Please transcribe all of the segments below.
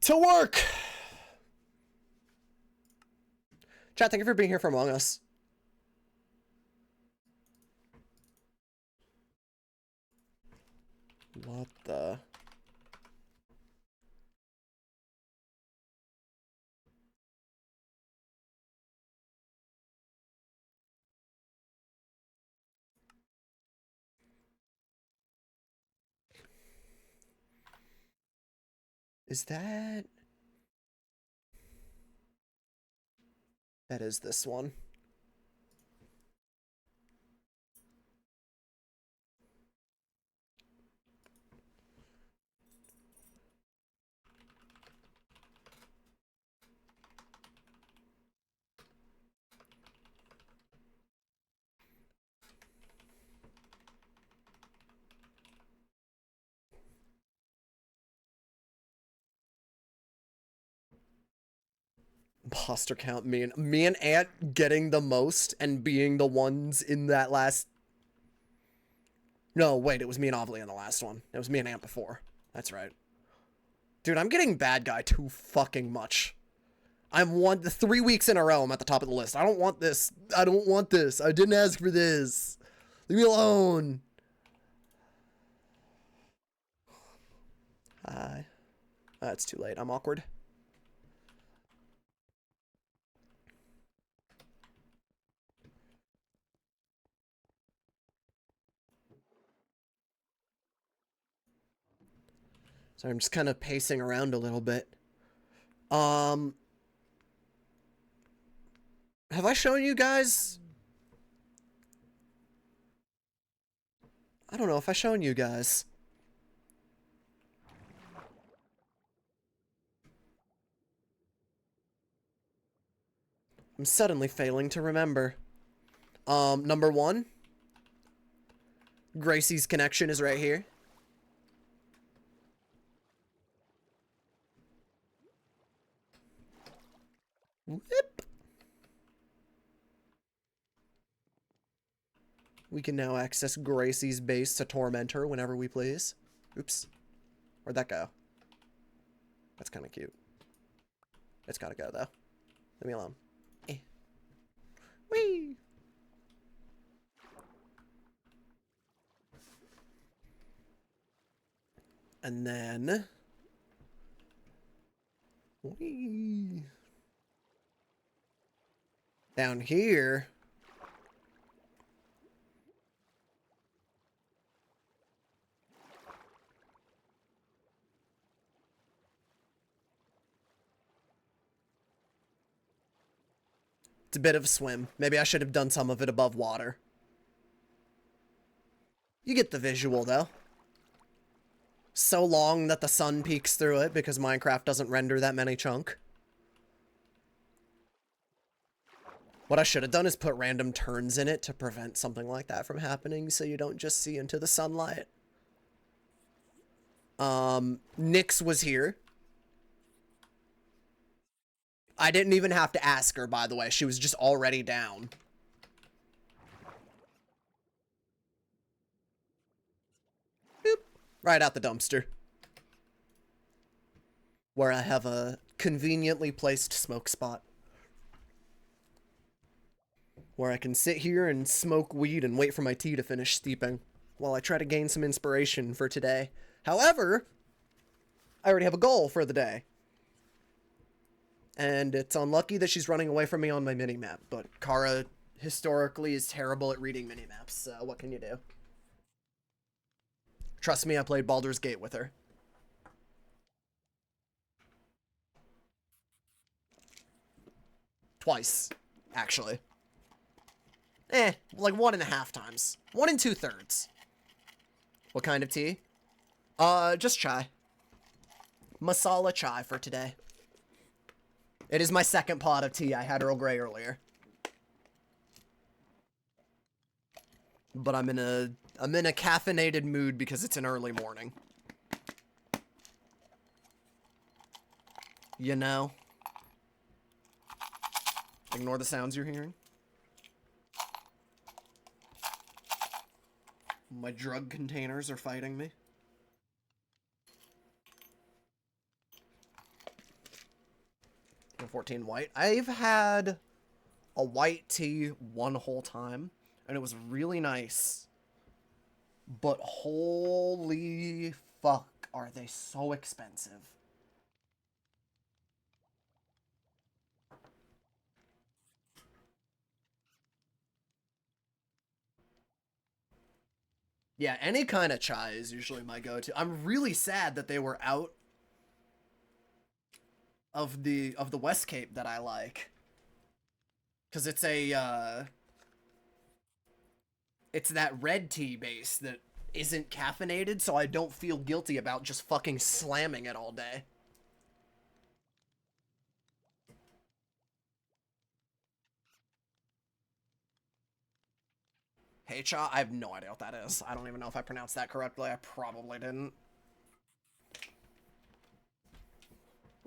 To work! Chat, thank you for being here for Among Us. What the... Is that... That is this one. Imposter count, me and Ant getting the most and being the ones in that last... No, wait, it was me and Ovly in the last one. It was me and Ant before. That's right. Dude, I'm getting bad guy too fucking much. I'm 3 weeks in a row I'm at the top of the list. I don't want this. I don't want this. I didn't ask for this. Leave me alone. Hi. It's too late. I'm awkward. So I'm just kind of pacing around a little bit. Have I shown you guys? I don't know if I've shown you guys. I'm suddenly failing to remember. Number 1. Gracie's connection is right here. Whoop. We can now access Gracie's base to torment her whenever we please. Oops. Where'd that go? That's kind of cute. It's gotta go, though. Leave me alone. Eh. Whee! And then... Whee! Down here... It's a bit of a swim. Maybe I should have done some of it above water. You get the visual, though. So long that the sun peeks through it because Minecraft doesn't render that many chunk. What I should have done is put random turns in it to prevent something like that from happening so you don't just see into the sunlight. Nyx was here. I didn't even have to ask her, by the way. She was just already down. Boop. Right out the dumpster. Where I have a conveniently placed smoke spot. Where I can sit here and smoke weed and wait for my tea to finish steeping. While I try to gain some inspiration for today. However, I already have a goal for the day. And it's unlucky that she's running away from me on my minimap, but Kara historically is terrible at reading minimaps, so what can you do? Trust me, I played Baldur's Gate with her. Twice, actually. Like 1.5 times. 1 2/3. What kind of tea? Just chai. Masala chai for today. It is my second pot of tea. I had Earl Grey earlier. But I'm in a caffeinated mood because it's an early morning. You know? Ignore the sounds you're hearing. My drug containers are fighting me. 14 white. I've had a white tea one whole time, and it was really nice. But holy fuck, are they so expensive. Yeah, any kind of chai is usually my go-to. I'm really sad that they were out of the West Cape that I like. Cause it's that red tea base that isn't caffeinated, so I don't feel guilty about just fucking slamming it all day. Hey cha, I have no idea what that is. I don't even know if I pronounced that correctly. I probably didn't.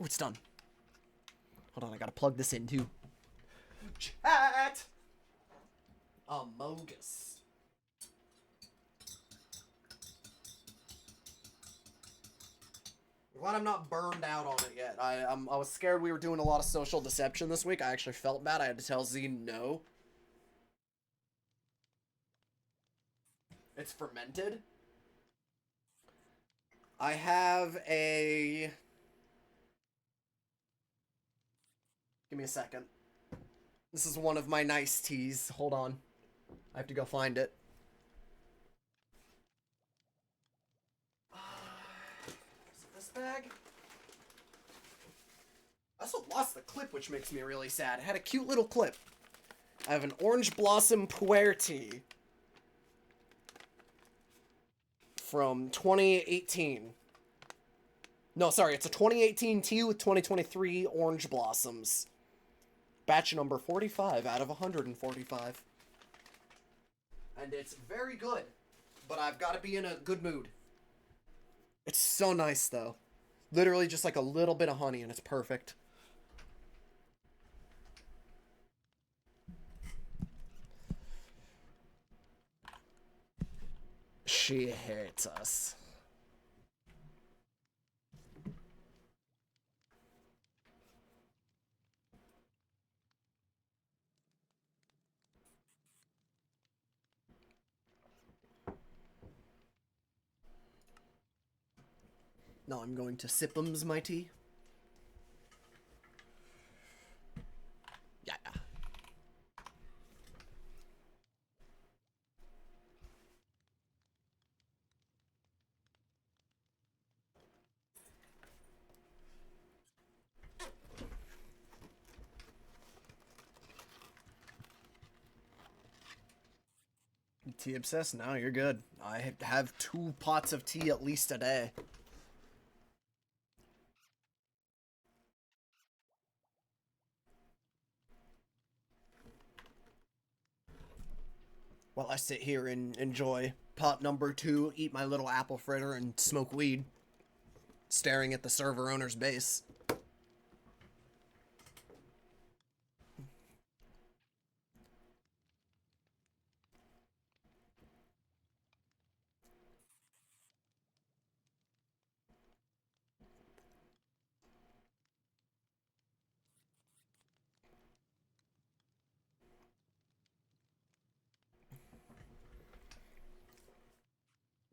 Oh, it's done. Hold on, I gotta plug this in too. Chat! Amogus. I'm glad I'm not burned out on it yet. I was scared we were doing a lot of social deception this week. I actually felt bad. I had to tell Z no. It's fermented. I have a... Give me a second. This is one of my nice teas. Hold on. I have to go find it. Is it this bag? I also lost the clip, which makes me really sad. It had a cute little clip. I have an Orange Blossom Puer tea from 2018. No, sorry, it's a 2018 tea with 2023 orange blossoms. Batch number 45 out of 145. And it's very good, but I've got to be in a good mood. It's so nice, though. Literally just like a little bit of honey, and it's perfect. She hates us. Now I'm going to sip'ems my tea. Yeah. Tea obsessed? No, you're good. I have 2 pots of tea at least a day. While I sit here and enjoy pot number 2, eat my little apple fritter, and smoke weed, staring at the server owner's base.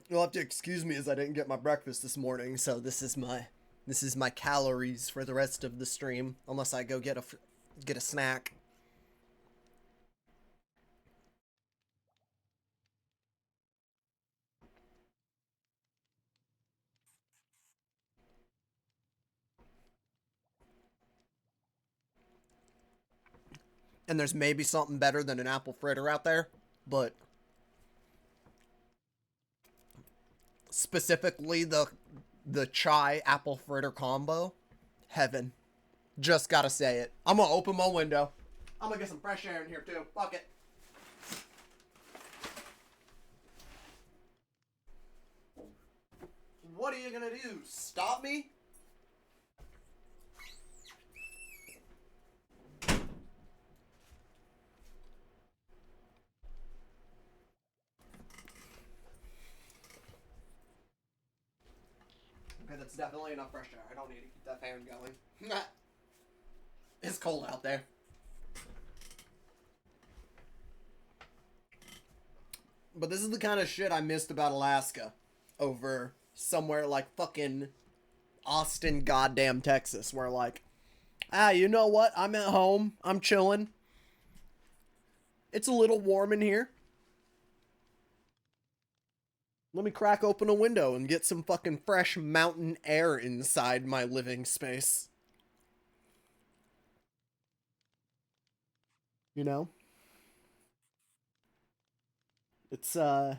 You'll have to excuse me as I didn't get my breakfast this morning, so this is my calories for the rest of the stream, unless I go get a snack. And there's maybe something better than an apple fritter out there, but specifically the chai apple fritter combo, heaven. Just gotta say it. I'm gonna open my window. I'm gonna get some fresh air in here too. Fuck it. What are you gonna do? Stop me? Okay, that's definitely enough fresh air. I don't need to keep that fan going. It's cold out there. But this is the kind of shit I missed about Alaska over somewhere like fucking Austin, goddamn Texas, where like, you know what? I'm at home. I'm chilling. It's a little warm in here. Let me crack open a window and get some fucking fresh mountain air inside my living space. You know? It's there's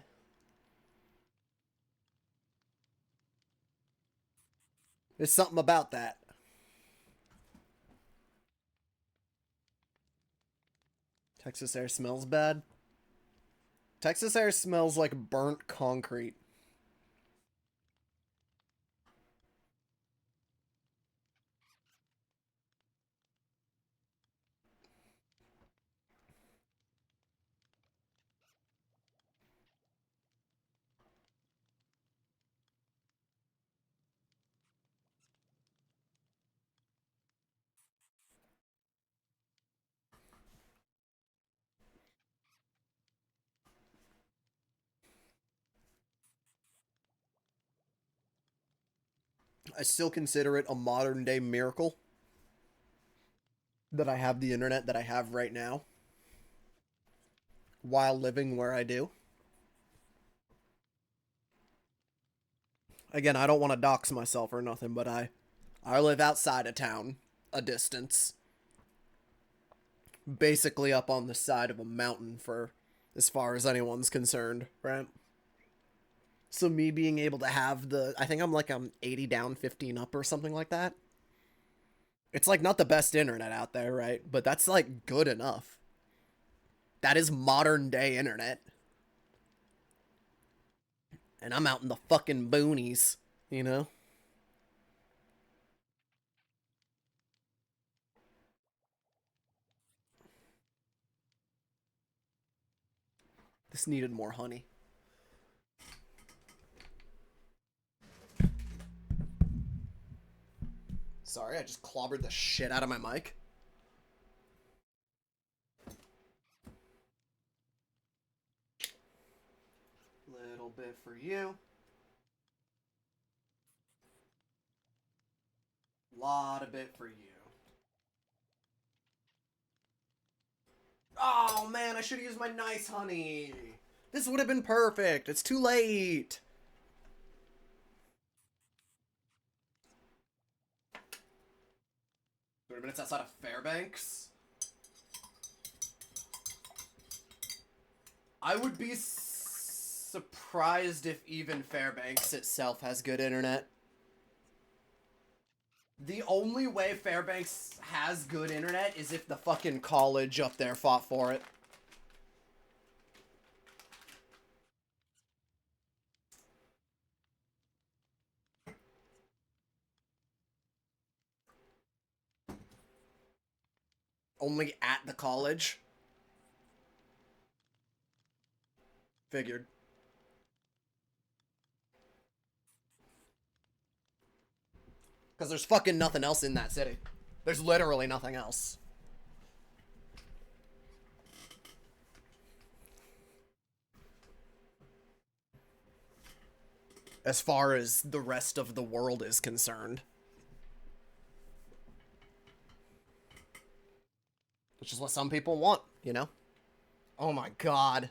something about that. Texas air smells bad. Texas air smells like burnt concrete. I still consider it a modern day miracle that I have the internet that I have right now while living where I do. Again, I don't want to dox myself or nothing, but I live outside of town a distance. Basically up on the side of a mountain for as far as anyone's concerned, right? So me being able to have I think I'm 80 down, 15 up or something like that. It's like not the best internet out there, right? But that's like good enough. That is modern day internet. And I'm out in the fucking boonies, you know? This needed more honey. Sorry, I just clobbered the shit out of my mic. Little bit for you. Lot of bit for you. Oh man, I should have used my nice honey. This would have been perfect. It's too late. 30 minutes outside of Fairbanks. I would be surprised if even Fairbanks itself has good internet. The only way Fairbanks has good internet is if the fucking college up there fought for it. Only at the college. Figured. Because there's fucking nothing else in that city. There's literally nothing else. As far as the rest of the world is concerned. Which is what some people want, you know? Oh my god.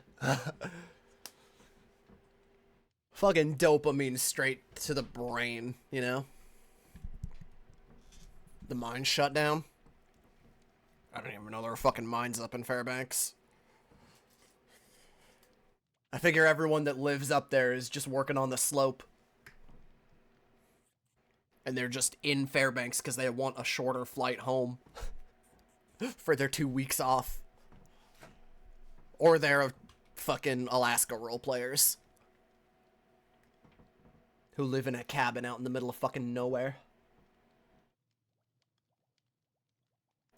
Fucking dopamine straight to the brain, you know? The mine shut down. I don't even know there were fucking mines up in Fairbanks. I figure everyone that lives up there is just working on the slope. And they're just in Fairbanks because they want a shorter flight home for their 2 weeks off. Or they're fucking Alaska role players who live in a cabin out in the middle of fucking nowhere.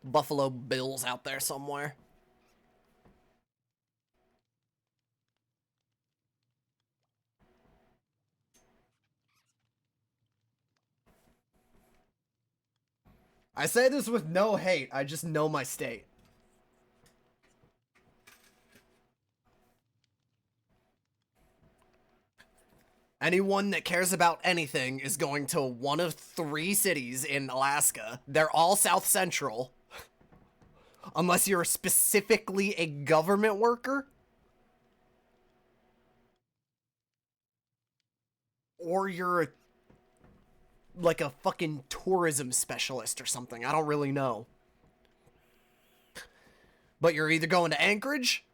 Buffalo Bills out there somewhere. I say this with no hate. I just know my state. Anyone that cares about anything is going to one of 3 cities in Alaska. They're all South Central. Unless you're specifically a government worker. Or you're like a fucking tourism specialist or something. I don't really know. But you're either going to Anchorage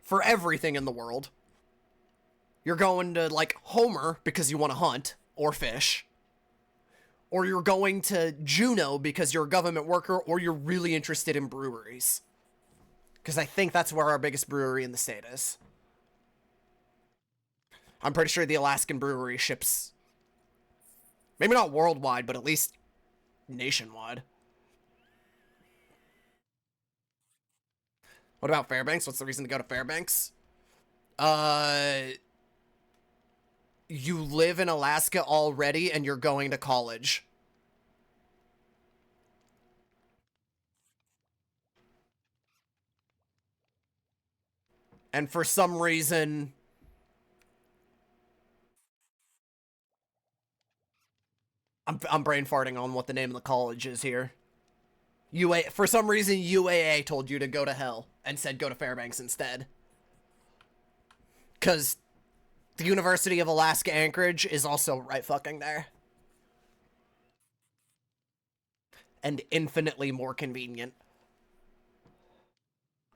for everything in the world. You're going to, like, Homer because you want to hunt or fish. Or you're going to Juneau because you're a government worker, or you're really interested in breweries. Because I think that's where our biggest brewery in the state is. I'm pretty sure the Alaskan brewery ships, maybe not worldwide, but at least nationwide. What about Fairbanks? What's the reason to go to Fairbanks? You live in Alaska already and you're going to college. And for some reason, I'm brain farting on what the name of the college is here. For some reason, UAA told you to go to hell and said go to Fairbanks instead. Because the University of Alaska Anchorage is also right fucking there. And infinitely more convenient.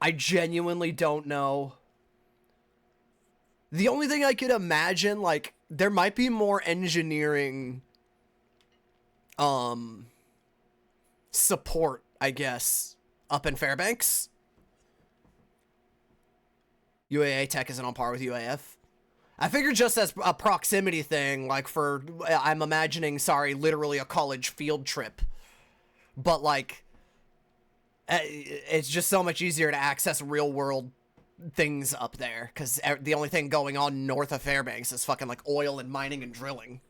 I genuinely don't know. The only thing I could imagine, like, there might be more engineering support, I guess, up in Fairbanks. UAA Tech isn't on par with UAF. I figured just as a proximity thing, like for, I'm imagining, sorry, literally a college field trip. But, like, it's just so much easier to access real world things up there. Because the only thing going on north of Fairbanks is fucking, like, oil and mining and drilling.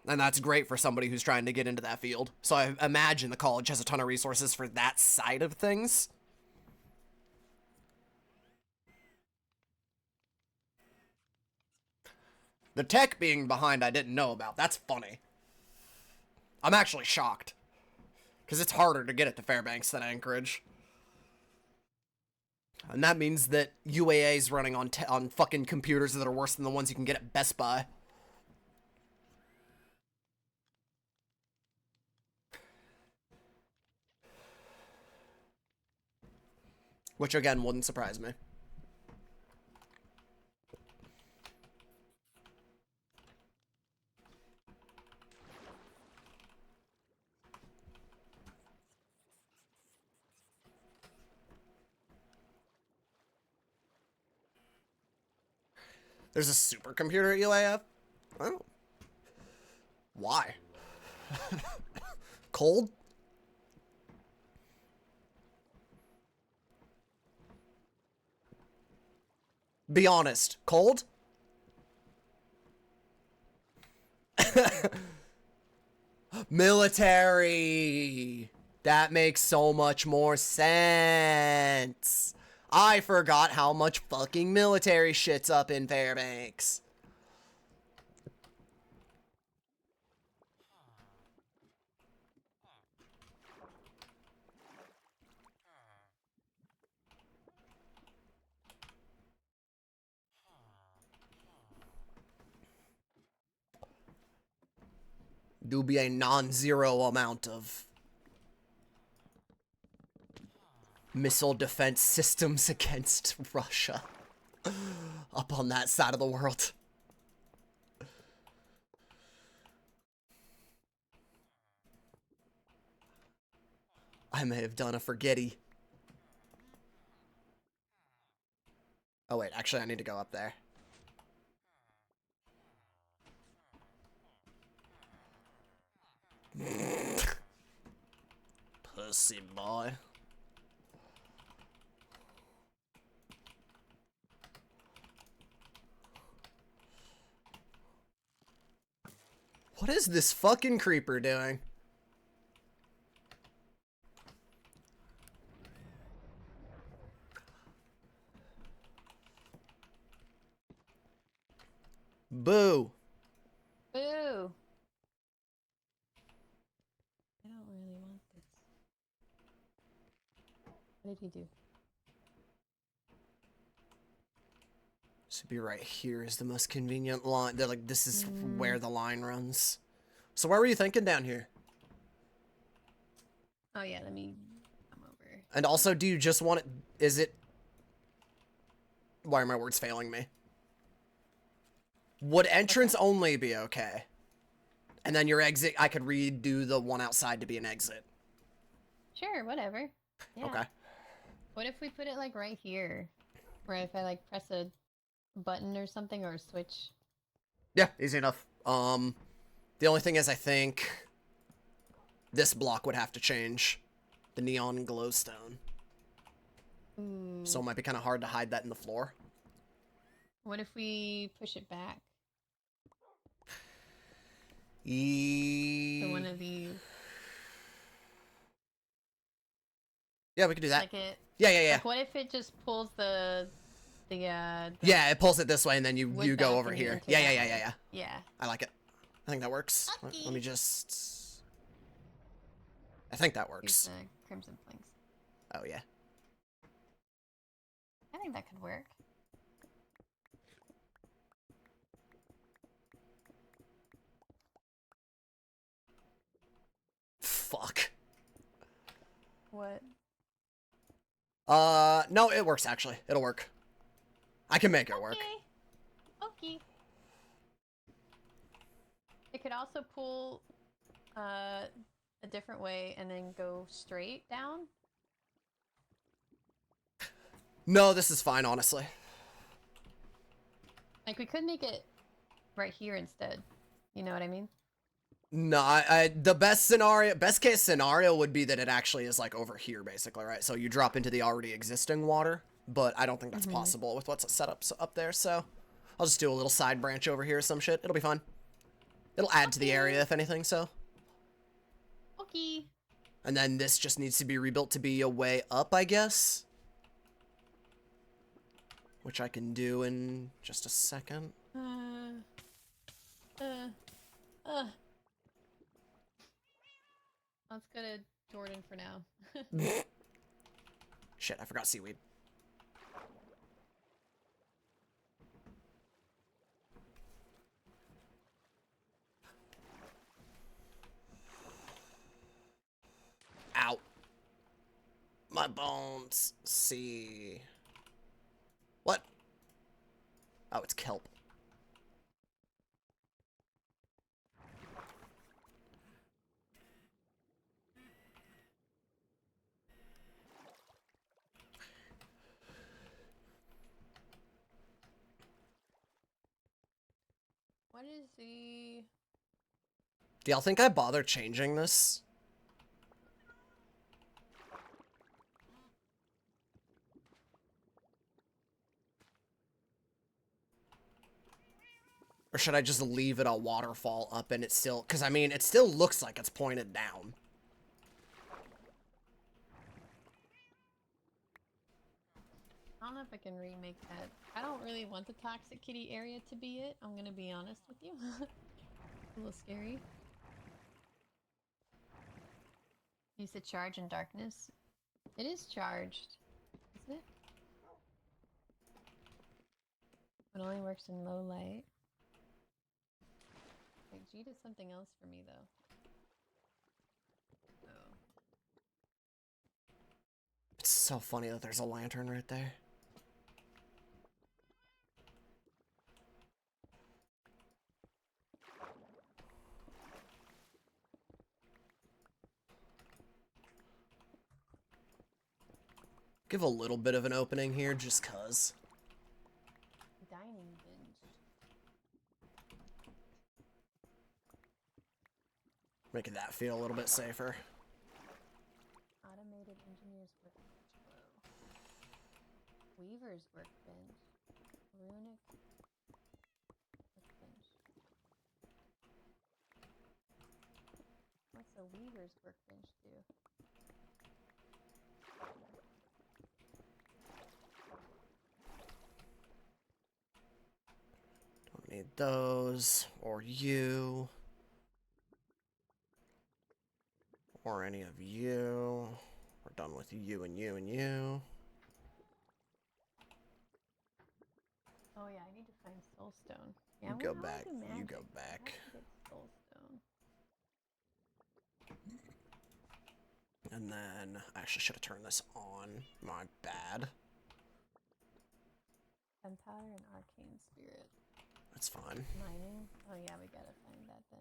And that's great for somebody who's trying to get into that field. So I imagine the college has a ton of resources for that side of things. The tech being behind I didn't know about. That's funny. I'm actually shocked. Because it's harder to get it to Fairbanks than Anchorage. And that means that UAA is running on fucking computers that are worse than the ones you can get at Best Buy. Which, again, wouldn't surprise me. There's a supercomputer at UAF? Oh. Why? Cold? Be honest. Cold? Military! That makes so much more sense. I forgot how much fucking military shit's up in Fairbanks. Do be a non-zero amount of missile defense systems against Russia up on that side of the world. I may have done a forgetty. Oh wait, actually I need to go up there. Pussy boy. What is this fucking creeper doing? Boo. Boo! I don't really want this. What did he do? Should be right here is the most convenient line. They're like, this is where the line runs. So where were you thinking down here? Oh yeah, let me come over. And also, do you just want it? Is it? Why are my words failing me? Would entrance only be okay? And then your exit, I could redo the one outside to be an exit. Sure, whatever. Yeah. Okay. What if we put it like right here? Where if I like press a button or something or a switch? Yeah, easy enough. The only thing is I think this block would have to change. The neon glowstone. So it might be kind of hard to hide that in the floor. What if we push it back? So one of these. Yeah, we could do that. Like it. Yeah. Like what if it just pulls the yeah, it pulls it this way and then you go over here. Yeah. Yeah. I like it. I think that works. Let me just... I think that works. Here's the crimson flings. Oh, yeah. I think that could work. Fuck. What? No, it works actually. It'll work. I can make it work. Okay. It could also pull a different way and then go straight down. No, this is fine, honestly. Like we could make it right here instead. You know what I mean? No, the best case scenario would be that it actually is like over here, basically, right? So you drop into the already existing water, but I don't think that's possible with what's set up there. So I'll just do a little side branch over here or some shit. It'll be fine. It'll add to the area if anything. So. Okay. And then this just needs to be rebuilt to be a way up, I guess. Which I can do in just a second. Let's go to Jordan for now. Shit, I forgot seaweed. Ow. My bones. See. What? Oh, it's kelp. What is the... Do y'all think I bother changing this? Or should I just leave it a waterfall up and it still... Because, I mean, it still looks like it's pointed down. I don't know if I can remake that. I don't really want the Toxic Kitty area to be it. I'm gonna be honest with you. A little scary. You said charge in darkness. It is charged, isn't it? It only works in low light. Like, G did something else for me, though. Oh. It's so funny that there's a lantern right there. Give a little bit of an opening here, just cuz. Dining binge. Making that feel a little bit safer. Automated engineer's workbench. Whoa. Weaver's workbench. Runic workbench. the weaver's workbench do? Don't need those, or you, or any of you. We're done with you and you and you. Oh yeah, I need to find soulstone. Yeah, You I'm go gonna back. do You magic. go I back. have to get soulstone. And then I actually should have turned this on. My bad. Empire and arcane spirit. That's fine. Mining. Oh yeah, we gotta find that then.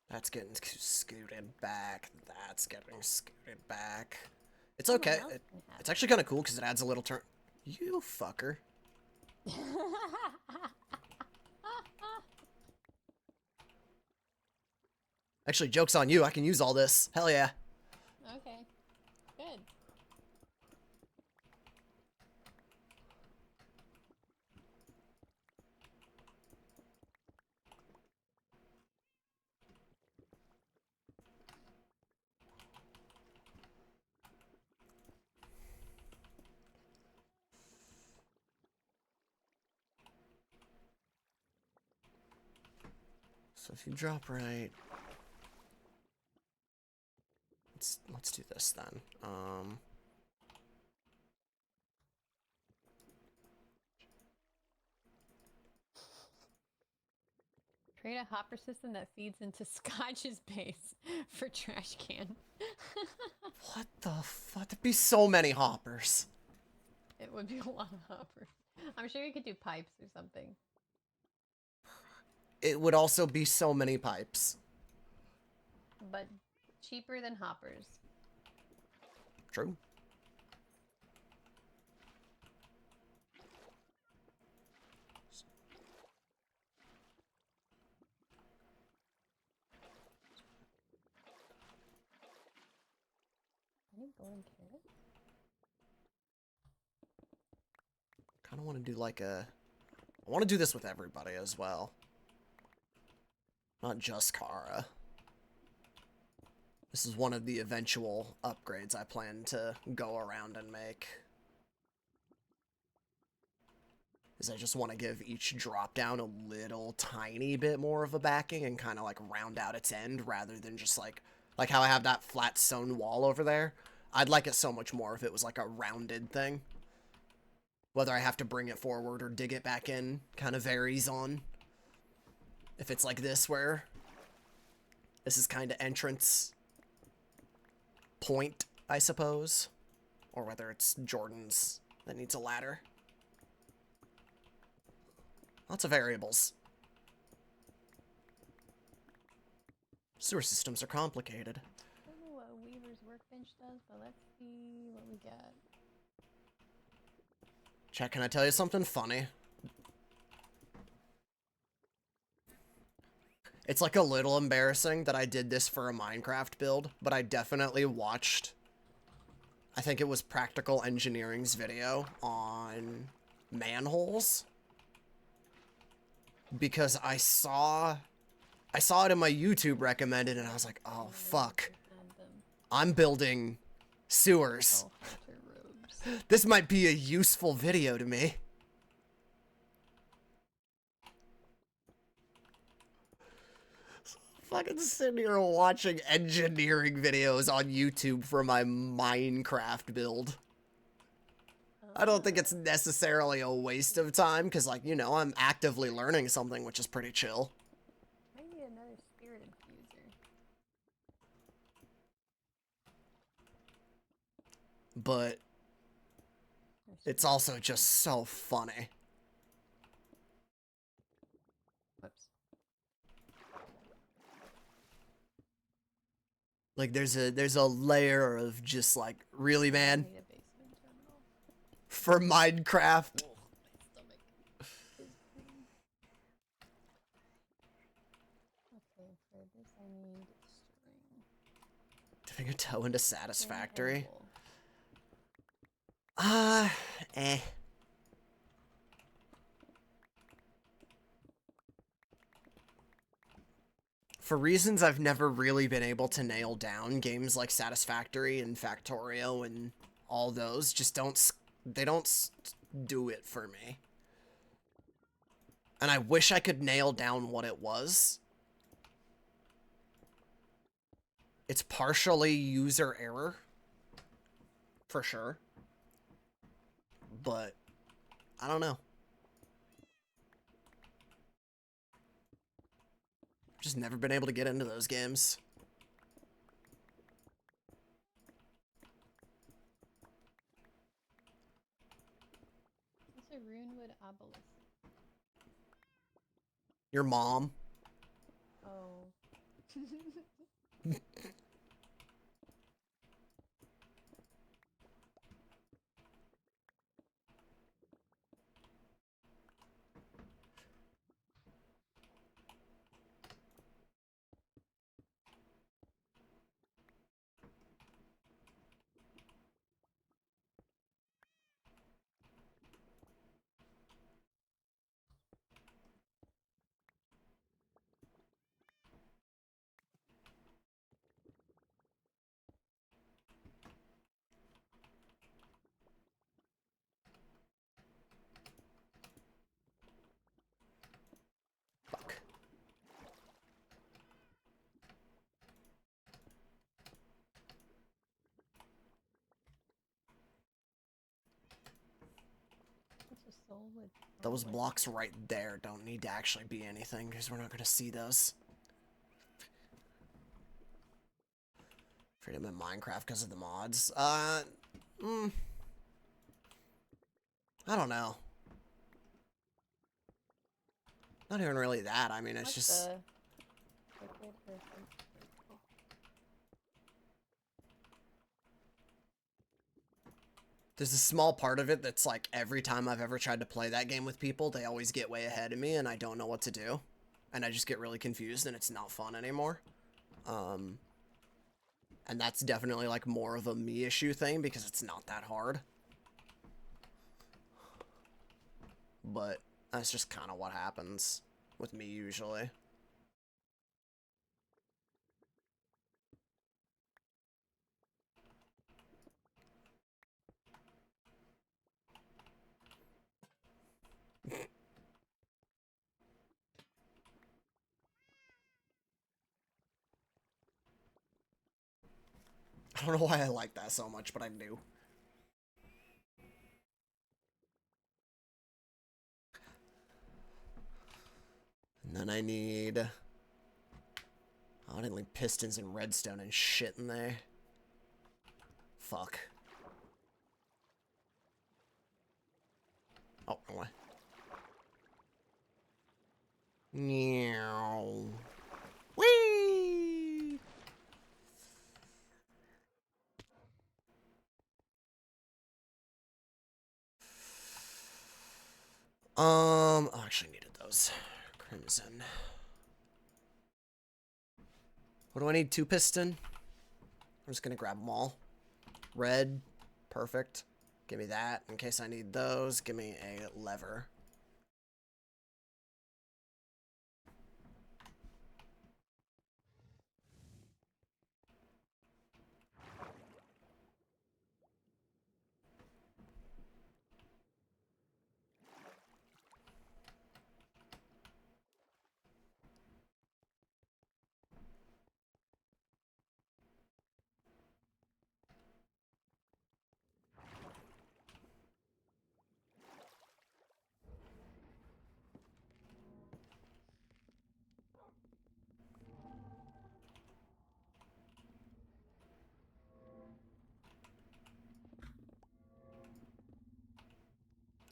That's getting scooted back. That's getting scooted back. It's Someone okay. else can have It's actually kind of cool because it adds a little turn. You fucker. it. Actually, joke's on you. I can use all this. Hell yeah. Okay. Good. So if you drop right, let's do this then. Create a hopper system that feeds into Skadj's base for trash can. What the fuck? There'd be so many hoppers. It would be a lot of hoppers. I'm sure you could do pipes or something. It would also be so many pipes. But cheaper than hoppers. True. Any golden carrots? Kind of want to do like a... I want to do this with everybody as well. Not just Kara. This is one of the eventual upgrades I plan to go around and make. Is I just want to give each drop down a little tiny bit more of a backing and kind of like round out its end rather than just like how I have that flat stone wall over there. I'd like it so much more if it was like a rounded thing. Whether I have to bring it forward or dig it back in kind of varies on if it's like this where this is kind of entrance point, I suppose, or whether it's Jordan's that needs a ladder. Lots of variables. Sewer systems are complicated. I don't know what a weaver's workbench does, but let's see what we got. Chat, can I tell you something funny? It's like a little embarrassing that I did this for a Minecraft build, but I definitely watched, I think it was Practical Engineering's video on manholes. Because I saw it in my YouTube recommended and I was like, oh fuck. I'm building sewers. Oh, hunter robes. This might be a useful video to me. Fucking sitting here watching engineering videos on YouTube for my Minecraft build. I don't think it's necessarily a waste of time, because, like, you know, I'm actively learning something, which is pretty chill. I need another spirit infuser. But it's also just so funny. Whoops. Like, there's a layer of just, like, really, man? I need a basement terminal. For Minecraft, Dipping a toe into Satisfactory. Terrible. Eh. For reasons I've never really been able to nail down, games like Satisfactory and Factorio and all those just don't do it for me. And I wish I could nail down what it was. It's partially user error, for sure. But I don't know. Just never been able to get into those games. What's a runewood obelisk? Your mom. Oh. Fuck. What's a soulwood? Those blocks right there don't need to actually be anything, because we're not going to see those. Freedom in Minecraft because of the mods. I don't know. Not even really that. I mean, it's What's just... liquid or There's a small part of it that's like every time I've ever tried to play that game with people, they always get way ahead of me and I don't know what to do. And I just get really confused and it's not fun anymore. And that's definitely like more of a me issue thing because it's not that hard. But that's just kind of what happens with me usually. I don't know why I like that so much, but I do. And then I need... Oh, I didn't leave pistons and redstone and shit in there. Fuck. Oh, wrong way. Meow. Whee! I actually needed those. Crimson. What do I need? 2 piston? I'm just gonna grab them all. Red. Perfect. Give me that in case I need those. Give me a lever.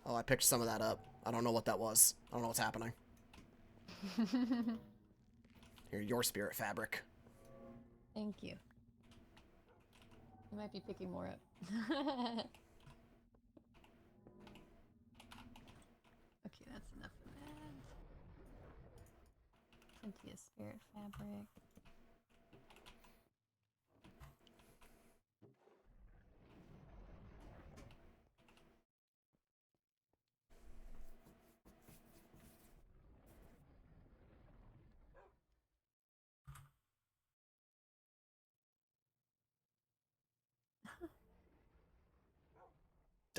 Oh, I picked some of that up. I don't know what that was. I don't know what's happening. Here, your spirit fabric. Thank you. You might be picking more up. Okay, that's enough of that. Plenty of spirit fabric.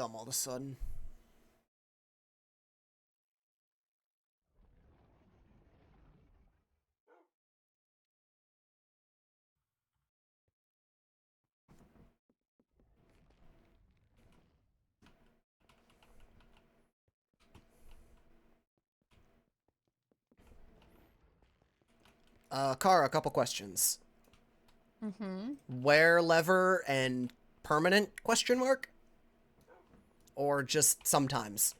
dumb all of a sudden. Kara, a couple questions. Mm-hmm. Wear lever and permanent question mark? Or just sometimes?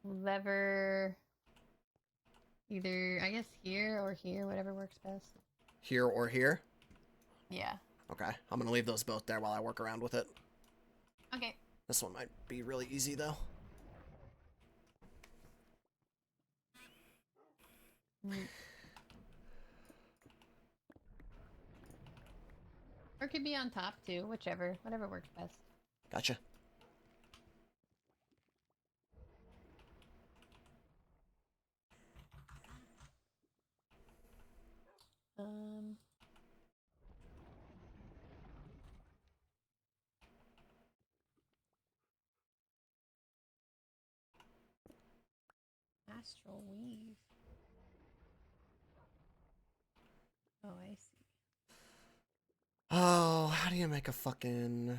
Lever. Either, I guess, here or here, whatever works best. Here or here? Yeah. Okay, I'm gonna leave those both there while I work around with it. Okay. This one might be really easy, though. Or it could be on top, too. Whatever works best. Gotcha. Um... Astral weave. Oh, I see. Oh, how do you make a fucking...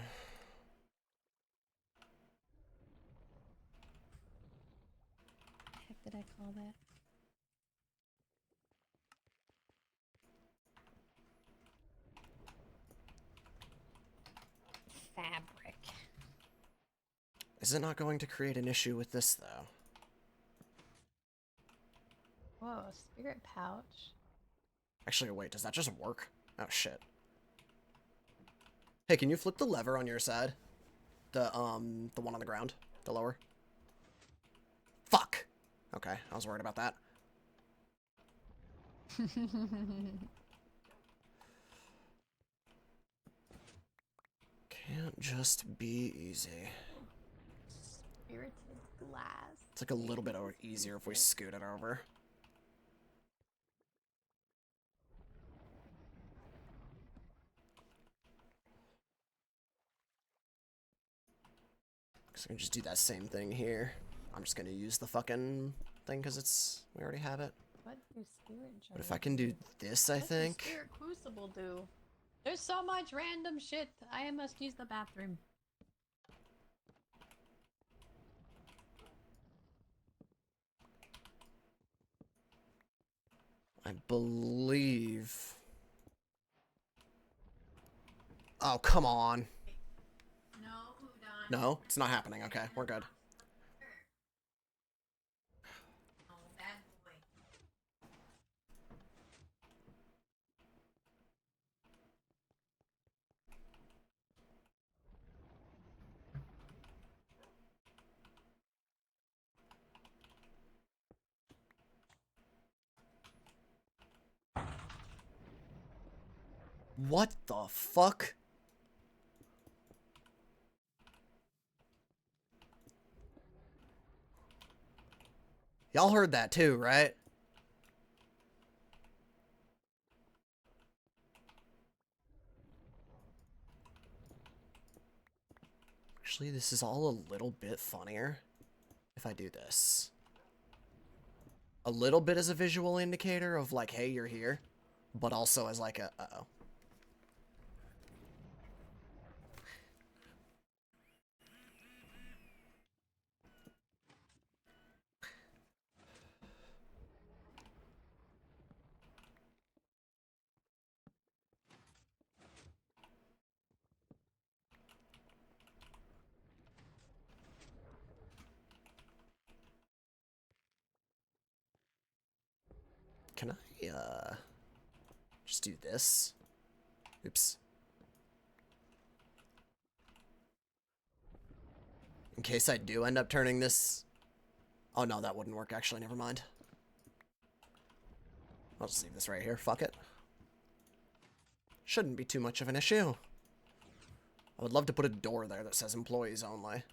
What the heck did I call that? Fabric. Is it not going to create an issue with this, though? Whoa, spirit pouch. Actually, wait, does that just work? Oh, shit. Hey, can you flip the lever on your side? The one on the ground. The lower. Fuck! Okay, I was worried about that. Can't just be easy. Spirited glass. It's like a little bit easier if we scoot it over. So I can just do that same thing here. I'm just gonna use the fucking thing because we already have it. What do spirit jars But if I can do this, I think. What does spirit crucible do? There's so much random shit. I must use the bathroom. I believe. Oh, come on. No, it's not happening. Okay, we're good. Oh, bad boy. What the fuck? Y'all heard that too, right? Actually, this is all a little bit funnier if I do this. A little bit as a visual indicator of like, hey, you're here, but also as like a, uh-oh. Can I, just do this? Oops. In case I do end up turning this... Oh, no, that wouldn't work, actually. Never mind. I'll just leave this right here. Fuck it. Shouldn't be too much of an issue. I would love to put a door there that says employees only.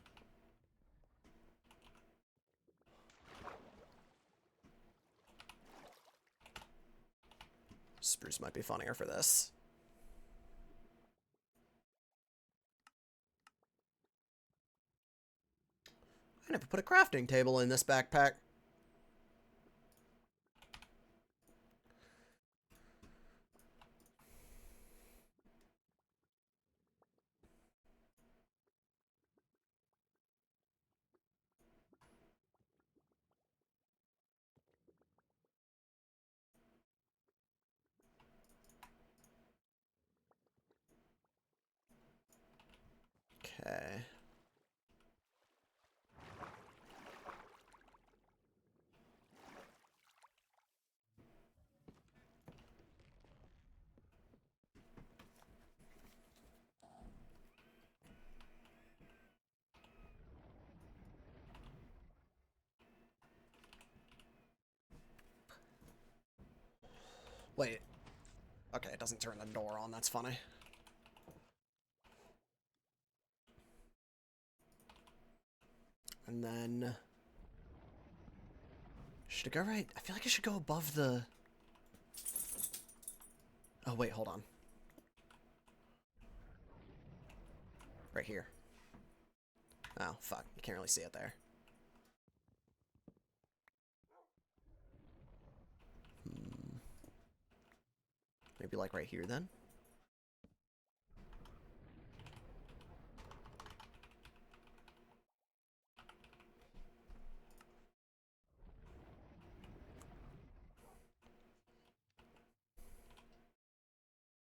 Spruce might be funnier for this. I never put a crafting table in this backpack. Okay. Wait. Okay, it doesn't turn the door on. That's funny. And then... should it go right? I feel like it should go above the... oh, wait, hold on. Right here. Oh, fuck. You can't really see it there. Maybe like right here then?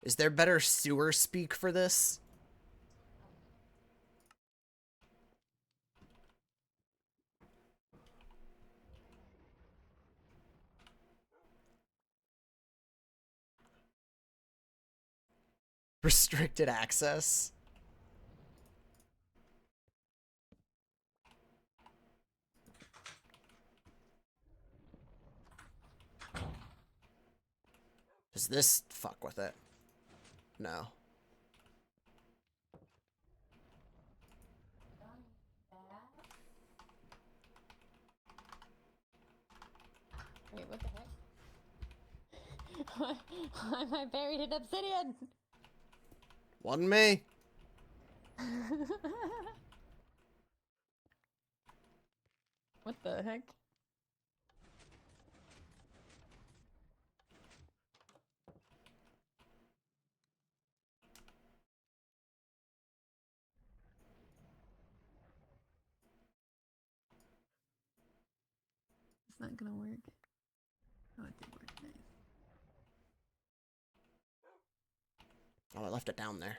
Is there better sewer speak for this? Restricted access? Does this fuck with it? No. Wait, what the heck? Why am I buried in obsidian? Wasn't me. What the heck? It's not gonna work. Oh, it did work. Nice. Oh, I left it down there.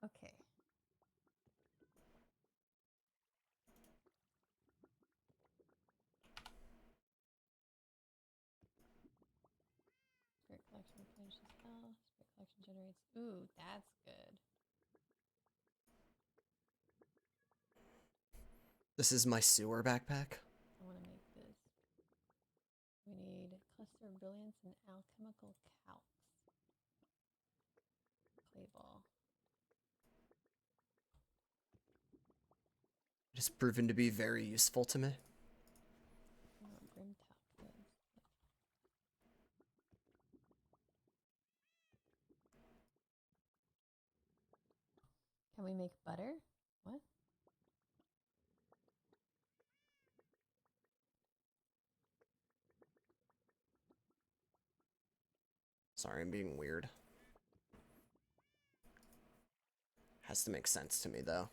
Okay. Spirit collection replenishes health. Spirit collection generates. Ooh, that's good. This is my sewer backpack. I want to make this. We need cluster of brilliance and alchemical calx. Clay ball. It has proven to be very useful to me. I don't know what grim talk is. Can we make butter? What? Sorry, I'm being weird. Has to make sense to me, though.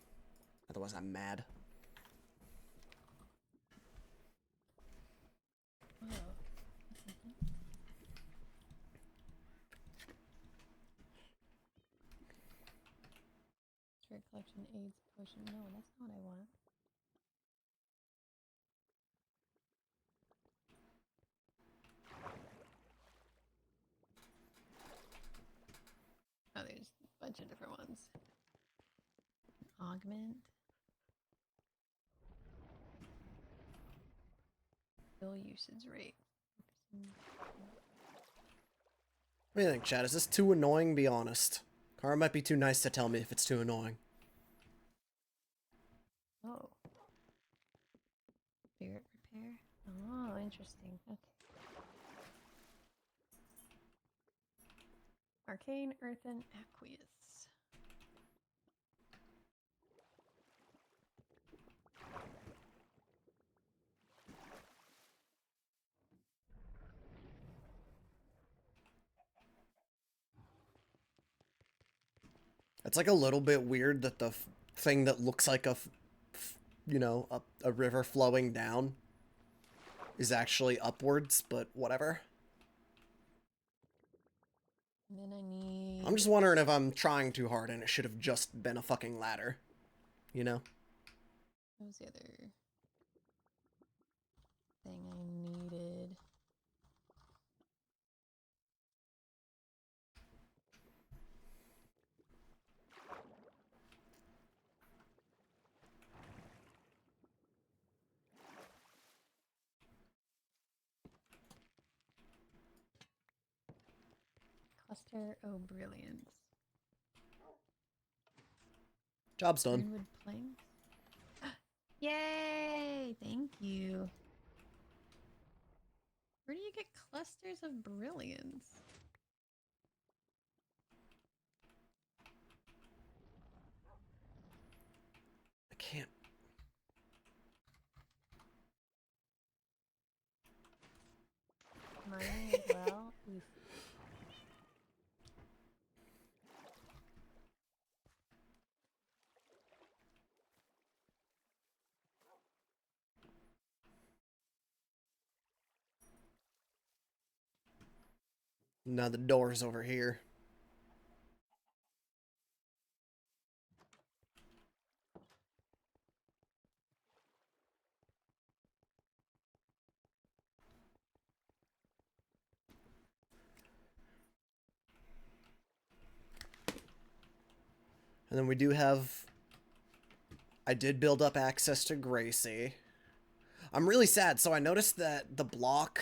Otherwise, I'm mad. Oh. Spirit collection aids potion. No, that's not what I want. Oh, there's a bunch of different ones. Augment. Bill usage rate. What do you think, Chad? Is this too annoying? Be honest. Kara might be too nice to tell me if it's too annoying. Oh. Spirit repair. Oh, interesting. Okay. Arcane, earthen, aqueous. It's like a little bit weird that the thing that looks like you know, a river flowing down is actually upwards, but whatever. And then I need... I'm just wondering if I'm trying too hard and it should have just been a fucking ladder. You know? What was the other thing I needed? Cluster of brilliance. Job's done. Greenwood planks. Yay! Thank you. Where do you get clusters of brilliance? I can't. Mining as well. Oof. Now the door's over here. And then we do have... I did build up access to Gracie. I'm really sad. So I noticed that the block...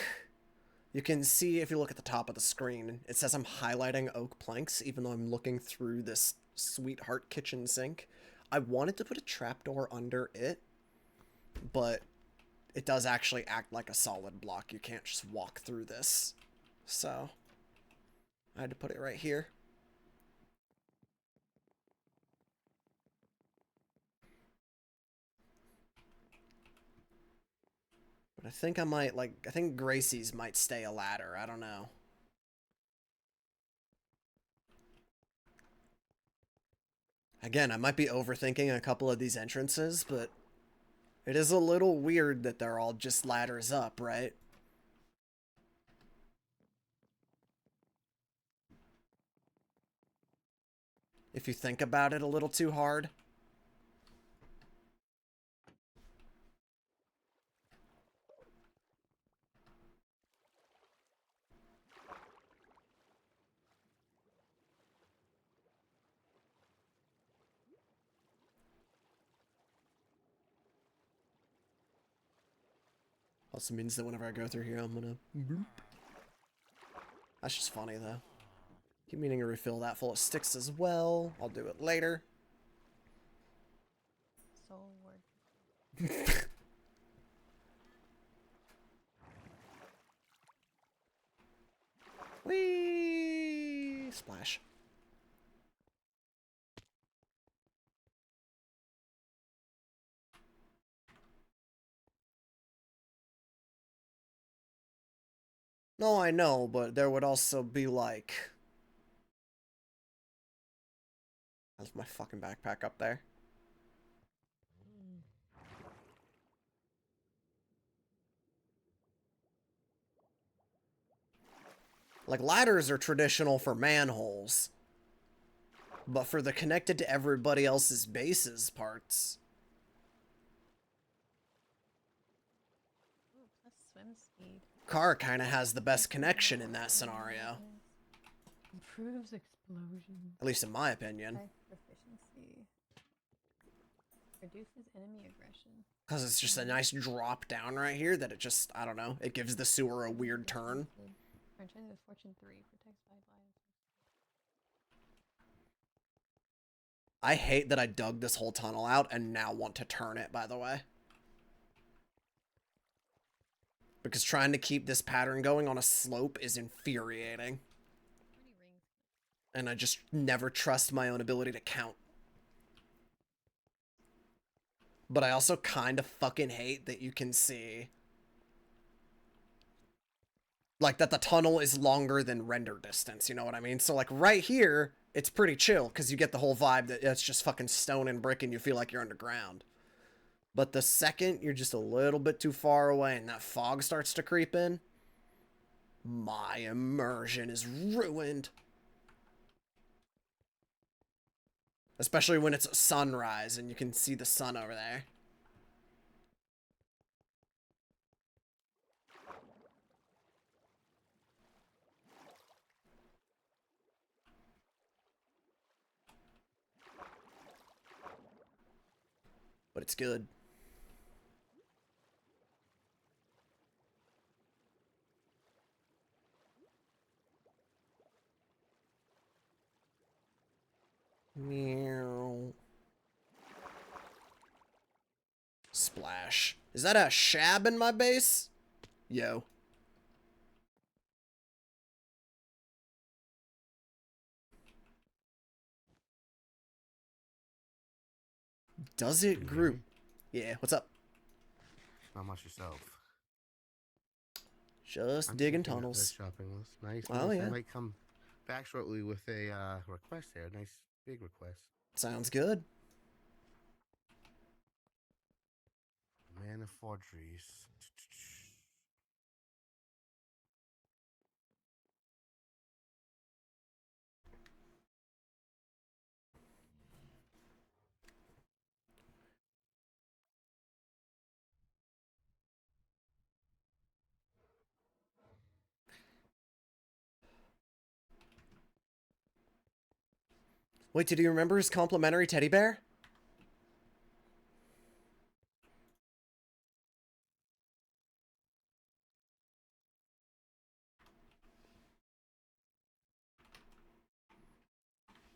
You can see if you look at the top of the screen, it says I'm highlighting oak planks, even though I'm looking through this sweetheart kitchen sink. I wanted to put a trapdoor under it, but it does actually act like a solid block. You can't just walk through this. So I had to put it right here. But I think I might, like, I think Gracie's might stay a ladder. I don't know. Again, I might be overthinking a couple of these entrances, but it is a little weird that they're all just ladders up, right? If you think about it a little too hard. Also means that whenever I go through here, I'm gonna boop. That's just funny, though. Keep meaning to refill that full of sticks as well. I'll do it later. Soul word. Whee! Splash. No, I know, but there would also be like... I left my fucking backpack up there. Like, ladders are traditional for manholes. But for the connected to everybody else's bases parts... Ooh, plus swim speed. Car kind of has the best connection in that scenario. Improves explosion. At least in my opinion. Attack proficiency. Reduces enemy aggression. Because it's just a nice drop down right here that it just, I don't know, it gives the sewer a weird turn. Return to Fortune 3. Protects 5 lives. I hate that I dug this whole tunnel out and now want to turn it, by the way. Because trying to keep this pattern going on a slope is infuriating. And I just never trust my own ability to count. But I also kind of fucking hate that you can see, like, that the tunnel is longer than render distance, you know what I mean? So, like, right here, it's pretty chill, because you get the whole vibe that it's just fucking stone and brick and you feel like you're underground. But the second you're just a little bit too far away and that fog starts to creep in, my immersion is ruined. Especially when it's sunrise and you can see the sun over there. But it's good. Meow. Splash. Is that a shab in my base? Yo. Does it group? Yeah, what's up? Not much yourself. Just I'm digging looking at tunnels. the shopping list. Nice. Oh, nice. yeah. I might come back shortly with a request there. Nice big request. Sounds good. Man of Forgeries. Wait, did he remember his complimentary teddy bear?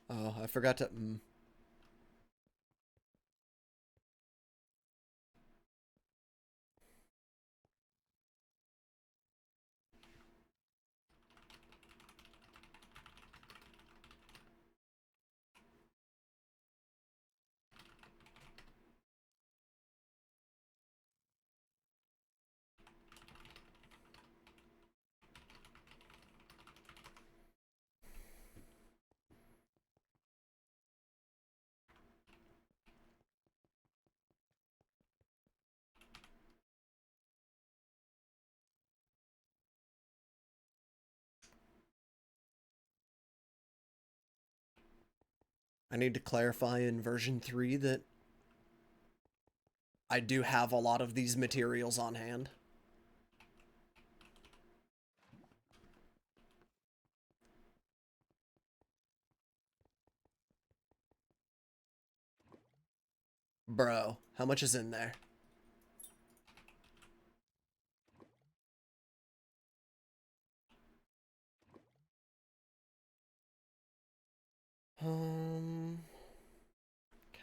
Oh, I forgot to... I need to clarify in version 3 that I do have a lot of these materials on hand. Bro, how much is in there? Okay.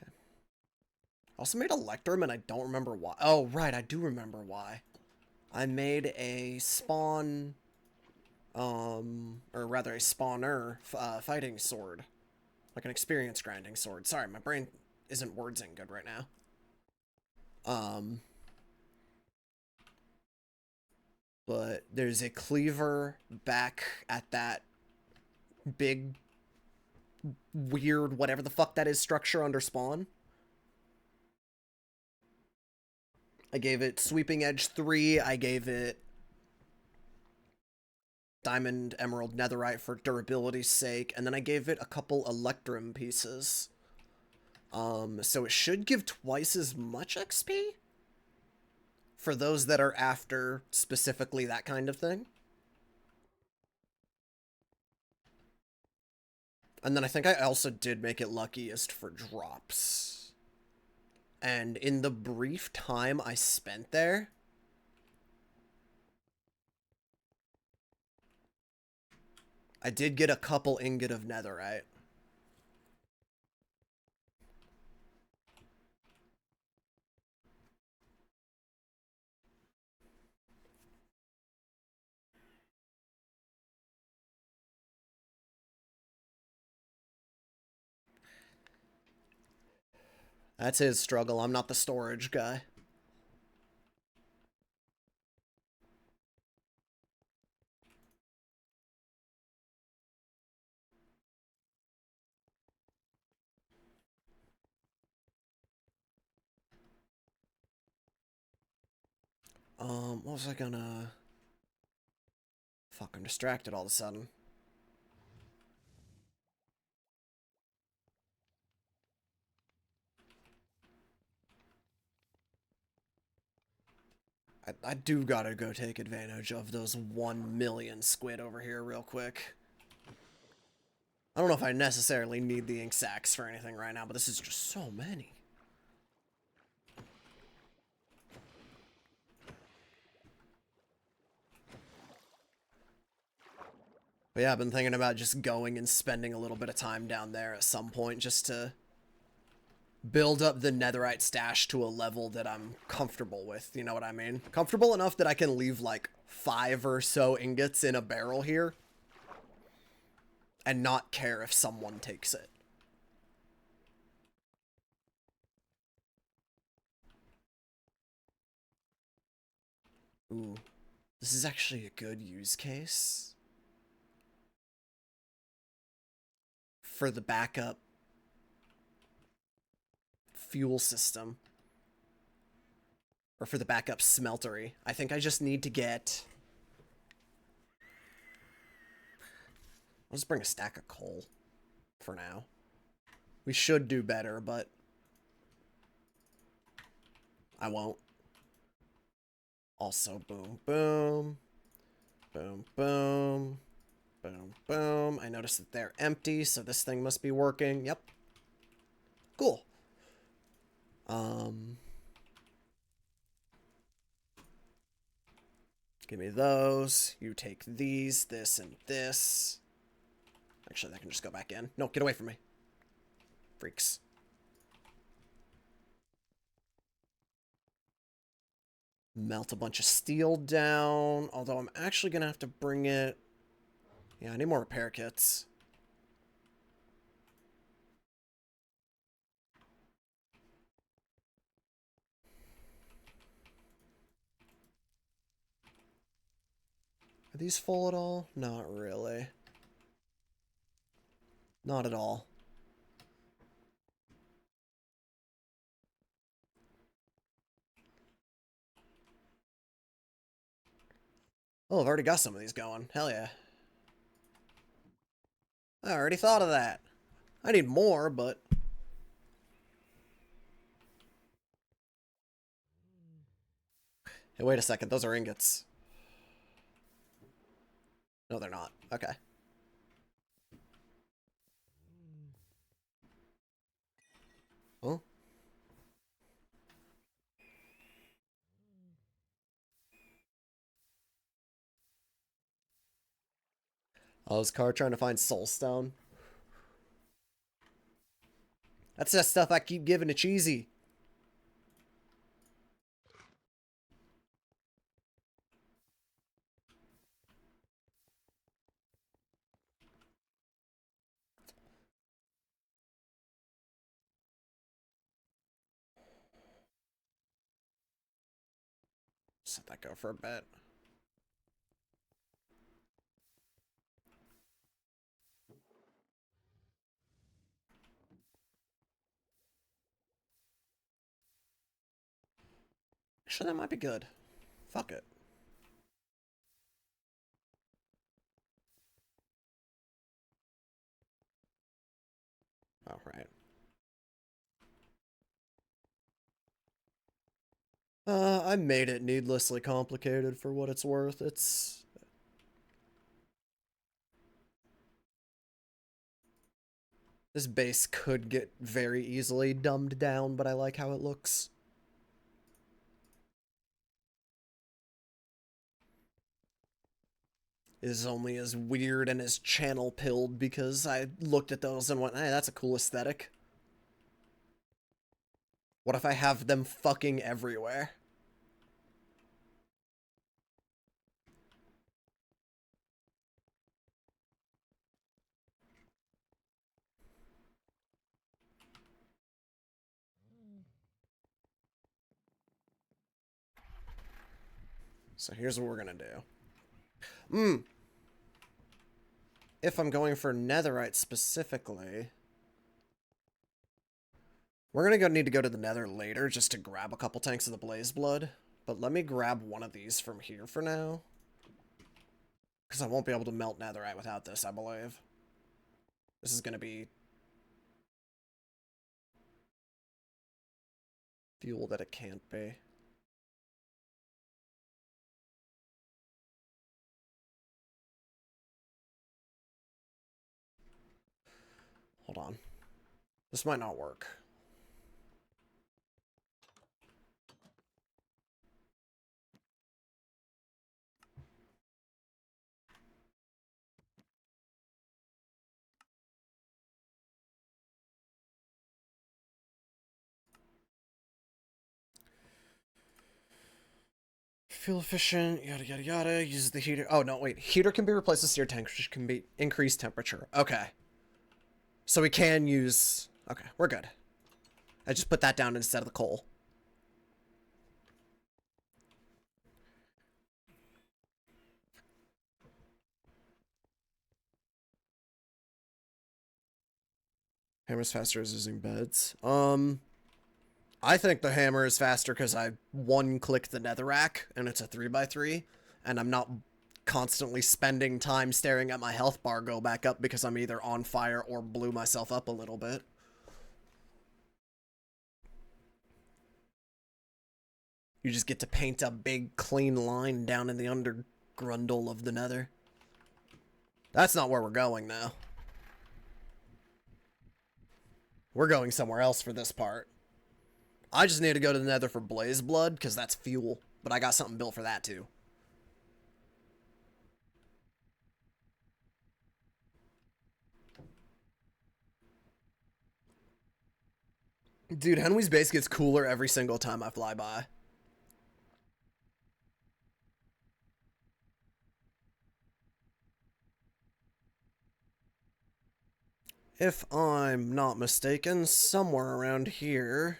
I also made Electrum and I don't remember why. Oh, right, I do remember why. I made a spawn, or rather a spawner fighting sword. Like an experience grinding sword. Sorry, my brain isn't wordsing good right now. But there's a cleaver back at that big, weird, whatever the fuck that is structure under spawn. I gave it Sweeping Edge 3. I gave it Diamond, Emerald, Netherite for durability's sake. And then I gave it a couple Electrum pieces. So it should give twice as much XP for those that are after specifically that kind of thing. And then I think I also did make it luckiest for drops. And in the brief time I spent there, I did get a couple ingot of netherite. That's his struggle. I'm not the storage guy. What was I gonna... Fuck, I'm distracted all of a sudden. I do gotta go take advantage of those 1 million squid over here real quick. I don't know if I necessarily need the ink sacs for anything right now, but this is just so many. But yeah, I've been thinking about just going and spending a little bit of time down there at some point just to build up the netherite stash to a level that I'm comfortable with, you know what I mean? Comfortable enough that I can leave like 5 or so ingots in a barrel here and not care if someone takes it. Ooh, this is actually a good use case for the backup fuel system. Or for the backup smeltery. I think I just need to get... I'll just bring a stack of coal for now. We should do better, but I won't. Also, boom, boom. Boom, boom. Boom, boom. I noticed that they're empty, so this thing must be working. Yep. Cool. Give me those. You take these, this, and this. Actually, that can just go back in. No, get away from me. Freaks. Melt a bunch of steel down. Although I'm actually going to have to bring it... Yeah, I need more repair kits. Are these full at all? Not really. Not at all. Oh, I've already got some of these going. Hell yeah. I already thought of that. I need more, but... Hey, wait a second. Those are ingots. No, they're not. Okay. Oh. Oh, is Car trying to find soulstone? That's that stuff I keep giving to Cheesy. Just let that go for a bit. Actually, that might be good. Fuck it. Oh, right. I made it needlessly complicated for what it's worth. It's... This base could get very easily dumbed down, but I like how it looks. It is only as weird and as channel-pilled because I looked at those and went, hey, that's a cool aesthetic. What if I have them fucking everywhere? So here's what we're gonna do. If I'm going for netherite specifically, we're gonna need to go to the nether later just to grab a couple tanks of the blaze blood. But let me grab one of these from here for now. Because I won't be able to melt netherite without this, I believe. This is gonna be fuel that it can't be. Hold on. This might not work. Fuel efficient, yada yada yada. Use the heater. Oh no, wait. Heater can be replaced with sear tank, which can be increased temperature. Okay. So we can use. Okay, we're good. I just put that down instead of the coal. Hammer's faster as using beds. I think the hammer is faster because I one-click the netherrack and it's a 3x3, and I'm not constantly spending time staring at my health bar go back up because I'm either on fire or blew myself up a little bit. You just get to paint a big clean line down in the undergrundle of the nether. That's not where we're going now. We're going somewhere else for this part. I just need to go to the nether for blaze blood, because that's fuel. But I got something built for that, too. Dude, Henry's base gets cooler every single time I fly by. If I'm not mistaken, somewhere around here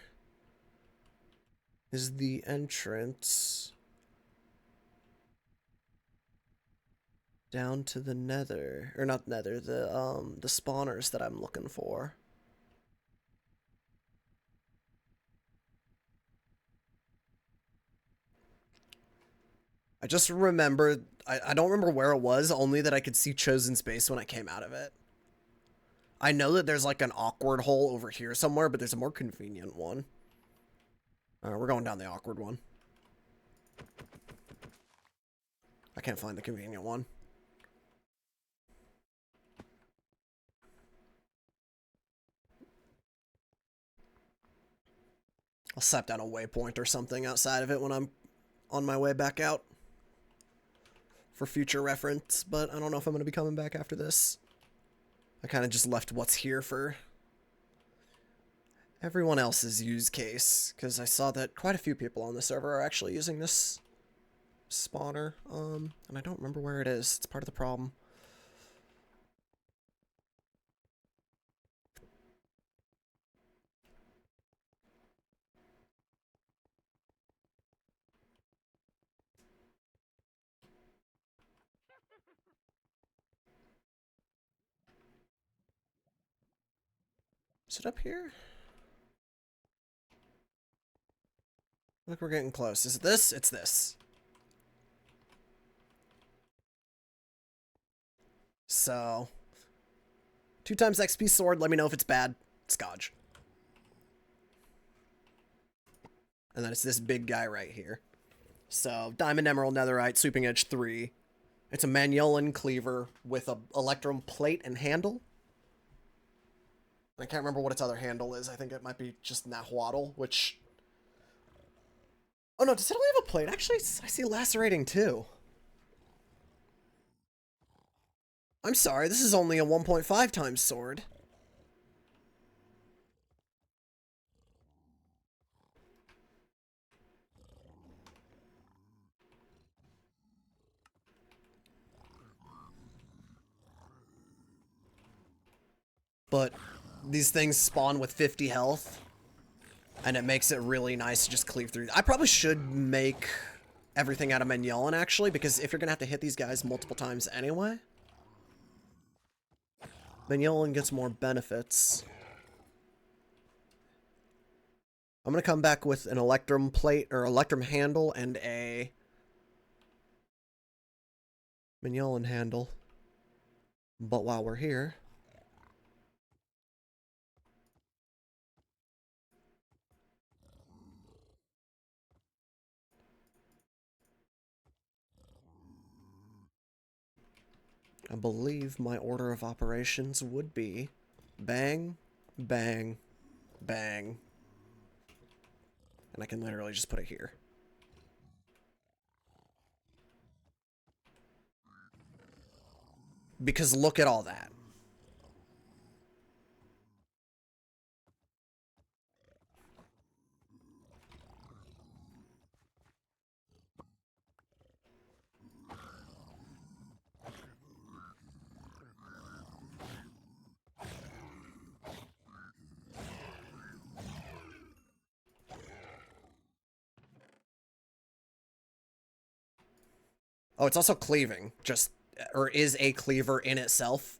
is the entrance down to the nether. Or not nether, the spawners that I'm looking for. I just remember, I don't remember where it was, only that I could see Chosen's base when I came out of it. I know that there's like an awkward hole over here somewhere, but there's a more convenient one. We're going down the awkward one. I can't find the convenient one. I'll slap down a waypoint or something outside of it when I'm on my way back out for future reference, but I don't know if I'm going to be coming back after this. I kind of just left what's here for everyone else's use case, because I saw that quite a few people on the server are actually using this spawner, and I don't remember where it is. It's part of the problem. Is it up here? Look, we're getting close. Is it this? It's this. So, 2 times XP sword. Let me know if it's bad. Skadj. And then it's this big guy right here. So, Diamond Emerald Netherite, Sweeping Edge 3. It's a Magnolan Cleaver with a Electrum plate and handle. I can't remember what its other handle is. I think it might be just Nahuatl, which... Oh no, does it only have a plate? Actually, I see Lacerating too. I'm sorry, this is only a 1.5 times sword. But these things spawn with 50 health, and it makes it really nice to just cleave through. I probably should make everything out of Mignolan, actually, because if you're going to have to hit these guys multiple times anyway, Mignolan gets more benefits. I'm going to come back with an Electrum plate, or Electrum handle, and a Mignolan handle. But while we're here, I believe my order of operations would be bang, bang, bang. And I can literally just put it here. Because look at all that. Oh, it's also cleaving, just, or is a cleaver in itself.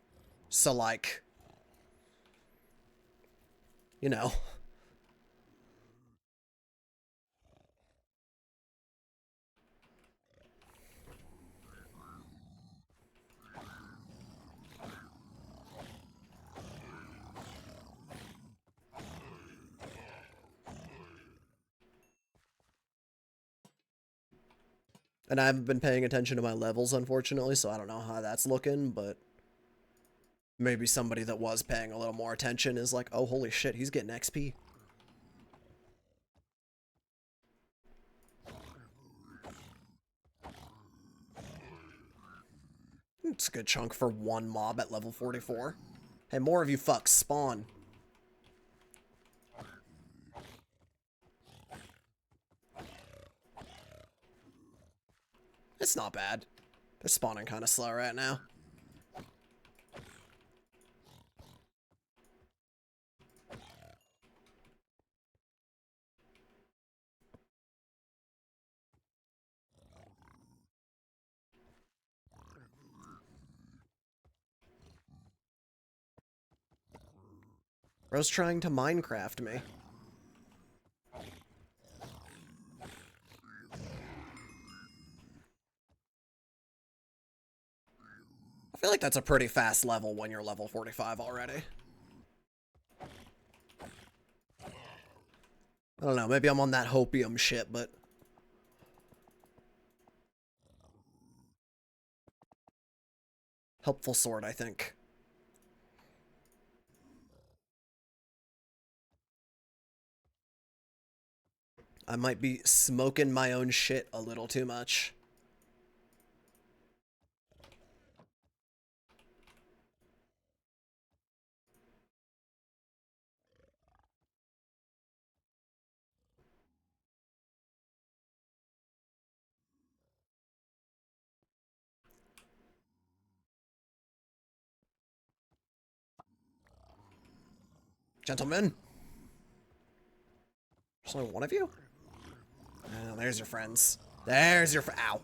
So, like, you know. And I haven't been paying attention to my levels, unfortunately, so I don't know how that's looking, but maybe somebody that was paying a little more attention is like, oh, holy shit, he's getting XP. It's a good chunk for one mob at level 44. Hey, more of you fucks, spawn. It's not bad. They're spawning kind of slow right now. Bro's trying to Minecraft me. I feel like that's a pretty fast level when you're level 45 already. I don't know, maybe I'm on that hopium shit, but... helpful sword, I think. I might be smoking my own shit a little too much. Gentlemen? There's only one of you? Oh, there's your friends. There's your ow.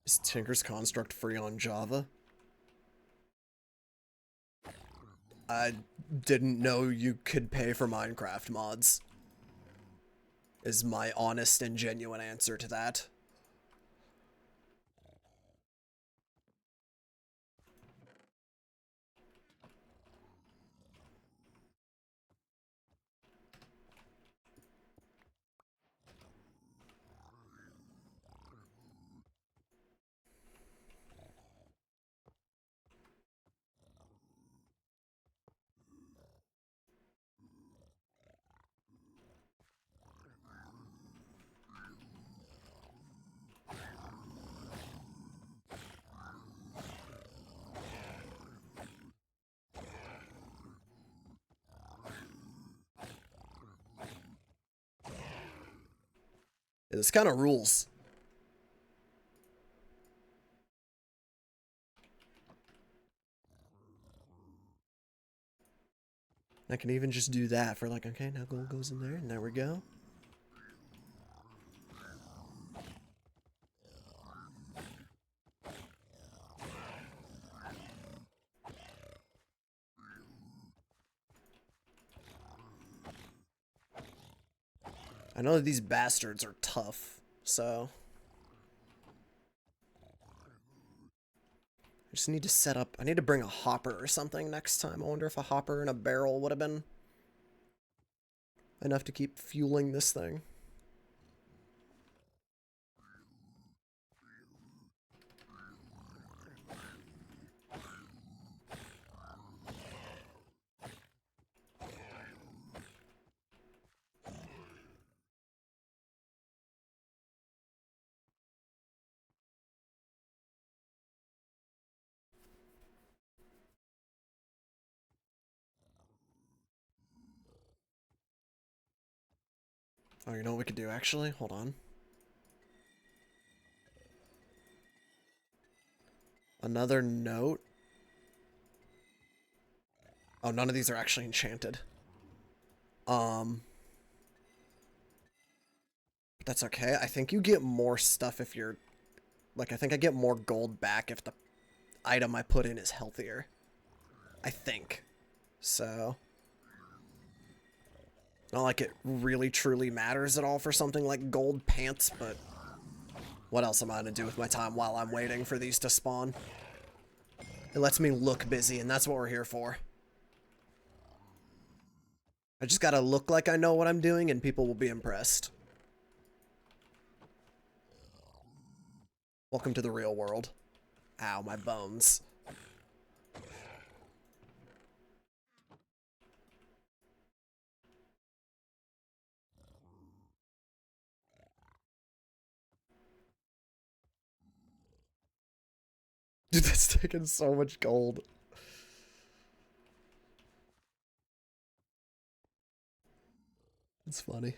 Is Tinker's Construct free on Java? I didn't know you could pay for Minecraft mods. Is my honest and genuine answer to that. Yeah, this kind of rules. I can even just do that for like, okay, now gold goes in there, and there we go. I know that these bastards are tough, so... I just need to set up... I need to bring a hopper or something next time. I wonder if a hopper and a barrel would have been enough to keep fueling this thing. Oh, you know what we could do, actually? Hold on. Another note. Oh, none of these are actually enchanted. But that's okay. I think you get more stuff if you're... Like, I think I get more gold back if the item I put in is healthier. I think. So... Not like it really truly matters at all for something like gold pants, but... What else am I gonna do with my time while I'm waiting for these to spawn? It lets me look busy, and that's what we're here for. I just gotta look like I know what I'm doing, and people will be impressed. Welcome to the real world. Ow, my bones. Dude, that's taking so much gold. It's funny.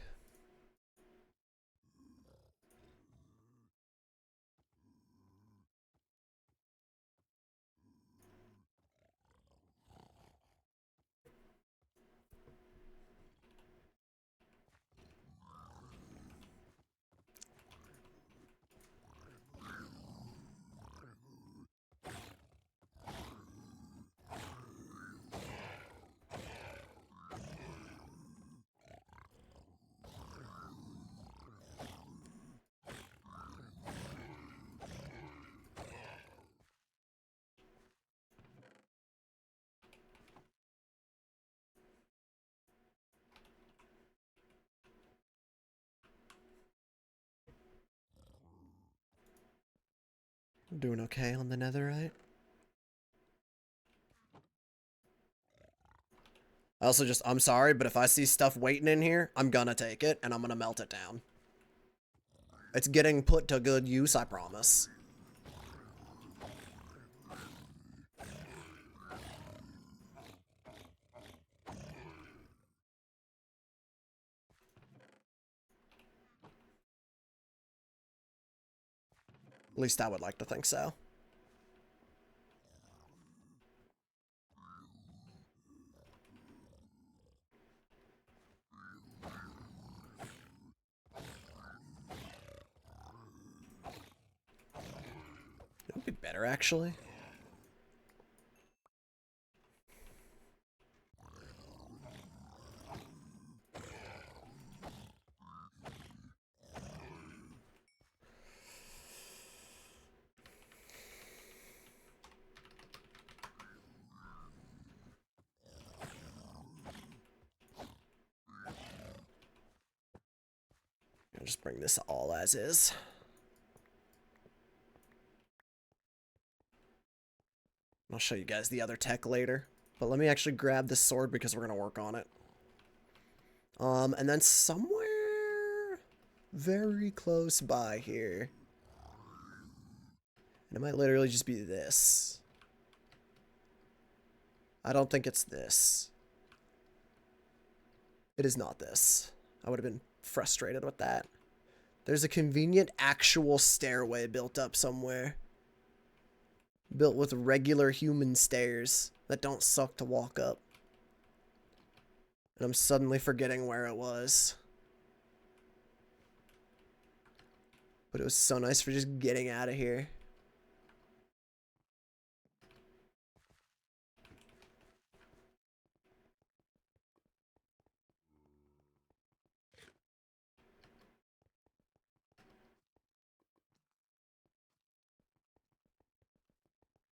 I'm doing okay on the netherite. I also just, I'm sorry, but if I see stuff waiting in here, I'm gonna take it, and I'm gonna melt it down. It's getting put to good use, I promise. At least I would like to think so. It would be better, actually. I'll just bring this all as is. I'll show you guys the other tech later. But let me actually grab this sword because we're going to work on it. And then somewhere very close by here. And it might literally just be this. I don't think it's this. It is not this. I would have been frustrated with that. There's a convenient actual stairway built up somewhere. Built with regular human stairs that don't suck to walk up. And I'm suddenly forgetting where it was. But it was so nice for just getting out of here.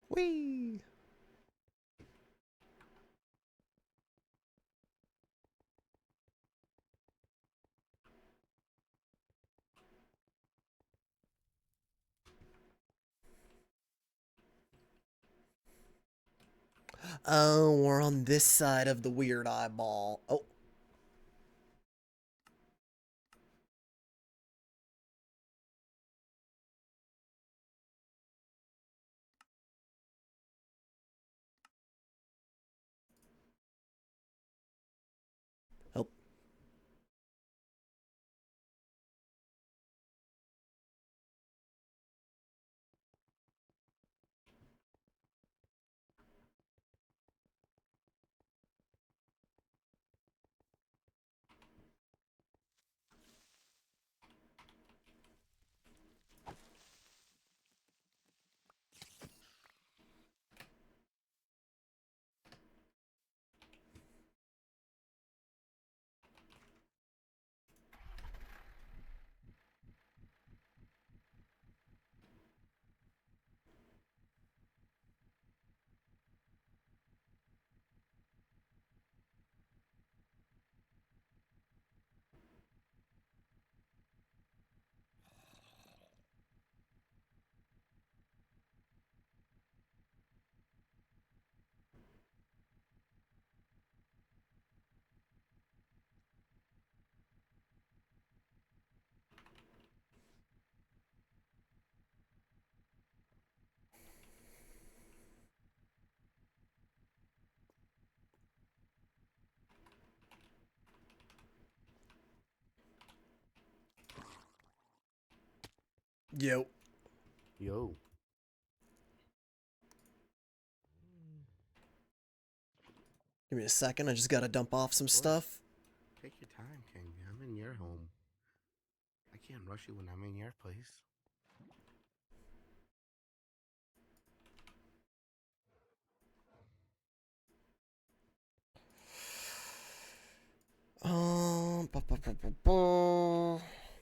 Whee! Oh, we're on this side of the weird eyeball. Oh. Oh. Yo. Yo. Give me a second. I just gotta dump off some stuff. Take your time, King. I'm in your home. I can't rush you when I'm in your place.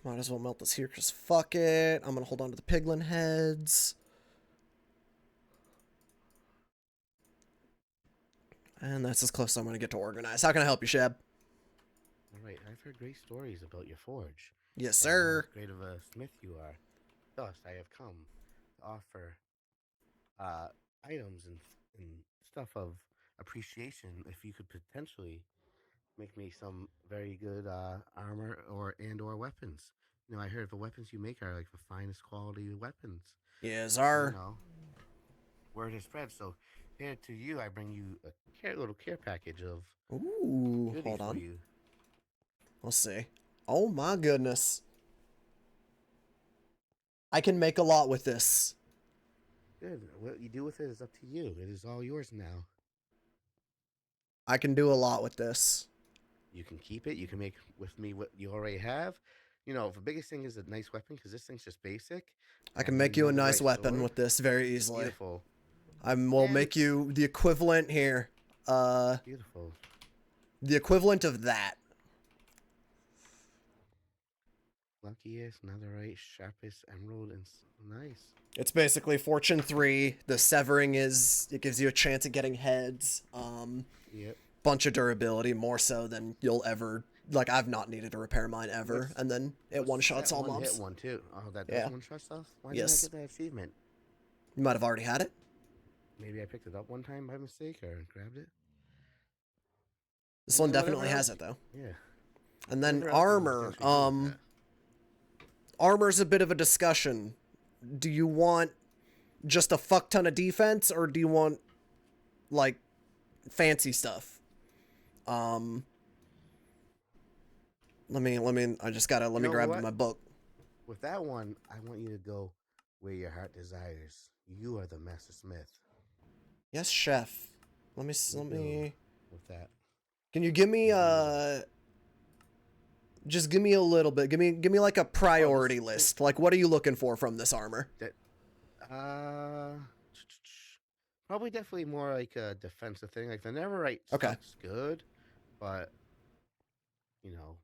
Might as well melt this here because fuck it. I'm gonna hold on to the piglin heads. And that's as close as I'm gonna get to organize. How can I help you, Shab? Alright, I've heard great stories about your forge. Yes, And sir. how great of a smith you are. Thus, I have come to offer items and stuff of appreciation if you could potentially make me some very good armor or weapons. You know, I heard the weapons you make are like the finest quality weapons. Yes, And, you sir. know, word is spread. So here to you, I bring you a little care package of Ooh, goodies hold for on. you. Let's see. Oh my goodness. I can make a lot with this. Good. What you do with it is up to you. It is all yours now. I can do a lot with this. You can keep it. You can make with me what you already have. You know, the biggest thing is a nice weapon because this thing's just basic. I can And make you you know a the nice right weapon sword. with this very easily. Beautiful. I will And make you the equivalent here. beautiful. The equivalent of that. Luckiest, netherite, sharpest, emerald, and nice. It's basically Fortune 3. The severing is, it gives you a chance at getting heads. Yep. Bunch of durability, more so than you'll ever, like I've not needed to repair mine ever. What's- And then it one-shots all one mobs. hit one too. Oh, that does Yeah. one shot stuff? Why Yes. didn't I get that achievement? You might have already had it. Maybe I picked it up one time by mistake or grabbed it. This And one then whatever definitely has else it though. Yeah. And then Whatever else you can armor. potentially do with that. Armor's a bit of a discussion. Do you want just a fuck ton of defense, or do you want like fancy stuff? Let me I just gotta let me grab my book. With that one, I want you to go where your heart desires. You are the master smith. Yes, chef. Let me. You Let go me. with that. Can you give me just give me a little bit. Give me like a priority list. Like, what are you looking for from this armor? That uh, probably definitely more like a defensive thing. Like the Neverite Okay, stuff's good, but you know,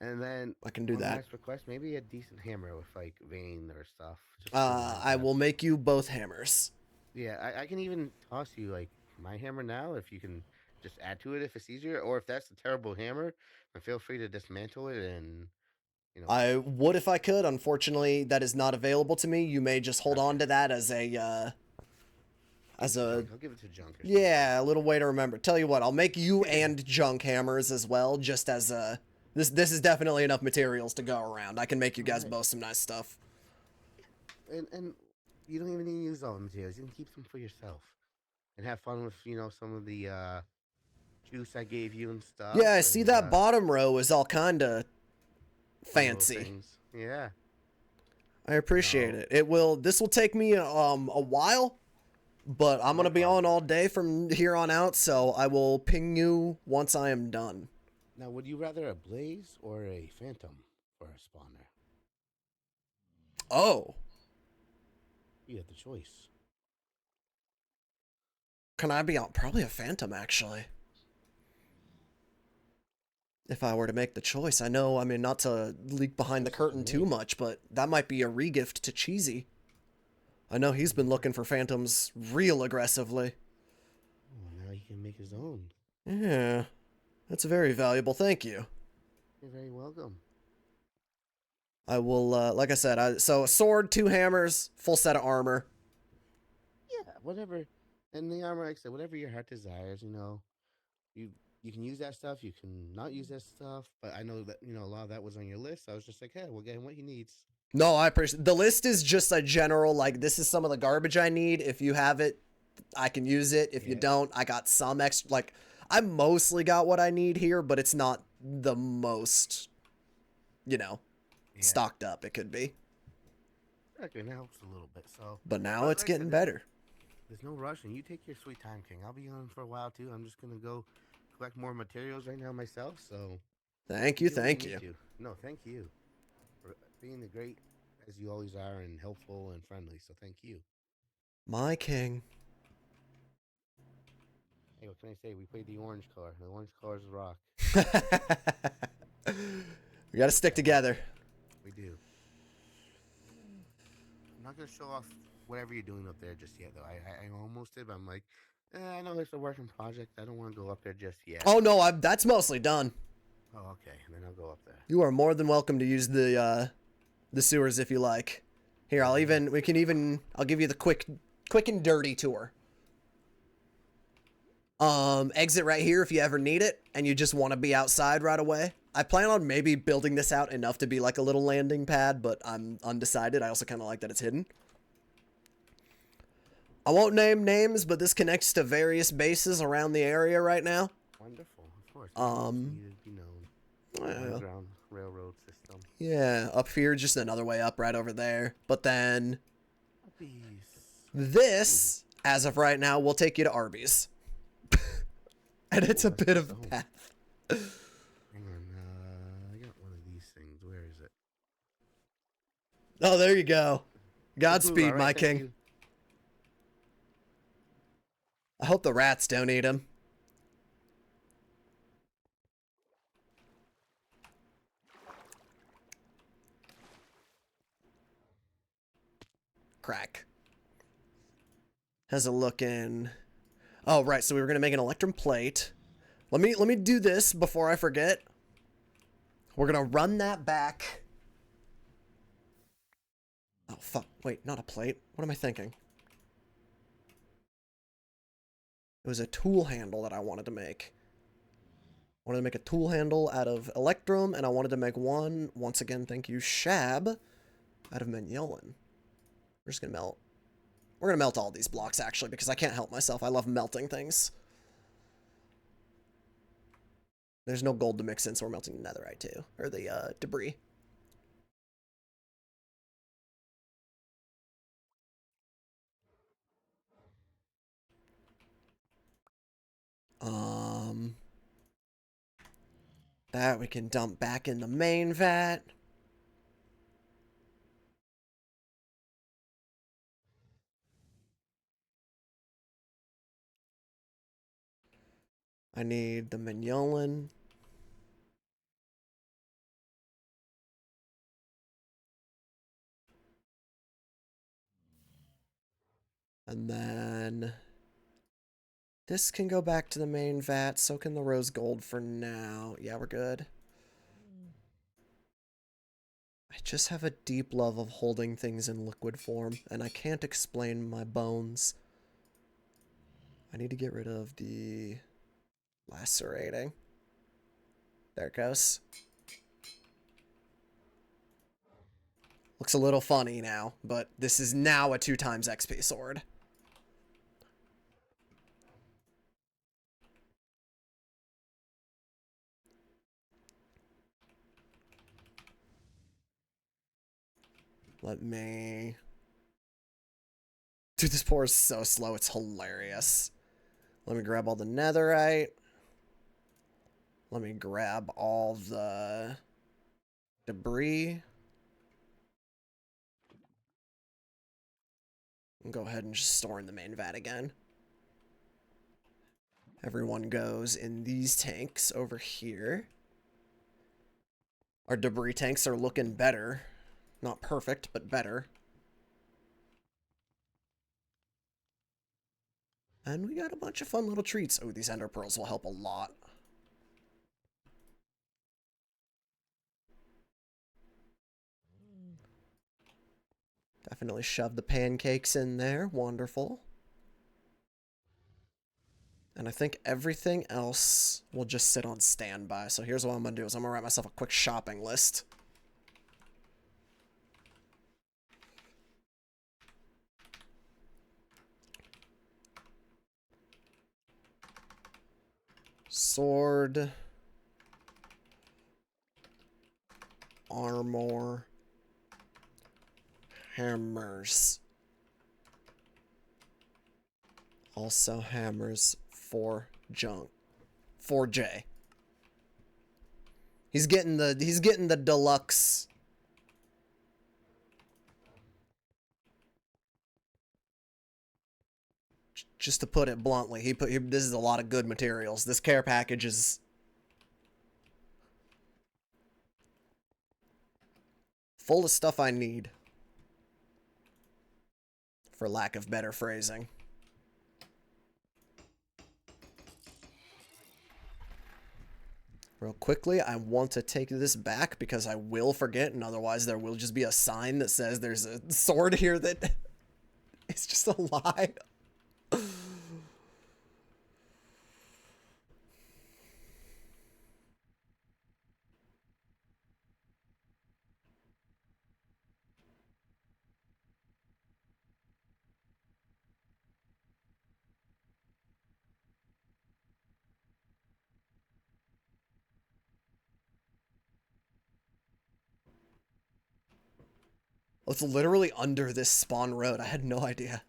and then I can do one that. last request, maybe a decent hammer with like vein or stuff, just so that I will make you both hammers. yeah, I can even toss you like my hammer now if you can just add to it if it's easier, or if that's a terrible hammer, then feel free to dismantle it and you know. I would if I could. Unfortunately, that is not available to me. You may just hold Okay, on to that as a give it as to a junk. I'll give it to junk or something. yeah, a little way to remember. Tell you what, I'll make you and junk hammers as well, just as a this is definitely enough materials to go around. I can make you All guys right, both some nice stuff. and you don't even need to use all the materials. You can keep some for yourself and have fun with some of the juice I gave you and stuff, Yeah, I see and that bottom row is all kind of fun little fancy. things. Yeah. I appreciate No, it. This will take me a while, but I'm no gonna be on problem. all day from here on out, so I will ping you once I am done. Now, would you rather a blaze or a phantom for a spawner? Oh, You have the choice. can I be on? Probably a phantom actually. If I were to make the choice, I know. I mean, not to leak behind the Especially for curtain too me. much, but that might be a regift to Cheesy. I know he's been Never. looking for phantoms real aggressively. Oh, now he can make his own. Yeah, that's very valuable. Thank you. You're very welcome. I will, like I said, so a sword, two hammers, full set of armor. Yeah, whatever. And the armor, like I said, whatever your heart desires, you you can use that stuff. You can not use that stuff. But I know that a lot of that was on your list. So I was just like, hey, we'll get him what he needs. No, I appreciate the list is just a general, like, this is some of the garbage I need. If you have it, I can use it. If you Yeah, don't, I got some extra. Like, I mostly got what I need here, but it's not the most, you know, yeah. stocked up it could be. Okay, that helps a little bit. So, But now but it's like I getting said, better. there's no rush, and you take your sweet time, King. I'll be on for a while too. I'm just gonna go collect more materials right now myself. So Thank you you, do what you thank need you. to. No, thank you for being the great as you always are, and helpful and friendly. So thank you. My king. Hey, what can I say? We played the orange color. The orange colors rock. We gotta stick Yeah, together. we do. I'm not gonna show off whatever you're doing up there just yet, though. I almost did, but I'm like, I know it's a working project. I don't want to go up there just yet. Oh no, that's mostly done. Oh, okay. And then I'll go up there. You are more than welcome to use the sewers if you like. Here, Oh yeah. I'll give you the quick and dirty tour. Exit right here if you ever need it and you just want to be outside right away. I plan on maybe building this out enough to be like a little landing pad, but I'm undecided. I also kind of like that it's hidden. I won't name names, but this connects to various bases around the area right now. Wonderful. Of course. Anything that's needed to be known. Well, Underground railroad system. yeah, up here, just another way up right over there. But then Puppies. Ooh. this, as of right now, will take you to Arby's. And it's Ooh, a that's bit close of to a home. path. Hang on. I got one of these things. Where is it? Oh, there you go. Woohoo! All Godspeed, right. my Thank king. you. I hope the rats don't eat him. Crack. How's it looking? Oh, right. So we were gonna make an electrum plate. Let me do this before I forget. We're gonna run that back. Oh fuck! Wait, not a plate. What am I thinking? It was a tool handle that I wanted to make. I wanted to make a tool handle out of electrum, and I wanted to make one. Once again, thank you, Shab, out of Manyolan. We're just gonna melt. We're gonna melt all these blocks actually because I can't help myself. I love melting things. There's no gold to mix in, so we're melting netherite too, or the debris. That we can dump back in the main vat. I need the Mignolan. And then this can go back to the main vat. So can the rose gold for now. Yeah, we're good. I just have a deep love of holding things in liquid form, and I can't explain my bones. I need to get rid of the lacerating. There it goes. Looks a little funny now, but this is now a 2x XP sword. Let me... Dude, this pour is so slow, it's hilarious. Let me grab all the netherite. Let me grab all the debris. And go ahead and just store in the main vat again. Everyone goes in these tanks over here. Our debris tanks are looking better. Not perfect, but better. And we got a bunch of fun little treats. Oh, these ender pearls will help a lot. Definitely shove the pancakes in there. Wonderful. And I think everything else will just sit on standby. So here's what I'm going to do is I'm going to write myself a quick shopping list. Sword. Armor. Hammers. Also hammers for junk. For J. He's getting the deluxe. Just to put it bluntly, this is a lot of good materials. This care package is full of stuff I need. For lack of better phrasing. Real quickly, I want to take this back because I will forget, and otherwise there will just be a sign that says there's a sword here that is just a lie. It's literally under this spawn road. I had no idea.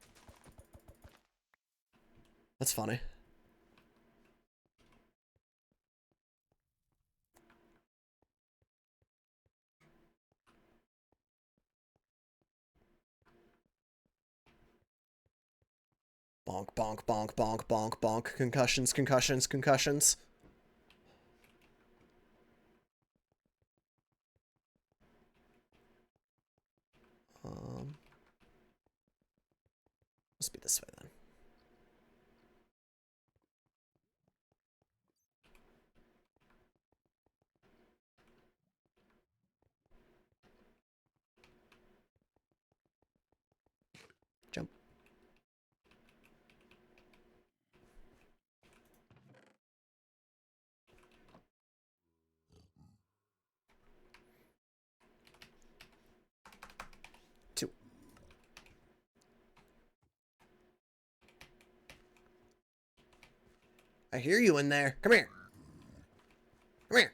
That's funny. Bonk, bonk, bonk, bonk, bonk, bonk. Concussions, concussions, concussions. Must be this way then. Jump. Two. I hear you in there. Come here. Come here.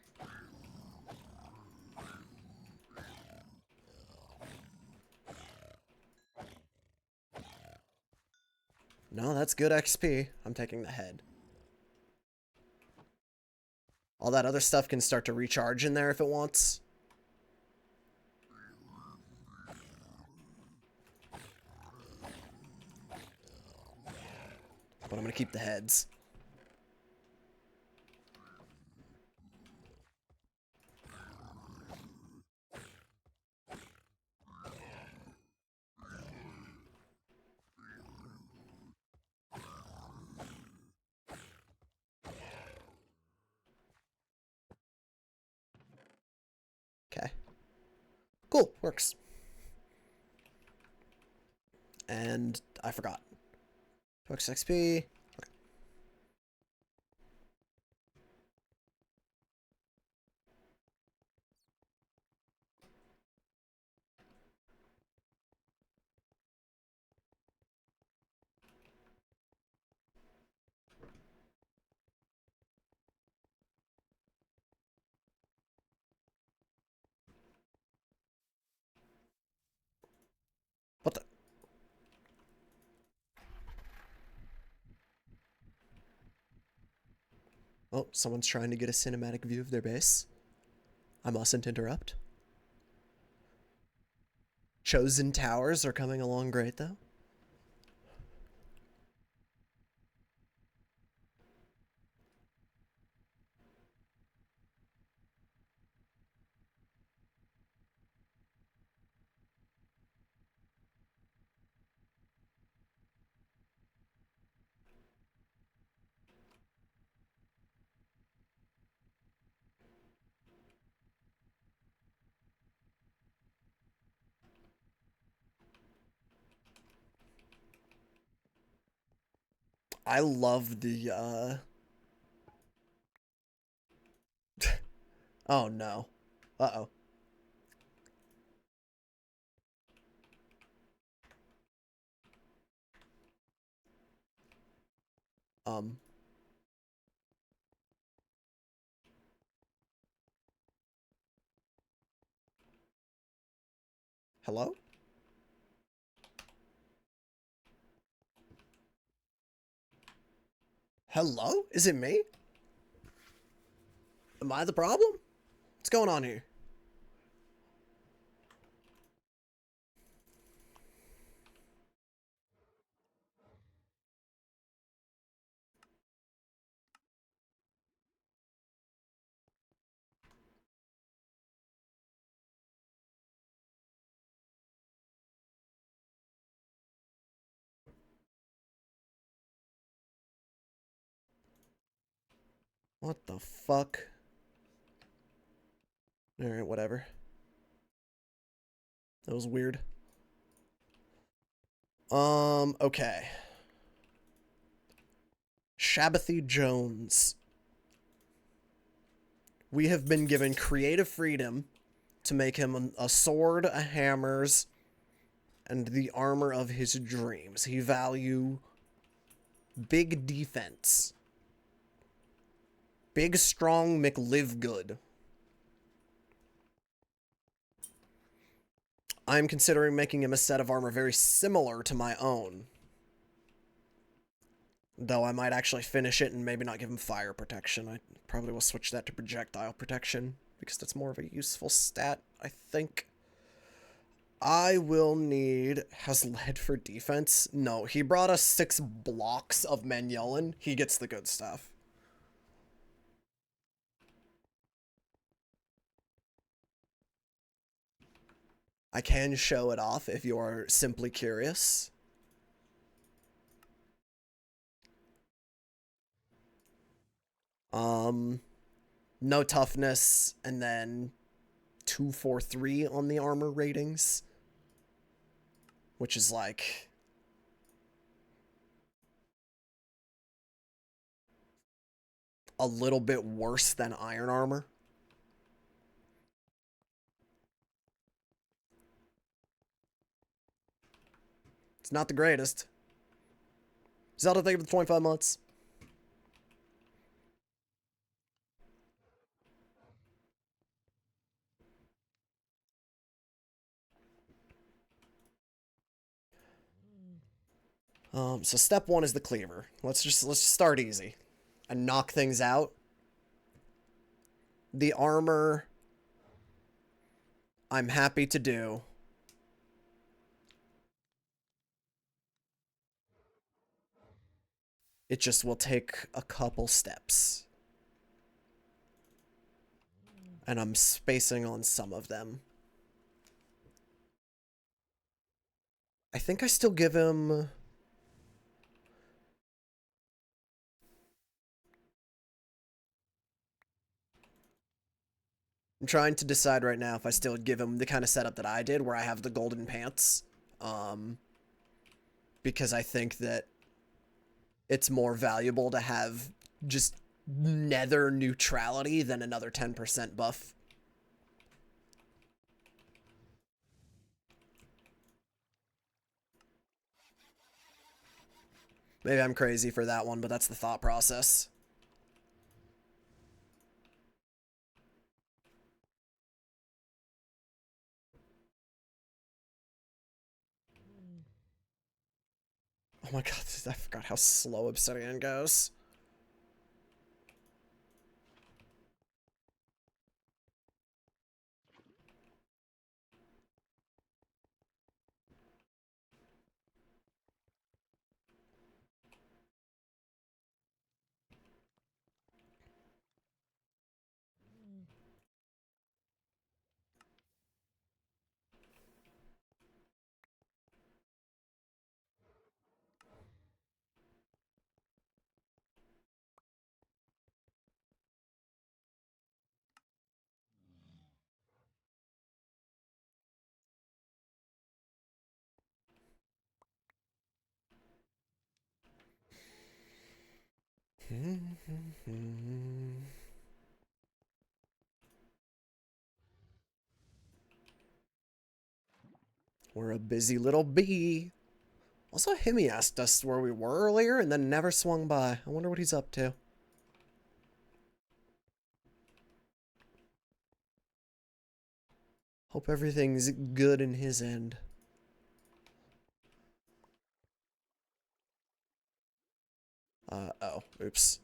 No, that's good XP. I'm taking the head. All that other stuff can start to recharge in there if it wants. But I'm gonna keep the heads. Okay. Cool, works. And I forgot. 2x XP. Okay. What the? Oh, someone's trying to get a cinematic view of their base. I mustn't interrupt. Chosen towers are coming along great, though. I love the, Oh, no. Uh-oh. Um. Hello? Hello? Is it me? Am I the problem? What's going on here? What the fuck? Alright, whatever. That was weird. Okay. Shabbathy Jones. We have been given creative freedom to make him a sword, a hammers, and the armor of his dreams. He value big defense. Big, strong, McLive good. I'm considering making him a set of armor very similar to my own. Though I might actually finish it and maybe not give him fire protection. I probably will switch that to projectile protection, because that's more of a useful stat, I think. I will need... Has lead for defense? No, he brought us 6 blocks of Menyolan. He gets the good stuff. I can show it off if you are simply curious. No toughness, and then 2, 4, 3 on the armor ratings. Which is like... a little bit worse than iron armor. It's not the greatest. Zelda, thank you for the 25 months. So step 1 is the cleaver. Let's just start easy and knock things out. The armor, I'm happy to do. It just will take a couple steps. And I'm spacing on some of them. I think I still give him... I'm trying to decide right now if I still give him the kind of setup that I did, where I have the golden pants. Because I think that it's more valuable to have just nether neutrality than another 10% buff. Maybe I'm crazy for that one, but that's the thought process. Oh my god, I forgot how slow Obsidian goes. We're a busy little bee. Also, Himmy asked us where we were earlier and then never swung by. I wonder what he's up to. Hope everything's good in his end. Oh, oops.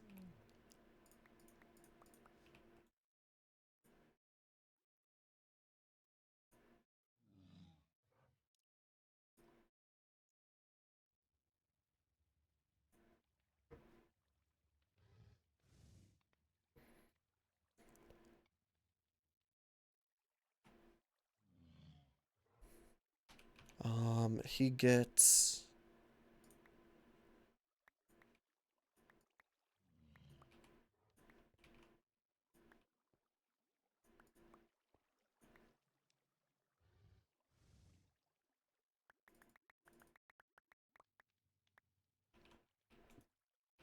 He gets...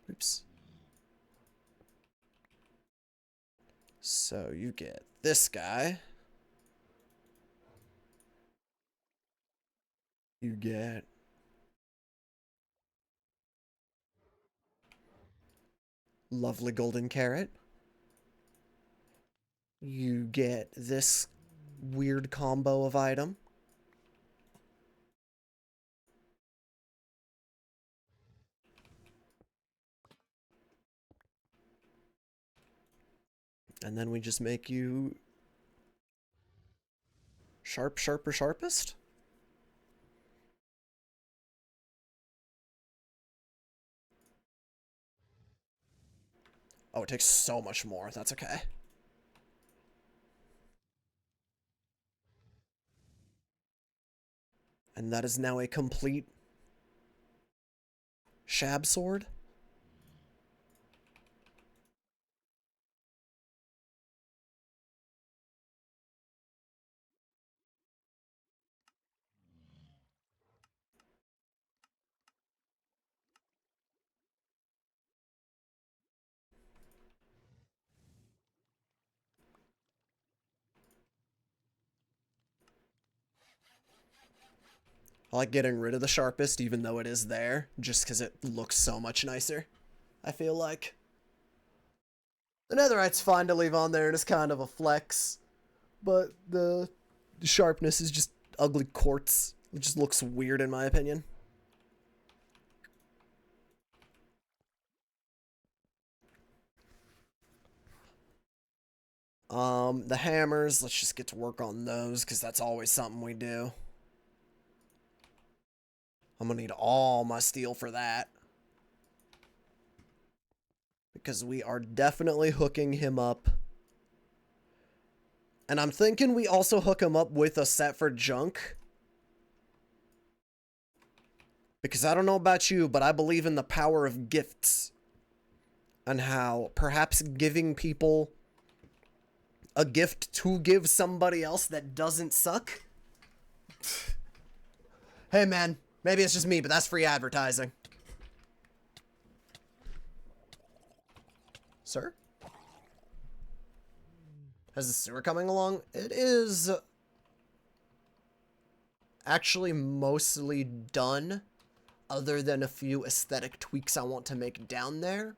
Oops. So you get this guy. You get... Lovely golden carrot. You get this weird combo of item. And then we just make you... Sharp, sharper, sharpest? Oh, it takes so much more. That's okay. And that is now a complete Shab sword. I like getting rid of the sharpest, even though it is there, just because it looks so much nicer, I feel like. The netherite's fine to leave on there, and it's kind of a flex, but the sharpness is just ugly quartz. It just looks weird in my opinion. The hammers, let's just get to work on those, because that's always something we do. I'm gonna need all my steel for that. Because we are definitely hooking him up. And I'm thinking we also hook him up with a set for junk. Because I don't know about you, but I believe in the power of gifts. And how perhaps giving people a gift to give somebody else that doesn't suck. Hey man, maybe it's just me, but that's free advertising. Sir? Is the sewer coming along? It is actually mostly done, other than a few aesthetic tweaks I want to make down there.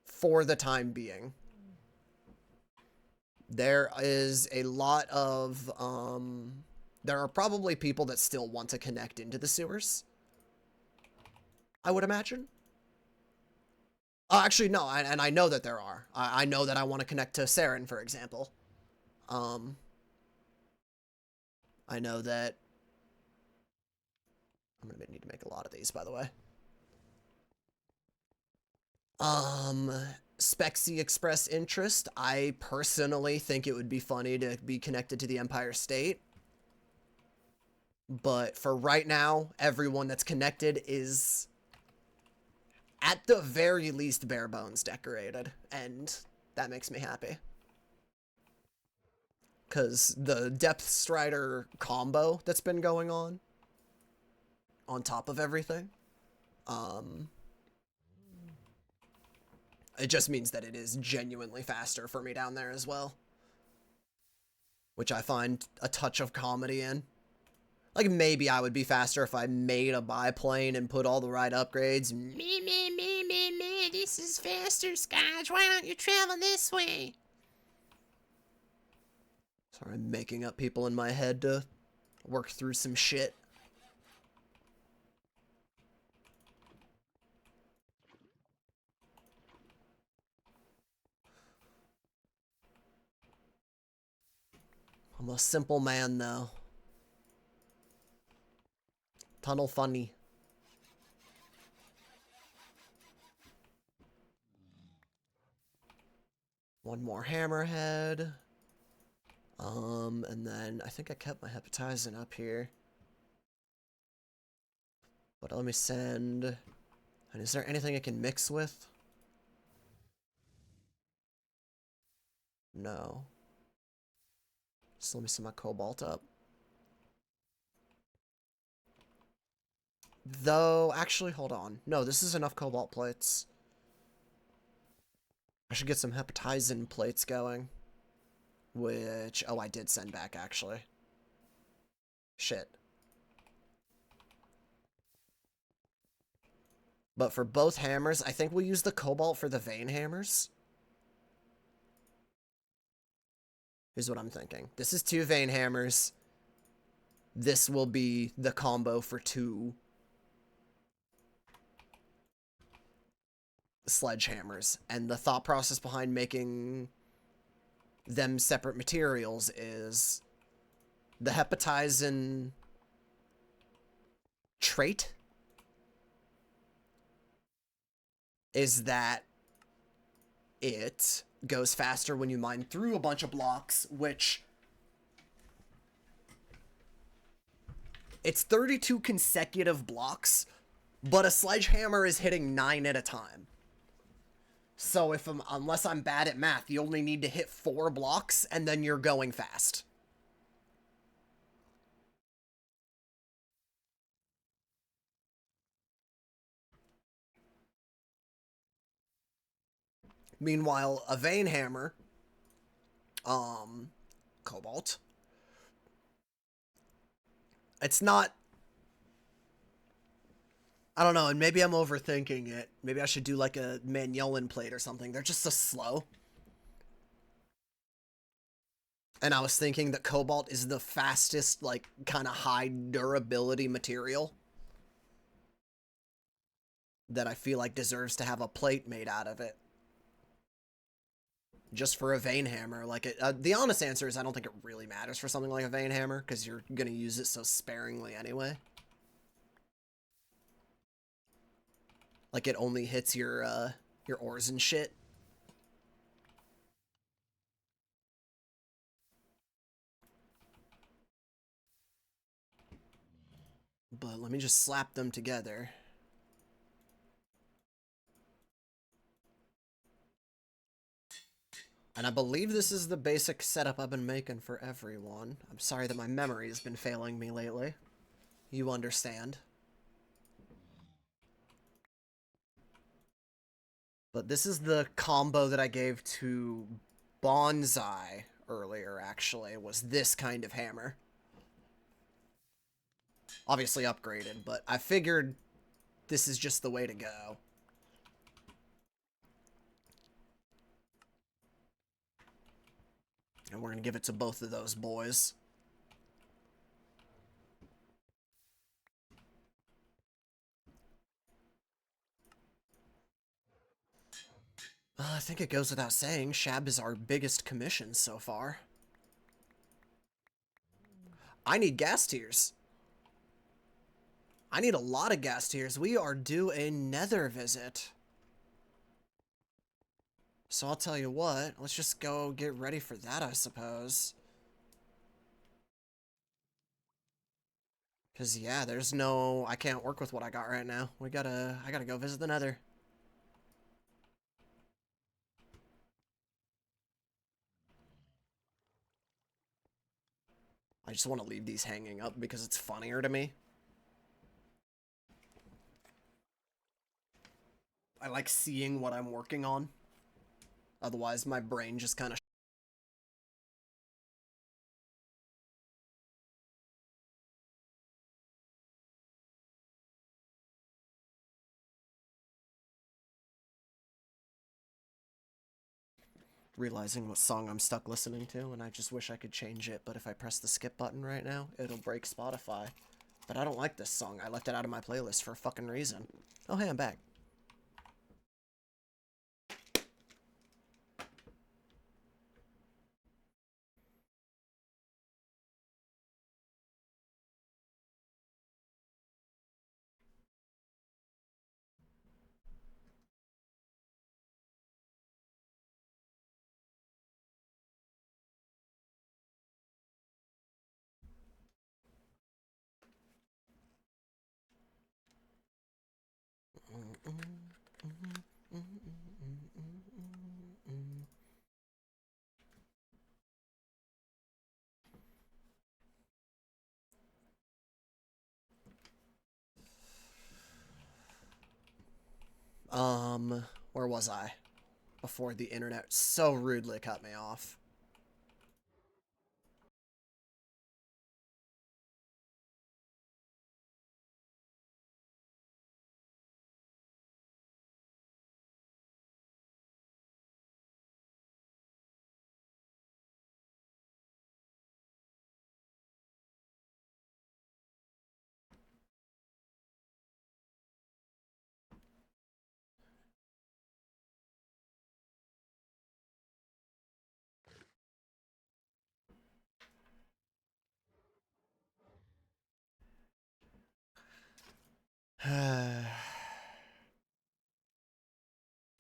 For the time being. There is a lot of, there are probably people that still want to connect into the sewers, I would imagine. Actually, no, and I know that there are. I know that I want to connect to Saren, for example. I know that... I'm going to need to make a lot of these, by the way. Spexy expressed interest. I personally think it would be funny to be connected to the Empire State. But for right now, everyone that's connected is, at the very least, bare bones decorated. And that makes me happy. Because the Depth Strider combo that's been going on top of everything, it just means that it is genuinely faster for me down there as well. Which I find a touch of comedy in. Like, maybe I would be faster if I made a biplane and put all the right upgrades. Me, this is faster, Skadj. Why don't you travel this way? Sorry, I'm making up people in my head to work through some shit. I'm a simple man, though. Tunnel funny. One more hammerhead. And then I think I kept my hepatizen up here. But let me send... And is there anything I can mix with? No. So let me send my cobalt up. Though, actually, hold on. No, this is enough cobalt plates. I should get some hepatizen plates going. Which, oh, I did send back, actually. Shit. But for both hammers, I think we'll use the cobalt for the vein hammers. Here's what I'm thinking. This is 2 vein hammers. This will be the combo for 2 sledgehammers. And the thought process behind making them separate materials is the hepatizen trait is that it goes faster when you mine through a bunch of blocks, which it's 32 consecutive blocks, but a sledgehammer is hitting 9 at a time. So unless I'm bad at math, you only need to hit 4 blocks and then you're going fast. Meanwhile, a vein hammer, cobalt, it's not, I don't know, and maybe I'm overthinking it. Maybe I should do like a Magnolan plate or something. They're just so slow. And I was thinking that cobalt is the fastest, like, kind of high durability material that I feel like deserves to have a plate made out of it. just for a vein hammer. Like the honest answer is I don't think it really matters for something like a vein hammer because you're gonna use it so sparingly anyway. Like it only hits your ores and shit. But let me just slap them together. And I believe this is the basic setup I've been making for everyone. I'm sorry that my memory has been failing me lately. You understand. But this is the combo that I gave to Bonsai earlier, actually, was this kind of hammer. Obviously upgraded, but I figured this is just the way to go. And we're going to give it to both of those boys. I think it goes without saying, Shab is our biggest commission so far. I need gas tiers. I need a lot of gas tiers. We are due a nether visit. So I'll tell you what, let's just go get ready for that, I suppose. Because, yeah, there's no... I can't work with what I got right now. I gotta go visit the nether. I just want to leave these hanging up because it's funnier to me. I like seeing what I'm working on. Otherwise, my brain just kind of... realizing what song I'm stuck listening to, and I just wish I could change it, but if I press the skip button right now, it'll break Spotify. But I don't like this song. I left it out of my playlist for a fucking reason. Oh, hey, I'm back. Where was I? Before the internet so rudely cut me off.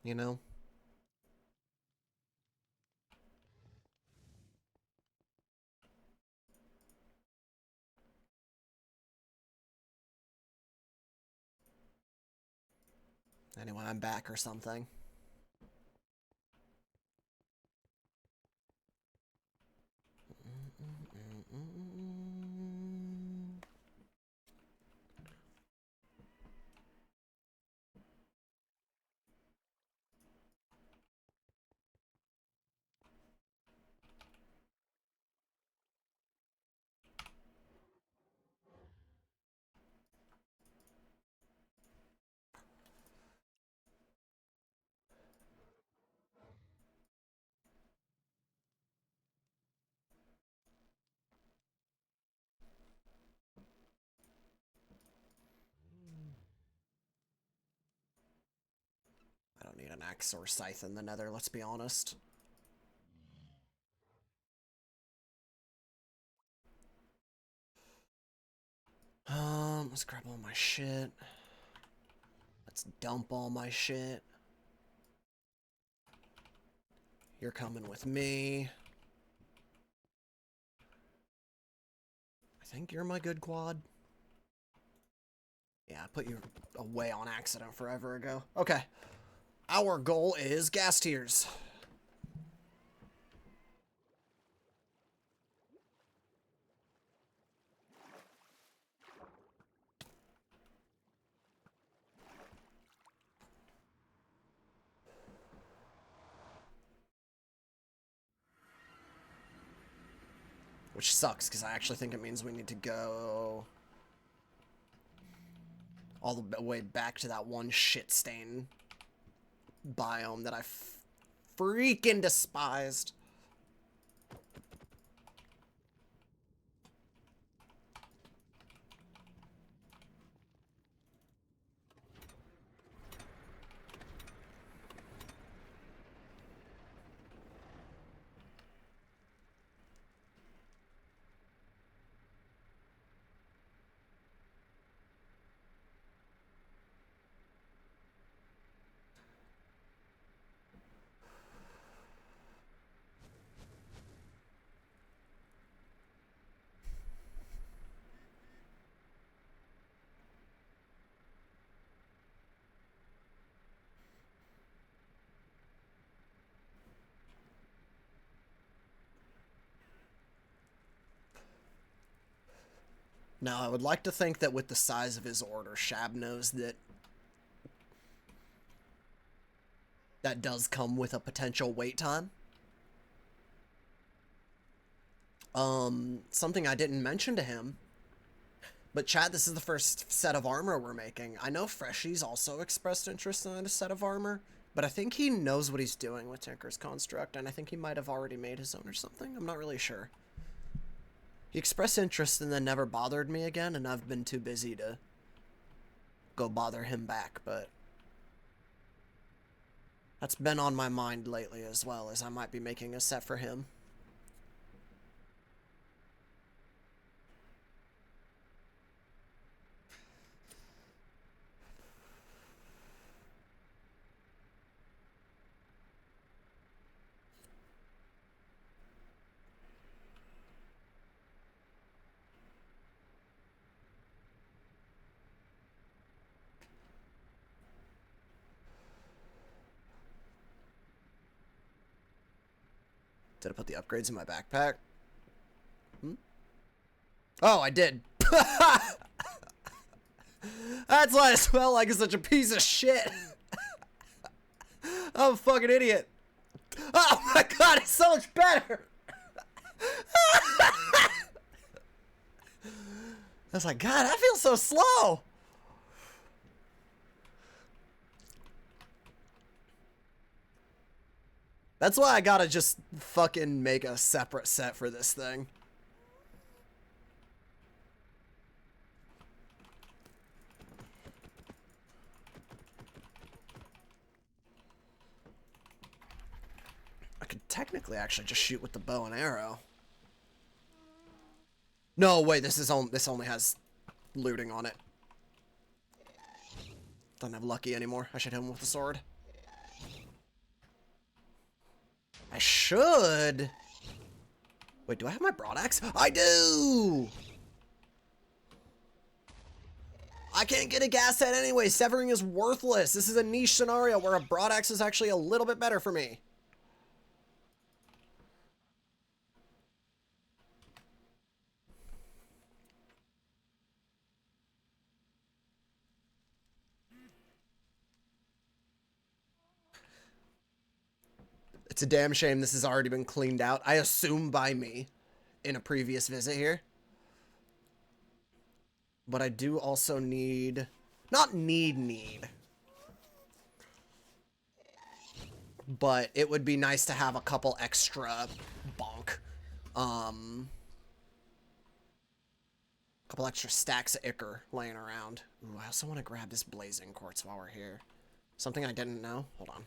You know? Anyway, I'm back or something. I don't need an axe or scythe in the nether, let's be honest. Let's grab all my shit. Let's dump all my shit. You're coming with me. I think you're my good quad. Yeah, I put you away on accident forever ago. Okay. Our goal is gas tiers. Which sucks, because I actually think it means we need to go all the way back to that one shit stain biome that I freaking despised. Now, I would like to think that with the size of his order, Shab knows that that does come with a potential wait time. Something I didn't mention to him, but Chad, this is the first set of armor we're making. I know Freshy's also expressed interest in a set of armor, but I think he knows what he's doing with Tinker's Construct, and I think he might have already made his own or something. I'm not really sure. He expressed interest and then never bothered me again, and I've been too busy to go bother him back, but that's been on my mind lately as well, as I might be making a set for him. Did I put the upgrades in my backpack? Oh, I did. That's why I smell like such a piece of shit. I'm a fucking idiot. Oh my god, it's so much better. I was like, God, I feel so slow. That's why I gotta just fucking make a separate set for this thing. I could technically actually just shoot with the bow and arrow. No, wait, this only has looting on it. Don't have lucky anymore. I should hit him with the sword. I should. Wait, do I have my broadaxe? I do! I can't get a gas head anyway. Severing is worthless. This is a niche scenario where a broadaxe is actually a little bit better for me. It's a damn shame this has already been cleaned out. I assume by me in a previous visit here. But I do also need... Not need. But it would be nice to have a couple extra bonk. Couple extra stacks of ichor laying around. Ooh, I also want to grab this blazing quartz while we're here. Something I didn't know. Hold on.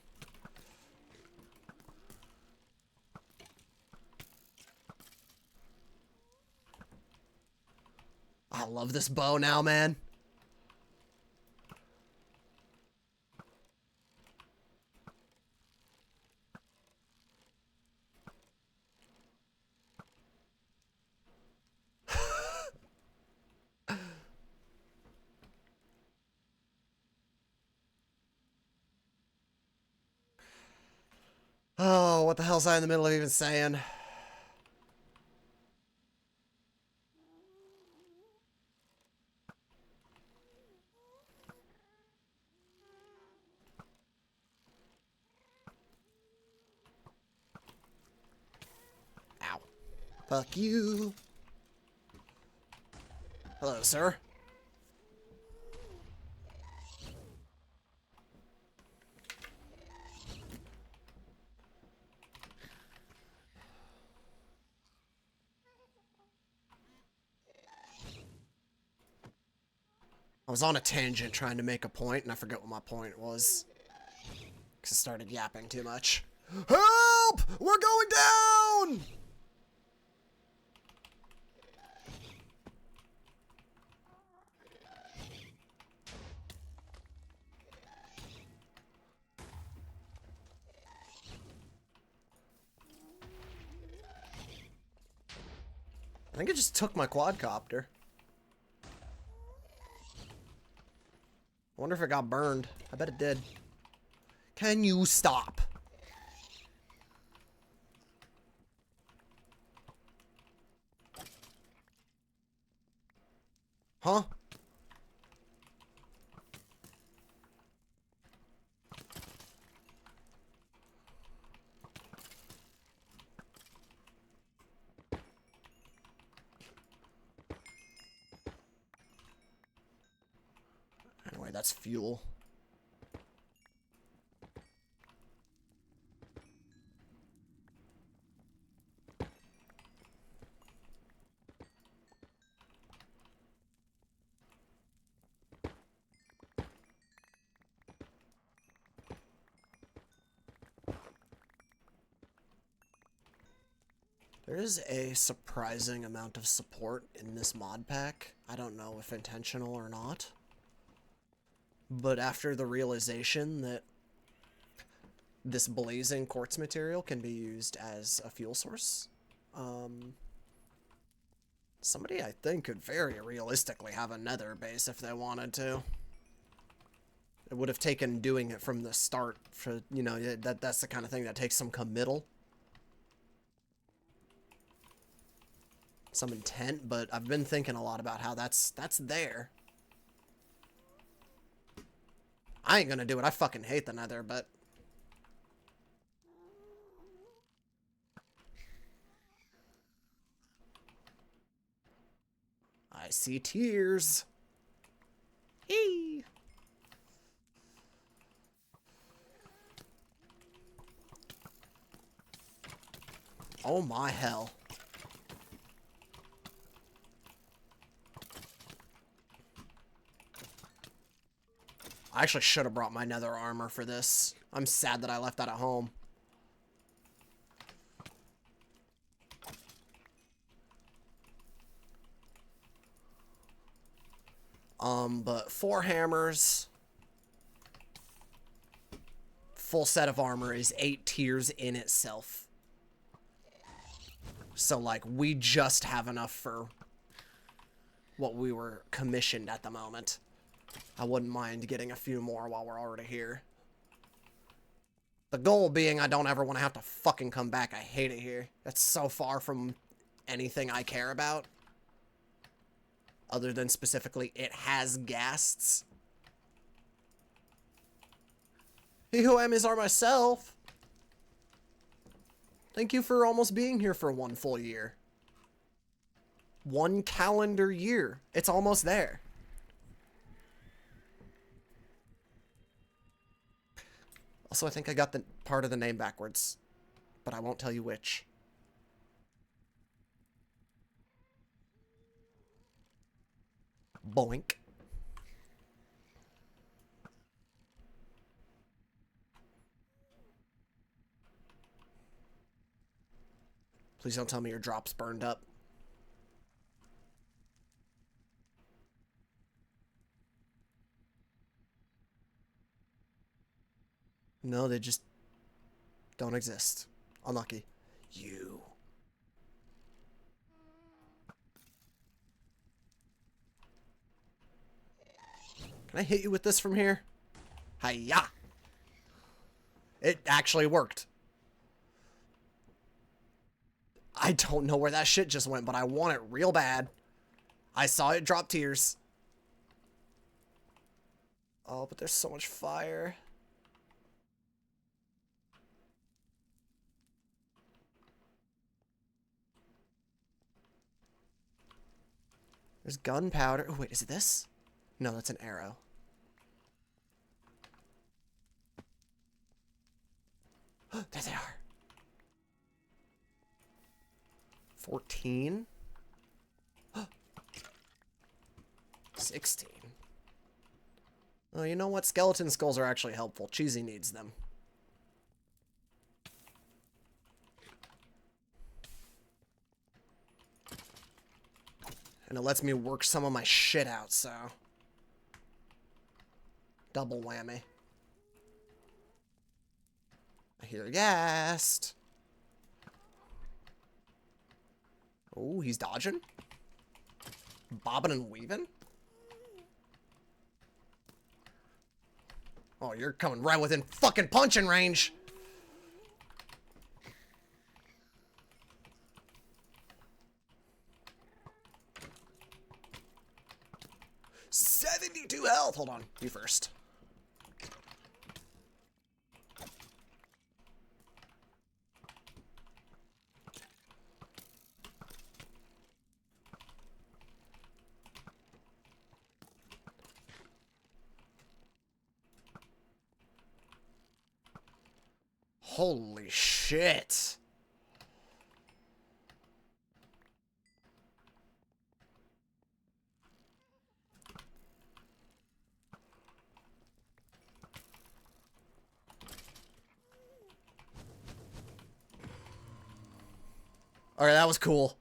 I love this bow now, man. Oh, what the hell's I in the middle of even saying? Ow. Fuck you. Hello, sir. I was on a tangent trying to make a point, and I forget what my point was. Because I started yapping too much. Help! We're going down! I think it just took my quadcopter. I wonder if it got burned. I bet it did. Can you stop? Huh? Anyway, that's fuel. There is a surprising amount of support in this mod pack. I don't know if intentional or not. But after the realization that this blazing quartz material can be used as a fuel source, somebody I think could very realistically have a nether base if they wanted to. It would have taken doing it from the start for, you know, that's the kind of thing that takes some committal. Some intent, but I've been thinking a lot about how that's there. I ain't gonna do it. I fucking hate the nether, but I see tears. Eee. Oh my hell. I actually should have brought my nether armor for this. I'm sad that I left that at home. But 4 hammers. Full set of armor is 8 tiers in itself. So, like, we just have enough for what we were commissioned at the moment. I wouldn't mind getting a few more while we're already here. The goal being I don't ever want to have to fucking come back. I hate it here. That's so far from anything I care about. Other than specifically, it has ghasts. He who am is are myself. Thank you for almost being here for 1 full year. 1 calendar year. It's almost there. Also, I think I got the part of the name backwards, but I won't tell you which. Boink. Please don't tell me your drop's burned up. No, they just don't exist. Unlucky. You. Can I hit you with this from here? Hiya! It actually worked. I don't know where that shit just went, but I want it real bad. I saw it drop tears. Oh, but there's so much fire. There's gunpowder. Oh, wait, is it this? No, that's an arrow. There they are. 14. 16. Oh, you know what? Skeleton skulls are actually helpful. Cheesy needs them. And it lets me work some of my shit out, so... Double whammy. I hear Ghast. Oh, he's dodging. Bobbing and weaving. Oh, you're coming right within fucking punching range. "72 health. Hold on, you first. Holy shit. Alright, that was cool.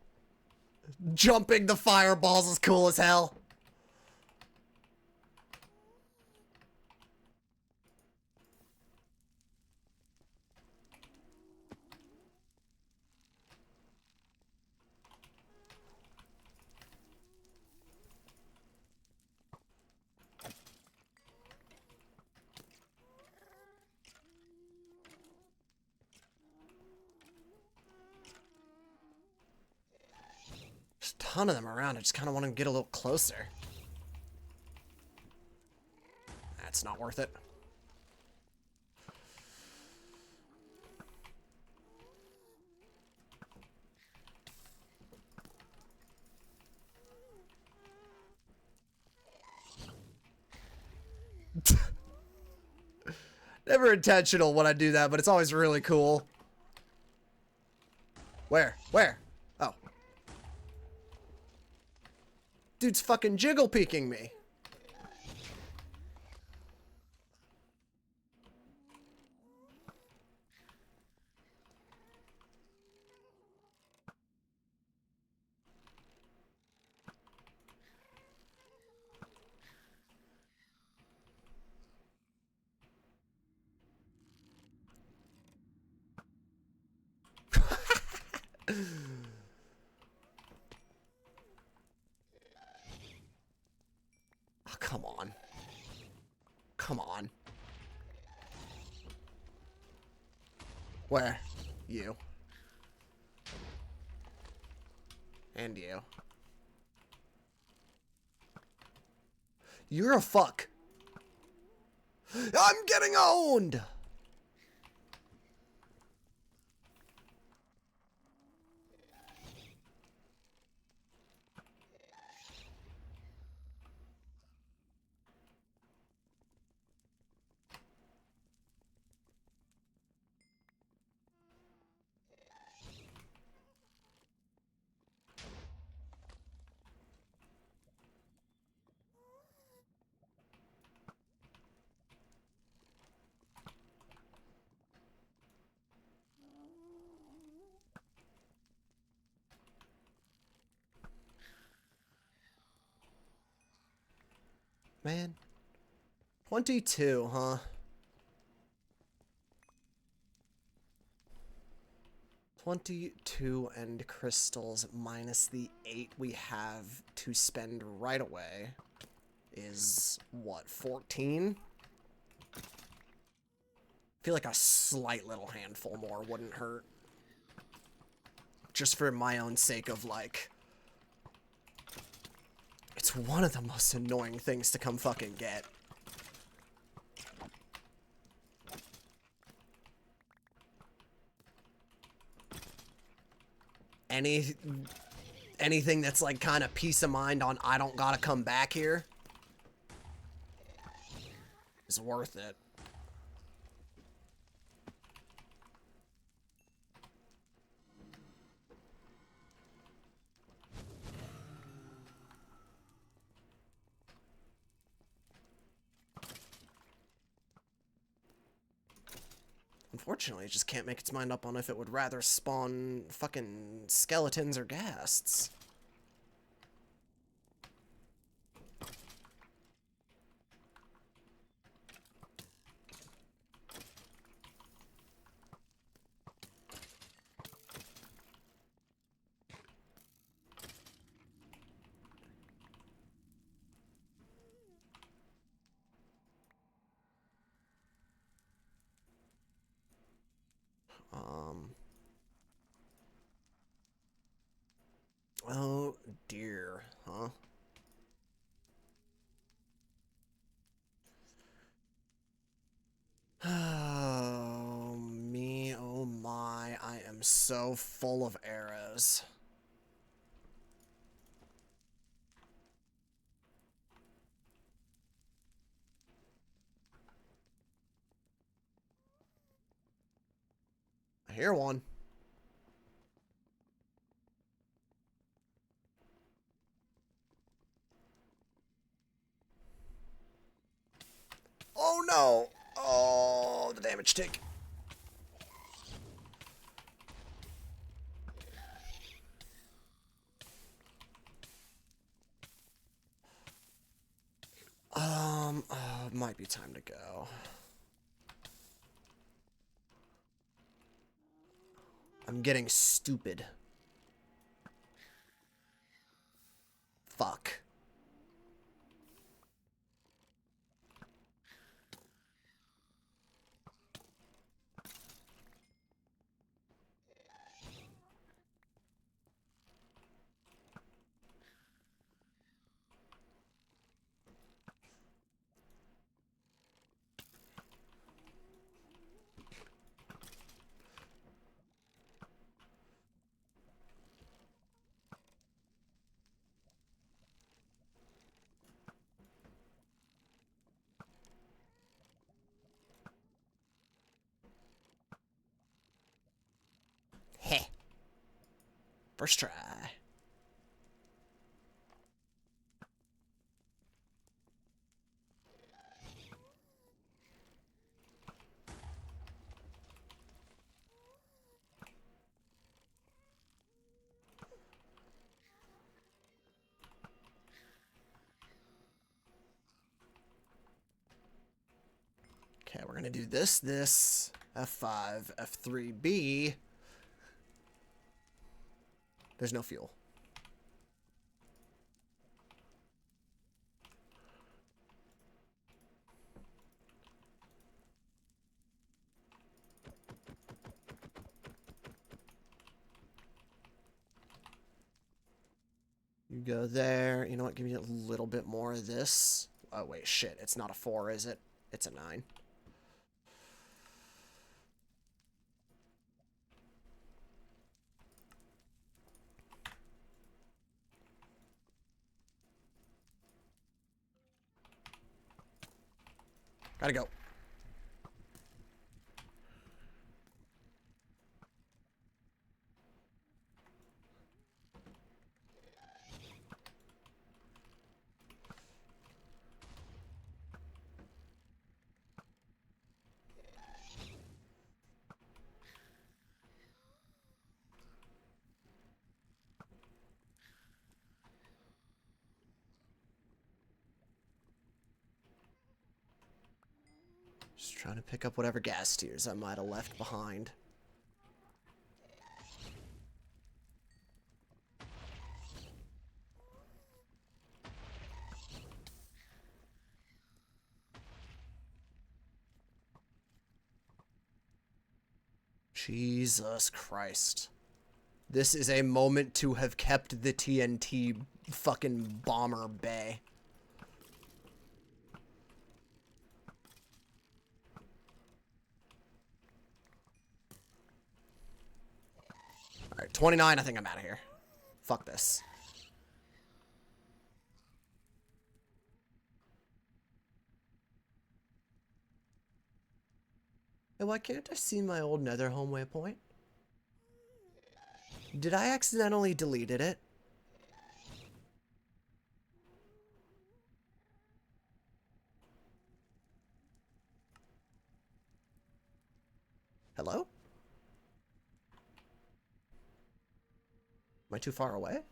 Jumping the fireballs is cool as hell. There's a ton of them around. I just kind of want to get a little closer. That's not worth it. Never intentional when I do that, but it's always really cool. Where? Where? Oh. Dude's fucking jiggle peeking me. Oh, come on. Come on. Where? You. And you. You're a fuck. I'm getting owned! Man. 22, huh? 22 end crystals minus the 8 we have to spend right away is, what, 14? I feel like a slight little handful more wouldn't hurt. Just for my own sake of, like... It's one of the most annoying things to come fucking get. Anything that's like kind of peace of mind on I don't gotta come back here is worth it. Unfortunately, it just can't make its mind up on if it would rather spawn fucking skeletons or ghasts. Oh dear, huh? Oh me, oh my, I am so full of arrows. I hear one. Oh no! Oh, the damage tick. Oh, it might be time to go. I'm getting stupid. Fuck. Heh. First try. Okay, we're gonna do this, F5, F3B. There's no fuel. You go there. You know what? Give me a little bit more of this. Oh, wait, shit. It's not a 4, is it? It's a 9. Gotta go. Just trying to pick up whatever gas tiers I might have left behind. Jesus Christ. This is a moment to have kept the TNT fucking bomber bay. Alright, 29, I think I'm out of here. Fuck this. Hey, why can't I see my old Netherhome waypoint? Did I accidentally deleted it? Hello? Am I too far away?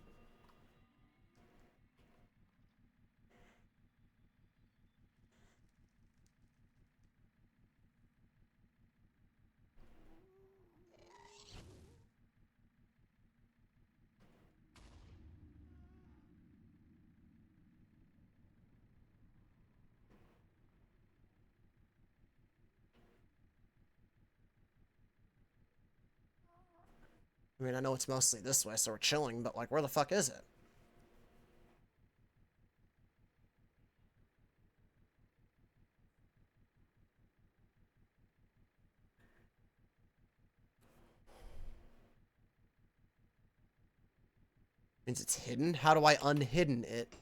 I mean, I know it's mostly this way, so we're chilling, but, like, where the fuck is it? Means it's hidden? How do I unhidden it?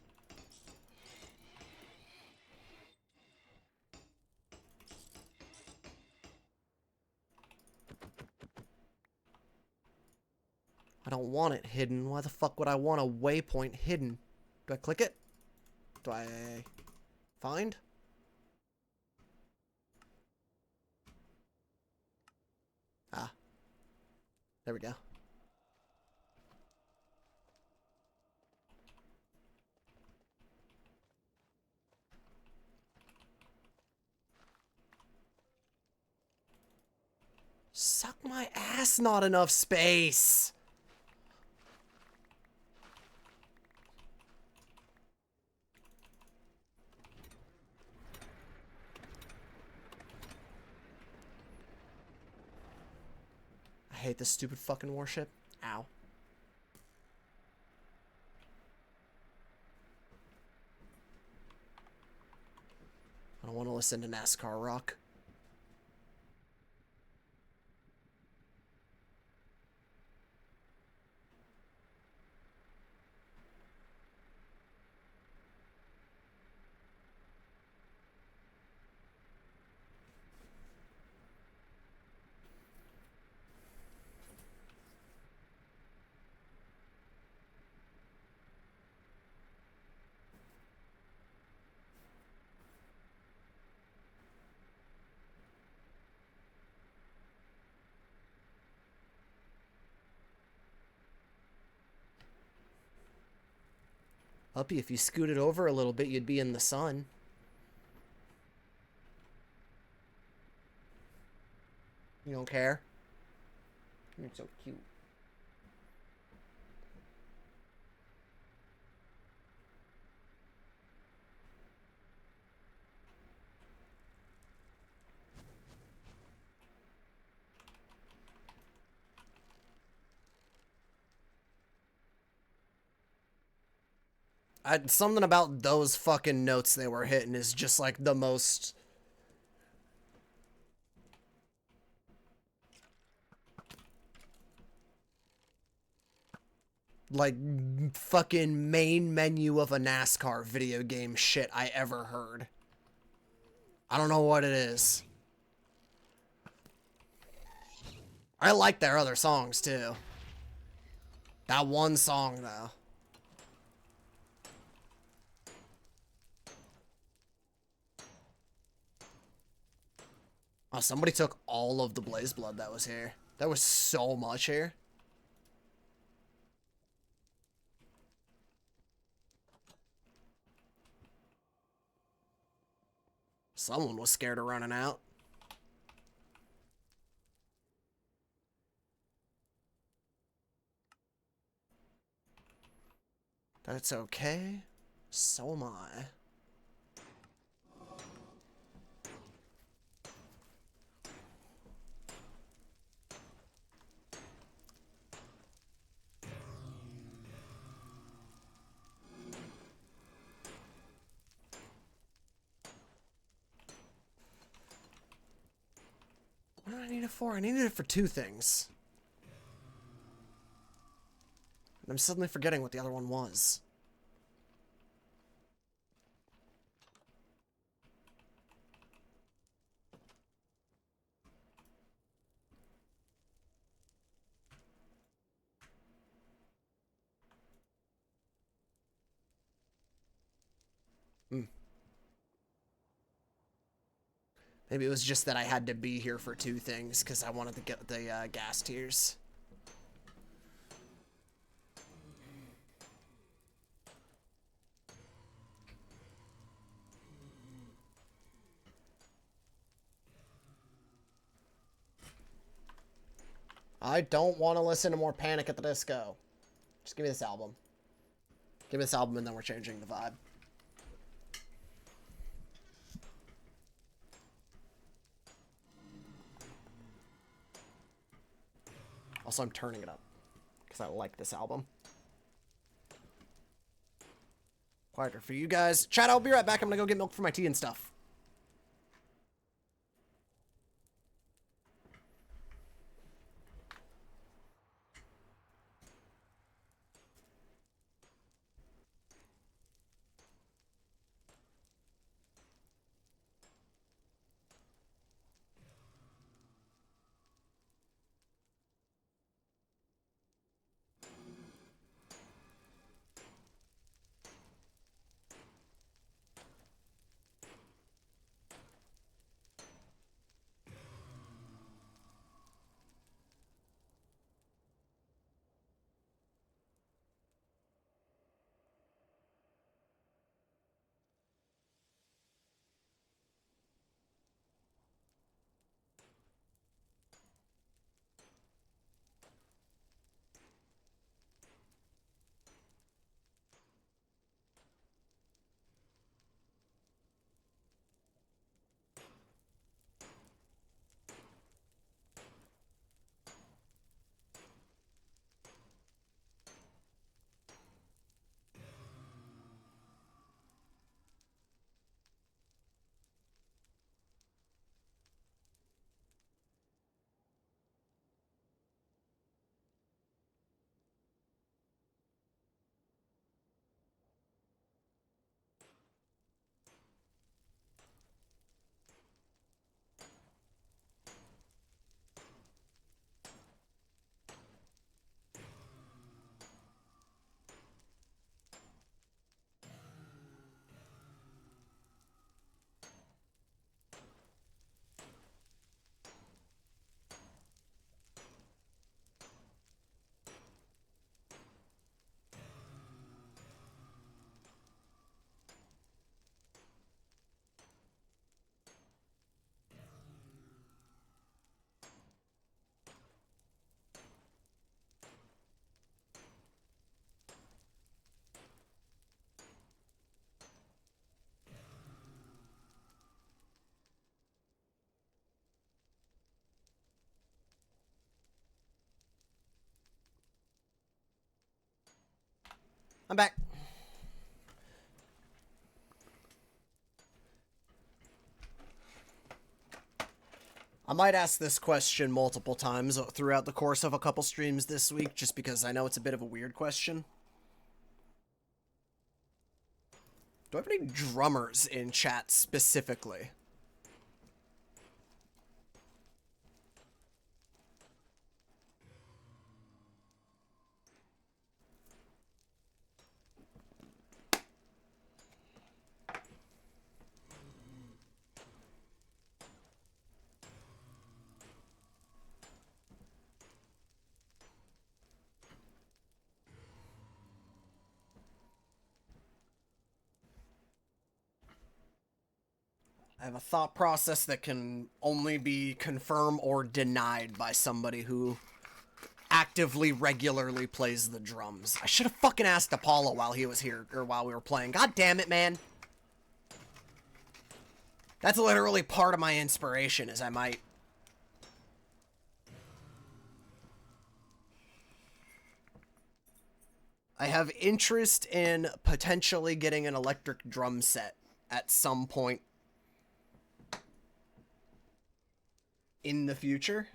I don't want it hidden. Why the fuck would I want a waypoint hidden? Do I click it? Do I find? Ah. There we go. Suck my ass, not enough space. I hate this stupid fucking warship. Ow. I don't want to listen to NASCAR rock. Uppy, if you scooted over a little bit, you'd be in the sun. You don't care? You're so cute. Something about those fucking notes they were hitting is just like the most... like, fucking main menu of a NASCAR video game shit I ever heard. I don't know what it is. I like their other songs, too. That one song, though. Oh, somebody took all of the Blaze Blood that was here. There was so much here. Someone was scared of running out. That's okay. So am I. I need it for? I needed it for 2 things. And I'm suddenly forgetting what the other one was. Maybe it was just that I had to be here for 2 things, because I wanted to get the gas tiers. I don't want to listen to more Panic at the Disco. Just give me this album. Give me this album and then we're changing the vibe. Also, I'm turning it up because I like this album. Quieter for you guys. Chat, I'll be right back. I'm going to go get milk for my tea and stuff. I'm back. I might ask this question multiple times throughout the course of a couple streams this week, just because I know it's a bit of a weird question. Do I have any drummers in chat specifically? I have a thought process that can only be confirmed or denied by somebody who actively, regularly plays the drums. I should have fucking asked Apollo while he was here, or while we were playing. God damn it, man. That's literally part of my inspiration, is I might... I have interest in potentially getting an electric drum set at some point. in the future.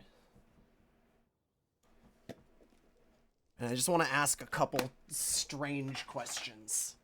And I just want to ask a couple strange questions.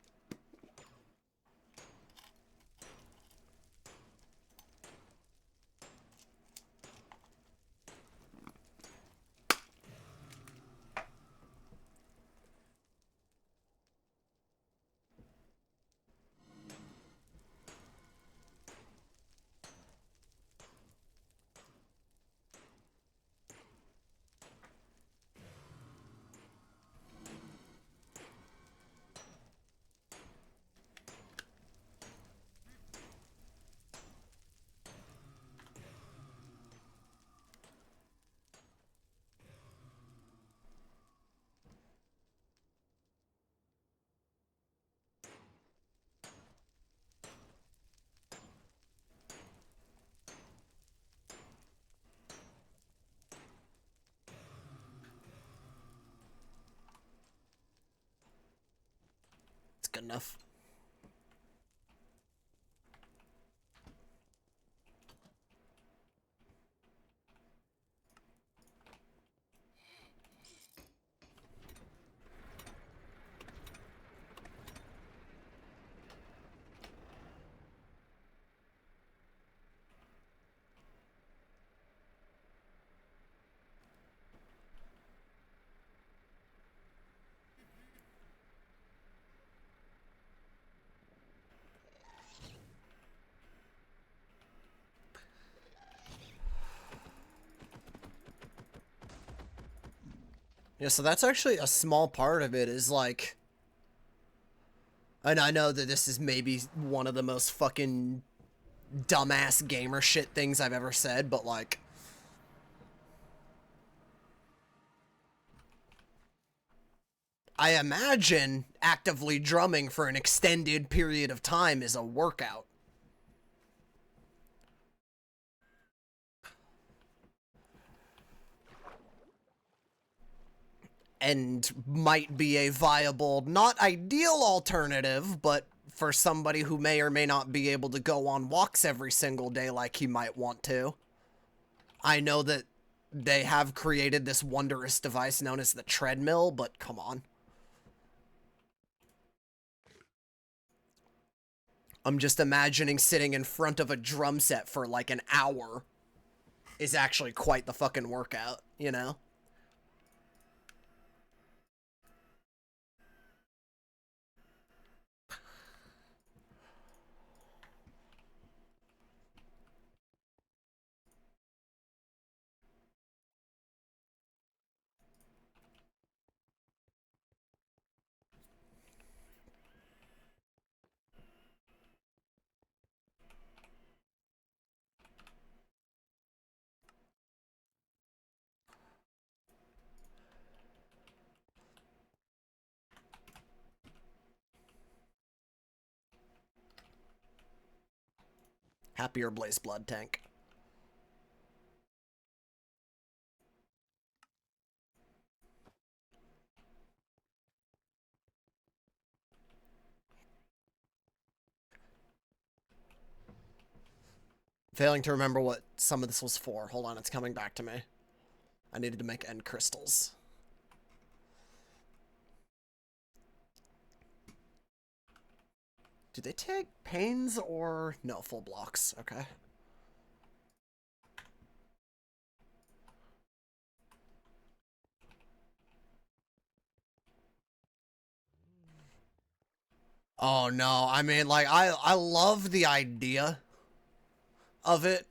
It's good enough. Yeah, so that's actually a small part of it is like, and I know that this is maybe one of the most fucking dumbass gamer shit things I've ever said, but like, I imagine actively drumming for an extended period of time is a workout. And might be a viable, not ideal alternative, but for somebody who may or may not be able to go on walks every single day like he might want to. I know that they have created this wondrous device known as the treadmill, but come on. I'm just imagining sitting in front of a drum set for like an hour is actually quite the fucking workout, you know? Happier Blaze Blood Tank. Failing to remember what some of this was for. Hold on, it's coming back to me. I needed to make end crystals. Do they take panes or... No, full blocks. Okay. Oh, no. I mean, like, I love the idea of it.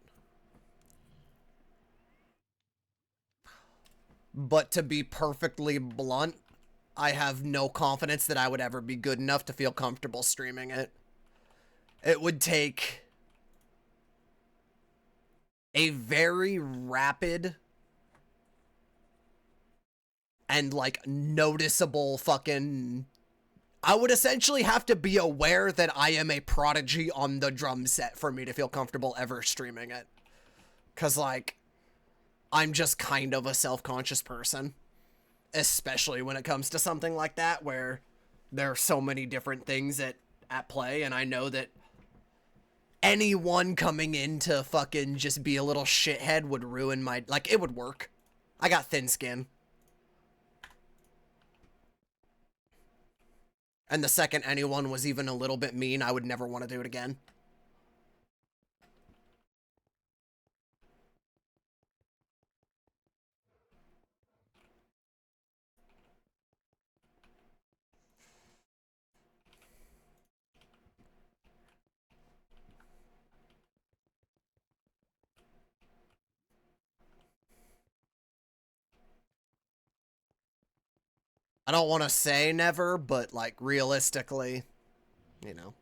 But to be perfectly blunt, I have no confidence that I would ever be good enough to feel comfortable streaming it. It would take a very rapid and, like, noticeable fucking... I would essentially have to be aware that I am a prodigy on the drum set for me to feel comfortable ever streaming it. Because, like, I'm just kind of a self-conscious person. Especially when it comes to something like that, where there are so many different things at play, and I know that anyone coming in to fucking just be a little shithead would ruin my... Like, it would work. I got thin skin. And the second anyone was even a little bit mean, I would never want to do it again. I don't want to say never, but, like, realistically, you know.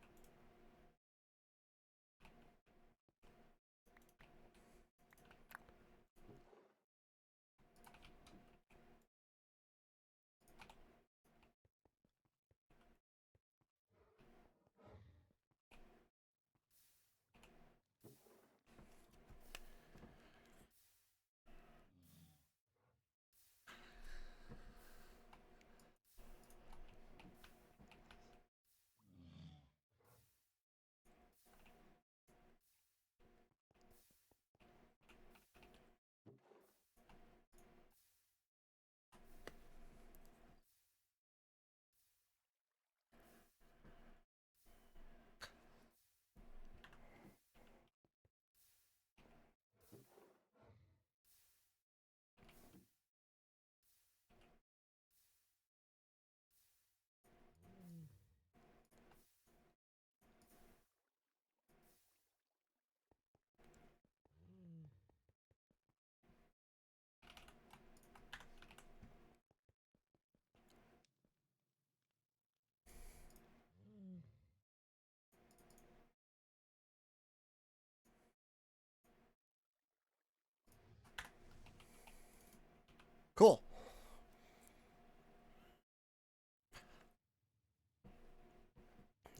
Cool.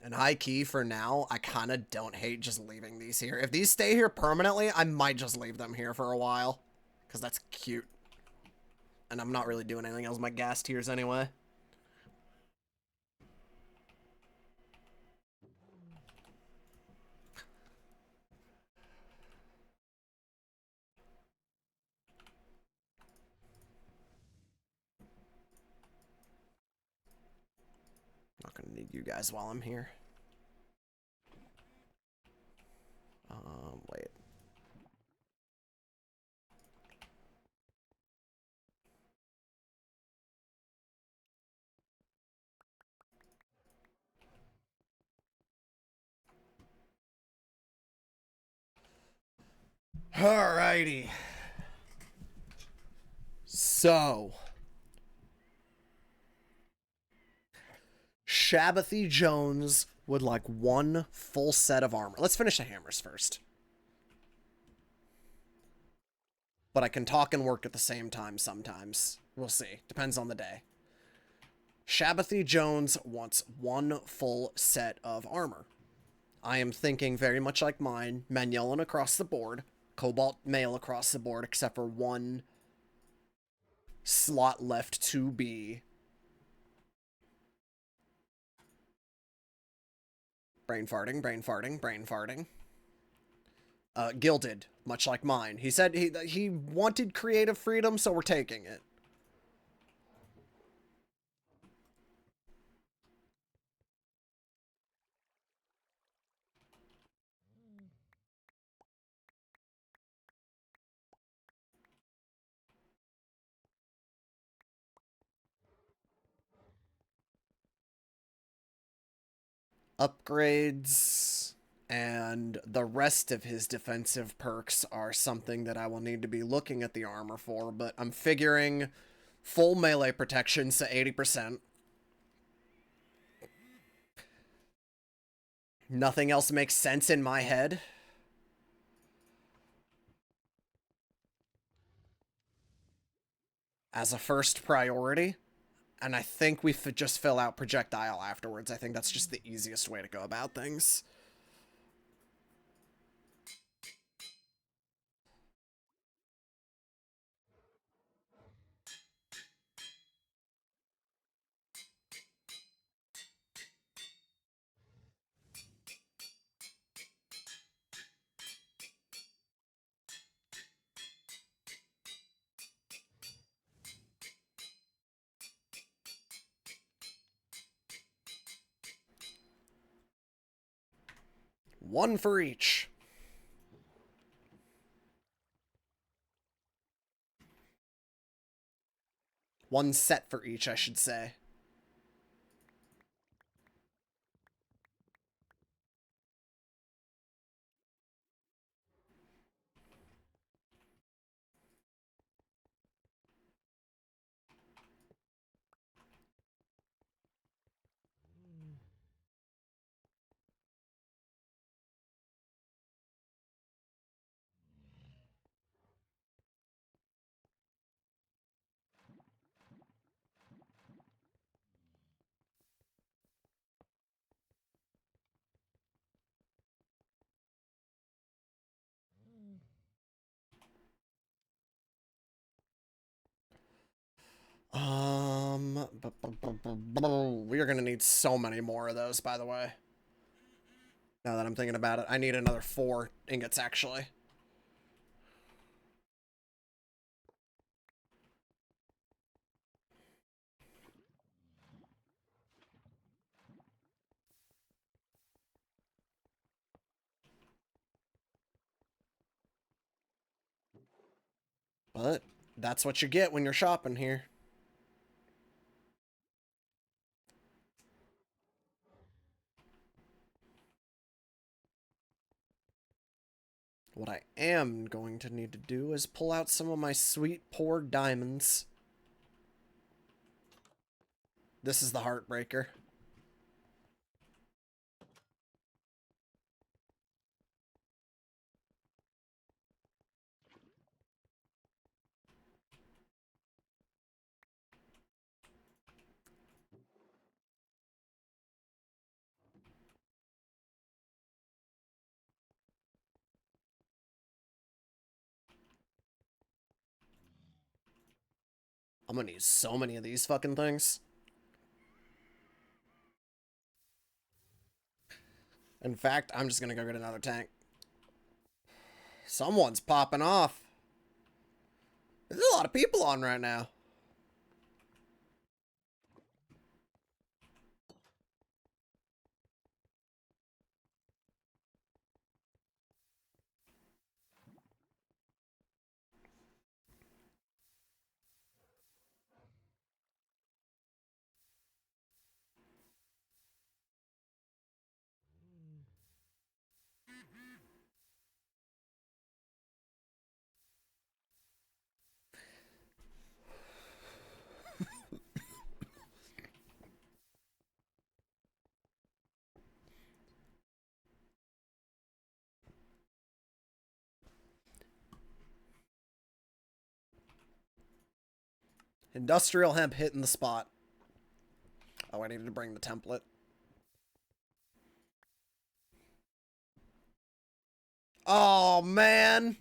And high key for now, I kind of don't hate just leaving these here. If these stay here permanently, I might just leave them here for a while. Because that's cute. And I'm not really doing anything else with my gas tiers anyway. Not gonna need you guys while I'm here. Wait. Alrighty. So. Shabathy Jones would like one full set of armor. Let's finish the hammers first. But I can talk and work at the same time sometimes. We'll see. Depends on the day. Shabathy Jones wants one full set of armor. I am thinking very much like mine. Manyelan across the board. Cobalt Mail across the board, except for one slot left to be brain farting, brain farting, brain farting. Gilded, much like mine. He said he wanted creative freedom, so we're taking it. Upgrades and the rest of his defensive perks are something that I will need to be looking at the armor for, but I'm figuring full melee protection to 80%. Nothing else makes sense in my head. As a first priority. And I think we just fill out projectile afterwards. I think that's just the easiest way to go about things. One for each. One set for each, I should say. We are gonna need so many more of those, by the way. Now that I'm thinking about it, I need another 4 ingots, actually. But that's what you get when you're shopping here. What I am going to need to do is pull out some of my sweet, poor diamonds. This is the heartbreaker. I'm gonna use so many of these fucking things. In fact, I'm just gonna go get another tank. Someone's popping off. There's a lot of people on right now. Industrial hemp hitting the spot. Oh, I needed to bring the template. Oh, man.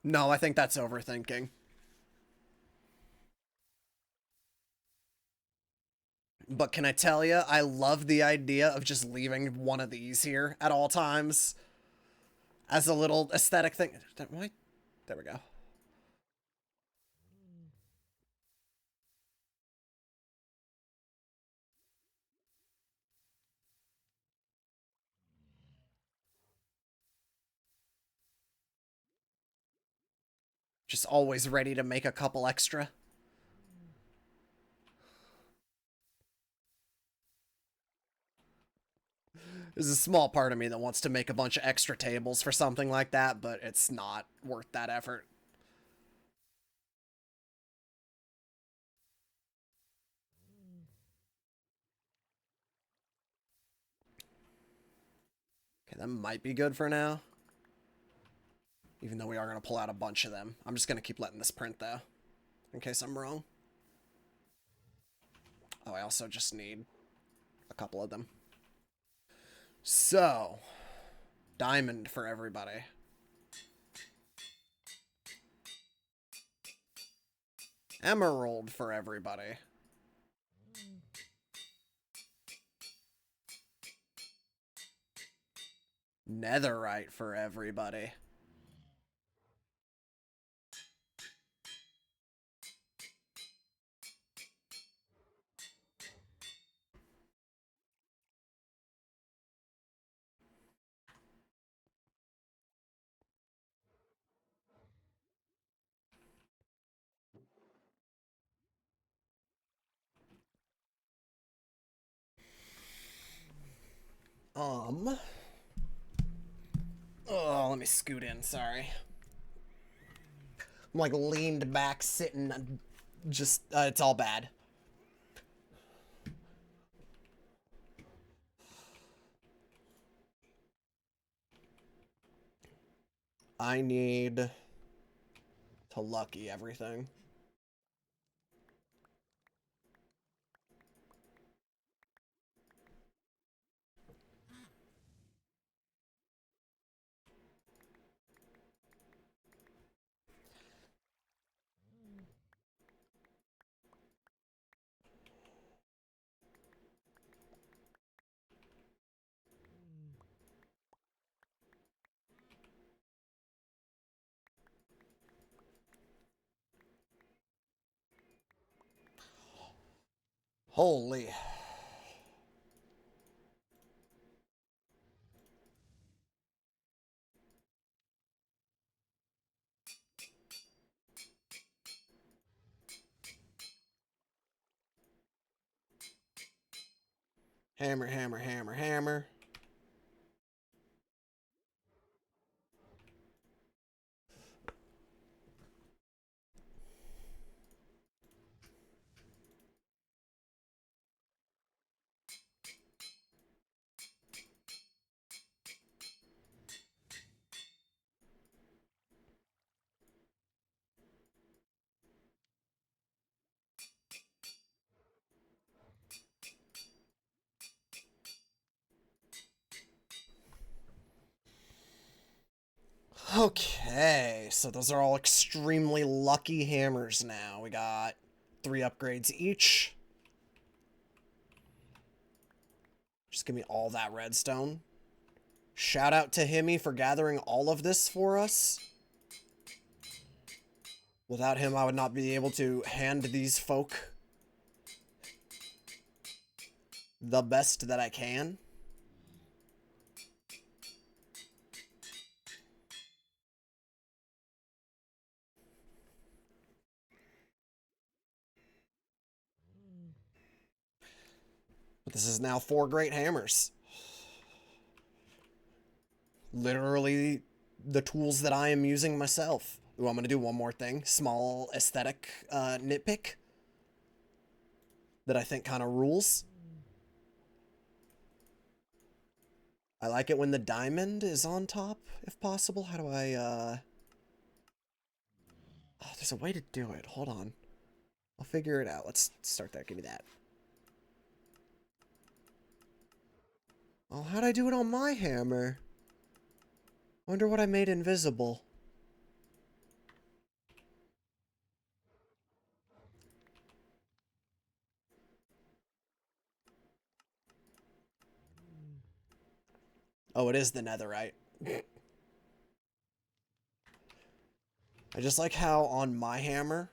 No, I think that's overthinking. But can I tell you, I love the idea of just leaving one of these here at all times as a little aesthetic thing. Why? There we go. Just always ready to make a couple extra. There's a small part of me that wants to make a bunch of extra tables for something like that, but it's not worth that effort. Okay, that might be good for now. Even though we are going to pull out a bunch of them. I'm just going to keep letting this print, though. In case I'm wrong. Oh, I also just need a couple of them. So, diamond for everybody. Emerald for everybody. Netherite for everybody. Oh, let me scoot in, sorry. I'm like leaned back, sitting, just, it's all bad. I need to lucky everything. Holy. Hammer, hammer, hammer, hammer. Okay, so those are all extremely lucky hammers now. We got 3 upgrades each. Just give me all that redstone. Shout out to Himmy for gathering all of this for us. Without him, I would not be able to hand these folk the best that I can. But this is now 4 great hammers. Literally the tools that I am using myself. Ooh, I'm going to do one more thing. Small aesthetic nitpick that I think kind of rules. I like it when the diamond is on top, if possible. How do I, Oh, there's a way to do it. Hold on. I'll figure it out. Let's start there. Give me that. Oh, how'd I do it on my hammer? Wonder what I made invisible. Oh, it is the netherite. I just like how on my hammer,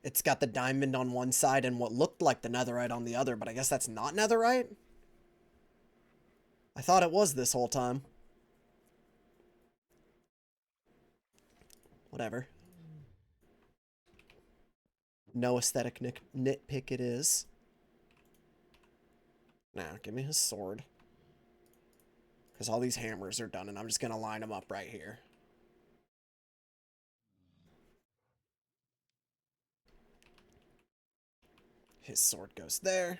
it's got the diamond on one side and what looked like the netherite on the other, but I guess that's not netherite? I thought it was this whole time. Whatever. No aesthetic nitpick it is. Now, give me his sword. Because all these hammers are done, and I'm just going to line them up right here. His sword goes there.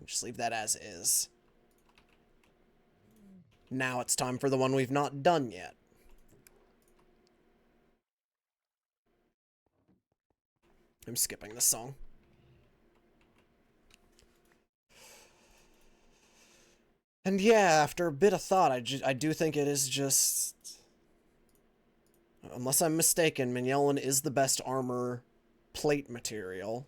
Just leave that as is. Now it's time for the one we've not done yet. I'm skipping this song. And yeah, after a bit of thought, I do think it is just... Unless I'm mistaken, Mignolan is the best armor plate material.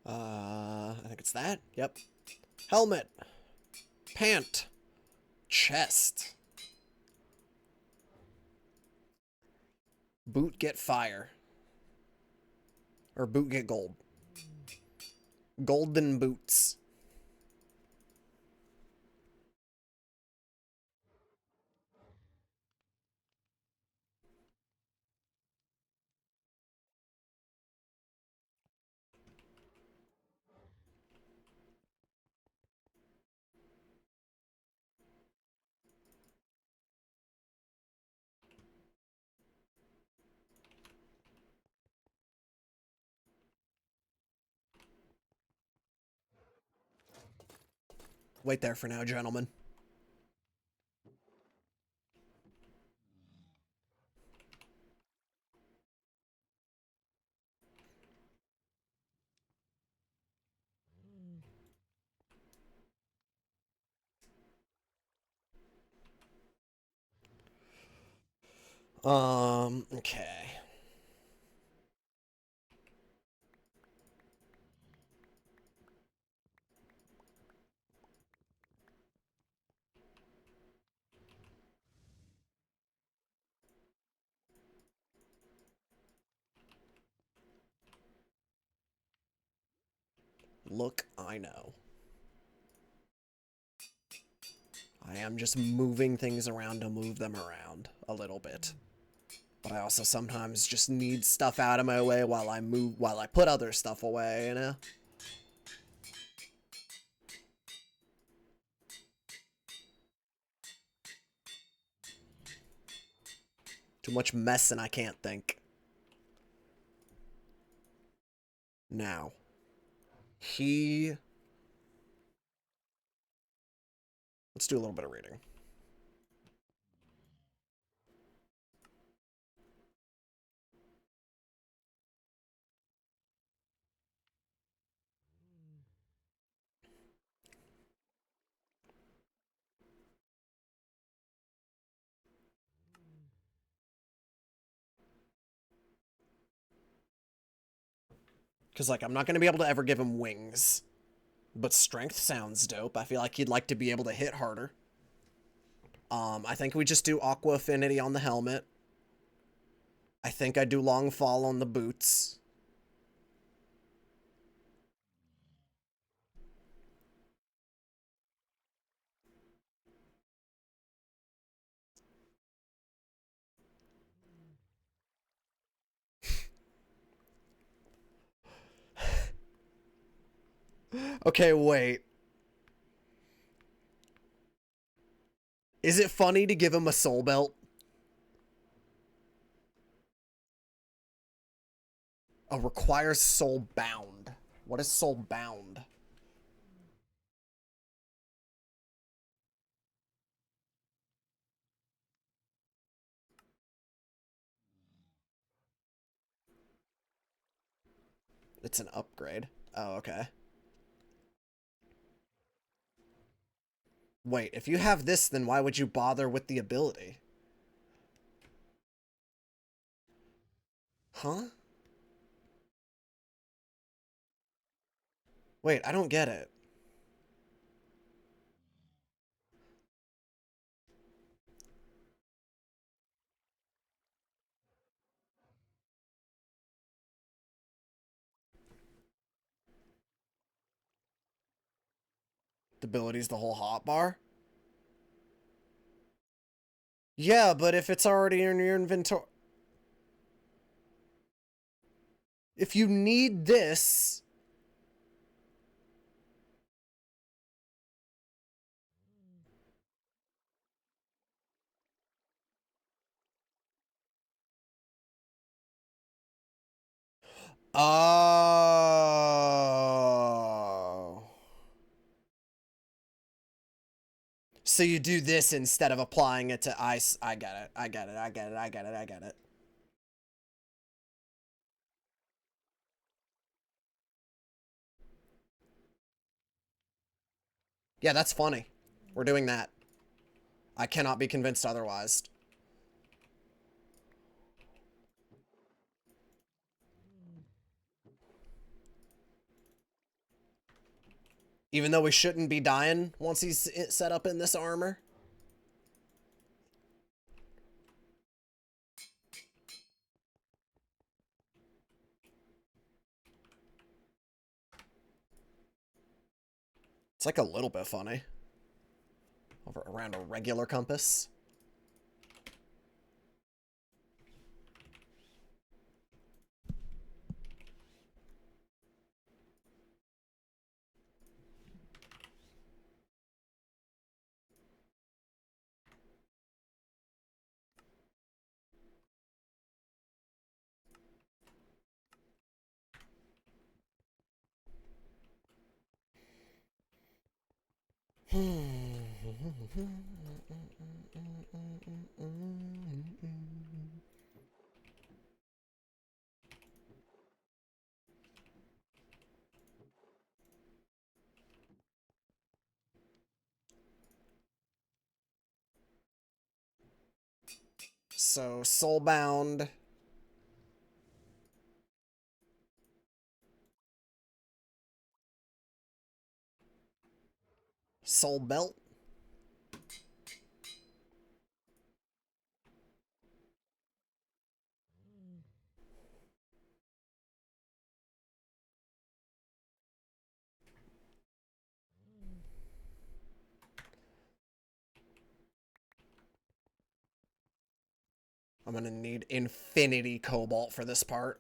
I think it's that. Yep. Helmet. Pant. Chest. Boot get fire. Or boot get gold. Golden boots. Wait there for now, gentlemen. Okay. Look, I know. I am just moving things around to move them around a little bit. But I also sometimes just need stuff out of my way while I put other stuff away, you know? Too much mess and I can't think. Now. Let's do a little bit of reading. Because, like, I'm not going to be able to ever give him wings. But strength sounds dope. I feel like he'd like to be able to hit harder. I think we just do Aqua Affinity on the helmet. I think I do Long Fall on the boots. Okay, wait. Is it funny to give him a soul belt? Oh, requires soul bound. What is soul bound? It's an upgrade. Oh, okay. Wait, if you have this, then why would you bother with the ability? Huh? Wait, I don't get it. The ability's the whole hotbar? Yeah, but if it's already in your inventory... If you need this... Oh. So you do this instead of applying it to ice. I get it. I get it. I get it. I get it. I get it. Yeah, that's funny. We're doing that. I cannot be convinced otherwise. Even though we shouldn't be dying once he's set up in this armor. It's like a little bit funny. Over around a regular compass. So, Soulbound. Soul Belt. I'm gonna need infinity cobalt for this part.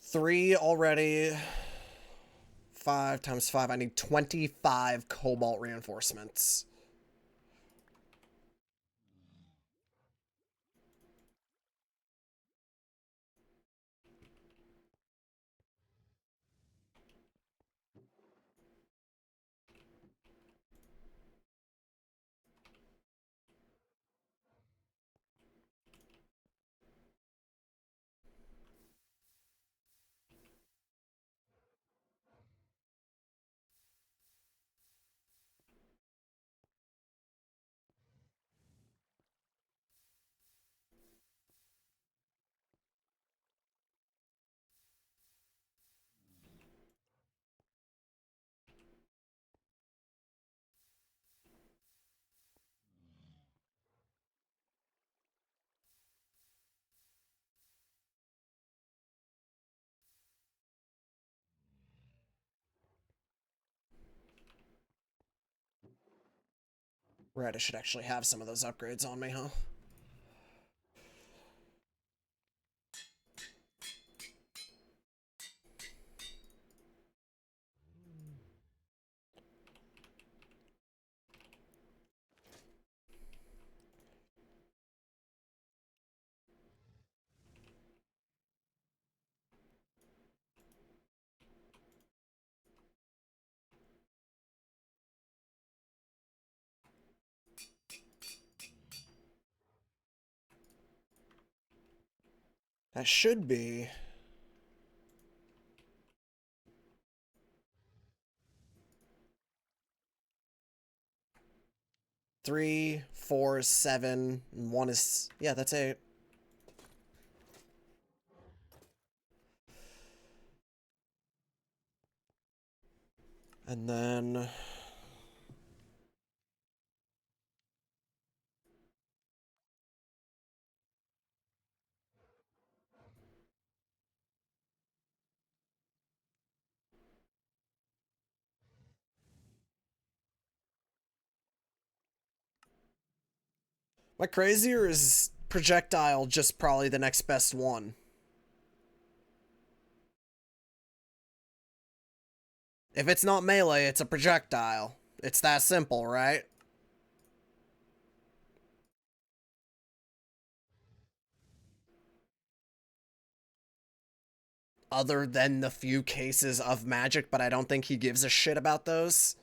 3 already. 5 times 5. I need 25 cobalt reinforcements. Right, I should actually have some of those upgrades on me, huh? That should be 3, 4, 7, and 1 is... Yeah, that's 8. And then... Am I crazy, or is projectile just probably the next best one? If it's not melee, it's a projectile. It's that simple, right? Other than the few cases of magic, but I don't think he gives a shit about those.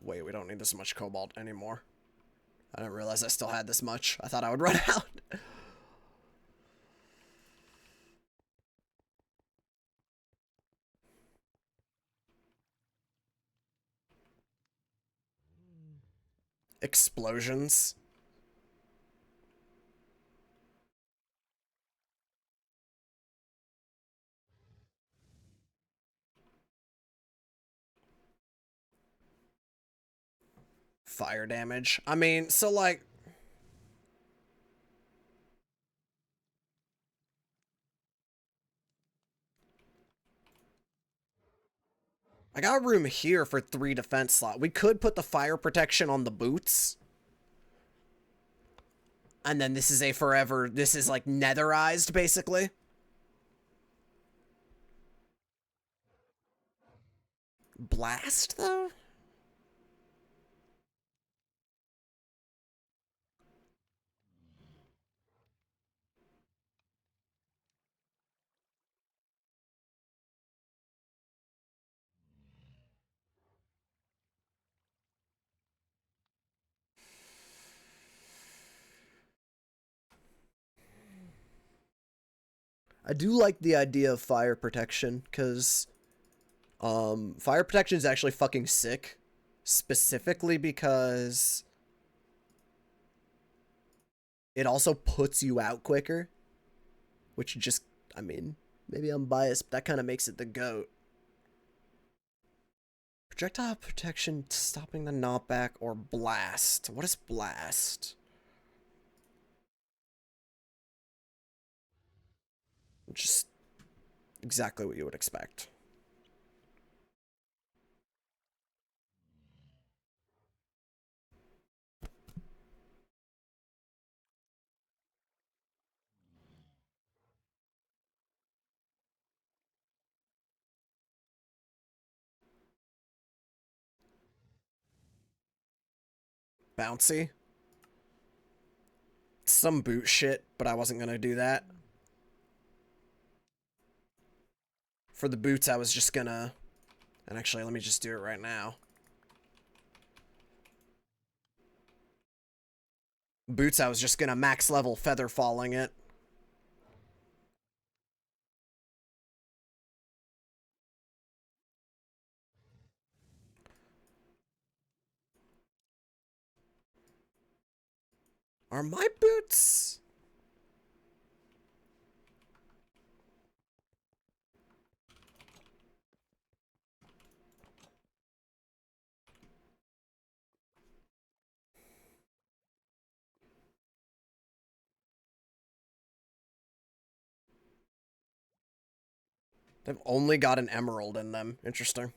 Wait, we don't need this much cobalt anymore. I didn't realize I still had this much. I thought I would run out. Explosions. Fire damage. I mean, so like... I got room here for 3 defense slot. We could put the fire protection on the boots. And then this is a forever... This is like netherized, basically. Blast, though? I do like the idea of fire protection, because fire protection is actually fucking sick. Specifically because it also puts you out quicker. Which just, I mean, maybe I'm biased, but that kind of makes it the GOAT. Projectile protection, stopping the knockback, or blast. What is blast? Just exactly what you would expect. Bouncy. Some boot shit, but I wasn't gonna do that. For the boots, I was just gonna... And actually, let me just do it right now. Boots, I was just gonna max level feather falling it. Are my boots... They've only got an emerald in them. Interesting.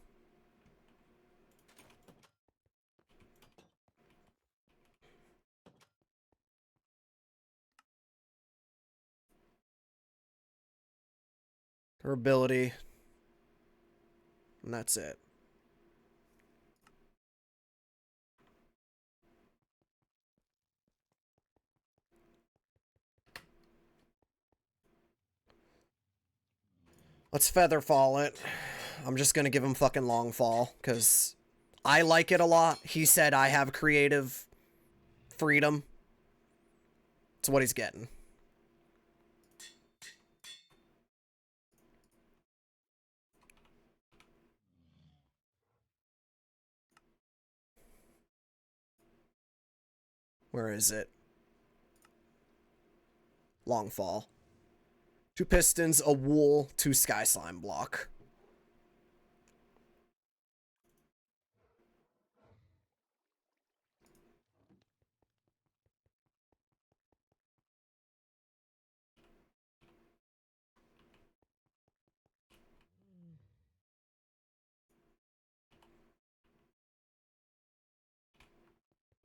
Durability. And that's it. Let's feather fall it. I'm just gonna give him fucking long fall, because I like it a lot. He said I have creative freedom. It's what he's getting. Where is it? Long fall. 2 pistons, a wool, 2 sky slime block.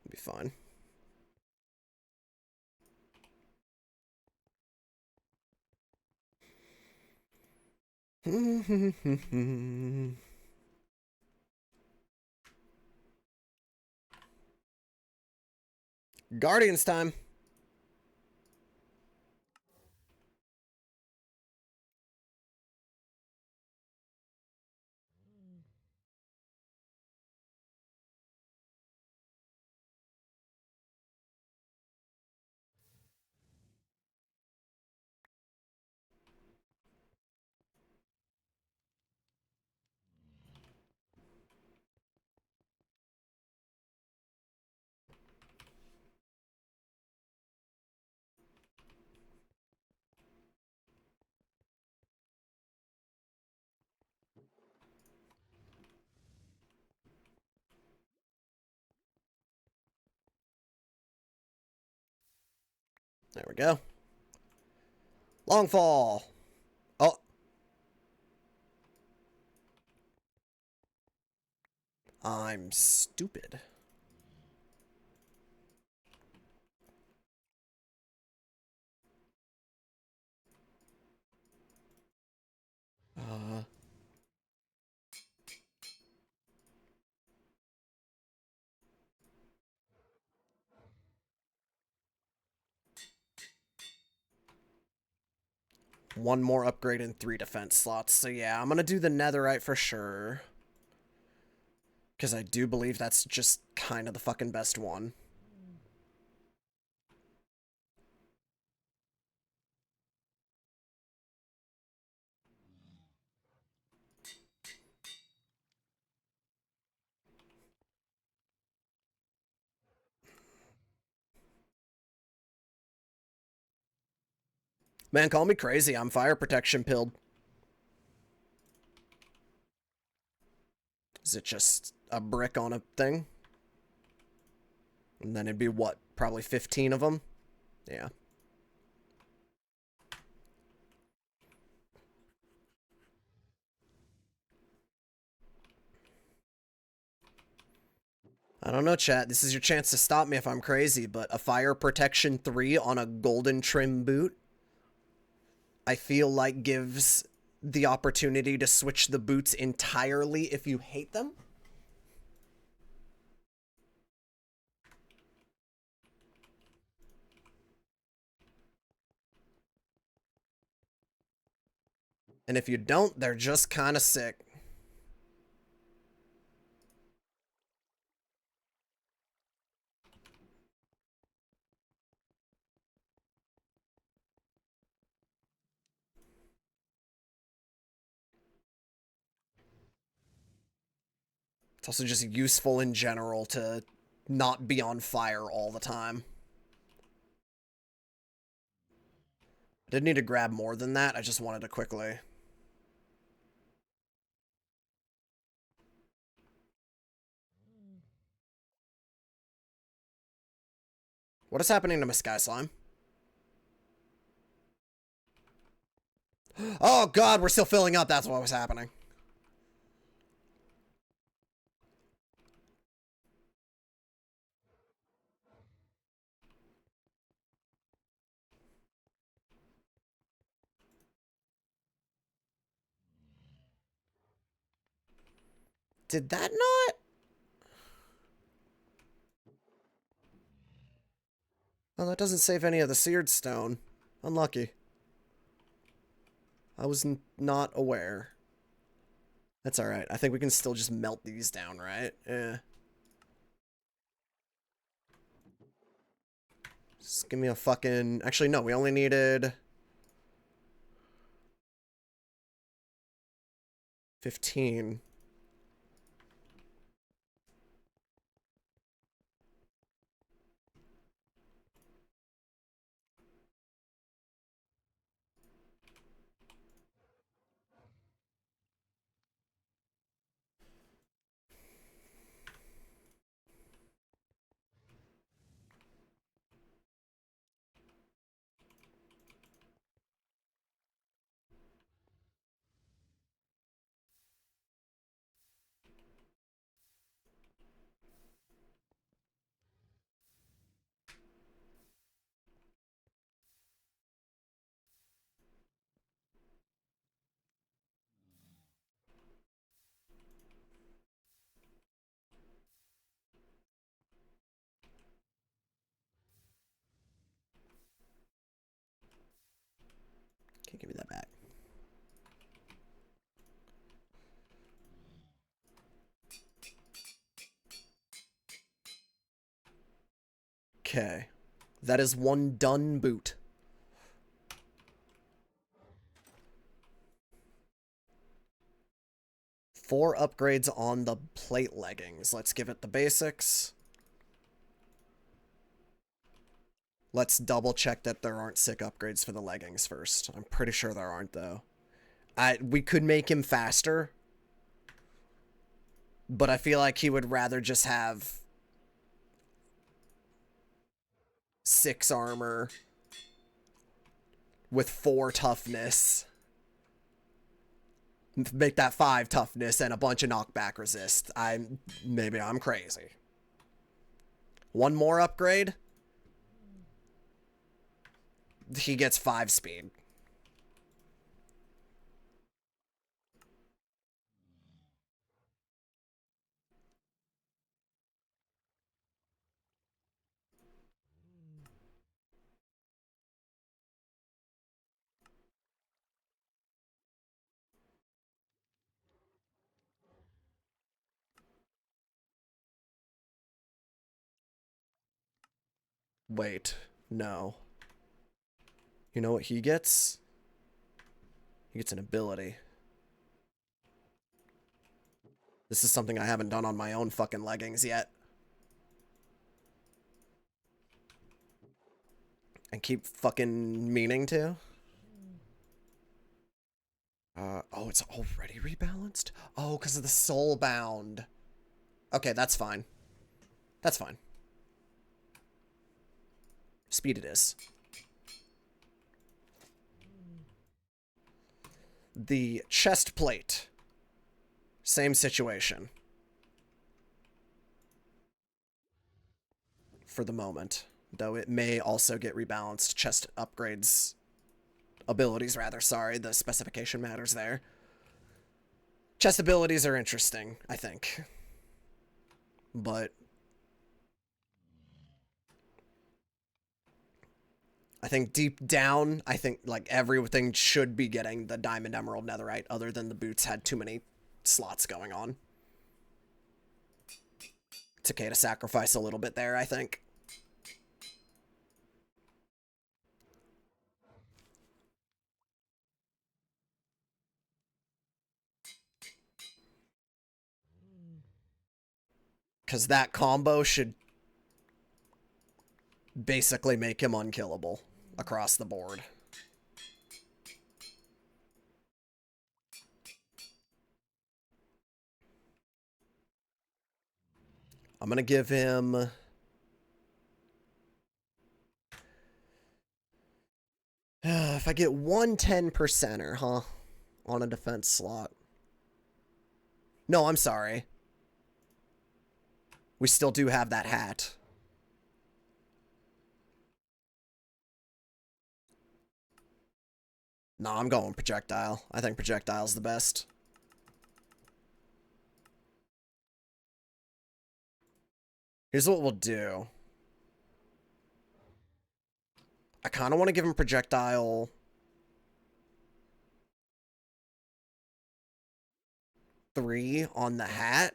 Be fine. Guardians time. There we go. Long fall. Oh. I'm stupid. One more upgrade and 3 defense slots. So yeah, I'm gonna do the netherite for sure. Because I do believe that's just kind of the fucking best one. Man, call me crazy. I'm fire protection pilled. Is it just a brick on a thing? And then it'd be what? Probably 15 of them? Yeah. I don't know, chat. This is your chance to stop me if I'm crazy, but a fire protection 3 on a golden trim boot, I feel like gives the opportunity to switch the boots entirely if you hate them. And if you don't, they're just kind of sick. It's also just useful in general to not be on fire all the time. I didn't need to grab more than that, I just wanted to quickly. What is happening to my sky slime? Oh god, we're still filling up, that's what was happening. Did that not? Well, that doesn't save any of the seared stone. Unlucky. I was not aware. That's alright. I think we can still just melt these down, right? Yeah. Just give me a fucking... Actually, no, we only needed... 15. Can't give me that back. Okay. That is one done boot. Four upgrades on the plate leggings. Let's give it the basics. Let's double check that there aren't sick upgrades for the leggings first. I'm pretty sure there aren't, though. We could make him faster, but I feel like he would rather just have 6 armor with 4 toughness. Make that 5 toughness and a bunch of knockback resist. Maybe I'm crazy. One more upgrade. He gets 5 speed. Wait, no. You know what he gets? He gets an ability. This is something I haven't done on my own fucking leggings yet. And keep fucking meaning to. Oh, it's already rebalanced? Oh, because of the soulbound. Okay, that's fine. That's fine. Speed it is. The chest plate. Same situation. For the moment. Though it may also get rebalanced. Chest upgrades. Abilities, rather. Sorry, the specification matters there. Chest abilities are interesting, I think. But I think deep down, I think like everything should be getting the Diamond Emerald Netherite, other than the boots had too many slots going on. It's okay to sacrifice a little bit there, I think. Because that combo should basically make him unkillable across the board. I'm going to give him... if I get one 10%er, huh? On a defense slot. No, I'm sorry. We still do have that hat. No, I'm going projectile. I think projectile's the best. Here's what we'll do. I kind of want to give him projectile 3 on the hat.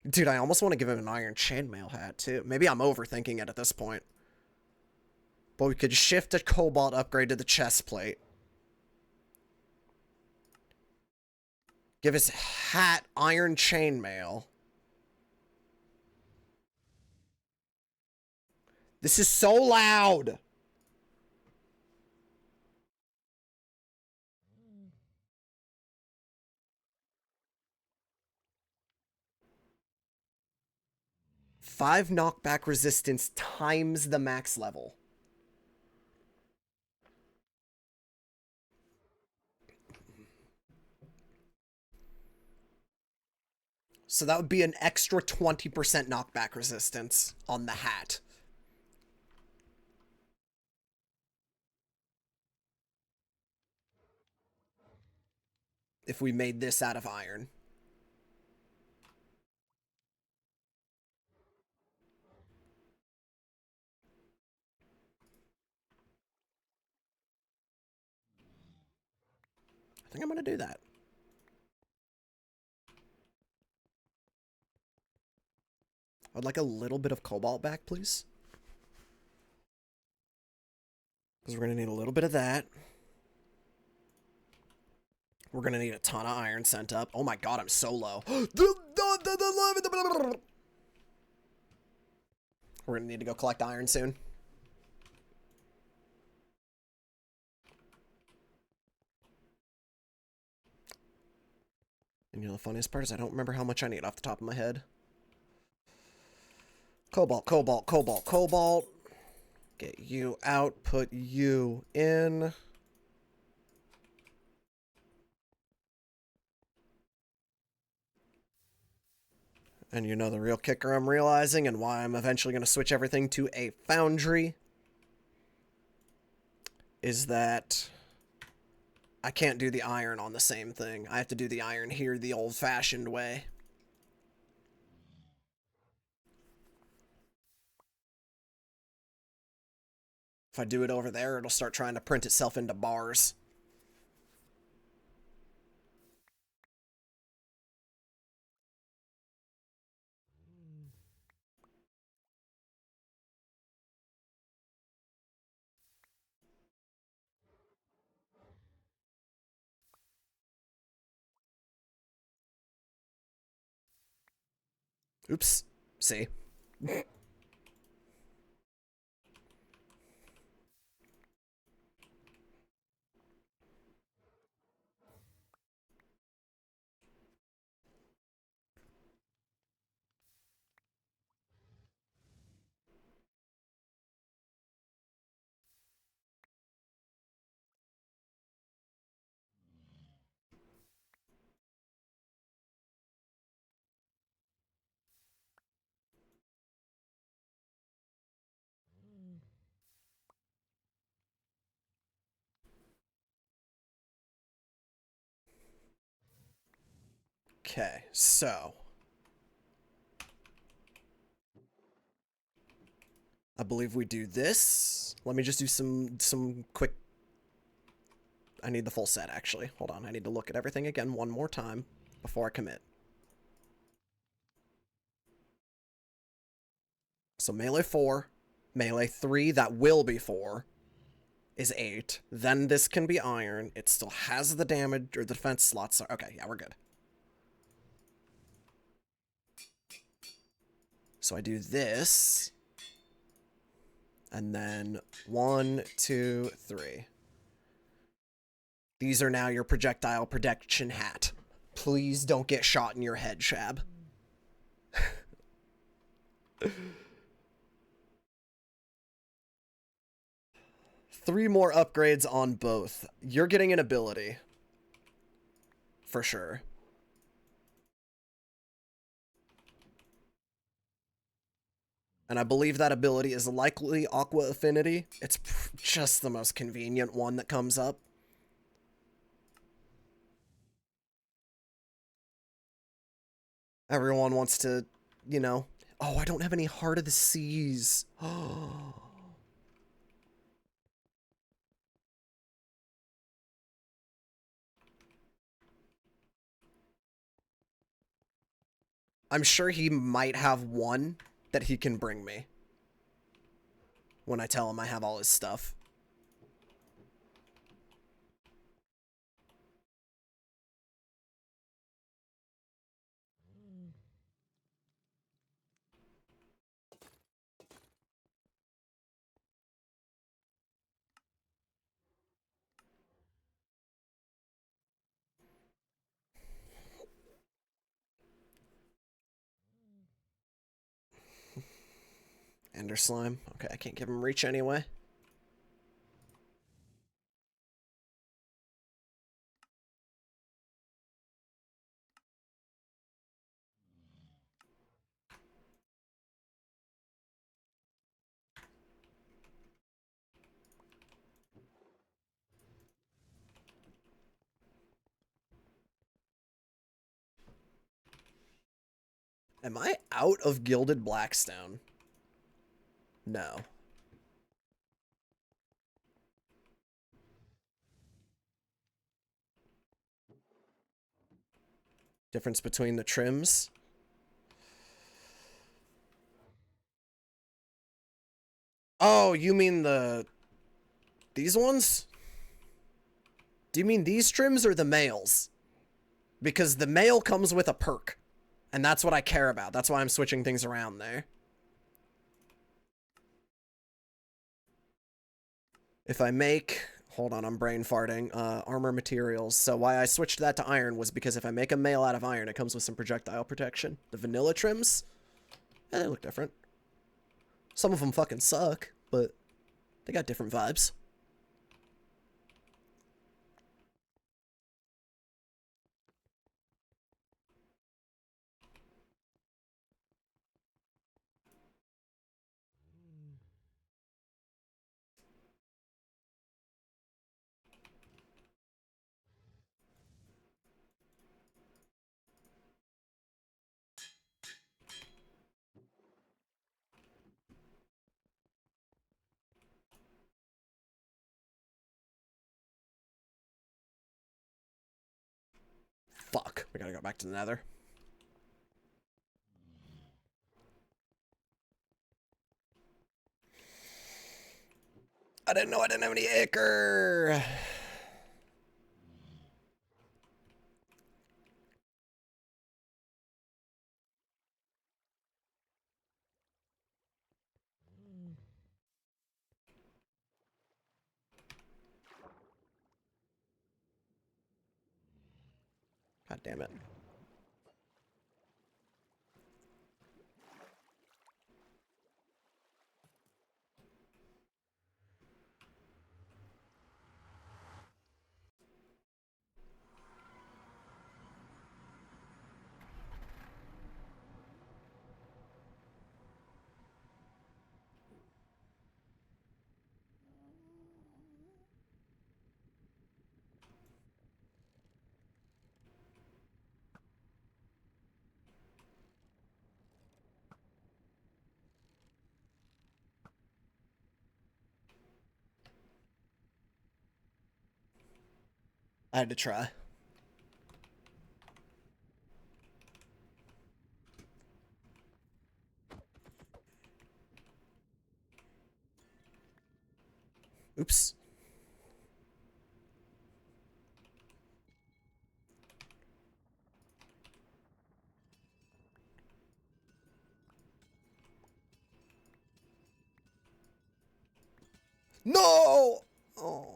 Dude, I almost want to give him an iron chainmail hat, too. Maybe I'm overthinking it at this point. But we could shift a cobalt upgrade to the chest plate. Give his hat iron chainmail. This is so loud! Five knockback resistance times the max level. So that would be an extra 20% knockback resistance on the hat. If we made this out of iron. I think I'm going to do that. I'd like a little bit of cobalt back, please. Because we're going to need a little bit of that. We're going to need a ton of iron sent up. Oh my god, I'm so low. We're going to need to go collect iron soon. And you know the funniest part is I don't remember how much I need off the top of my head. Cobalt, cobalt, cobalt, cobalt. Get you out, put you in. And you know the real kicker I'm realizing and why I'm eventually going to switch everything to a foundry is that I can't do the iron on the same thing. I have to do the iron here the old-fashioned way. If I do it over there, it'll start trying to print itself into bars. Oops. See? Okay, so I believe we do this. Let me just do some quick... I need the full set, actually. Hold on, I need to look at everything again one more time before I commit. So melee 4, melee 3, that will be 4, is 8. Then this can be iron. It still has the damage, or the defense slots. Okay, yeah, we're good. So I do this. And then 1, 2, 3. These are now your projectile protection hat. Please don't get shot in your head, Shab. 3 more upgrades on both. You're getting an ability. For sure. And I believe that ability is likely Aqua Affinity. It's just the most convenient one that comes up. Everyone wants to, you know... Oh, I don't have any Heart of the Seas. Oh. I'm sure he might have one that he can bring me. When I tell him I have all his stuff. Ender Slime. Okay, I can't give him reach anyway. Am I out of Gilded Blackstone? No. Difference between the trims? Oh, you mean these ones? Do you mean these trims or the males? Because the male comes with a perk. And that's what I care about. That's why I'm switching things around there. If I make... Hold on, I'm brain farting. Armor materials. So why I switched that to iron was because if I make a male out of iron, it comes with some projectile protection. The vanilla trims, they look different. Some of them fucking suck, but they got different vibes. Fuck. We gotta go back to the nether. I didn't know I didn't have any ichor. God damn it. I had to try. Oops. No! Oh.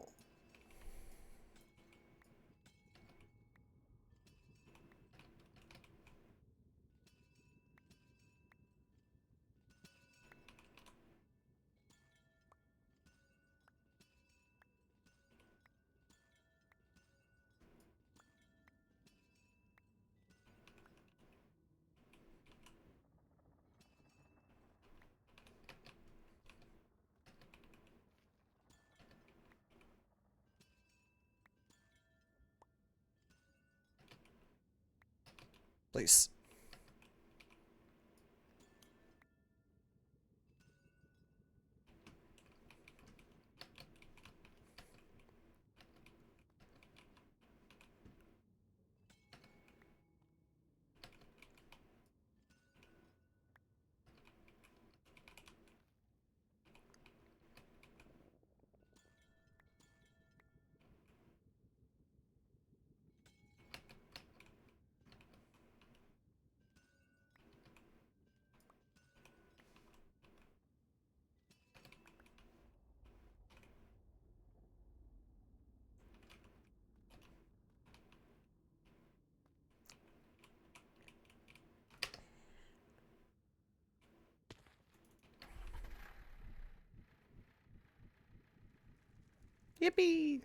Please. Yippee!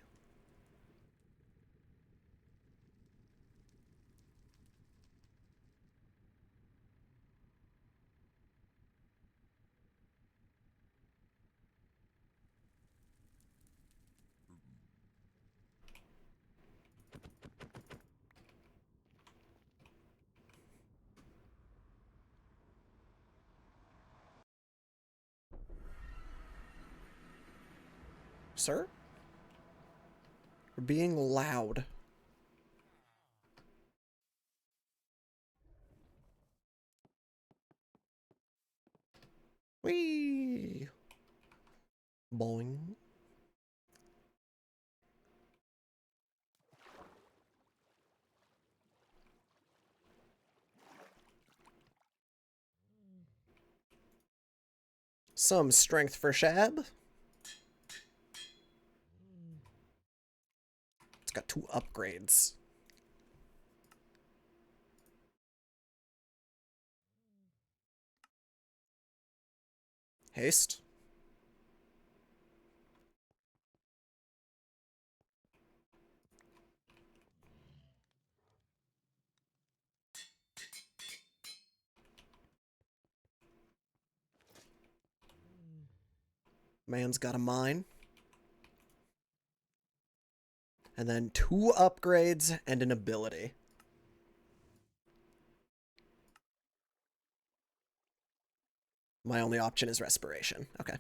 Sir? We're being loud. Whee! Boing. Some strength for Shab. It's got 2 upgrades. Haste. Man's got a mine. And then 2 upgrades and an ability. My only option is respiration. Okay.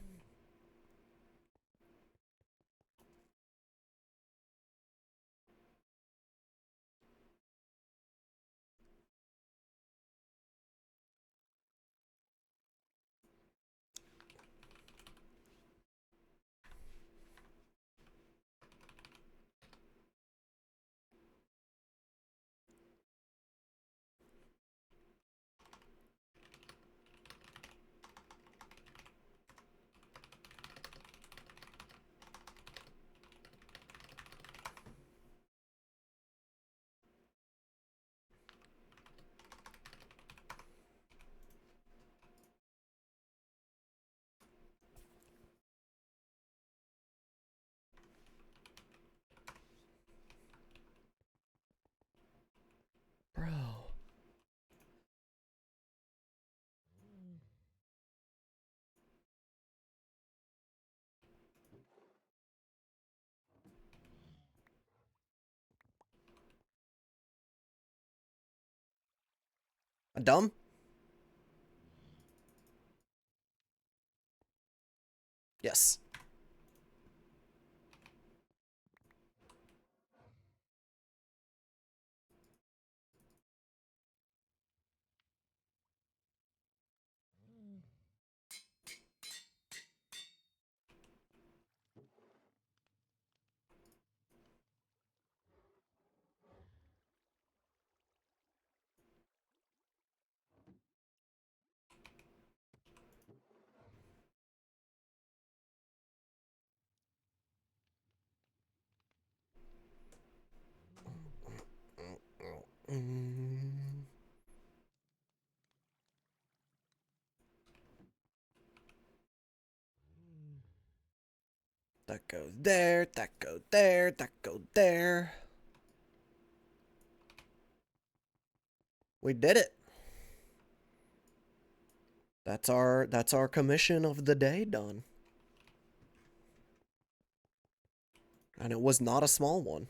Bro. A dumb? Yes. That goes there, that goes there, that goes there. We did it. That's our commission of the day done. And it was not a small one.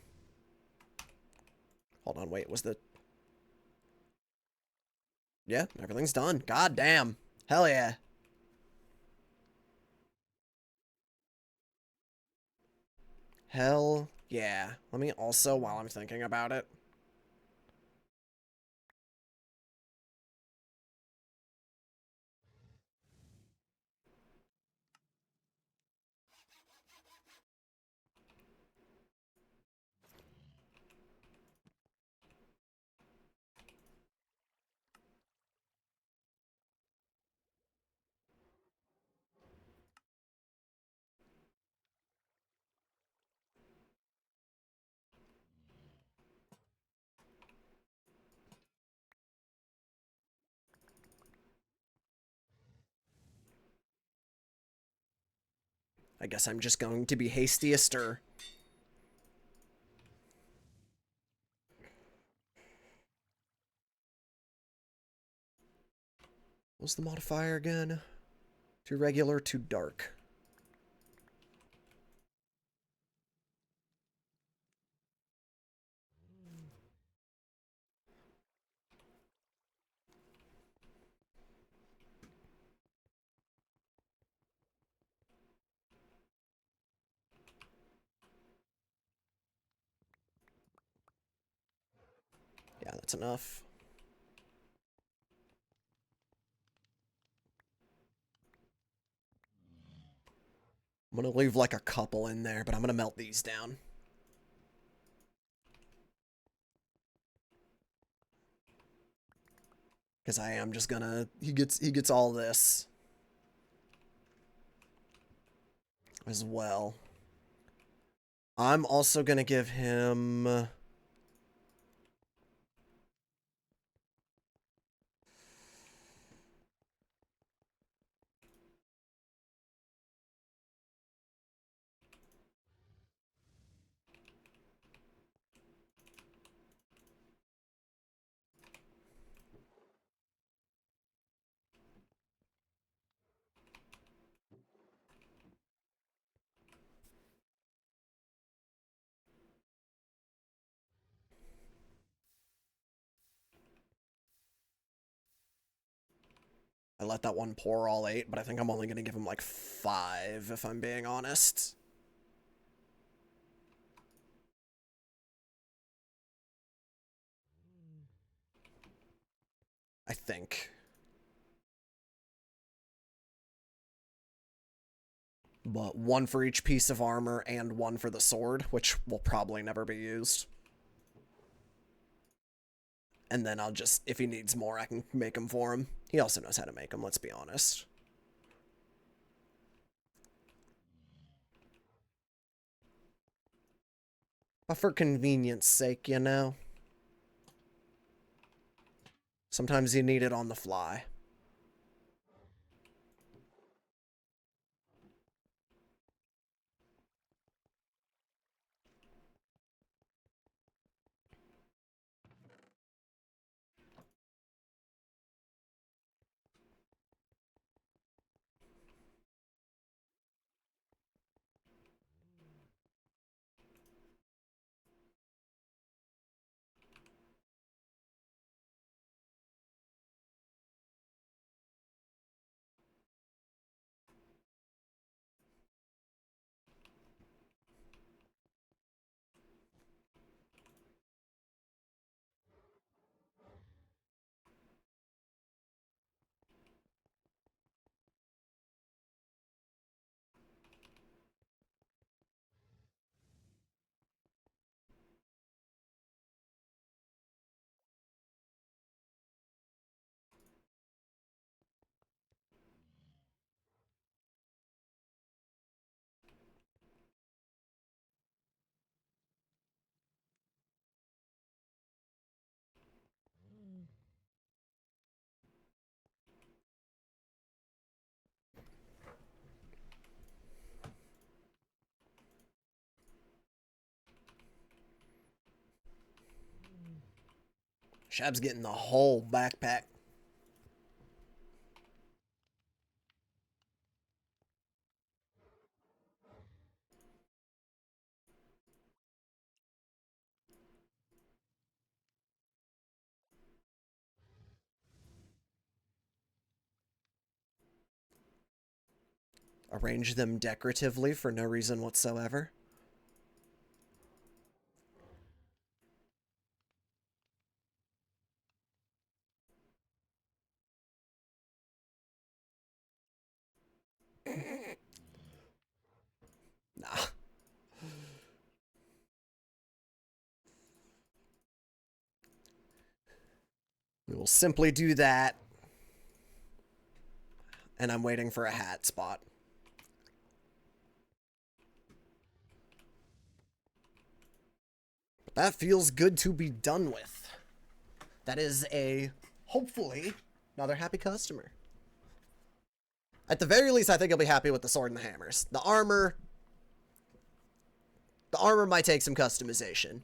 Hold on, wait, was the... Yeah, everything's done. God damn. Hell yeah. Hell yeah. Let me also, while I'm thinking about it... I guess I'm just going to be hastiester. What's the modifier again? Too regular, too dark. Yeah, that's enough. I'm gonna leave like a couple in there, but I'm gonna melt these down. Because I am just gonna... He gets all this. As well. I'm also gonna give him... I let that one pour all 8, but I think I'm only going to give him like 5, if I'm being honest. I think. But 1 for each piece of armor and 1 for the sword, which will probably never be used. And then I'll just, if he needs more, I can make them for him. He also knows how to make them, let's be honest. But for convenience sake, you know? Sometimes you need it on the fly. Shab's getting the whole backpack. Arrange them decoratively for no reason whatsoever. Nah. We will simply do that. And I'm waiting for a hat spot. But that feels good to be done with. That is a, hopefully, another happy customer. At the very least, I think he'll be happy with the sword and the hammers. The armor might take some customization.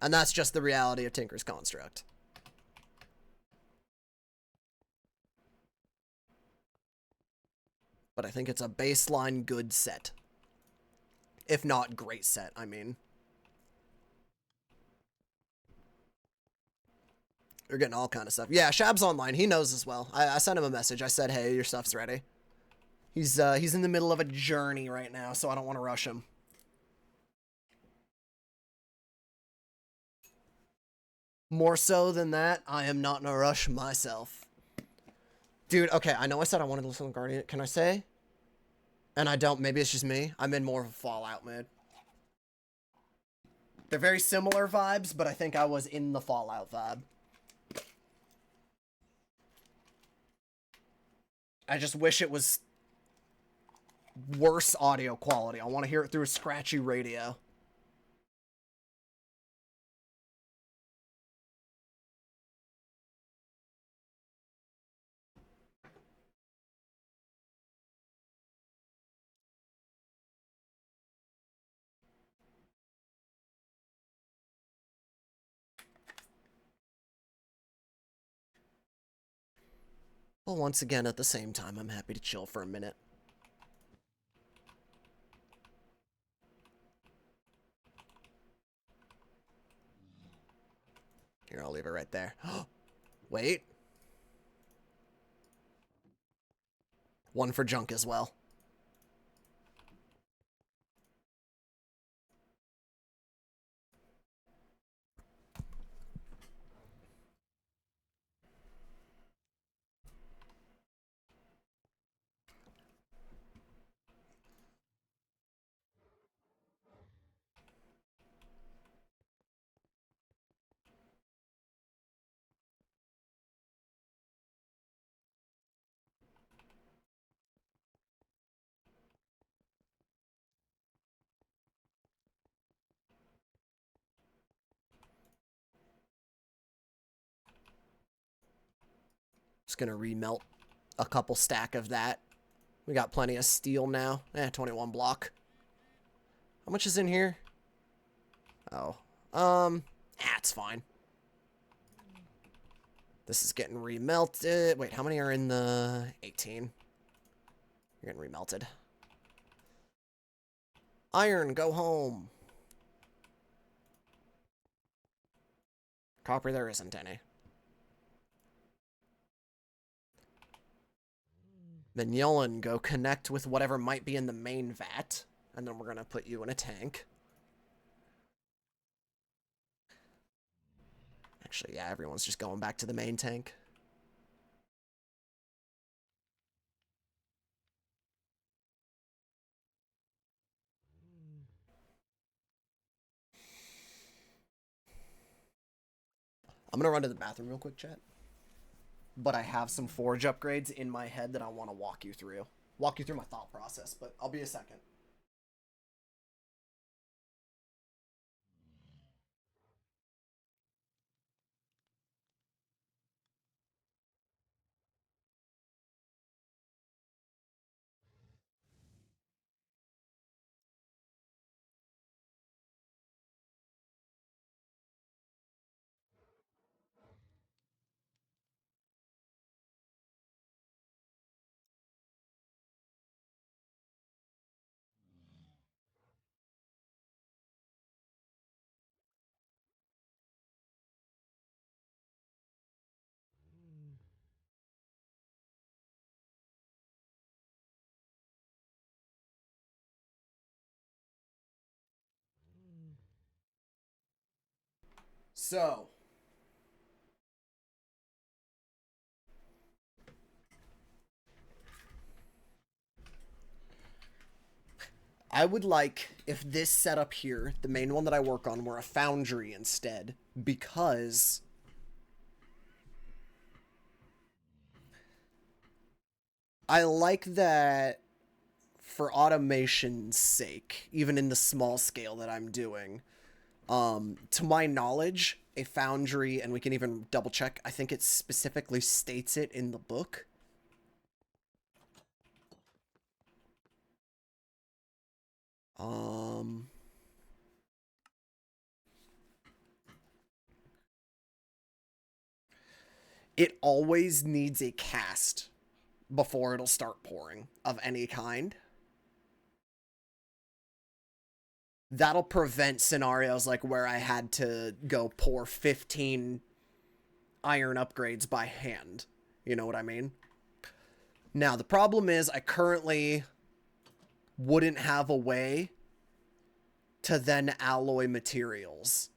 And that's just the reality of Tinker's Construct. But I think it's a baseline good set. If not great set, I mean. You're getting all kind of stuff. Yeah, Shab's online. He knows as well. I sent him a message. I said, hey, your stuff's ready. He's in the middle of a journey right now, so I don't want to rush him. More so than that, I am not in a rush myself. Dude, okay, I know I said I wanted to listen to Guardian. Can I say? And I don't. Maybe it's just me. I'm in more of a Fallout mood. They're very similar vibes, but I think I was in the Fallout vibe. I just wish it was worse audio quality. I want to hear it through a scratchy radio. Well, once again, at the same time, I'm happy to chill for a minute. Here, I'll leave it right there. Wait. One for junk as well. Just gonna remelt a couple stack of that. We got plenty of steel now. 21 block. How much is in here? Oh. It's fine. This is getting remelted. Wait, how many are in the 18? You're getting remelted. Iron, go home. Copper, there isn't any. Then Yulin, go connect with whatever might be in the main vat. And then we're going to put you in a tank. Actually, yeah, everyone's just going back to the main tank. I'm going to run to the bathroom real quick, chat. But I have some forge upgrades in my head that I want to walk you through. Walk you through my thought process, but I'll be a second. So, I would like if this setup here, the main one that I work on, were a foundry instead, because I like that for automation's sake, even in the small scale that I'm doing. To my knowledge, a foundry, and we can even double check, I think it specifically states it in the book. It always needs a cast before it'll start pouring of any kind. That'll prevent scenarios like where I had to go pour 15 iron upgrades by hand. You know what I mean? Now, the problem is I currently wouldn't have a way to then alloy materials.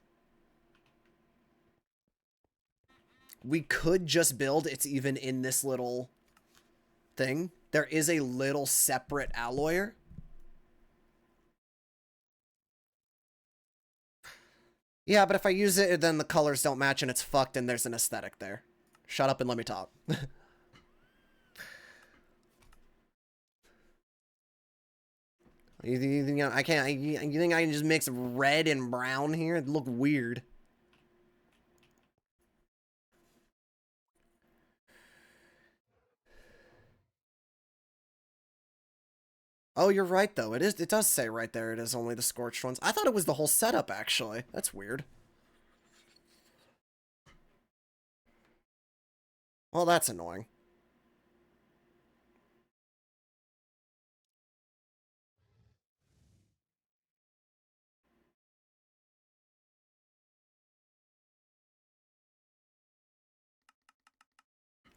We could just build, it's even in this little thing. There is a little separate alloyer. Yeah, but if I use it, then the colors don't match and it's fucked and there's an aesthetic there. Shut up and let me talk. You think I can't? You think I can just mix red and brown here? It'd look weird. Oh, you're right though. It is. It does say right there. It is only the scorched ones. I thought it was the whole setup actually. That's weird. Well, that's annoying.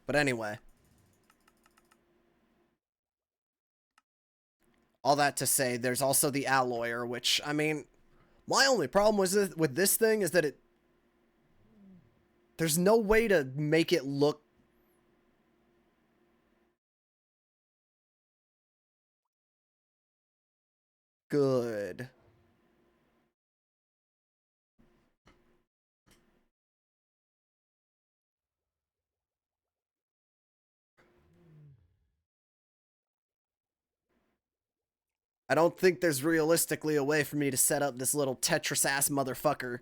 But anyway. All that to say, there's also the alloyer, which, I mean, my only problem with this thing is that there's no way to make it look good. I don't think there's realistically a way for me to set up this little Tetris ass motherfucker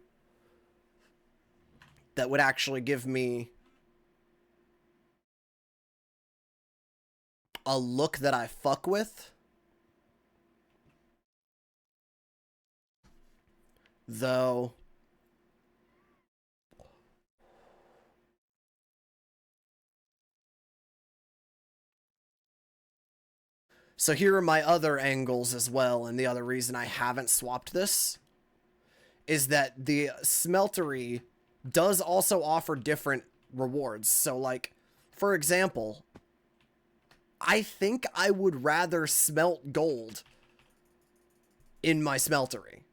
that would actually give me a look that I fuck with. Though, so here are my other angles as well, and the other reason I haven't swapped this is that the smeltery does also offer different rewards. So, like, for example, I think I would rather smelt gold in my smeltery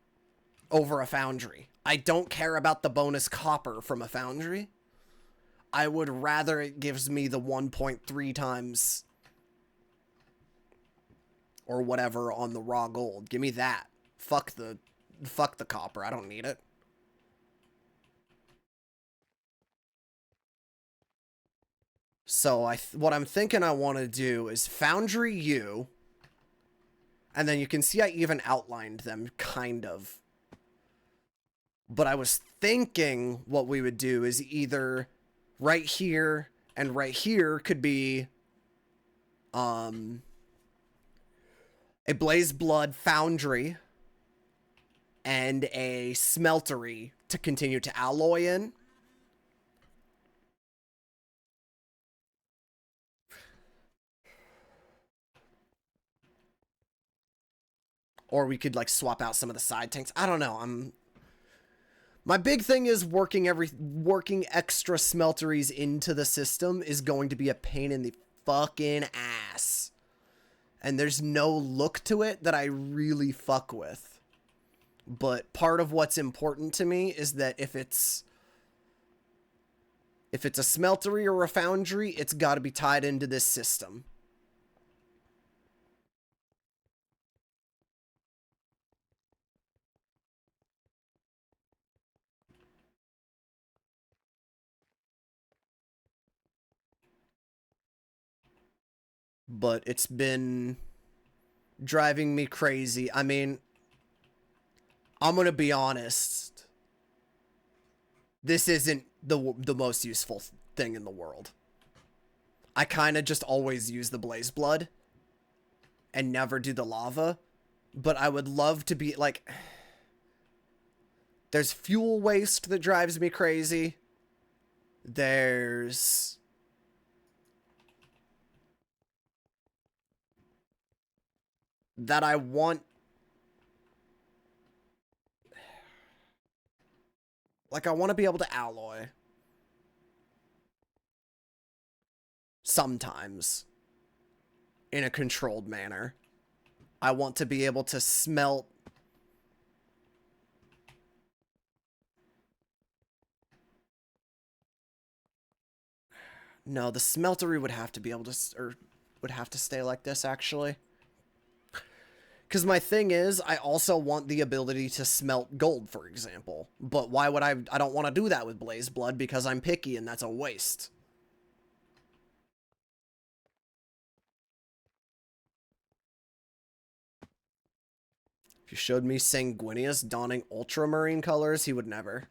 over a foundry. I don't care about the bonus copper from a foundry. I would rather it gives me the 1.3 times or whatever on the raw gold. Give me that. Fuck the copper. I don't need it. So what I'm thinking I want to do is Foundry U, and then you can see I even outlined them, kind of. But I was thinking what we would do is either right here and right here could be a Blaze Blood Foundry and a Smeltery to continue to alloy in. Or we could, like, swap out some of the side tanks. I don't know. My big thing is working extra smelteries into the system is going to be a pain in the fucking ass. And there's no look to it that I really fuck with. But part of what's important to me is that if it's a smeltery or a foundry, it's got to be tied into this system. But it's been driving me crazy. I mean, I'm going to be honest. This isn't the most useful thing in the world. I kind of just always use the Blaze Blood and never do the lava. But I would love to be, like... There's fuel waste that drives me crazy. There's... that I want... Like, I want to be able to alloy. Sometimes. In a controlled manner. I want to be able to smelt... No, the smeltery would have to be able to... Or would have to stay like this, actually. Because my thing is, I also want the ability to smelt gold, for example. But why would I don't want to do that with Blaze Blood because I'm picky and that's a waste. If you showed me Sanguinius donning ultramarine colors, he would never.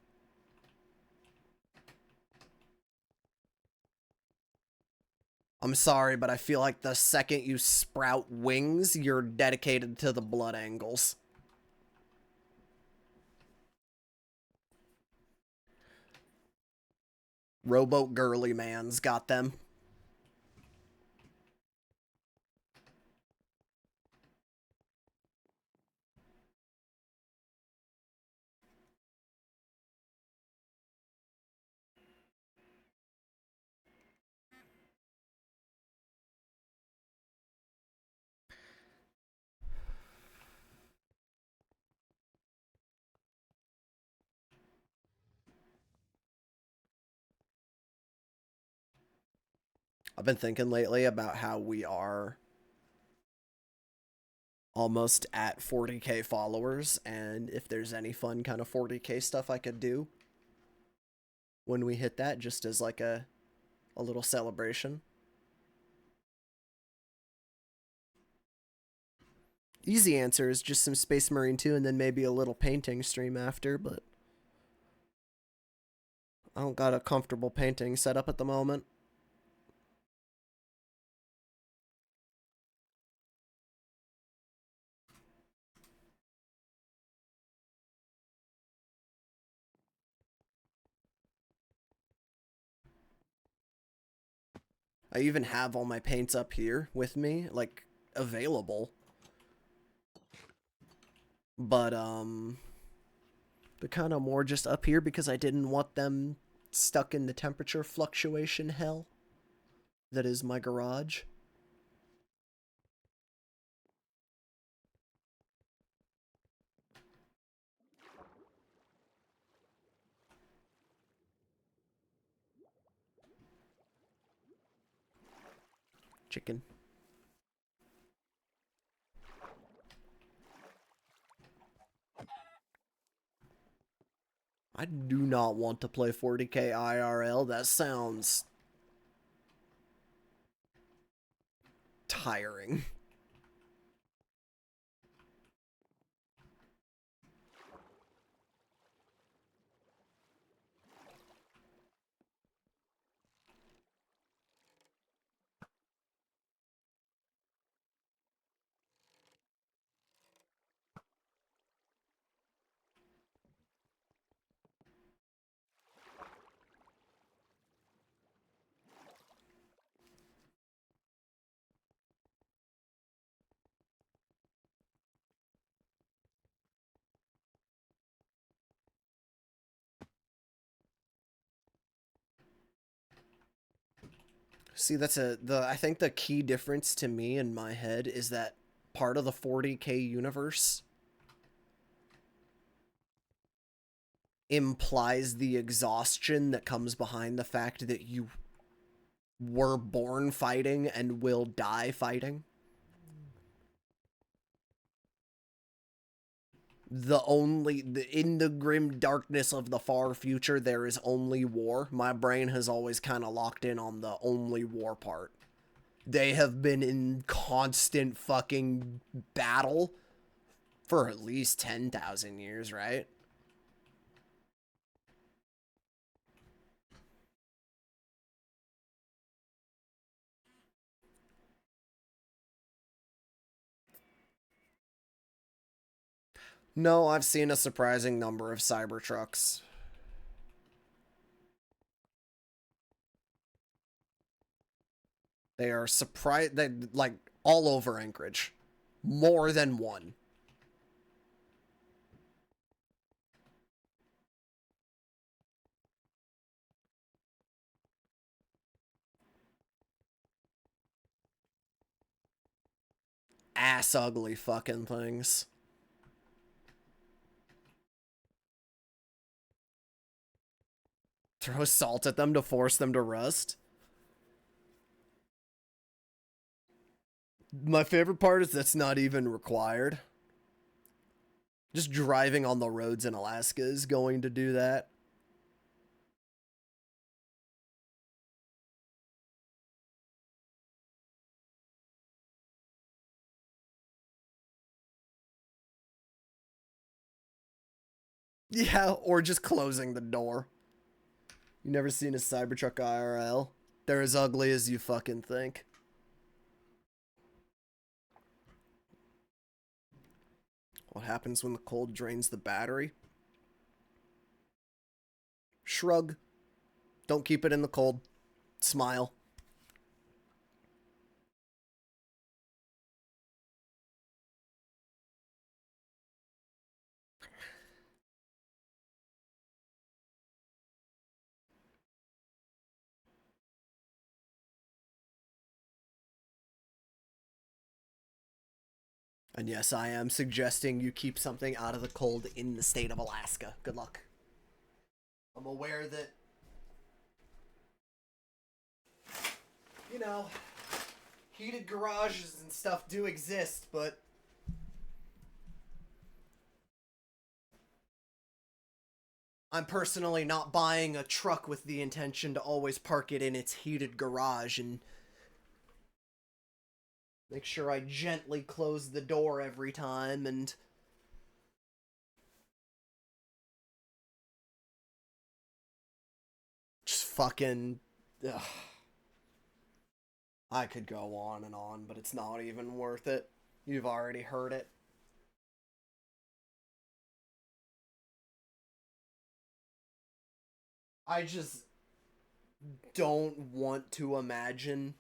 I'm sorry, but I feel like the second you sprout wings, you're dedicated to the blood angles. Rowboat girly man's got them. I've been thinking lately about how we are almost at 40k followers, and if there's any fun kind of 40k stuff I could do when we hit that, just as like a little celebration. Easy answer is just some Space Marine 2 and then maybe a little painting stream after, but I don't got a comfortable painting set up at the moment. I even have all my paints up here with me, like, available. But, they're kind of more just up here because I didn't want them stuck in the temperature fluctuation hell that is my garage. Chicken. I do not want to play 40k IRL. That sounds tiring. See, that's I think the key difference to me in my head is that part of the 40k universe implies the exhaustion that comes behind the fact that you were born fighting and will die fighting. In the grim darkness of the far future, there is only war. My brain has always kind of locked in on the only war part. They have been in constant fucking battle for at least 10,000 years, right? No, I've seen a surprising number of Cybertrucks. They are like all over Anchorage. More than one. Ass ugly fucking things. Throw salt at them to force them to rust. My favorite part is that's not even required. Just driving on the roads in Alaska is going to do that. Yeah, or just closing the door. You never seen a Cybertruck IRL? They're as ugly as you fucking think. What happens when the cold drains the battery? Shrug. Don't keep it in the cold. Smile. And yes, I am suggesting you keep something out of the cold in the state of Alaska. Good luck. I'm aware that... you know, heated garages and stuff do exist, but I'm personally not buying a truck with the intention to always park it in its heated garage and make sure I gently close the door every time and just fucking... Ugh. I could go on, but it's not even worth it. You've already heard it. I just don't want to imagine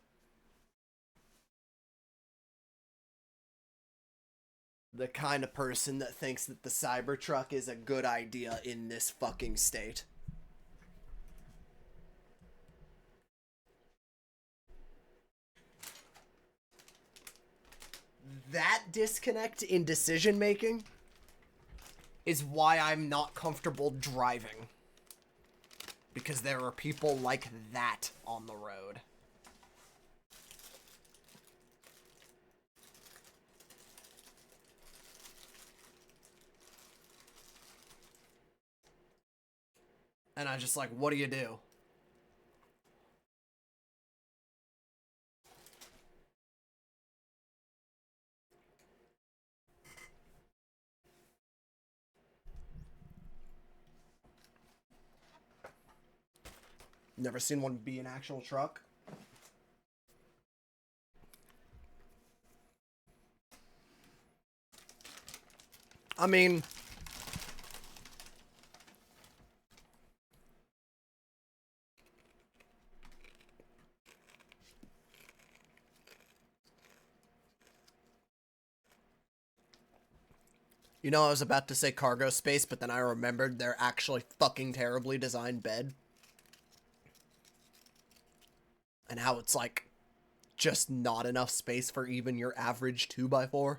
the kind of person that thinks that the Cybertruck is a good idea in this fucking state. That disconnect in decision making is why I'm not comfortable driving. Because there are people like that on the road. And I'm just like, what do you do? Never seen one be an actual truck? I mean... You know, I was about to say cargo space, but then I remembered they're actually fucking terribly designed bed. And how it's like, just not enough space for even your average 2x4.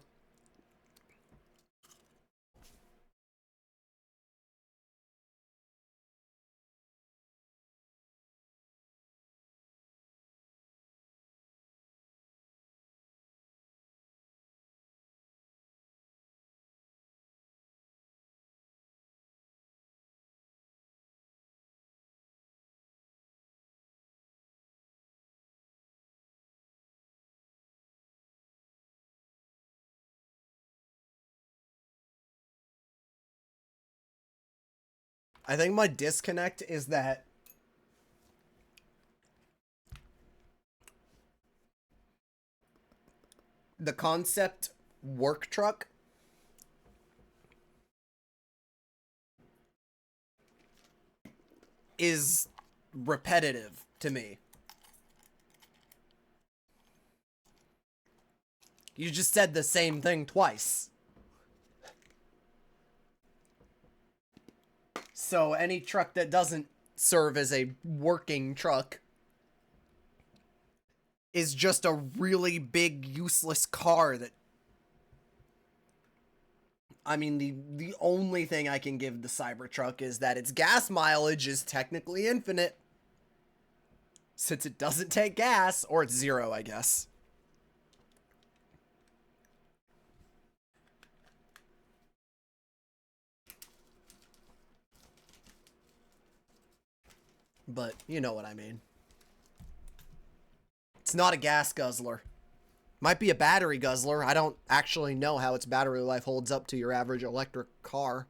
I think my disconnect is that the concept work truck is repetitive to me. You just said the same thing twice. So any truck that doesn't serve as a working truck is just a really big useless car that... I mean, the only thing I can give the Cybertruck is that its gas mileage is technically infinite. Since it doesn't take gas, or it's 0, I guess. But you know what I mean. It's not a gas guzzler. Might be a battery guzzler. I don't actually know how its battery life holds up to your average electric car.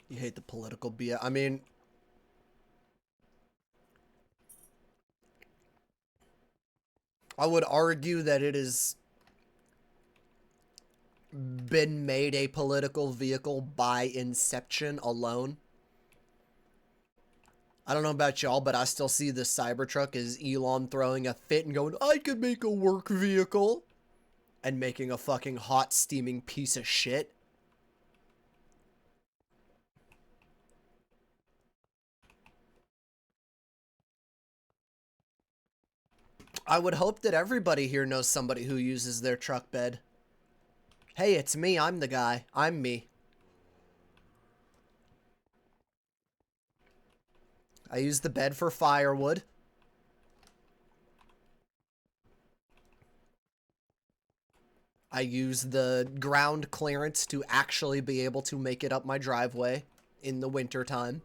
You hate the political BS. I mean, I would argue that it is been made a political vehicle by Inception alone. I don't know about y'all, but I still see the Cybertruck as Elon throwing a fit and going, I could make a work vehicle. And making a fucking hot, steaming piece of shit. I would hope that everybody here knows somebody who uses their truck bed. Hey, it's me. I'm the guy. I'm me. I use the bed for firewood. I use the ground clearance to actually be able to make it up my driveway in the wintertime.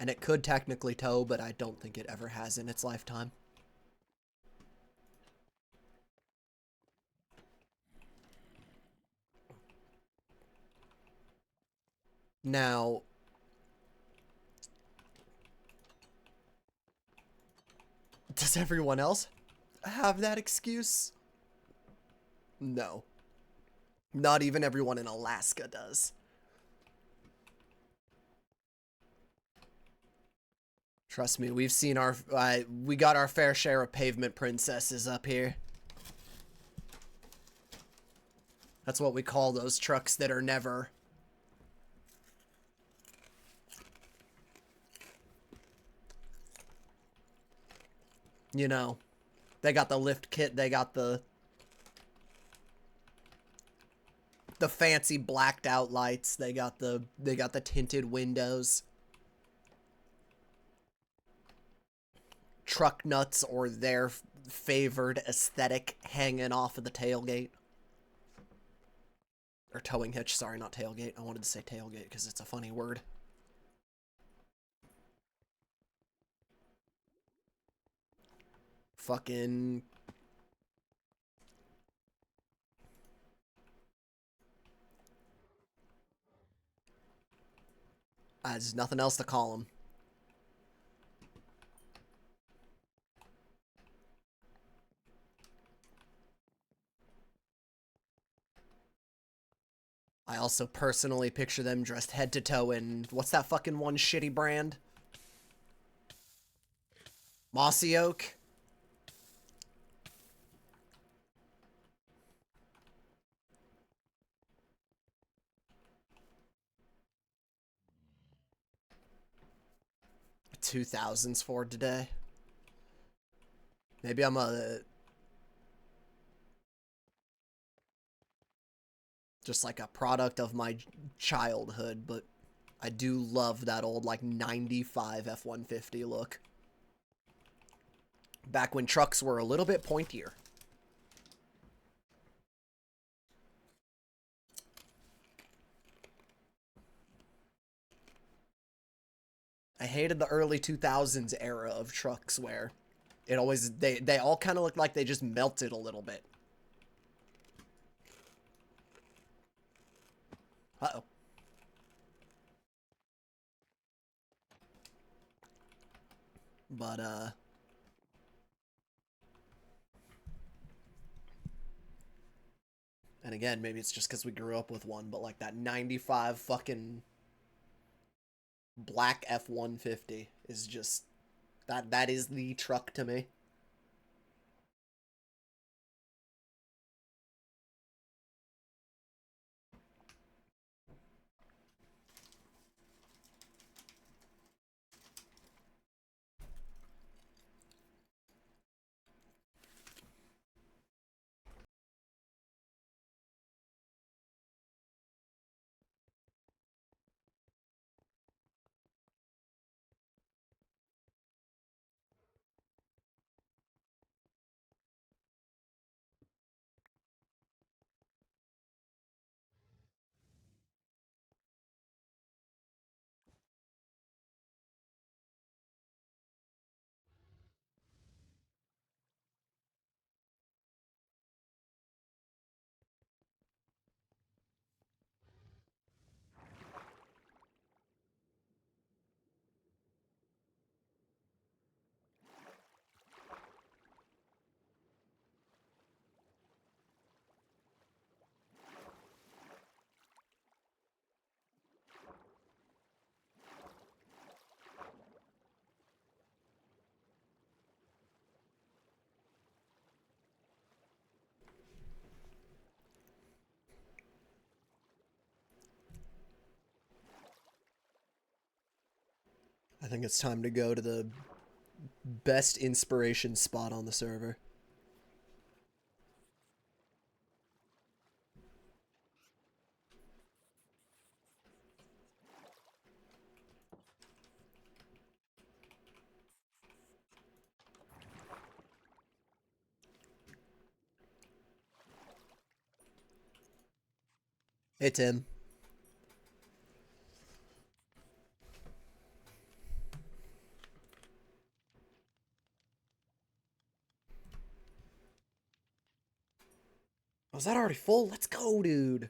And it could technically tow, but I don't think it ever has in its lifetime. Now, does everyone else have that excuse? No. Not even everyone in Alaska does. Trust me, we've seen our, we got our fair share of pavement princesses up here. That's what we call those trucks that are never. You know, they got the lift kit, they got the fancy blacked out lights, they got the tinted windows. Truck nuts or their favored aesthetic hanging off of the tailgate. Or towing hitch, sorry, not tailgate. I wanted to say tailgate because it's a funny word. Fucking... There's nothing else to call them. I also personally picture them dressed head to toe in, what's that fucking one shitty brand? Mossy Oak? $2,000s for today. Maybe I'm just like a product of my childhood, but I do love that old like 95 F-150 look. Back when trucks were a little bit pointier. I hated the early 2000s era of trucks where it always, they all kind of looked like they just melted a little bit. Uh-oh. But, and again, maybe it's just because we grew up with one, but like that 95 fucking black F-150 is just, that is the truck to me. think it's time to go to the best inspiration spot on the server. Hey, Tim. Was that already full? Let's go, dude.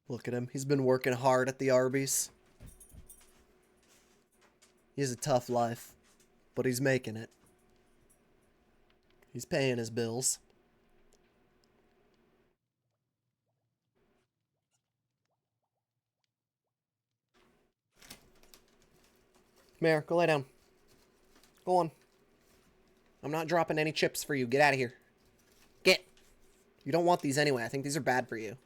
Look at him. He's been working hard at the Arby's. He has a tough life, but he's making it. He's paying his bills. Mare, go lay down. Go on. I'm not dropping any chips for you. Get out of here. Get. You don't want these anyway. I think these are bad for you.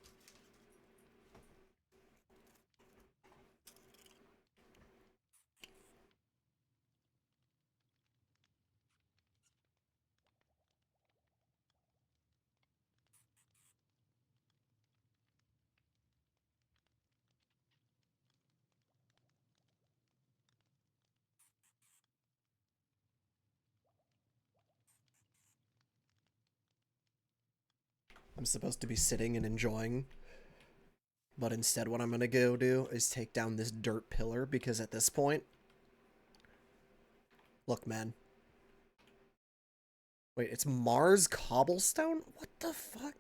I'm supposed to be sitting and enjoying. But instead what I'm going to go do is take down this dirt pillar because at this point... Look, man. Wait, it's Mars cobblestone? What the fuck?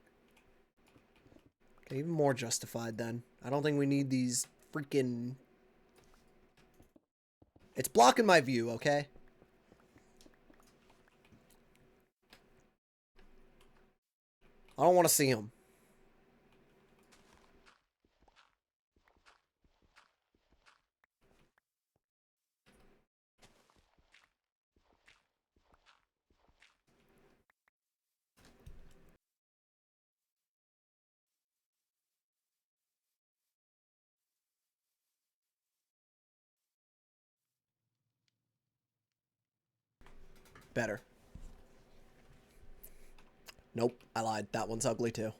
Okay, even more justified then. I don't think we need these freaking... It's blocking my view, okay? I don't want to see them. Better. Nope, I lied. That one's ugly too.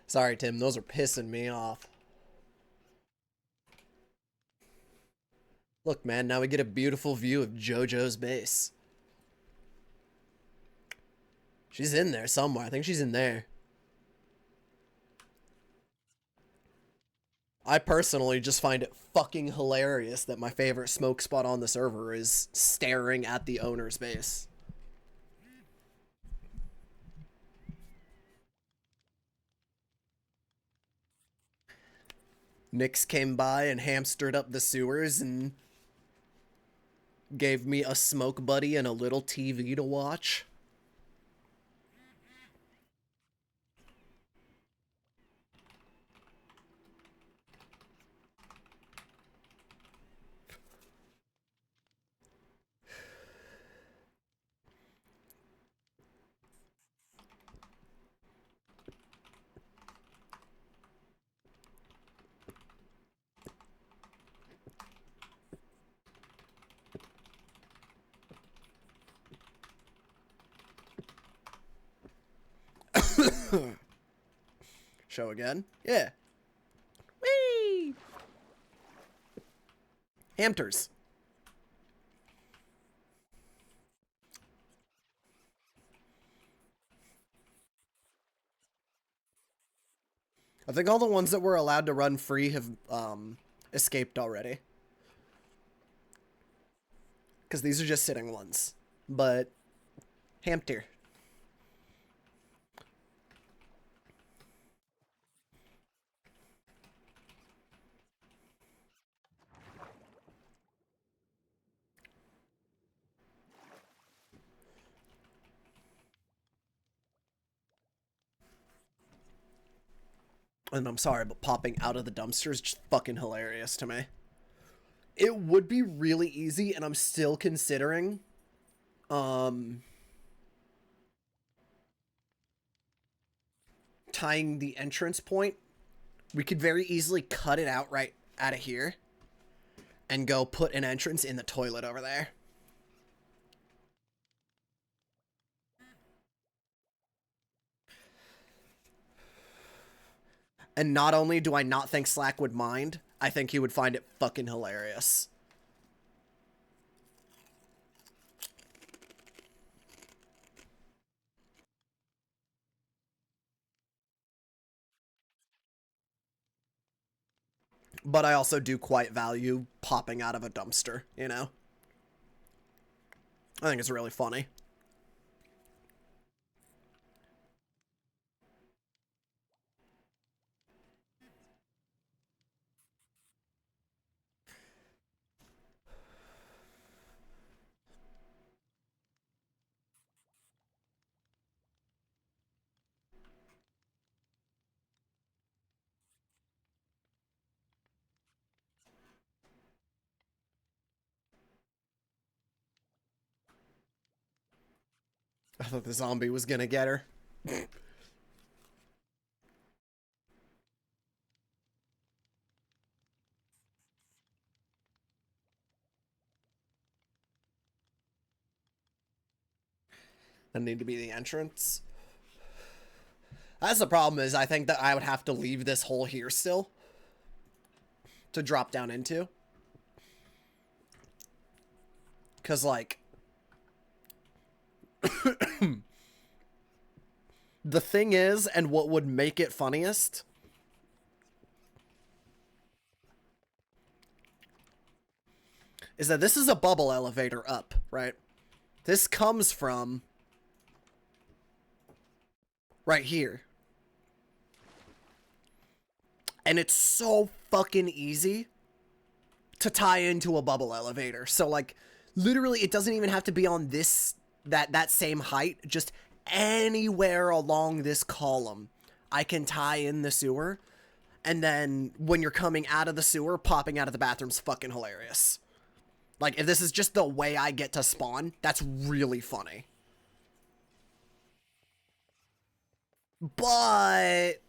Sorry, Tim. Those are pissing me off. Look, man. Now we get a beautiful view of JoJo's base. She's in there somewhere. I think she's in there. I personally just find it fucking hilarious that my favorite smoke spot on the server is staring at the owner's base. Nyx came by and hamstered up the sewers and gave me a smoke buddy and a little TV to watch. Show again? Yeah. Whee! Hamters. I think all the ones that were allowed to run free have escaped already. Because these are just sitting ones. But, Hamter. And I'm sorry, but popping out of the dumpster is just fucking hilarious to me. It would be really easy, and I'm still considering, tying the entrance point. We could very easily cut it out right out of here and go put an entrance in the toilet over there. And not only do I not think Slack would mind, I think he would find it fucking hilarious. But I also do quite value popping out of a dumpster, you know? I think it's really funny. I thought the zombie was gonna get her. That need to be the entrance. That's the problem, is I think that I would have to leave this hole here still to drop down into. Because, like, the thing is, and what would make it funniest, is that this is a bubble elevator up, right? This comes from right here. And it's so fucking easy to tie into a bubble elevator. So, like, literally, it doesn't even have to be on this, that same height. Just anywhere along this column, I can tie in the sewer. And then when you're coming out of the sewer, popping out of the bathroom's fucking hilarious. Like, if this is just the way I get to spawn, that's really funny. But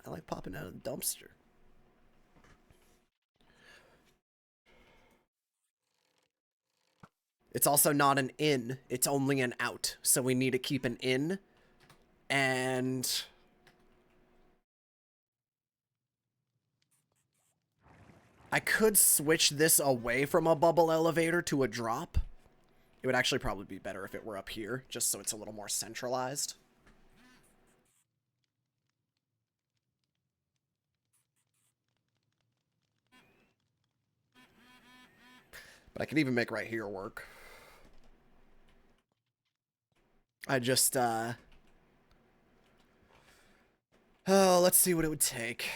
I like popping out of the dumpster. It's also not an in, it's only an out. So we need to keep an in. And I could switch this away from a bubble elevator to a drop. It would actually probably be better if it were up here, just so it's a little more centralized. But I could even make right here work. I just, oh, let's see what it would take.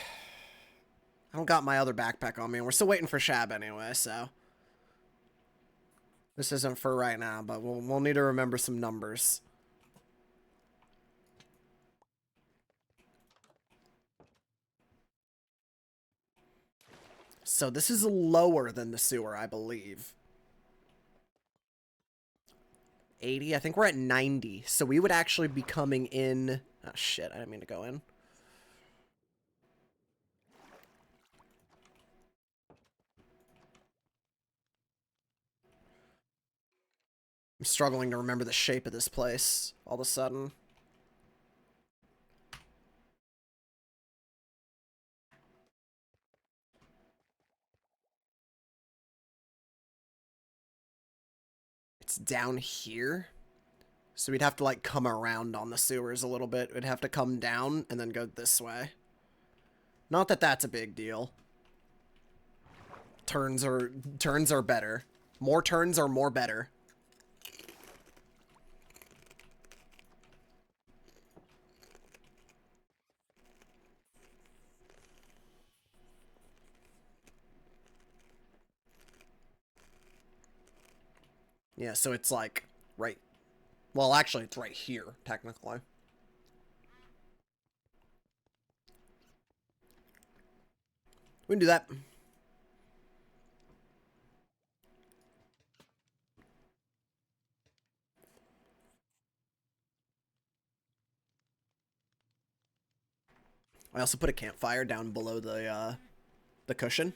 I don't got my other backpack on me, and we're still waiting for Shab anyway, so. This isn't for right now, but we'll need to remember some numbers. So this is lower than the sewer, I believe. 80? I think we're at 90. So we would actually be coming in... Oh, shit. I didn't mean to go in. I'm struggling to remember the shape of this place all of a sudden. It's down here. So we'd have to, like, come around on the sewers a little bit. We'd have to come down and then go this way. Not that that's a big deal. Turns are better. More turns are more better. Yeah, so it's like right. Well, actually, it's right here, technically. We can do that. I also put a campfire down below the cushion.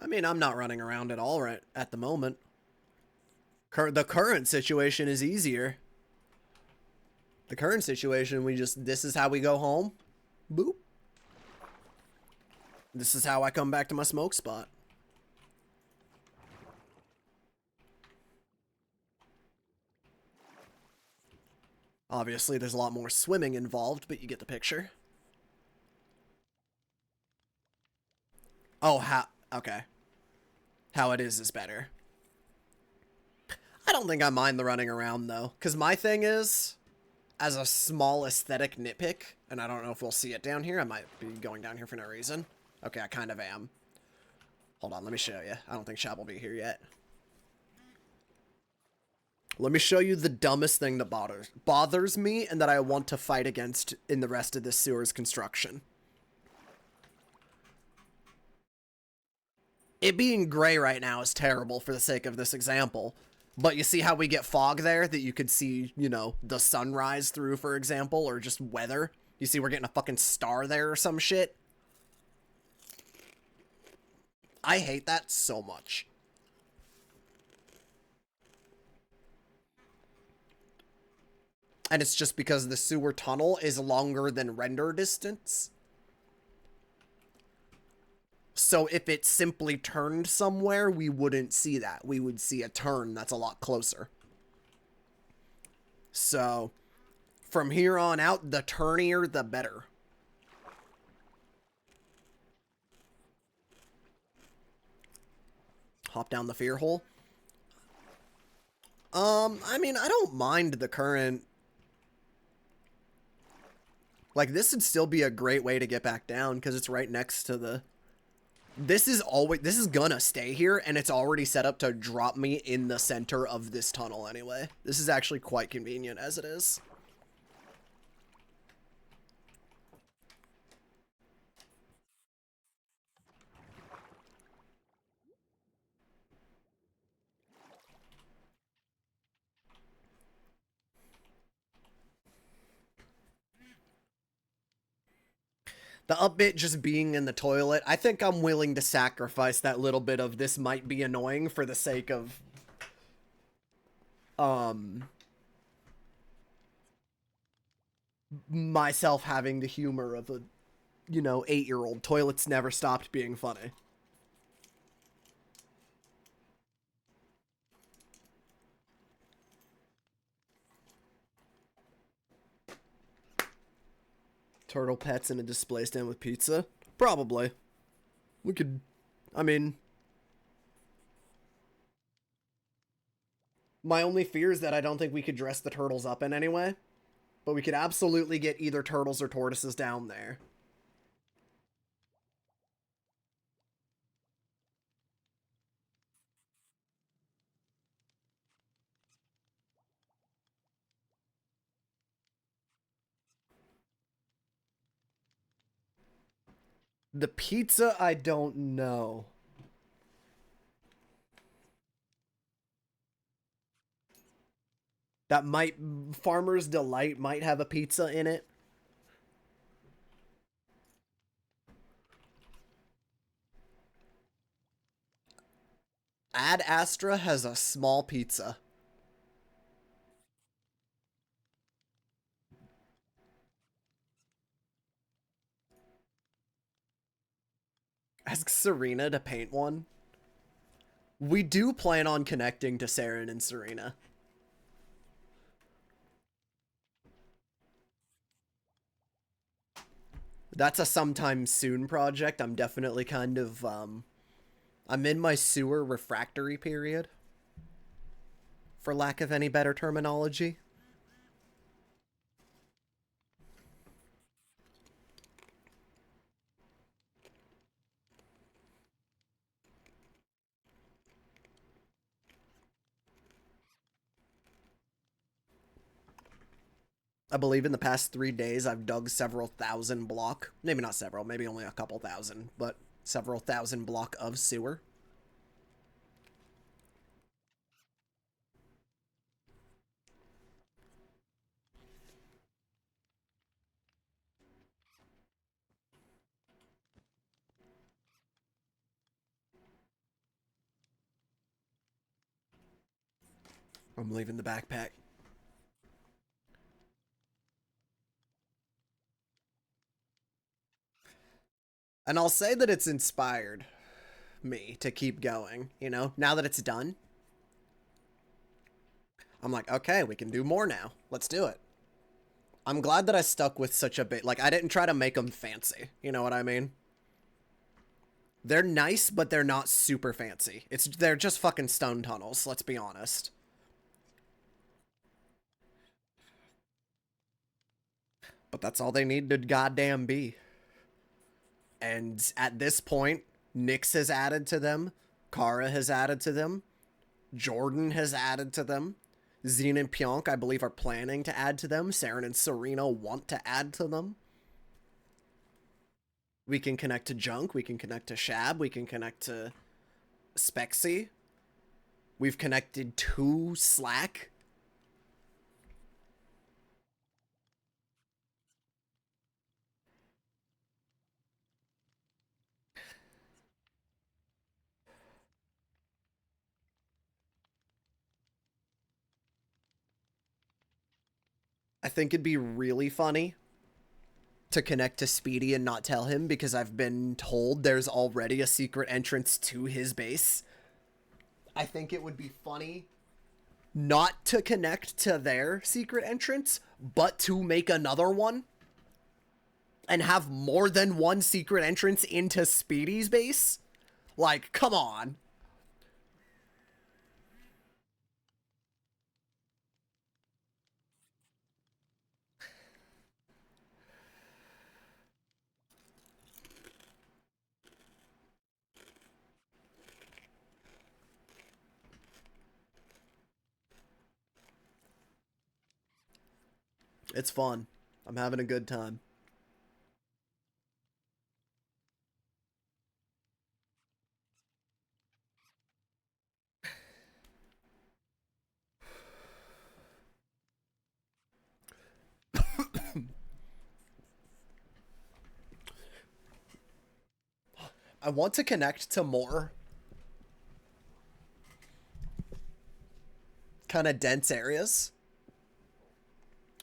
I mean, I'm not running around at all right at the moment. The current situation is easier. The current situation, this is how we go home. Boop. This is how I come back to my smoke spot. Obviously, there's a lot more swimming involved, but you get the picture. Oh, okay. How it is better. I don't think I mind the running around, though. Because my thing is, as a small aesthetic nitpick, and I don't know if we'll see it down here. I might be going down here for no reason. Okay, I kind of am. Hold on, let me show you. I don't think Shab will be here yet. Let me show you the dumbest thing that bothers me and that I want to fight against in the rest of this sewer's construction. It being gray right now is terrible for the sake of this example. But you see how we get fog there that you could see, you know, the sunrise through, for example, or just weather? You see we're getting a fucking star there or some shit? I hate that so much. And it's just because the sewer tunnel is longer than render distance. So if it simply turned somewhere, we wouldn't see that. We would see a turn that's a lot closer. So from here on out, the turnier, the better. Hop down the fear hole. I mean, I don't mind the current. Like, this would still be a great way to get back down because it's right next to the... This is gonna stay here, and it's already set up to drop me in the center of this tunnel anyway. This is actually quite convenient as it is. The up bit just being in the toilet, I think I'm willing to sacrifice that little bit of this might be annoying for the sake of... myself having the humor of a, you know, 8-year-old. Toilets never stopped being funny. Turtle pets in a display stand with pizza? Probably. We could... I mean... My only fear is that I don't think we could dress the turtles up in any way. But we could absolutely get either turtles or tortoises down there. The pizza, I don't know. That might... Farmer's Delight might have a pizza in it. Ad Astra has a small pizza. Ask Serena to paint one. We do plan on connecting to Saren and Serena. That's a sometime soon project. I'm definitely kind of, I'm in my sewer refractory period. For lack of any better terminology. I believe in the past 3 days I've dug several thousand block, maybe not several, maybe only a couple thousand, but several thousand block of sewer. I'm leaving the backpack. And I'll say that it's inspired me to keep going, you know? Now that it's done, I'm like, okay, we can do more now. Let's do it. I'm glad that I stuck with such a bit. Like, I didn't try to make them fancy. You know what I mean? They're nice, but they're not super fancy. They're just fucking stone tunnels, let's be honest. But that's all they need to goddamn be. And at this point, Nyx has added to them. Kara has added to them. Jordan has added to them. Zine and Pionk, I believe, are planning to add to them. Saren and Serena want to add to them. We can connect to Junk. We can connect to Shab. We can connect to Spexy. We've connected to Slack. I think it'd be really funny to connect to Speedy and not tell him, because I've been told there's already a secret entrance to his base. I think it would be funny not to connect to their secret entrance, but to make another one and have more than one secret entrance into Speedy's base. Like, come on. It's fun. I'm having a good time. I want to connect to more kind of dense areas.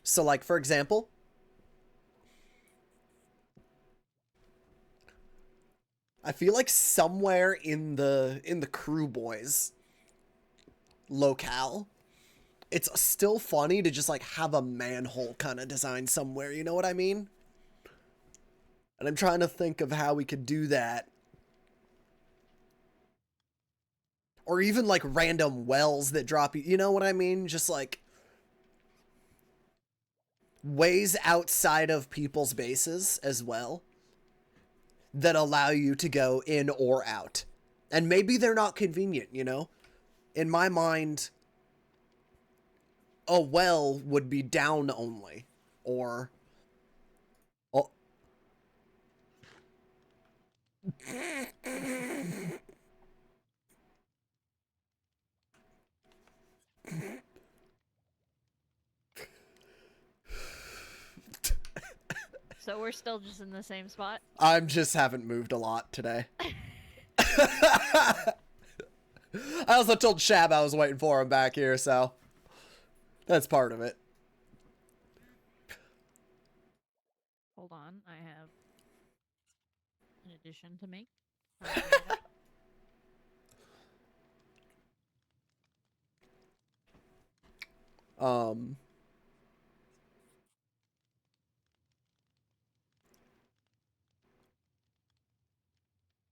So, like, for example, I feel like somewhere in the crew boys locale, it's still funny to just like have a manhole kind of design somewhere, you know what I mean? And I'm trying to think of how we could do that. Or even like random wells that drop you know what I mean? Just like ways outside of people's bases as well that allow you to go in or out. And maybe they're not convenient, you know? In my mind, a well would be down only. Or... Oh. So we're still just in the same spot? I just haven't moved a lot today. I also told Shab I was waiting for him back here, so that's part of it. Hold on, I have an addition to make.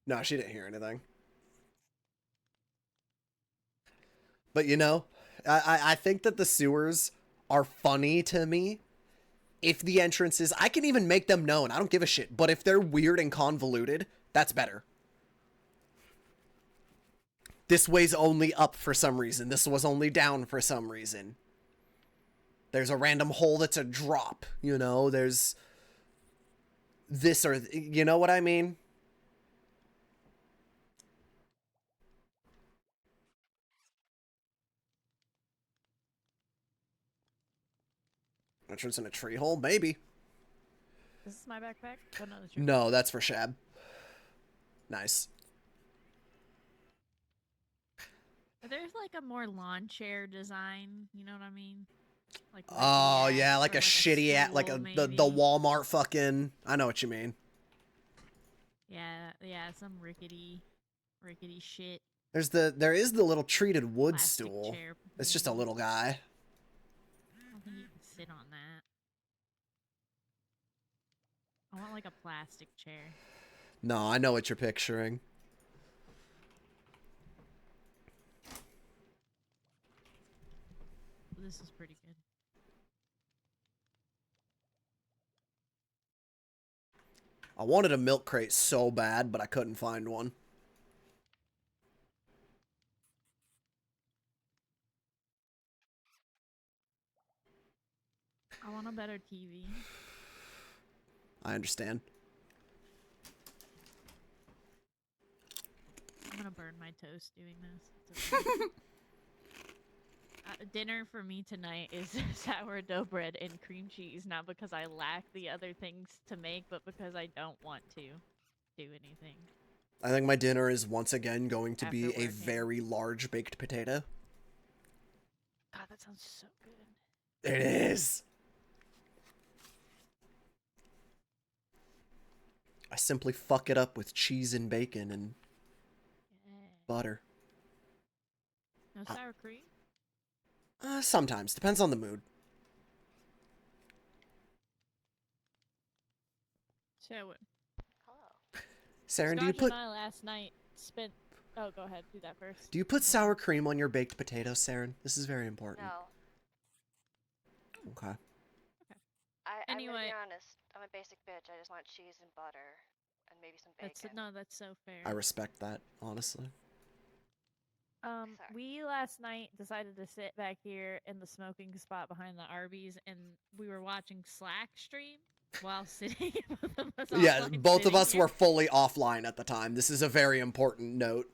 No, she didn't hear anything. But you know, I think that the sewers are funny to me. If the entrances, I can even make them known. I don't give a shit. But if they're weird and convoluted, that's better. This way's only up for some reason. This was only down for some reason. There's a random hole that's a drop, you know? There's this or... You know what I mean? Entrance in a tree hole? Maybe. Is this my backpack? Oh no, that's your No, that's for Shab. Nice. There's like a more lawn chair design, you know what I mean? Like Oh, rickety yeah, ass, like or a shitty at like stool, the maybe. Walmart fucking... I know what you mean. Yeah, some rickety shit. There is the little treated wood Plastic stool. chair, It's just a maybe. little guy. I don't think you can sit on that. I want like a plastic chair. No, I know what you're picturing. This is pretty good. I wanted a milk crate so bad, but I couldn't find one. I want a better TV. I understand. I'm gonna burn my toast doing this. It's okay. Dinner for me tonight is sourdough bread and cream cheese, not because I lack the other things to make, but because I don't want to do anything. I think my dinner is once again going to be After a working. very large baked potato. God, that sounds so good. It is. I simply fuck it up with cheese and bacon and Yeah. butter. No sour cream? Sometimes. Depends on the mood. So, Hello. Saren, Skadj and I last night spent... Oh, go ahead. Do that first. do you put sour cream on your baked potatoes, Saren? This is very important. No. Okay. I'm gonna Anyway. be honest. I'm a basic bitch. I just want cheese and butter. And maybe some bacon. That's so fair. I respect that, honestly. Sorry. We last night decided to sit back here in the smoking spot behind the Arby's, and we were watching Slack stream while sitting. Both of us Yeah, offline both of sitting us here. were fully offline at the time. This is a very important note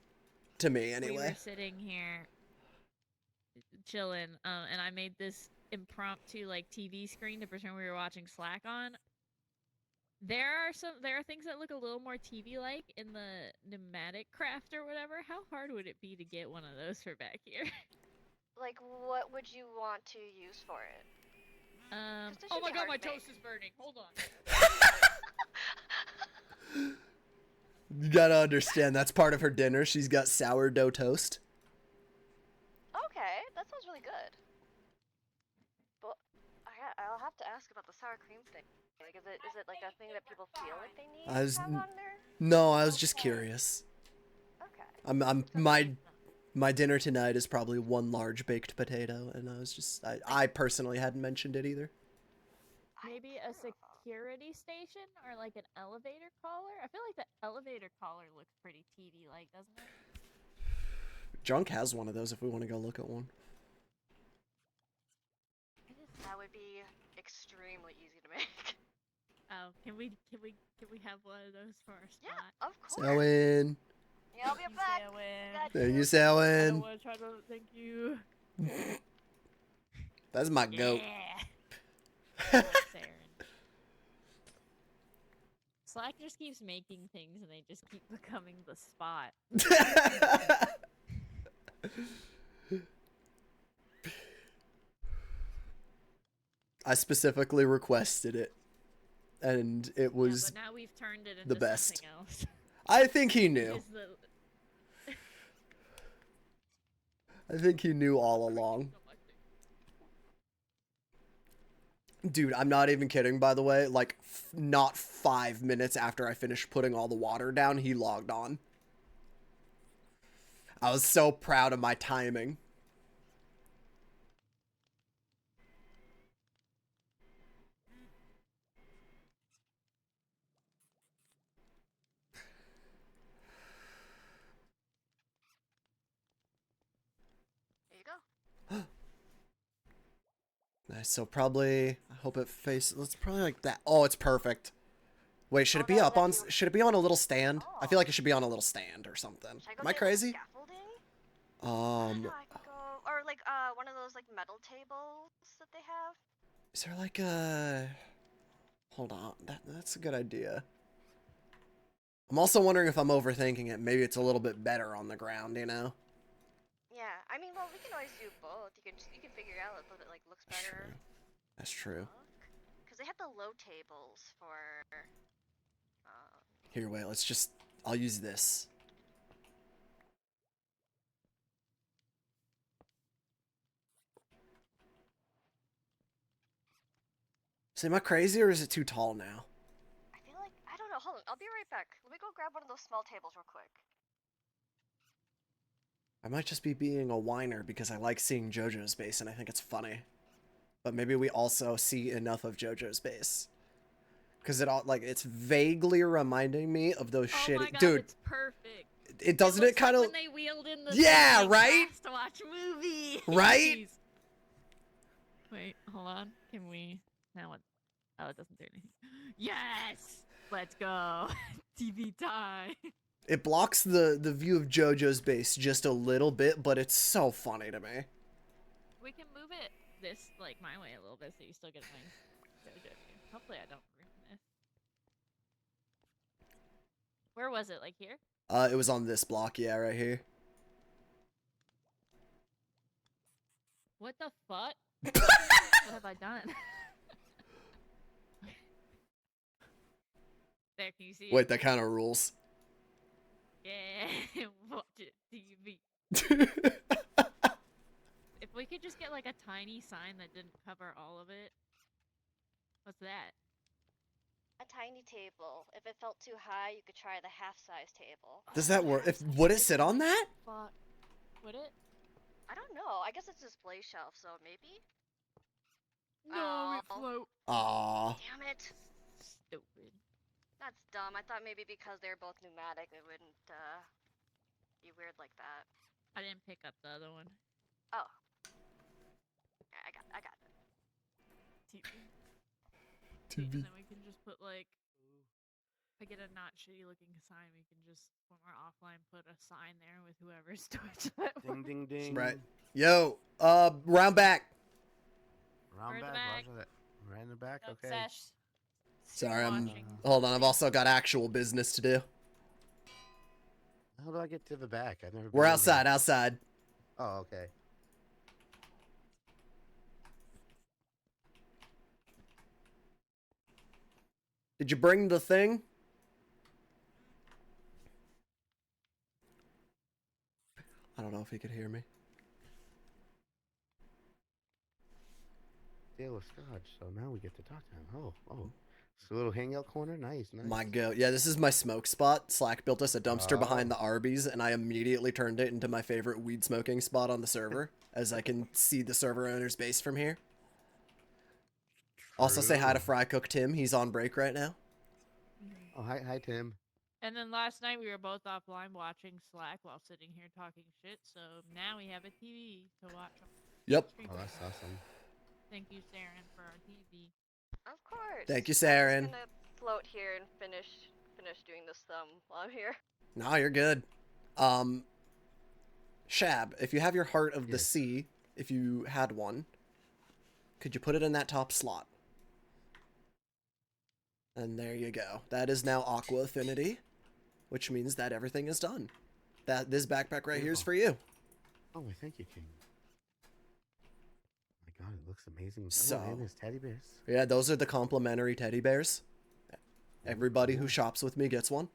to me, We anyway. were sitting here chilling, and I made this impromptu like TV screen to pretend we were watching Slack on. There are things that look a little more TV-like in the pneumatic craft or whatever. How hard would it be to get one of those for back here? Like, what would you want to use for it? They Oh should my be god, hard my to make. toast is burning. Hold on. You gotta understand, that's part of her dinner. She's got sourdough toast. Okay, that sounds really good. But I'll have to ask about the sour cream thing. Like, is it like a thing that people feel like they need I was- to have on there? No, I was just curious. Okay. My dinner tonight is probably one large baked potato, and I personally hadn't mentioned it either. Maybe a security station or like an elevator collar? I feel like the elevator collar looks pretty TV-like, doesn't it? Junk has one of those if we want to go look at one. That would be extremely easy to make. Oh, can we have one of those for our spot? Yeah, of course. Selwyn. Yeah, I'll be Thank you, back. Selwyn. Got Thank you, I don't Selwyn. want to try to thank you. That's my goat. Yeah. I like Saren. Slack just keeps making things and they just keep becoming the spot. I specifically requested it, and it was but now we've turned it into the best. something else. I think he knew. Because I think he knew all along. Dude, I'm not even kidding, by the way. Like, not 5 minutes after I finished putting all the water down, he logged on. I was so proud of my timing. Here you go. Okay, so probably, I hope it faces, it's probably like that. Oh, it's perfect. Wait, should Oh, it be that up would on, actually work. should it be on a little stand? I feel Oh. like it should be on a little stand or something. Should I go Am I get like crazy? scaffolding? I don't know. Um, I can go, or like one of those like metal tables that they have. is there like a, hold on, that's a good idea. I'm also wondering if I'm overthinking it. Maybe it's a little bit better on the ground, you know? Yeah, I mean, well, we can always do both. You can figure it out if it like looks That's better. true. That's true. Because they have the low tables for. Here, wait, let's just, I'll use this. So am I crazy or is it too tall now? I feel like I don't know. Hold on, I'll be right back. Let me go grab one of those small tables real quick. I might just be being a whiner because I like seeing JoJo's base and I think it's funny. But maybe we also see enough of JoJo's base. Because it all, like, it's vaguely reminding me of those Oh shitty... my god, Dude, it's perfect. it doesn't it looks kind of... like when they wheeled in the Yeah, thing, like, right? fast to watch movies. Right? Wait, hold on. Can we... Now what? Oh, it doesn't do anything. Yes! Let's go. TV time. It blocks the view of JoJo's base just a little bit, but it's so funny to me. We can move it this, like, my way a little bit so you still get my JoJo view. Hopefully I don't ruin this. Where was it? Like here? It was on this block, yeah, right here. What the fuck? What have I done? There, can you see it? Wait, that kind of rules. Yeah, watch it, TV. If we could just get like a tiny sign that didn't cover all of it. What's that? A tiny table. If it felt too high, you could try the half-size table. Does that work? Would it sit on that? Fuck. Would it? I don't know. I guess it's a display shelf, so maybe. No, it Oh. float. Aw. Damn it. Stupid. That's dumb. I thought maybe because they're both pneumatic, it wouldn't be weird like that. I didn't pick up the other one. Oh. Yeah, I got it. TV. And then we can just put like, if I get a not shitty looking sign, we can just, when we're offline, put a sign there with whoever's Twitch. Ding, ding, ding. Right. Yo, round back. Round We're in the back. back. Roger that. Right in the back. Nope, Okay. Sash. Sorry, I'm... Watching. Hold on, I've also got actual business to do. How do I get to the back? I've never. We're been in outside, there. outside. Oh, okay. Did you bring the thing? I don't know if he could hear me. Deal with Skadj. So now we get to talk to him. Oh. It's a little hangout corner. Nice. My go. Yeah, this is my smoke spot. Slack built us a dumpster behind the Arby's, and I immediately turned it into my favorite weed smoking spot on the server, as I can see the server owner's base from here. Also say hi to Fry Cook Tim. He's on break right now. Oh, hi, Tim. And then last night we were both offline watching Slack while sitting here talking shit. So now we have a TV to watch. Yep. Oh, that's awesome. Thank you, Saren, for our TV. Of course. Thank you, I'm Saren. just gonna float here and finish doing this while I'm here. No, you're good. Shab, if you have your Heart of the Yes. Sea, if you had one, could you put it in that top slot? And there you go. That is now Aqua Affinity, which means that everything is done. This backpack right here is for you. Oh, well, thank you, King. My God, it looks amazing. So- Oh, and there's teddy bears. Yeah, those are the complimentary teddy bears. Everybody who shops with me gets one.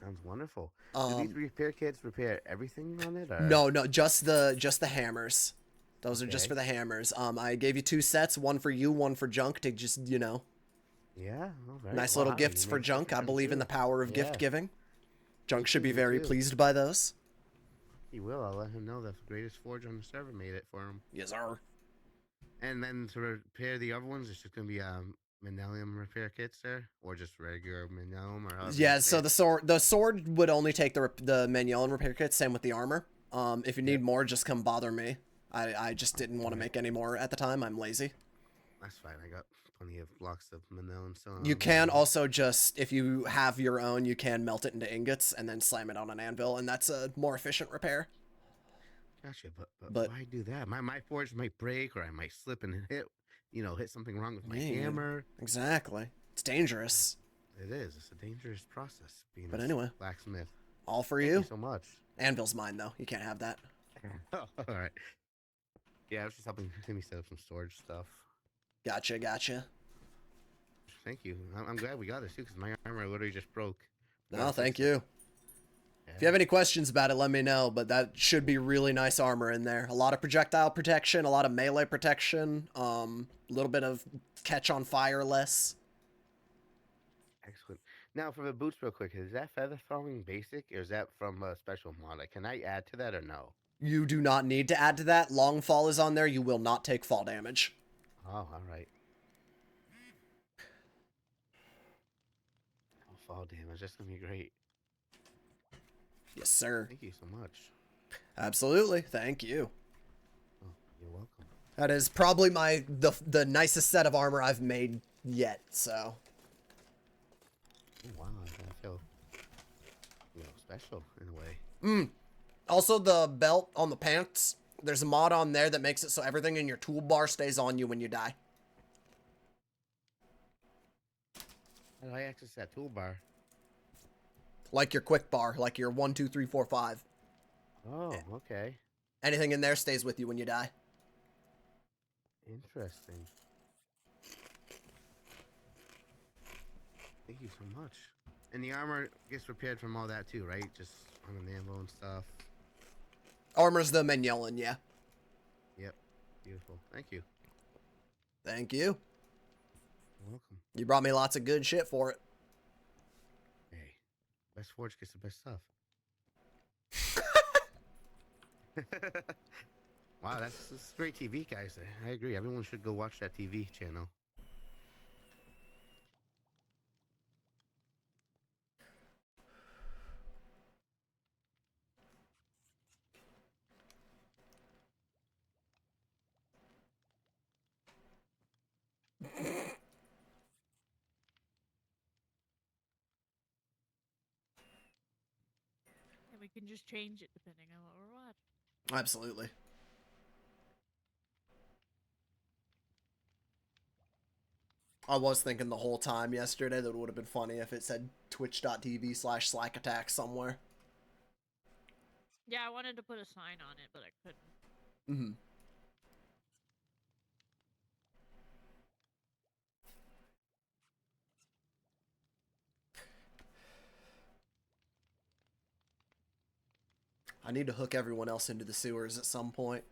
Sounds wonderful. Do these repair kits repair everything on it? Or? No, just the hammers. Those are just Okay. for the hammers. I gave you 2 sets, one for you, one for Junk, to just, you know, Yeah. Oh, very nice well. little Wow, gifts you for made Junk. I something believe in too. the power of gift Yeah. giving. Junk should be Me very too. pleased by those. He will. I'll let him know that the greatest forge on the server made it for him. Yes, sir. And then to repair the other ones, it's just gonna be Manelium repair kits there, or just regular Manelium, or however you Yeah, say so it. the sword would only take the manual and repair kit. Same with the armor. If you need Yep. more, just come bother me. I just didn't want to make any more at the time. I'm lazy. That's fine. I got plenty of blocks of manila and so on. You can also just, if you have your own, you can melt it into ingots and then slam it on an anvil, and that's a more efficient repair. Gotcha, but But- why do that? My forge might break, or I might slip and hit something wrong with my Yeah, hammer. Exactly. It's dangerous. It is. It's a dangerous process being But a anyway. blacksmith. All for Thank you. you so much. Anvil's mine, though. You can't have that. All right. Yeah, I was just helping Timmy set up some storage stuff. Gotcha, gotcha. Thank you. I'm glad we got this too, because my armor literally just broke. No, thank you. Yeah. If you have any questions about it, let me know, but that should be really nice armor in there. A lot of projectile protection, a lot of melee protection, a little bit of catch on fire less. Excellent. Now, for the boots, real quick, is that feather throwing basic, or is that from a special mod? Like, can I add to that or no? You do not need to add to that. Long fall is on there. You will not take fall damage. Oh, all right. Oh, fall damage. That's gonna be great. Yes, sir. Thank you so much. Absolutely. Thank you. Oh, you're welcome. That is probably the nicest set of armor I've made yet, so. Oh, wow, I feel, special in a way. Also, the belt on the pants, there's a mod on there that makes it so everything in your toolbar stays on you when you die. How do I access that toolbar? Like your quick bar, like your 1, 2, 3, 4, 5. Oh, okay. Anything in there stays with you when you die. Interesting. Thank you so much. And the armor gets repaired from all that too, right? Just on an ammo and stuff. Armor's the Menyelan, yeah. Yep. Beautiful. Thank you. Thank you. You're welcome. You brought me lots of good shit for it. Hey, best forge gets the best stuff. Wow, that's great TV, guys. I agree. Everyone should go watch that TV channel. And we can just change it depending on what we're watching. Absolutely. I was thinking the whole time yesterday that it would have been funny if it said twitch.tv/slack attack somewhere. Yeah, I wanted to put a sign on it, but I couldn't. Mm-hmm. I need to hook everyone else into the sewers at some point.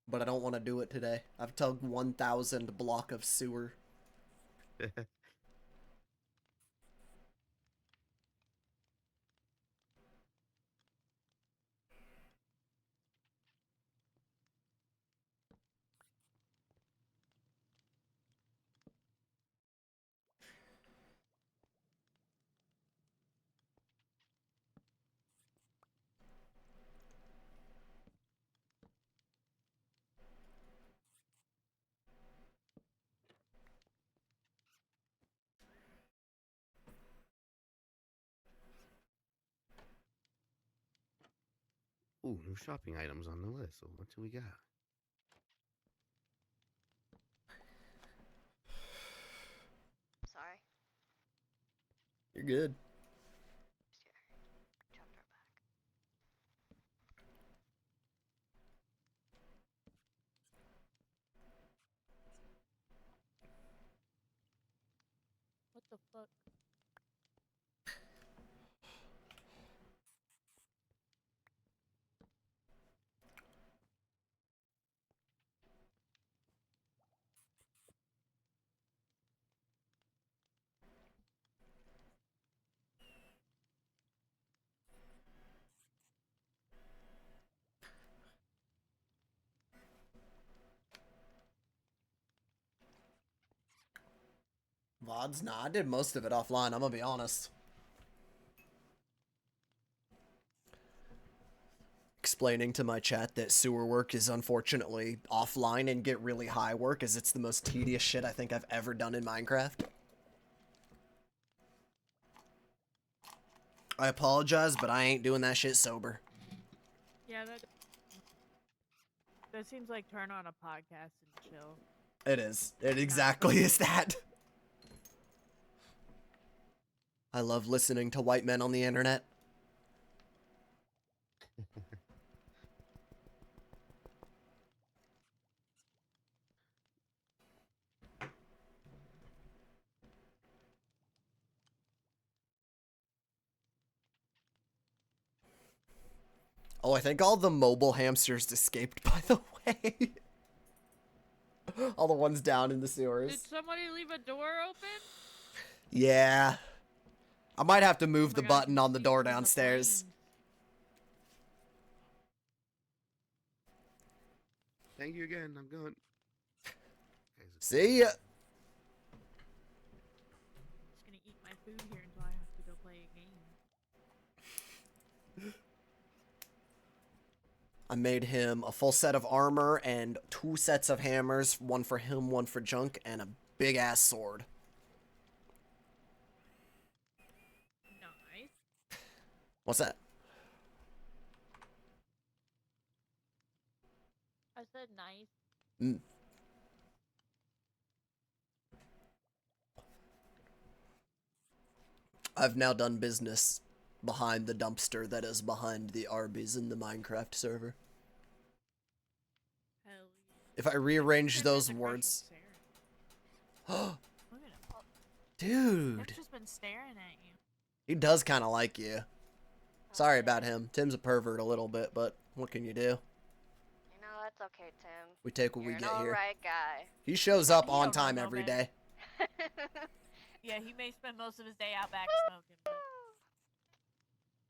But I don't want to do it today. I've tugged 1,000 block of sewer. Ooh, new shopping items on the list. So what do we got? Sorry. You're good. Jumped our back. What the fuck? VODs? Nah, I did most of it offline, I'm gonna be honest. explaining to my chat that sewer work is unfortunately offline and get really high work, as it's the most tedious shit I think I've ever done in Minecraft. I apologize, but I ain't doing that shit sober. Yeah, that seems like turn on a podcast and chill. It is. It exactly is that. I love listening to white men on the internet. Oh, I think all the mobile hamsters escaped, by the way. All the ones down in the sewers. Did somebody leave a door open? Yeah. I might have to move Oh the my God, button I on the can door see it in downstairs. flames. Thank you again. I'm going. See ya. Just gonna eat my food here until I have to go play a game. I made him a full set of armor and 2 sets of hammers, one for him, one for Junk, and a big ass sword. Nice. What's that? I said nice. Mm. I've now done business behind the dumpster that is behind the Arby's in the Minecraft server. Hell yeah. If I rearrange Tim those has a crush words... on Sarah. Look at him. Dude. Tim's just been staring at you. He does kind of like you. Sorry about him. Tim's a pervert a little bit, but what can you do? You know, that's okay, Tim. We take what You're we an get here. alright guy. He shows up He on don't know time no every man. day. Yeah, he may spend most of his day out back smoking, but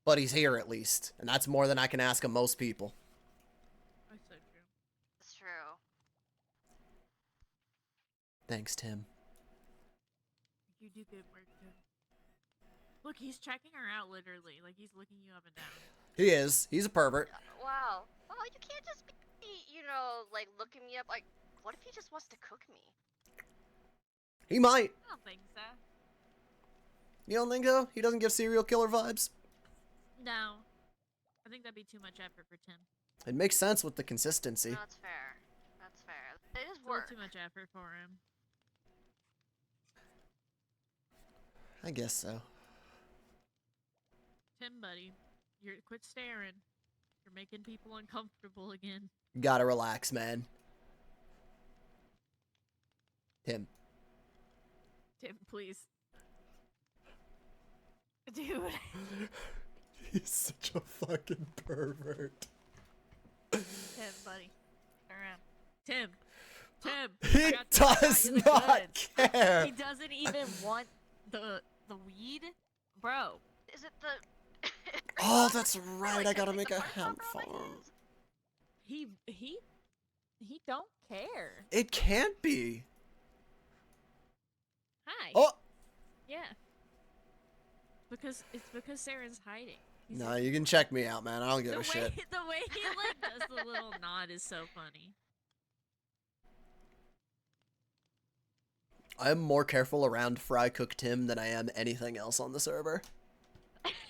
But he's here at least. And that's more than I can ask of most people. that's so true. It's true. Thanks, Tim. You do good work, Tim. Look, he's checking her out literally. Like, he's looking you up and down. He is. He's a pervert. Wow. Well, you can't just be, you know, like, looking me up. Like, what if he just wants to cook me? He might. I don't think so. You don't think so? He doesn't give serial killer vibes? No. I think that'd be too much effort for Tim. It makes sense with the consistency. No, that's fair. That's fair. It is It's a little work. too much effort for him. I guess so. Tim, buddy, quit staring. You're making people uncomfortable again. Gotta relax, man. Tim. Tim, please. Dude. He's such a fucking pervert. Tim, buddy. Turn around. Tim. Tim. He I got this. I does got you the not goods. care. He doesn't even want the weed? Bro. Is it the... Oh, that's right. Like, I gotta it's make the a first hemp one, farm. He don't care. It can't be. Hi. Oh! Yeah. Because Sarah's hiding. He's Nah, like, you can check me out, man. I don't give the a shit. the way he like does the little nod is so funny. I'm more careful around Fry Cook Tim than I am anything else on the server.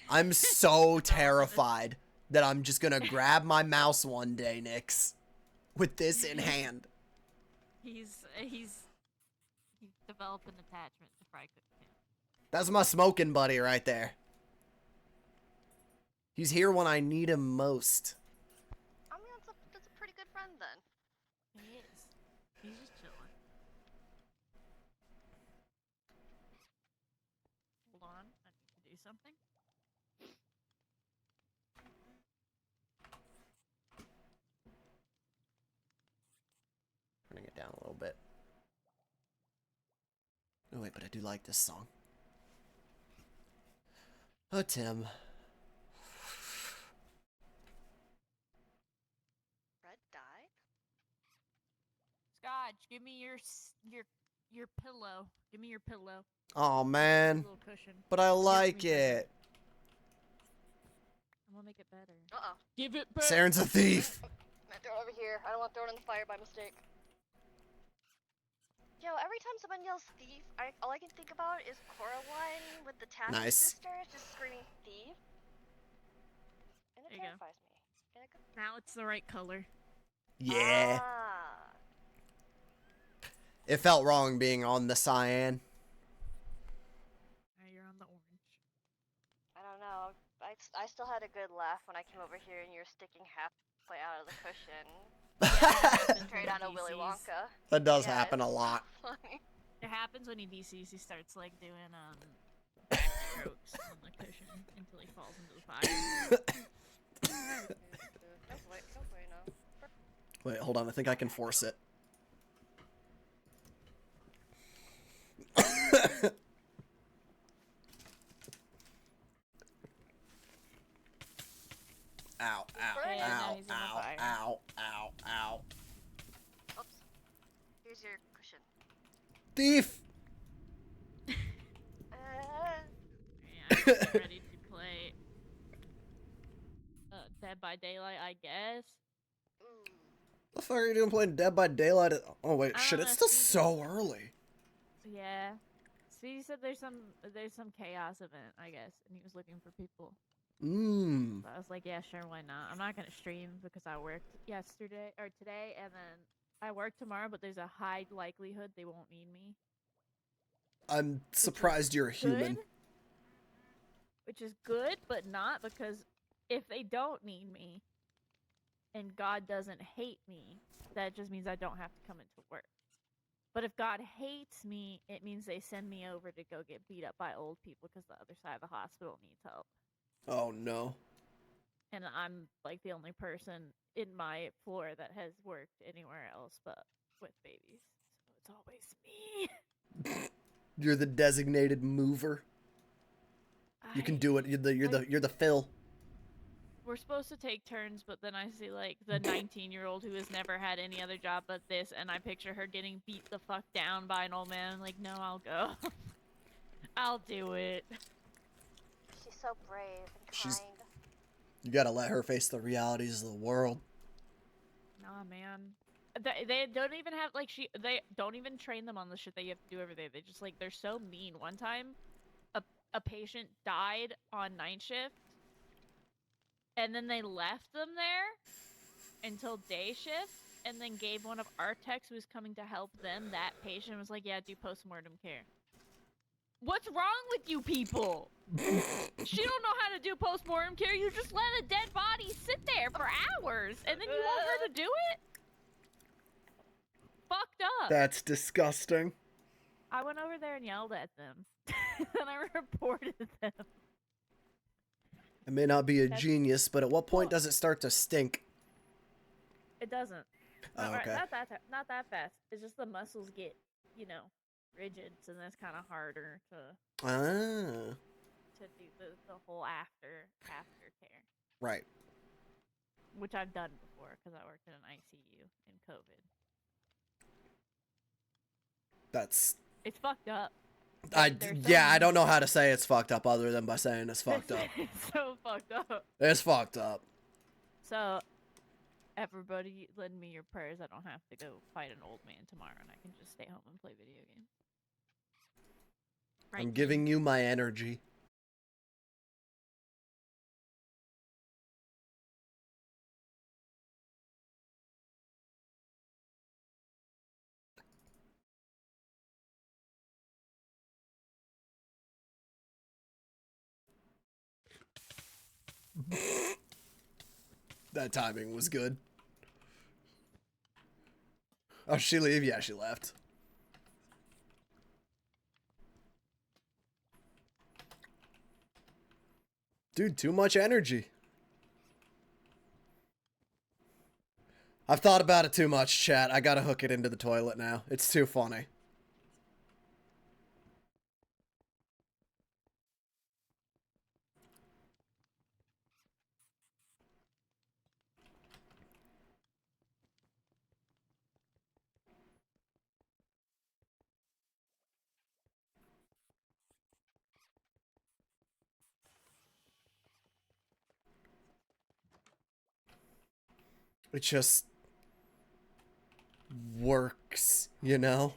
I'm so terrified that I'm just gonna grab my mouse one day, Nix, with this in hand. He's developed an attachment to Fry Cook Tim. That's my smoking buddy right there. He's here when I need him most. I mean, that's a pretty good friend then. He is. He's just chilling. Hold on, I need to do something. Turning it down a little bit. Oh wait, but I do like this song. Oh, Tim. Fred died? Skadj, give me your pillow. Give me your pillow. Oh man, Little cushion. but I me like too. it. Well, make it better. Give it back. Saren's a thief. I throw it over here. I don't want to throw it in the fire by mistake. Yo, every time someone yells thief, all I can think about is Coraline with the tattoo Nice. sisters just screaming thief. And it There you go. terrifies me. In a good Now it's the right color. Yeah. Ah. It felt wrong being on the cyan. Now you're on the orange. I don't know. I still had a good laugh when I came over here and you're sticking halfway out of the cushion. Straight out of Willy Wonka. That does Yeah, happen a it's so lot. funny. It happens when he DCs. He starts like doing backstrokes on the cushion until he falls into the fire. Don't wait, no. Wait, hold on. I think I can force it. Ow, ow, Right. Yeah, now ow, he's in the ow, fire. ow, ow, ow. Oops. Here's your cushion. Thief! Yeah, I'm getting ready to play Dead by Daylight, I guess. Ooh. The fuck are you doing playing Dead by Daylight? Oh wait, I shit, don't it's know, still Stevie. so early. Yeah. Speedy said there's some chaos event, I guess, and he was looking for people. Mmm. So I was like, yeah, sure, why not? I'm not gonna stream because I worked yesterday or today, and then I work tomorrow, but there's a high likelihood they won't need me. I'm surprised you're a human. Good, which is good, but not, because if they don't need me and God doesn't hate me, that just means I don't have to come into work. But if God hates me, it means they send me over to go get beat up by old people because the other side of the hospital needs help. Oh no. And I'm like the only person in my floor that has worked anywhere else but with babies. So it's always me. You're the designated mover. You can do it. You're the Phil. We're supposed to take turns, but then I see like the 19-year-old who has never had any other job but this, and I picture her getting beat the fuck down by an old man. I'm like, no, I'll go. I'll do it. She's so brave and She's- kind. You gotta let her face the realities of the world. Nah, man. They don't even have like they don't even train them on the shit that you have to do every day. They just like they're so mean. One time, a patient died on night shift, and then they left them there until day shift, and then gave one of our techs who was coming to help them that patient was like, yeah, do postmortem care. What's wrong with you people? She don't know how to do postmortem care. You just let a dead body sit there for hours, and then you want her to do it? Fucked up. That's disgusting. I went over there and yelled at them. And I reported them. I may not be a That's- genius, but at what point Well- does it start to stink? It doesn't. Oh, Not, okay. not that fast. It's just the muscles get, rigid, so that's kind of harder to Ah, do the whole after care, right. which I've done before because I worked in an ICU in COVID. That's It's fucked up. I They're so yeah. I mean. don't know how to say it's fucked up other than by saying it's fucked up. It's so fucked up. It's fucked up. So, everybody, lend me your prayers. I don't have to go fight an old man tomorrow, and I can just stay home and play video games. Right, I'm Ken? giving you my energy. That timing was good. Oh, she leave? Yeah, she left. Dude, too much energy. I've thought about it too much, chat. I gotta hook it into the toilet now. It's too funny. It just works, you know?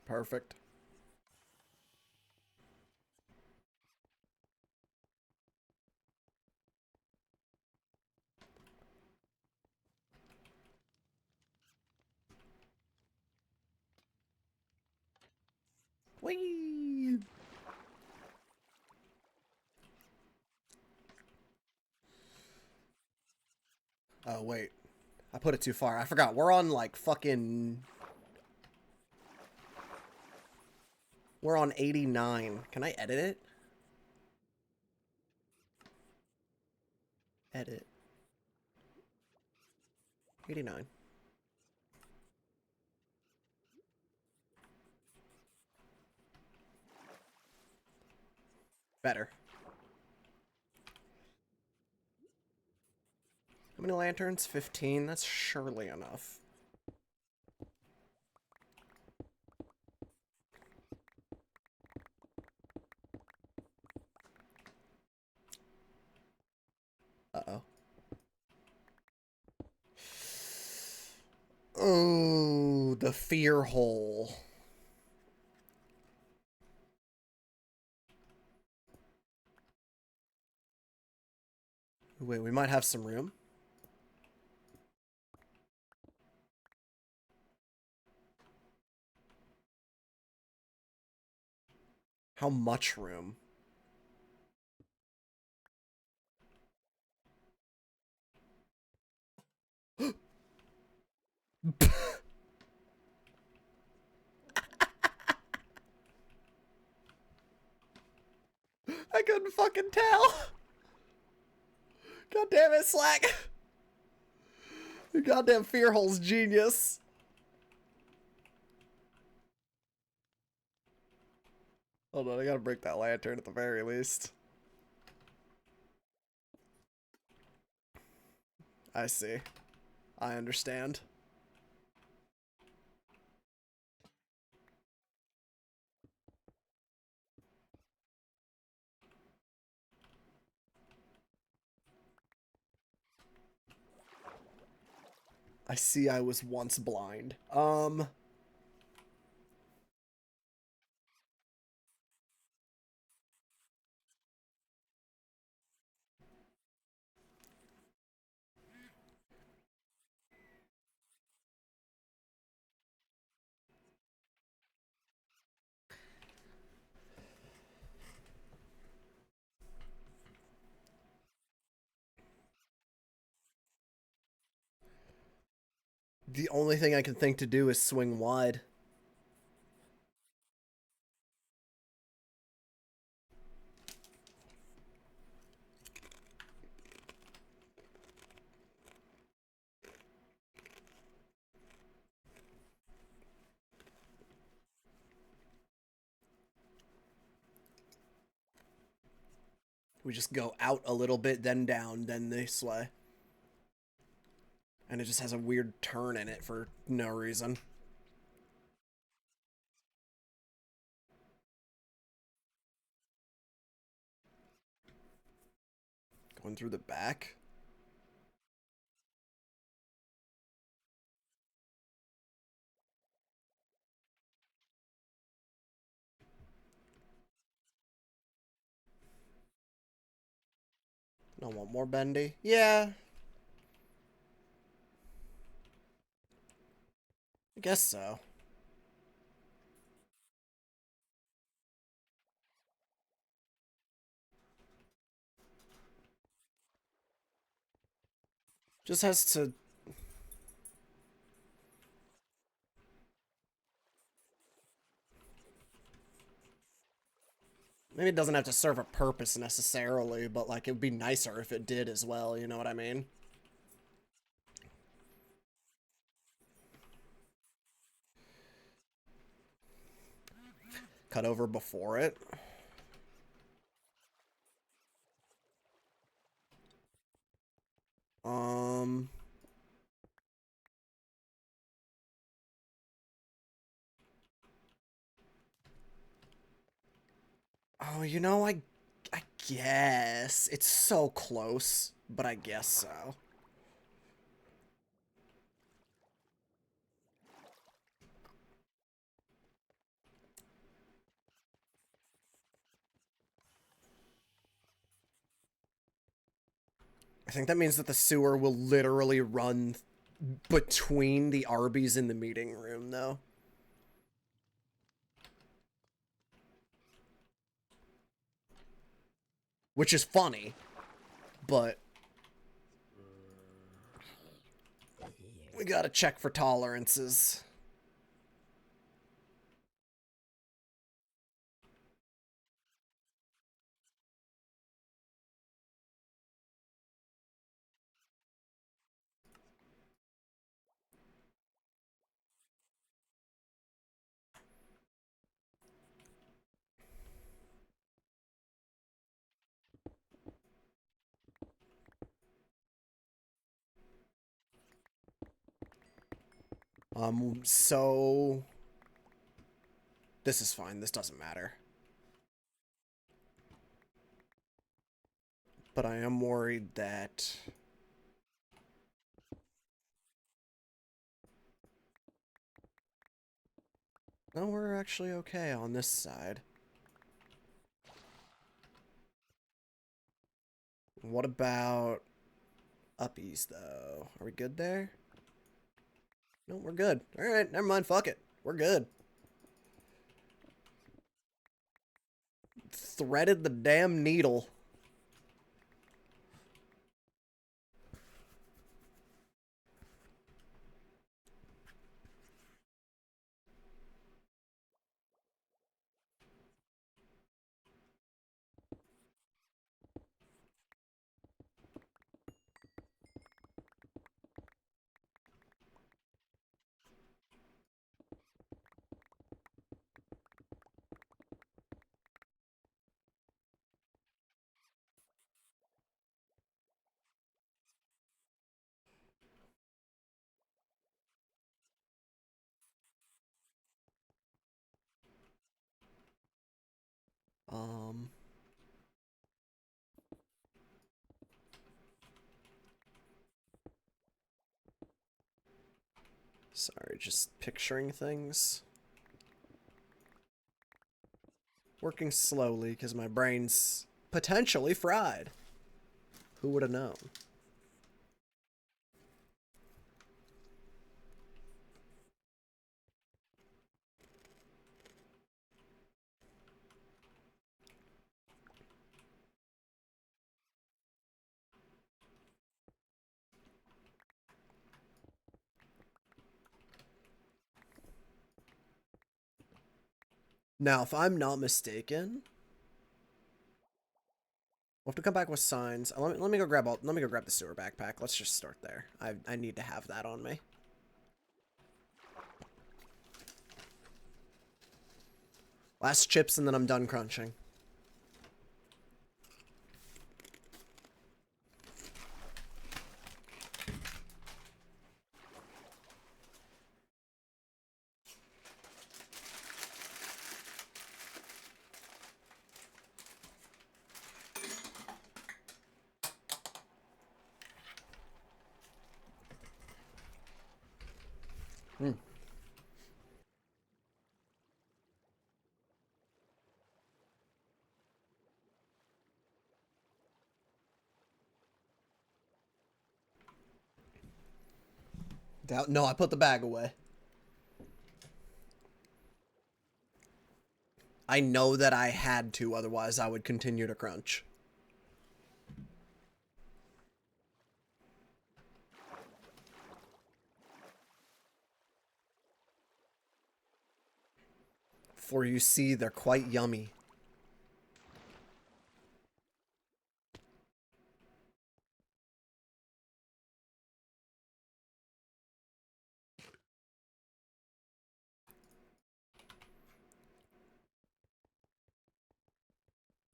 Perfect. Whee! Oh, wait. I put it too far. I forgot. We're on, like, fucking... We're on 89. Can I edit it? Edit. 89. Better. How many lanterns? 15. That's surely enough. Uh-oh. Oh, the fear hole. Wait, we might have some room. How much room? I couldn't fucking tell. God damn it, Slack. Your goddamn fear hole's genius. Hold on, I gotta break that lantern at the very least. I see. I understand. I see I was once blind. The only thing I can think to do is swing wide. We just go out a little bit, then down, then this way. And it just has a weird turn in it for no reason. Going through the back? Don't want more bendy. Yeah. I guess so. Just has to... Maybe it doesn't have to serve a purpose necessarily, but like it would be nicer if it did as well, you know what I mean? Cut over before it. Oh, you know, I guess. It's so close, but I guess so. I think that means that the sewer will literally run between the Arby's in the meeting room, though. Which is funny, but we gotta check for tolerances. So this is fine. This doesn't matter. But I am worried that... No, we're actually okay on this side. What about uppies, though? Are we good there? No, we're good. Alright, never mind. Fuck it. We're good. Threaded the damn needle. Sorry, just picturing things. Working slowly because my brain's potentially fried. Who would have known? Now, if I'm not mistaken, we'll have to come back with signs. Let me go grab the sewer backpack. Let's just start there. I need to have that on me. Last chips and then I'm done crunching. No, I put the bag away. I know that I had to, otherwise I would continue to crunch. For you see, they're quite yummy.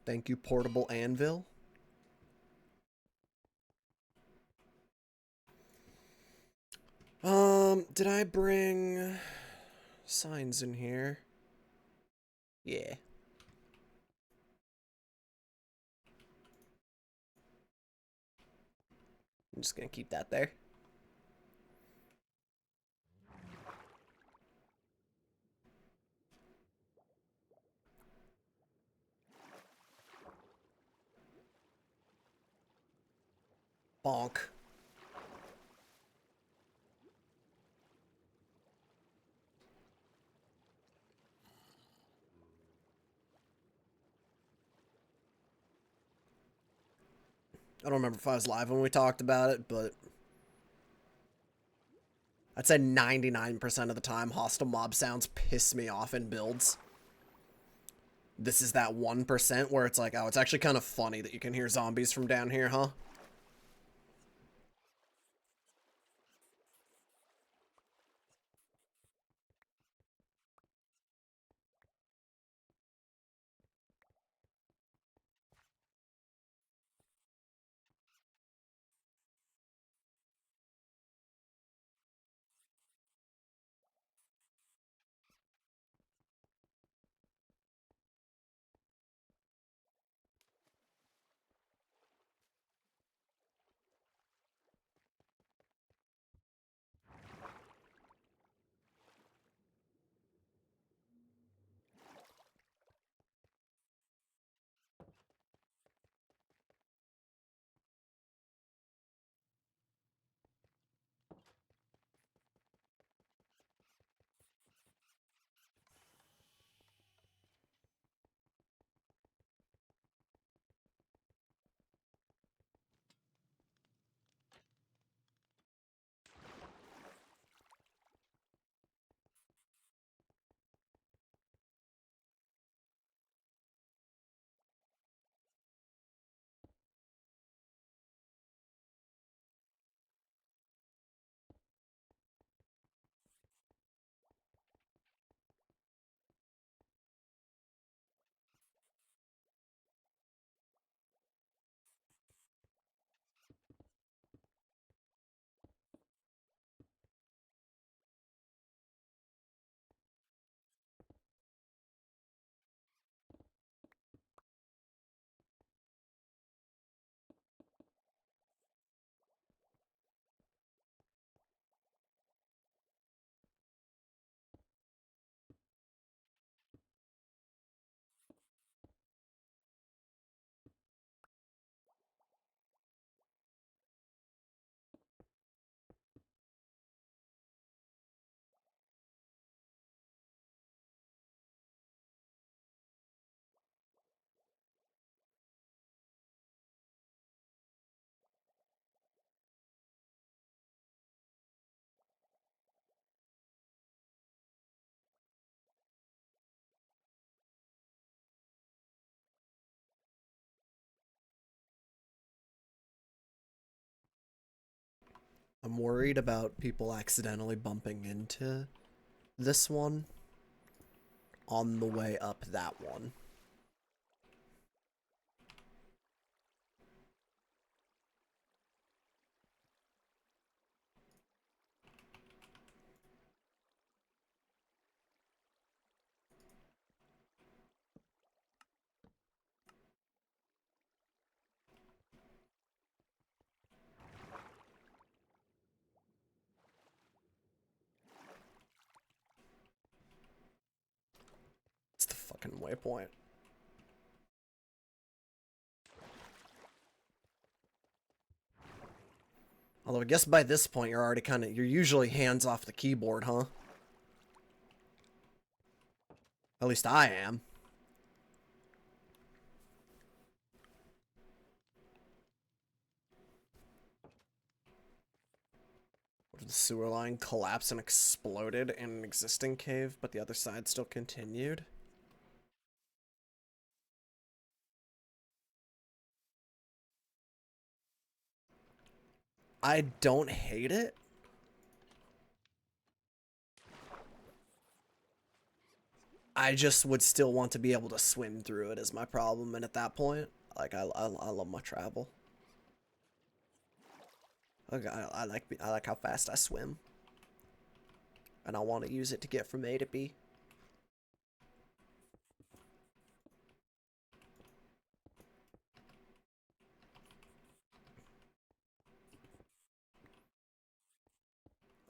Thank you, portable anvil. Did I bring signs in here? Yeah. I'm just gonna keep that there. Bonk. I don't remember if I was live when we talked about it, but I'd say 99% of the time hostile mob sounds piss me off in builds. This is that 1% where it's like, oh, it's actually kind of funny that you can hear zombies from down here, huh? I'm worried about people accidentally bumping into this one on the way up that one. It's the fucking waypoint. Although I guess by this point you're already you're usually hands off the keyboard, huh? At least I am. What if the sewer line collapsed and exploded in an existing cave, but the other side still continued? I don't hate it. I just would still want to be able to swim through it is my problem, and at that point, like I love my travel. Like, I like how fast I swim, and I want to use it to get from A to B.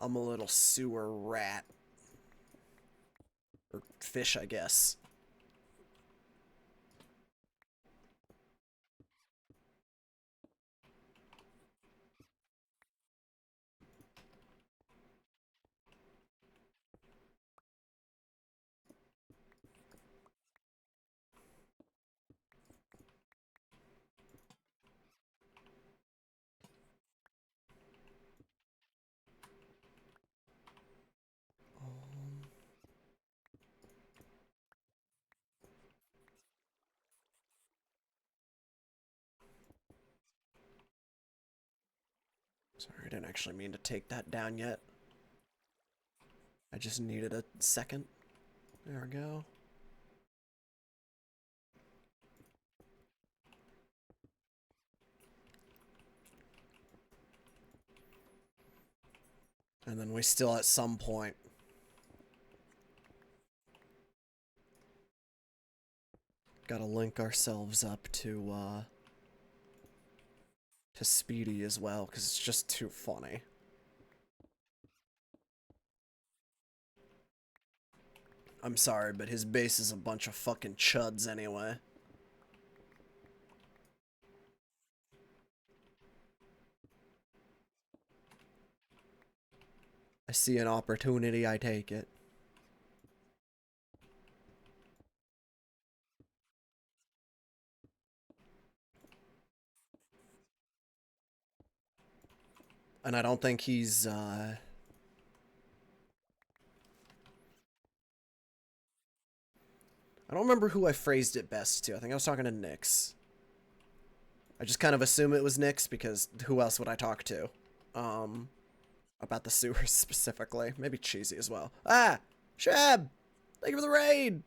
I'm a little sewer rat. Or fish, I guess. Sorry, I didn't actually mean to take that down yet. I just needed a second. There we go. And then we still at some point gotta link ourselves up to Speedy as well, because it's just too funny. I'm sorry, but his base is a bunch of fucking chuds anyway. I see an opportunity, I take it. And I don't think he's, I don't remember who I phrased it best to. I think I was talking to Nyx. I just kind of assume it was Nyx because who else would I talk to? About the sewers specifically. Maybe Cheesy as well. Ah! Shab! Thank you for the raid!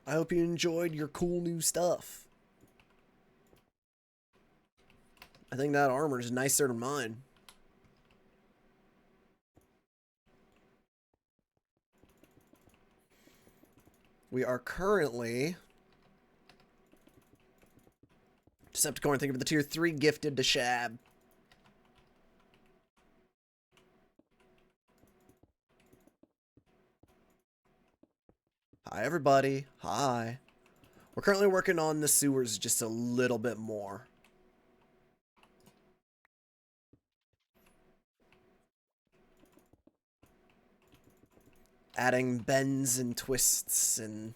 I hope you enjoyed your cool new stuff. I think that armor is nicer than mine. We are currently... Decepticorn, thank you for the tier 3 gifted to Shab. Hi, everybody. Hi. We're currently working on the sewers just a little bit more. Adding bends and twists and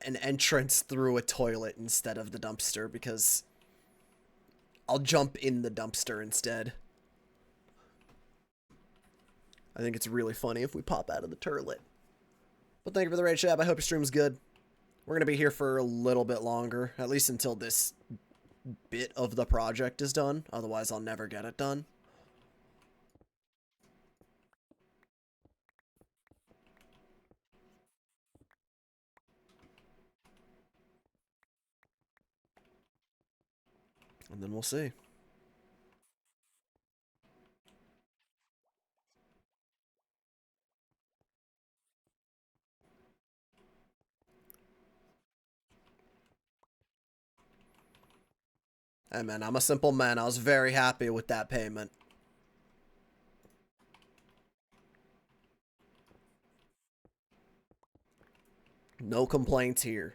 an entrance through a toilet instead of the dumpster, because I'll jump in the dumpster instead. I think it's really funny if we pop out of the turlet. But thank you for the raid, Shab. I hope your stream's good. We're going to be here for a little bit longer, at least until this bit of the project is done. Otherwise, I'll never get it done. And then we'll see. Hey man, I'm a simple man. I was very happy with that payment. No complaints here.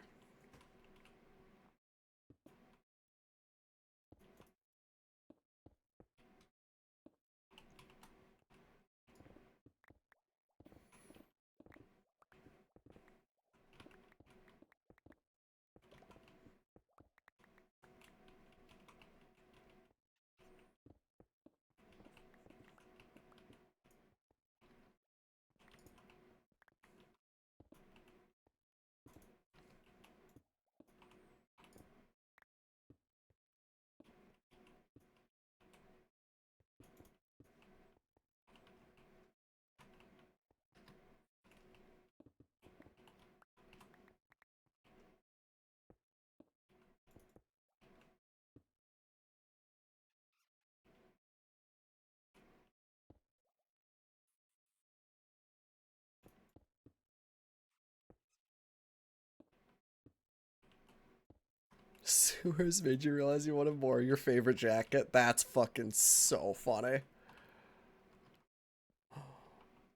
Sewers made you realize you wanted more. Your favorite jacket? That's fucking so funny.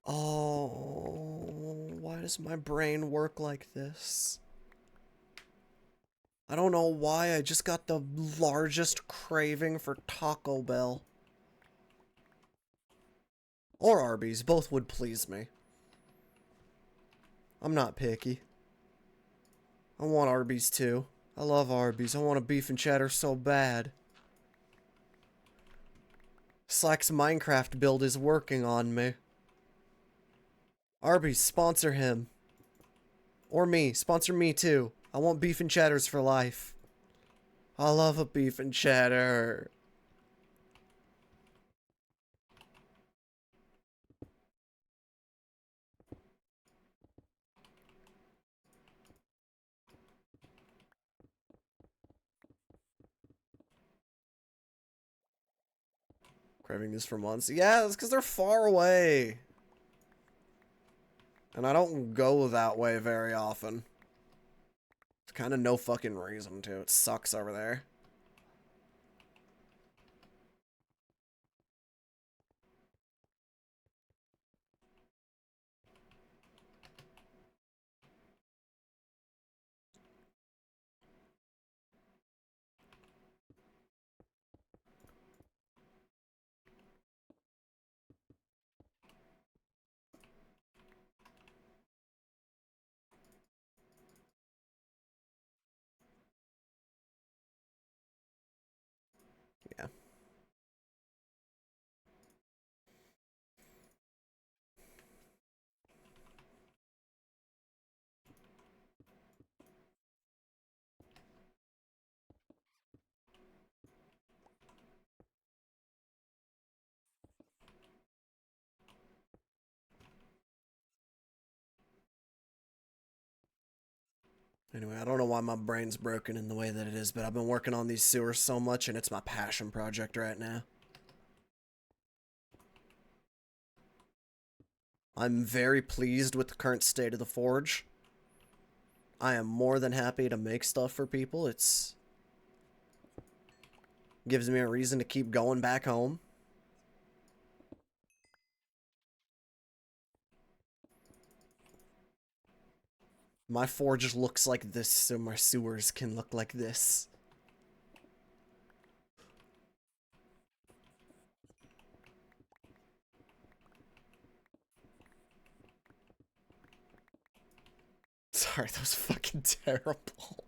Oh, why does my brain work like this? I don't know why, I just got the largest craving for Taco Bell. Or Arby's, both would please me. I'm not picky. I want Arby's too. I love Arby's. I want a beef and cheddar so bad. Slack's Minecraft build is working on me. Arby's, sponsor him. Or me. Sponsor me too. I want beef and cheddars for life. I love a beef and cheddar. Craving this for months. Yeah, it's because they're far away. And I don't go that way very often. There's kind of no fucking reason to. It sucks over there. Yeah. Anyway, I don't know why my brain's broken in the way that it is, but I've been working on these sewers so much, and it's my passion project right now. I'm very pleased with the current state of the forge. I am more than happy to make stuff for people. It's gives me a reason to keep going back home. My forge looks like this, so my sewers can look like this. Sorry, that was fucking terrible.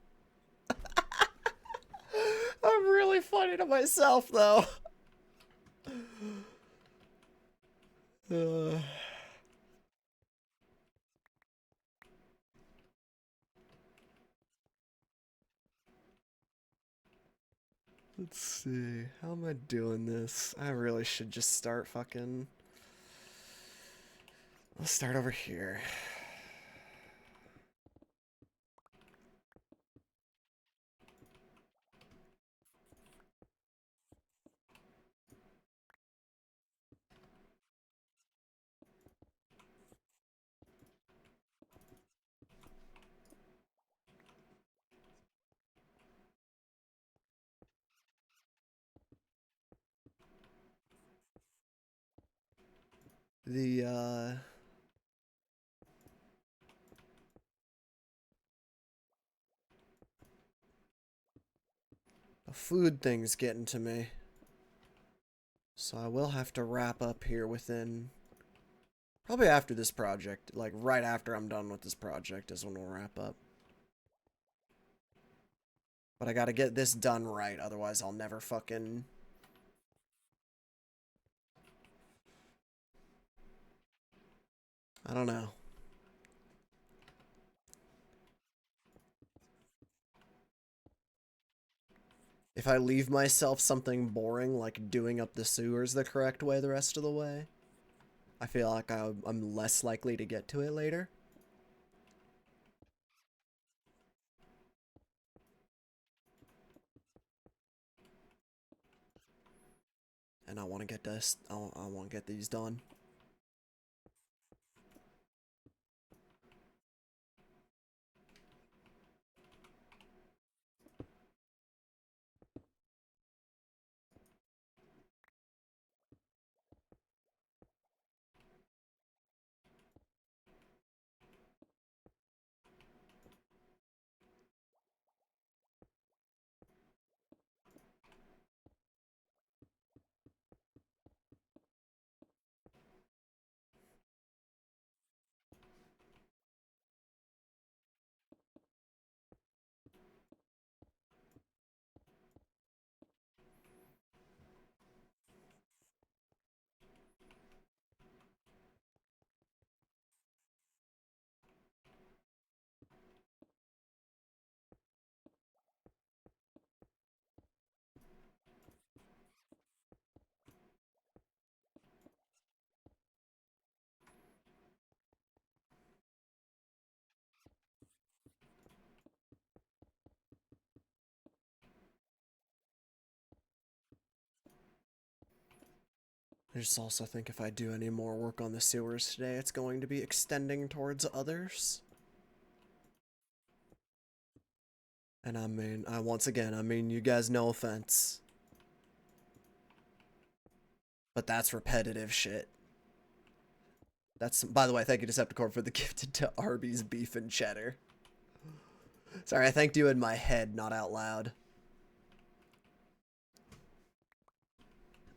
I'm really funny to myself, though. Let's see. How am I doing this? I really should just start fucking... Let's start over here. The food thing's getting to me. So I will have to wrap up here within... Probably after this project. Like, right after I'm done with this project is when we'll wrap up. But I gotta get this done right, otherwise I'll never fucking... I don't know. If I leave myself something boring, like doing up the sewers the correct way the rest of the way, I feel like I'm less likely to get to it later. And I want to get this, I want to get these done. I just also think if I do any more work on the sewers today, it's going to be extending towards others. And I mean, once again, I mean, you guys, no offense. But that's repetitive shit. That's, by the way, thank you Decepticon for the gifted to Arby's beef and cheddar. Sorry, I thanked you in my head, not out loud.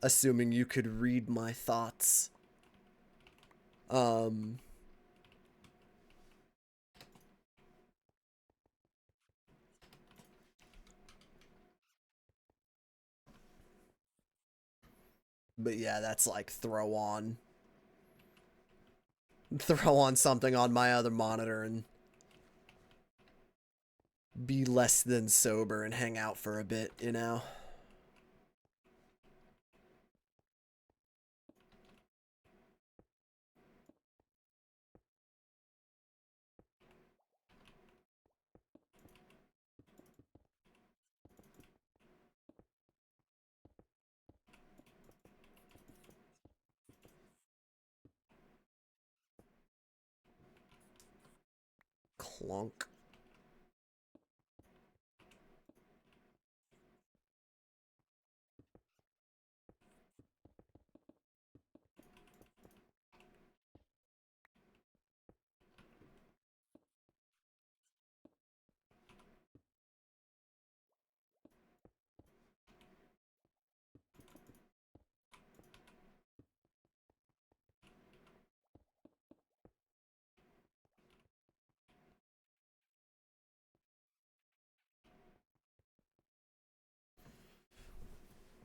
Assuming you could read my thoughts. But yeah, that's like throw on something on my other monitor and be less than sober and hang out for a bit, you know? Clunk.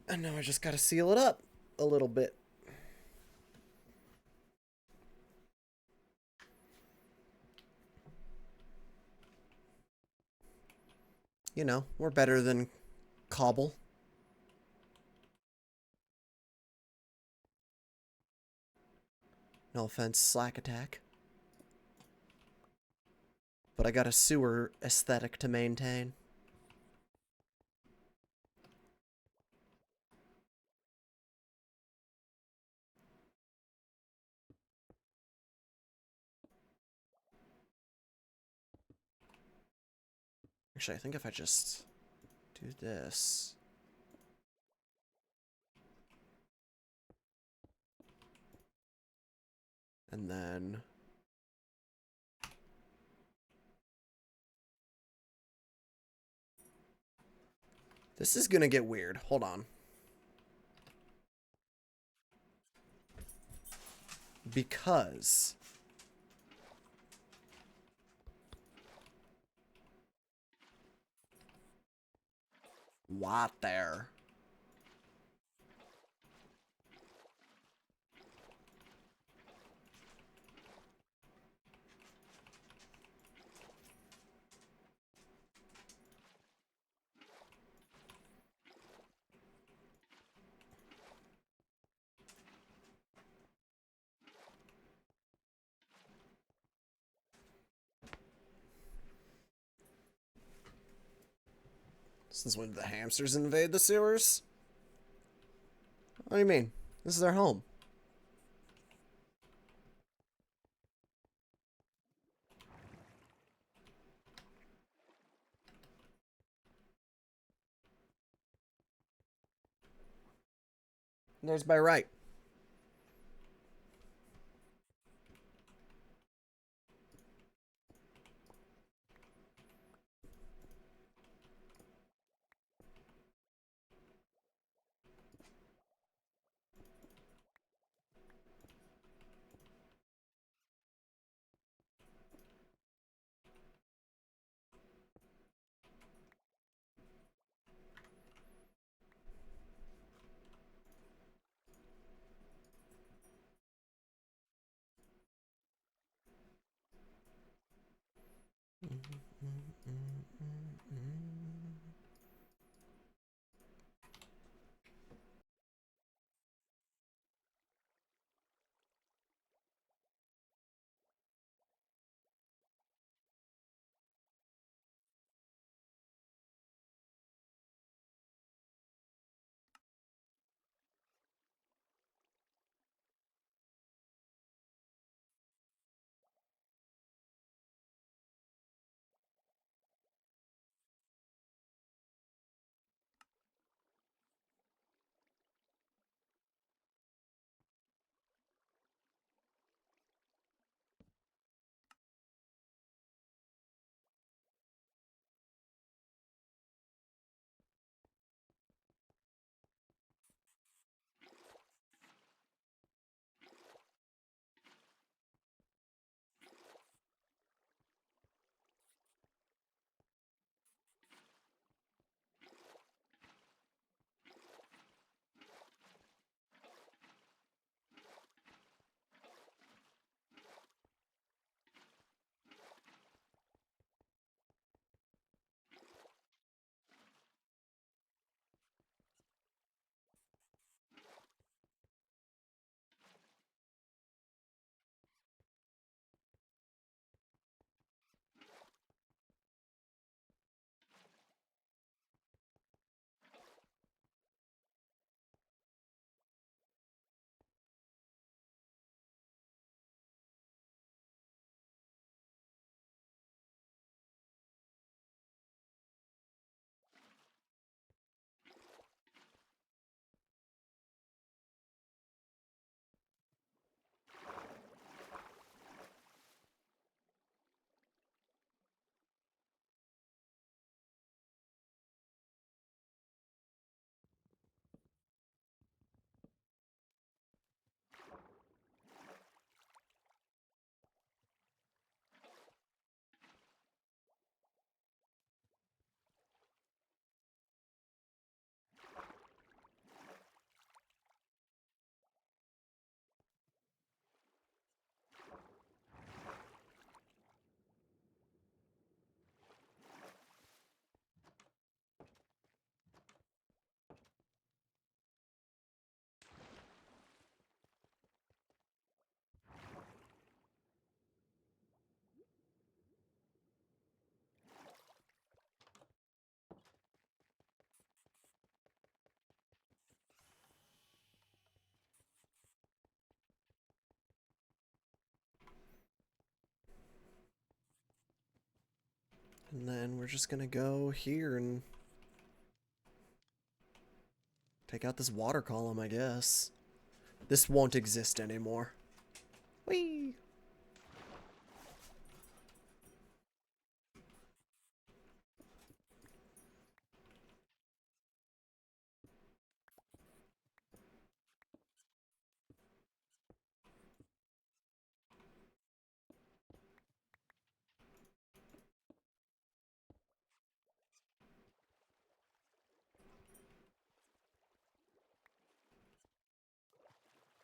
And now I just gotta seal it up a little bit. You know, we're better than Cobble. No offense, Slack Attack. But I got a sewer aesthetic to maintain. Actually, I think if I just do this. And then this is gonna get weird. Hold on. Because what there? Since when did the hamsters invade the sewers? What do you mean? This is their home. There's by right. And then we're just gonna go here and take out this water column, I guess. This won't exist anymore. Whee!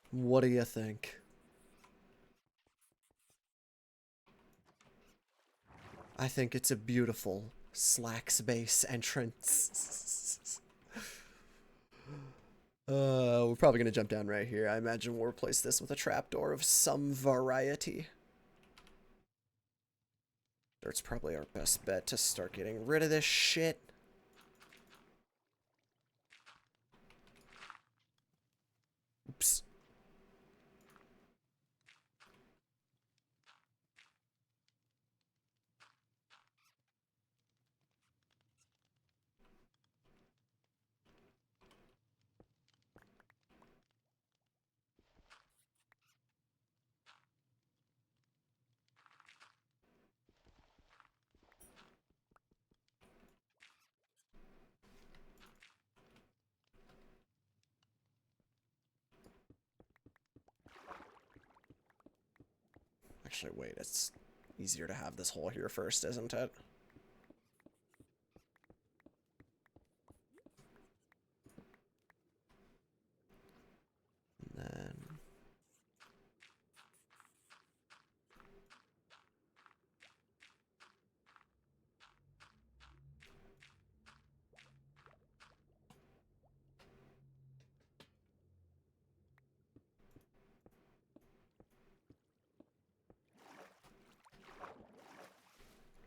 What do you think? I think it's a beautiful slack space entrance. We're probably gonna jump down right here. I imagine we'll replace this with a trapdoor of some variety. Dirt's probably our best bet to start getting rid of this shit. Oops. Actually, wait, it's easier to have this hole here first, isn't it? And then...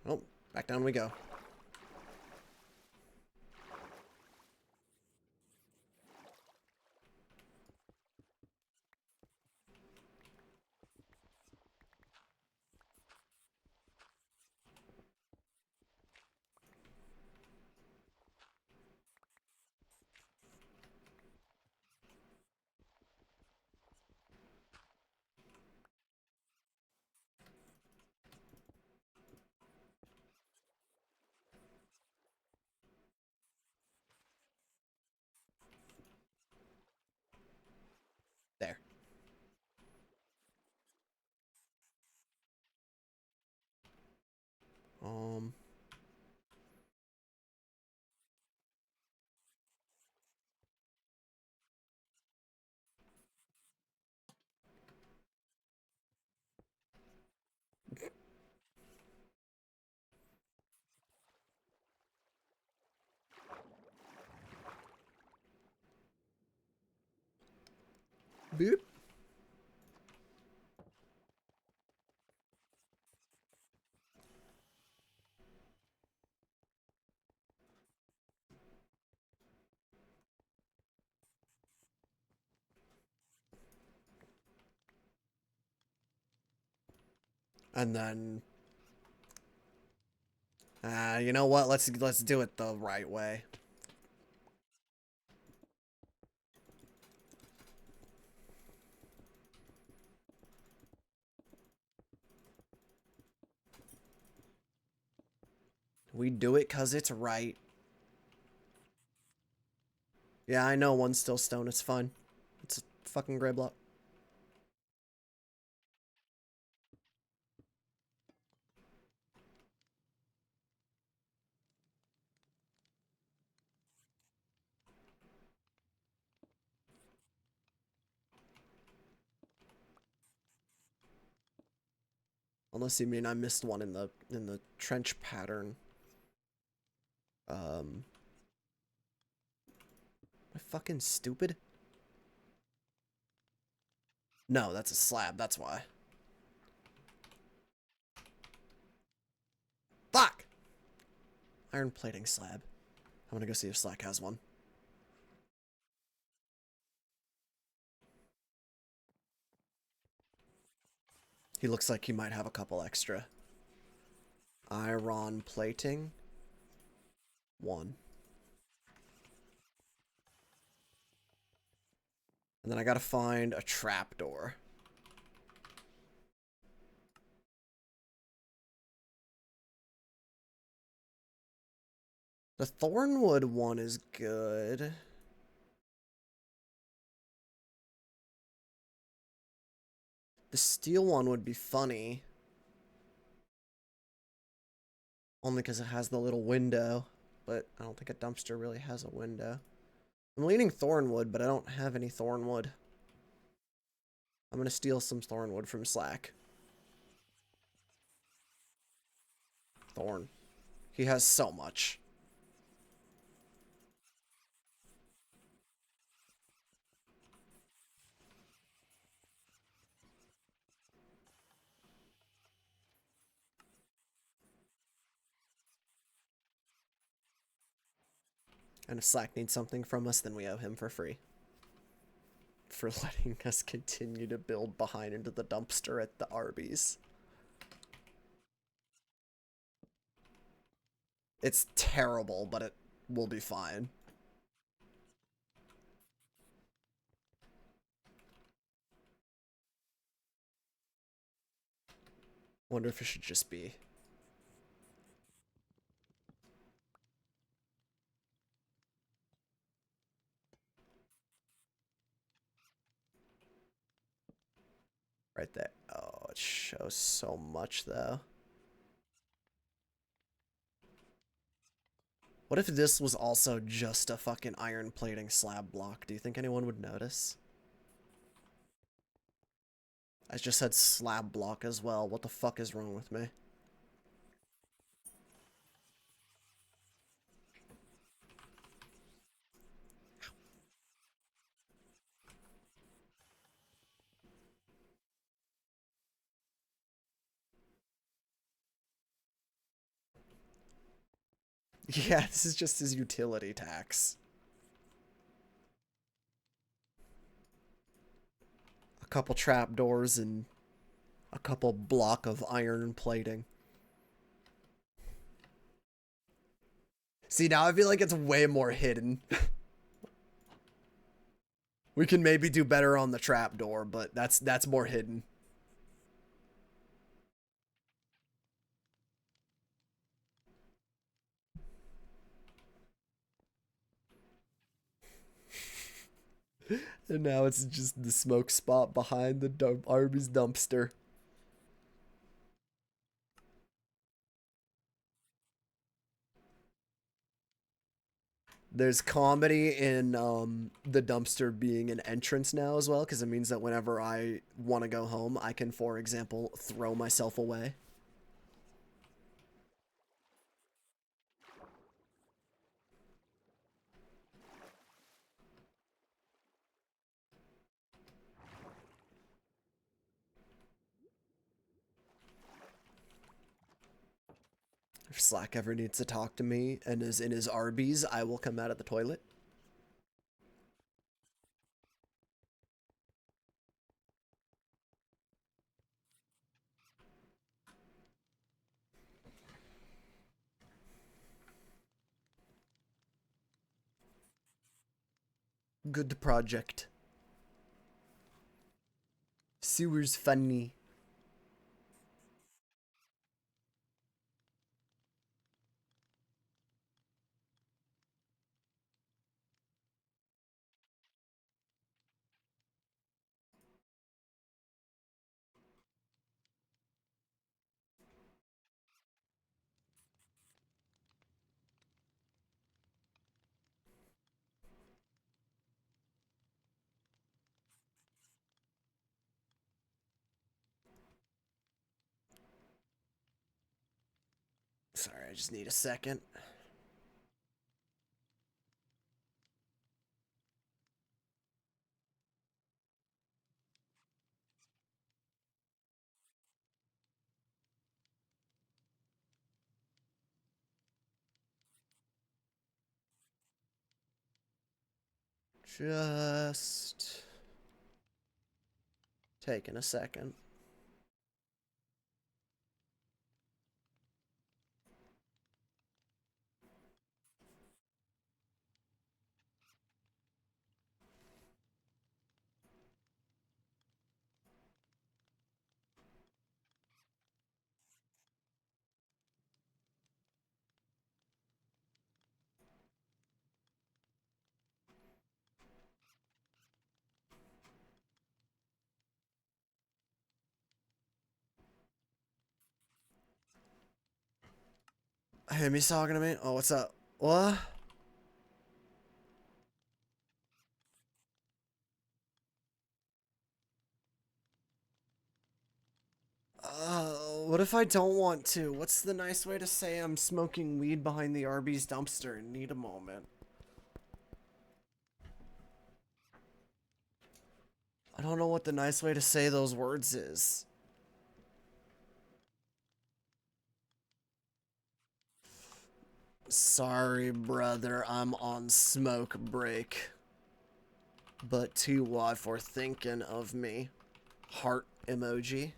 Oh, back down we go. There. Um... Boop. And then... you know what? Let's do it the right way. We do it 'cause it's right. Yeah, I know one's still stone. It's fine. It's a fucking gray block. Unless you mean I missed one in the trench pattern. Am I fucking stupid? No, that's a slab, that's why. Fuck! Iron plating slab. I'm gonna go see if Slack has one. He looks like he might have a couple extra. Iron plating. 1. And then I gotta find a trapdoor. The Thornwood one is good. The steel one would be funny. Only because it has the little window. But I don't think a dumpster really has a window. I'm leaning Thornwood, but I don't have any Thornwood. I'm gonna steal some Thornwood from Slack. Thorn. He has so much. And if Slack needs something from us, then we owe him for free. For letting us continue to build behind into the dumpster at the Arby's. It's terrible, but it will be fine. Wonder if it should just be. Right there. Oh, it shows so much, though. What if this was also just a fucking iron plating slab block? Do you think anyone would notice? I just said slab block as well. What the fuck is wrong with me? Yeah, this is just his utility tax. A couple trapdoors and a couple block of iron plating. See, now I feel like it's way more hidden. We can maybe do better on the trapdoor, but that's more hidden. And now it's just the smoke spot behind the Arby's dumpster. There's comedy in the dumpster being an entrance now as well, because it means that whenever I want to go home, I can, for example, throw myself away. If Slack ever needs to talk to me and is in his Arby's, I will come out of the toilet. Good project. Sewer's funny. Sorry, I just need a second. Just taking a second. Himmy's talking to me? Oh, what's up? What? What if I don't want to? What's the nice way to say I'm smoking weed behind the Arby's dumpster and need a moment? I don't know what the nice way to say those words is. Sorry, brother, I'm on smoke break. But to what for thinking of me. Heart emoji.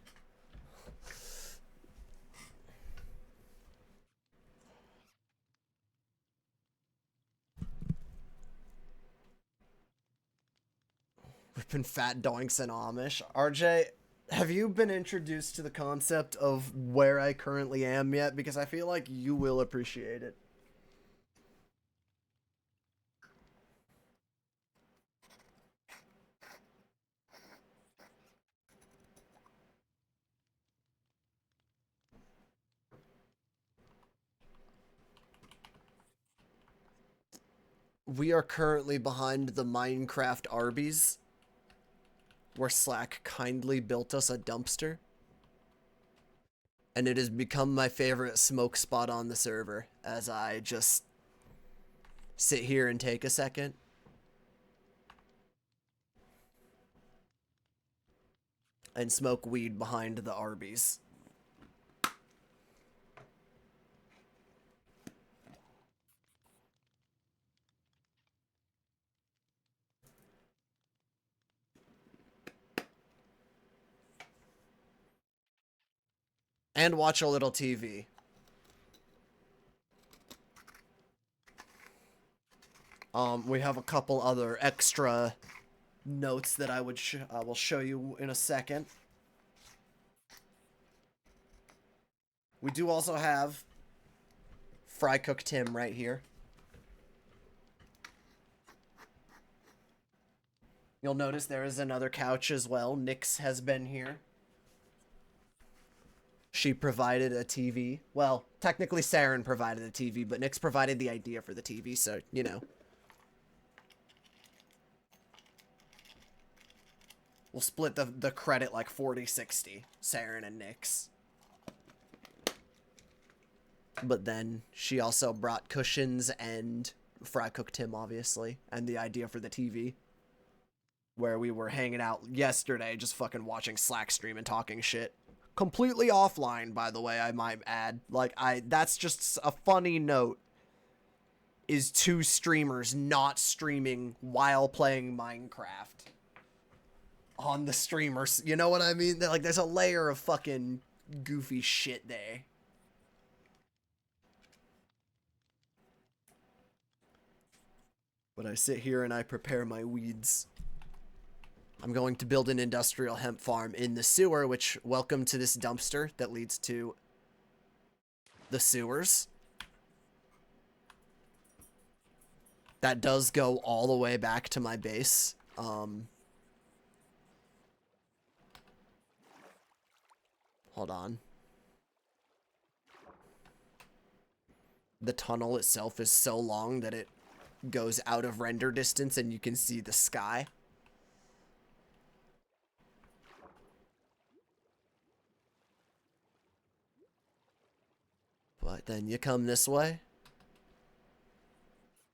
We've been fat doinks and Amish. RJ, have you been introduced to the concept of where I currently am yet? Because I feel like you will appreciate it. We are currently behind the Minecraft Arby's, where Slack kindly built us a dumpster. And it has become my favorite smoke spot on the server, as I just sit here and take a second. And smoke weed behind the Arby's. And watch a little TV. We have a couple other extra notes that I will show you in a second. We do also have Fry Cook Tim right here. You'll notice there is another couch as well. Nyx has been here. She provided a TV. Well, technically Saren provided a TV, but Nyx provided the idea for the TV, so, you know. We'll split the credit like 40-60, Saren and Nyx. But then she also brought cushions and Fry Cook Tim, obviously, and the idea for the TV. Where we were hanging out yesterday, just fucking watching Slack stream and talking shit. Completely offline, by the way, I might add. Like, that's just a funny note. Is two streamers not streaming while playing Minecraft. On the streamers, you know what I mean? Like, there's a layer of fucking goofy shit there. But I sit here and I prepare my weeds. I'm going to build an industrial hemp farm in the sewer, which, welcome to this dumpster that leads to the sewers. That does go all the way back to my base. Hold on. The tunnel itself is so long that it goes out of render distance and you can see the sky. But then you come this way.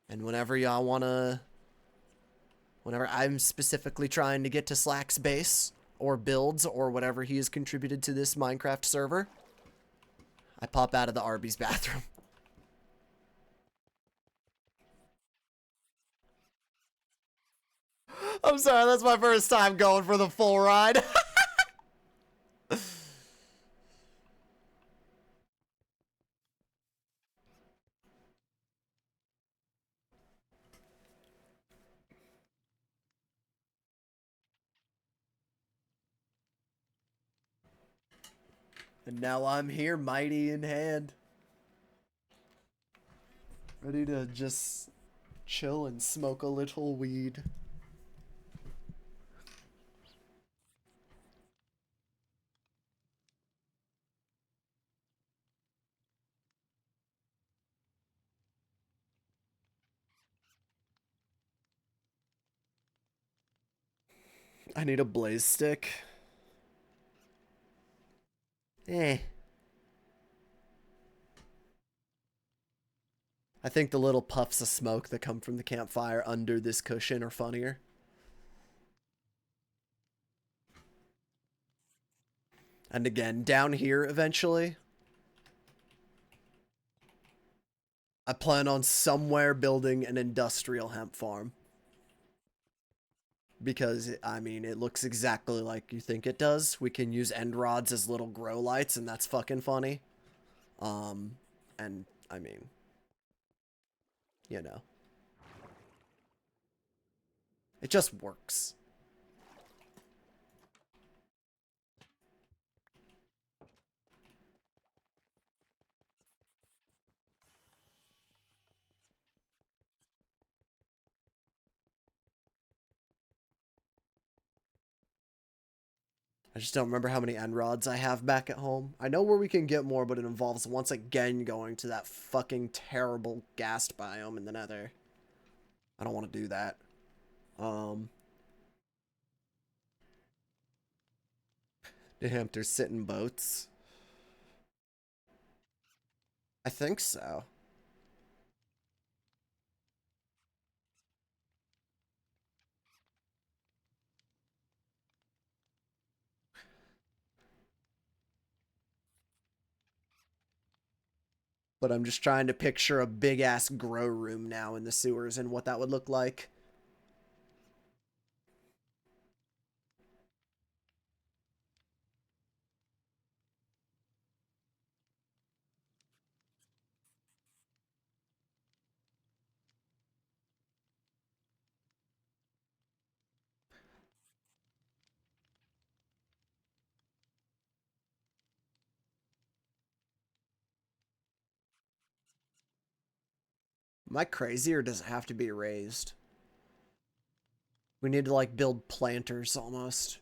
And whenever y'all wanna... Whenever I'm specifically trying to get to Slack's base, or builds, or whatever he has contributed to this Minecraft server, I pop out of the Arby's bathroom. I'm sorry, that's my first time going for the full ride. And now I'm here, mighty in hand. Ready to just chill and smoke a little weed. I need a blaze stick. Eh. I think the little puffs of smoke that come from the campfire under this cushion are funnier. And again, down here eventually, I plan on somewhere building an industrial hemp farm. Because, I mean, it looks exactly like you think it does. We can use end rods as little grow lights, and that's fucking funny. And, I mean, you know. It just works. I just don't remember how many end rods I have back at home. I know where we can get more, but it involves once again going to that fucking terrible ghast biome in the nether. I don't want to do that. Damn, they're sitting boats. I think so. But I'm just trying to picture a big ass grow room now in the sewers and what that would look like. Am I crazy or does it have to be raised? We need to like build planters almost.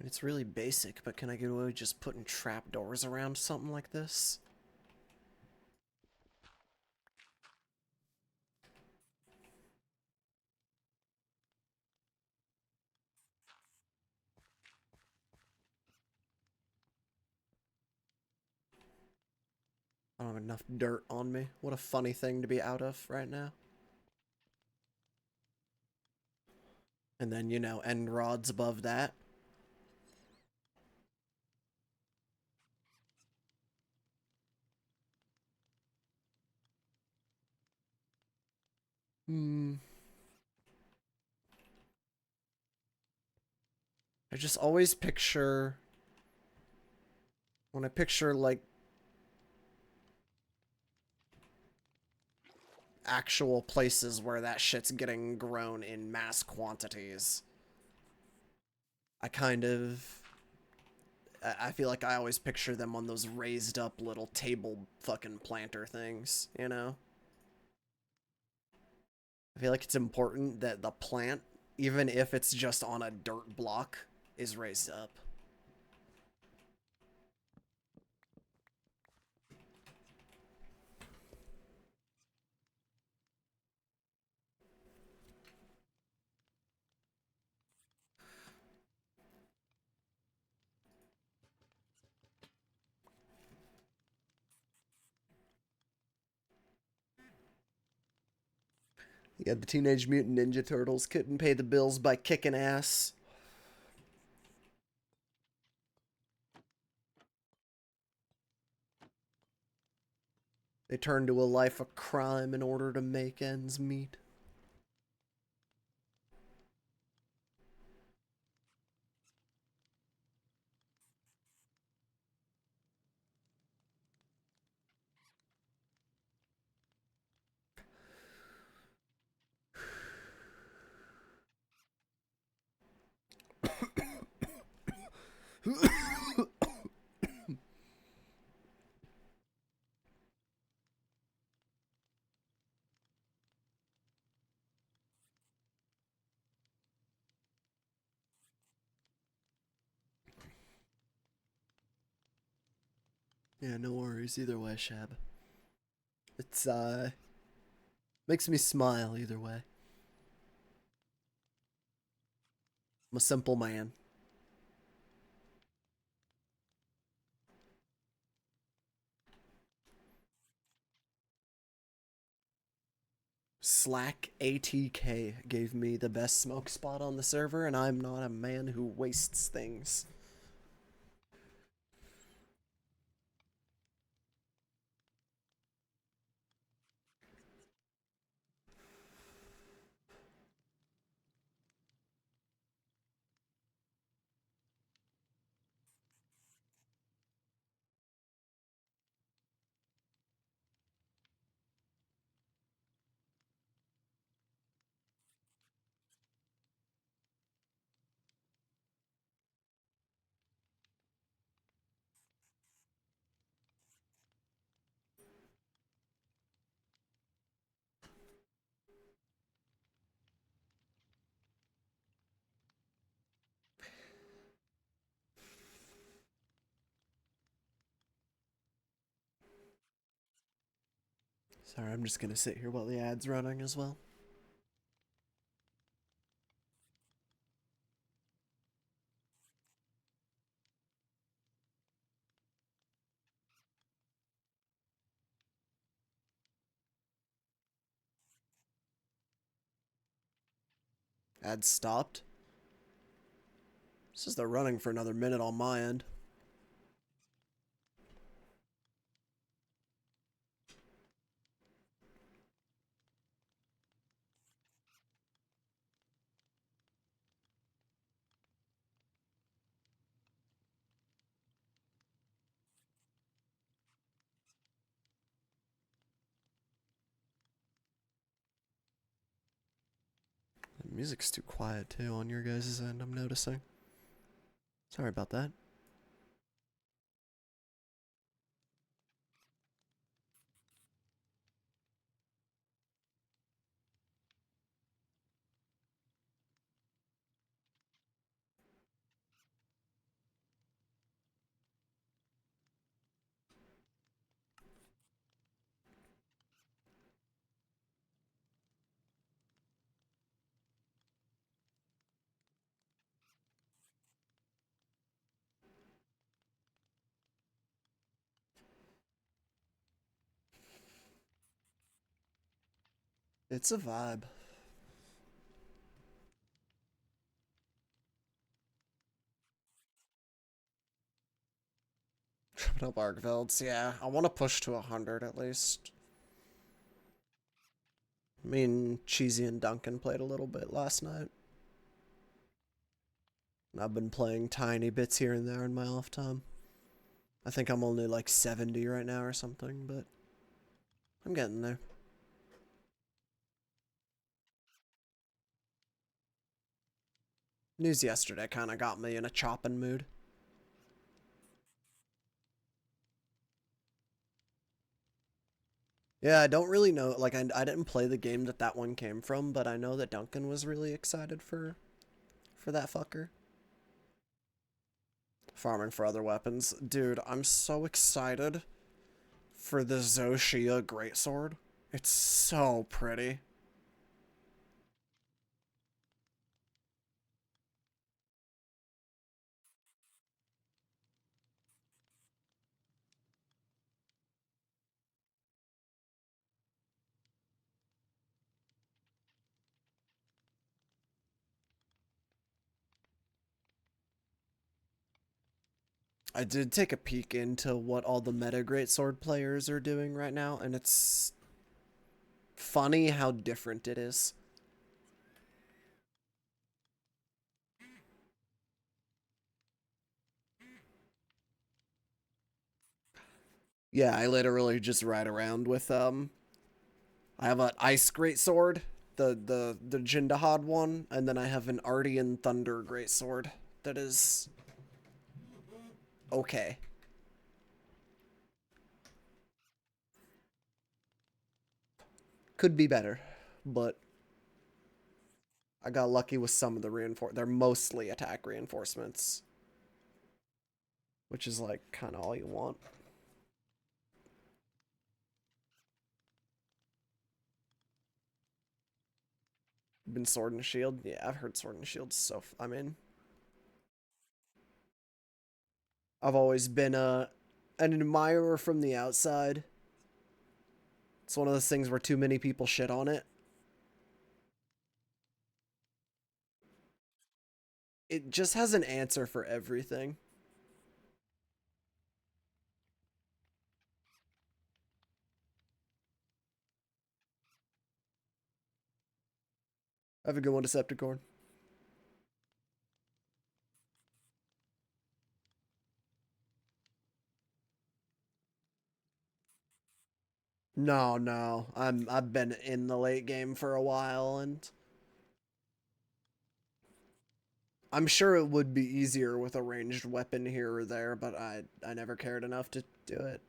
It's really basic, but can I get away with just putting trapdoors around something like this? I don't have enough dirt on me. What a funny thing to be out of right now. And then, you know, end rods above that. I just always picture... When I picture, like, actual places where that shit's getting grown in mass quantities, I kind of... I feel like I always picture them on those raised up little table fucking planter things, you know? I feel like it's important that the plant, even if it's just on a dirt block, is raised up. Yeah, the Teenage Mutant Ninja Turtles couldn't pay the bills by kicking ass. They turned to a life of crime in order to make ends meet. Yeah, no worries either way, Shab. It's, makes me smile either way. I'm a simple man. Slack ATK gave me the best smoke spot on the server, and I'm not a man who wastes things. Sorry, I'm just gonna sit here while the ad's running as well. Ad stopped. Says they're running for another minute on my end. The music's too quiet too on your guys' end, I'm noticing. Sorry about that. It's a vibe. Tripping up Argvelds, yeah. I want to push to 100 at least. Me and Cheesy and Duncan played a little bit last night. I've been playing tiny bits here and there in my off time. I think I'm only like 70 right now or something, but I'm getting there. News yesterday kind of got me in a chopping mood. Yeah, I don't really know. Like, I didn't play the game that one came from, but I know that Duncan was really excited for that fucker. Farming for other weapons. Dude, I'm so excited for the Zoshia Greatsword. It's so pretty. I did take a peek into what all the meta Greatsword players are doing right now, and it's funny how different it is. Yeah, I literally just ride around with I have an ice greatsword, the Jindahad one, and then I have an Ardean Thunder greatsword that is okay. Could be better, but I got lucky with some of the they're mostly attack reinforcements, which is like kind of all you want. Been Sword and Shield? Yeah, I've heard Sword and Shield's I mean, I've always been an admirer from the outside. It's one of those things where too many people shit on it. It just has an answer for everything. Have a good one, Decepticon. No. I've been in the late game for a while, and I'm sure it would be easier with a ranged weapon here or there, but I never cared enough to do it.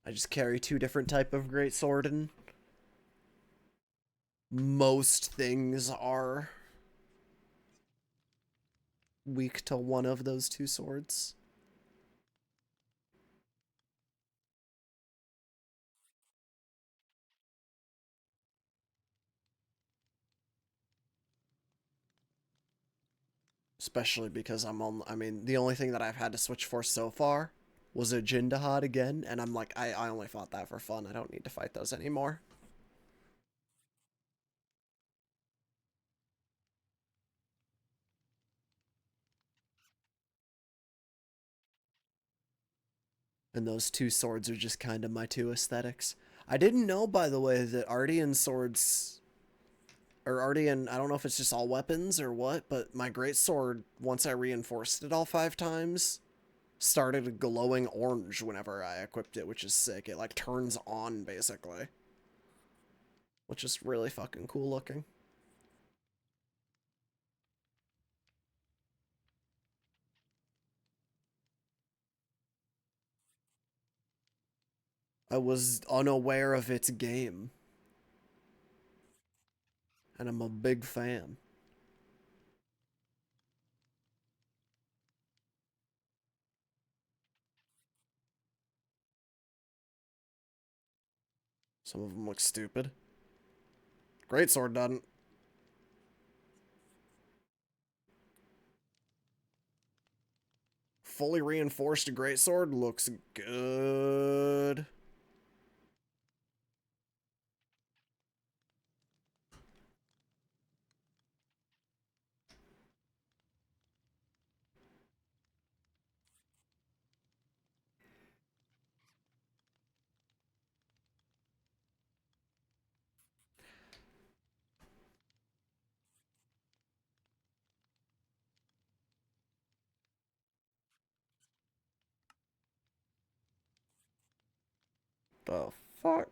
I just carry two different type of greatsword, and most things are weak to one of those two swords. Especially because I mean, the only thing that I've had to switch for so far was a Jindahad again, and I'm like, I only fought that for fun. I don't need to fight those anymore. And those two swords are just kind of my two aesthetics. I didn't know, by the way, that Ardean swords, or Ardean, I don't know if it's just all weapons or what, but my great sword, once I reinforced it all 5 times, started glowing orange whenever I equipped it, which is sick. It like turns on basically, which is really fucking cool looking. I was unaware of its game, and I'm a big fan. Some of them look stupid. Greatsword doesn't. Fully reinforced greatsword looks good. The fuck?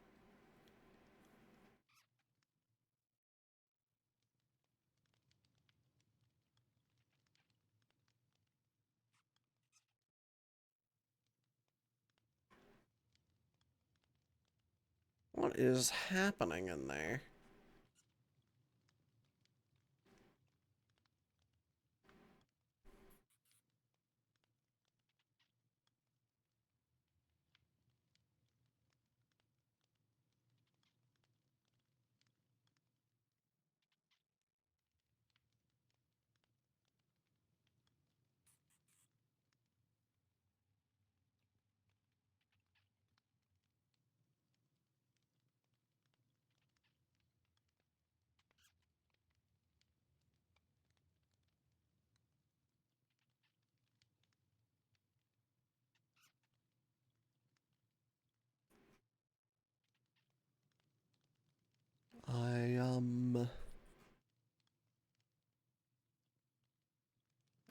What is happening in there?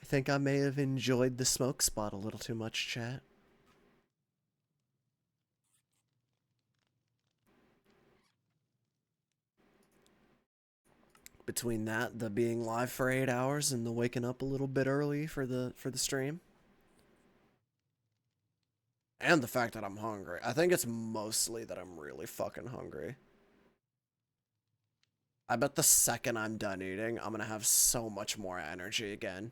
I think I may have enjoyed the smoke spot a little too much, chat. Between that, the being live for 8 hours, and the waking up a little bit early for the stream, and the fact that I'm hungry. I think it's mostly that I'm really fucking hungry. I bet the second I'm done eating, I'm gonna have so much more energy again.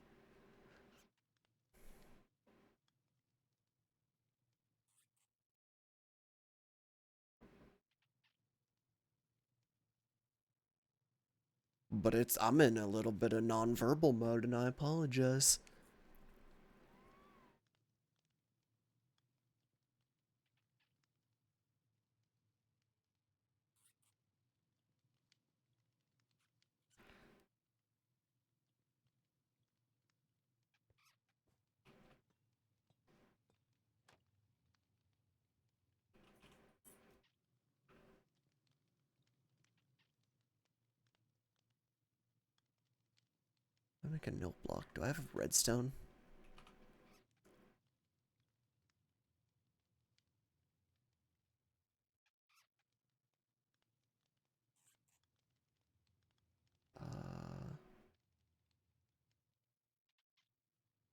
But I'm in a little bit of non-verbal mode, and I apologize. I make a note block. Do I have redstone?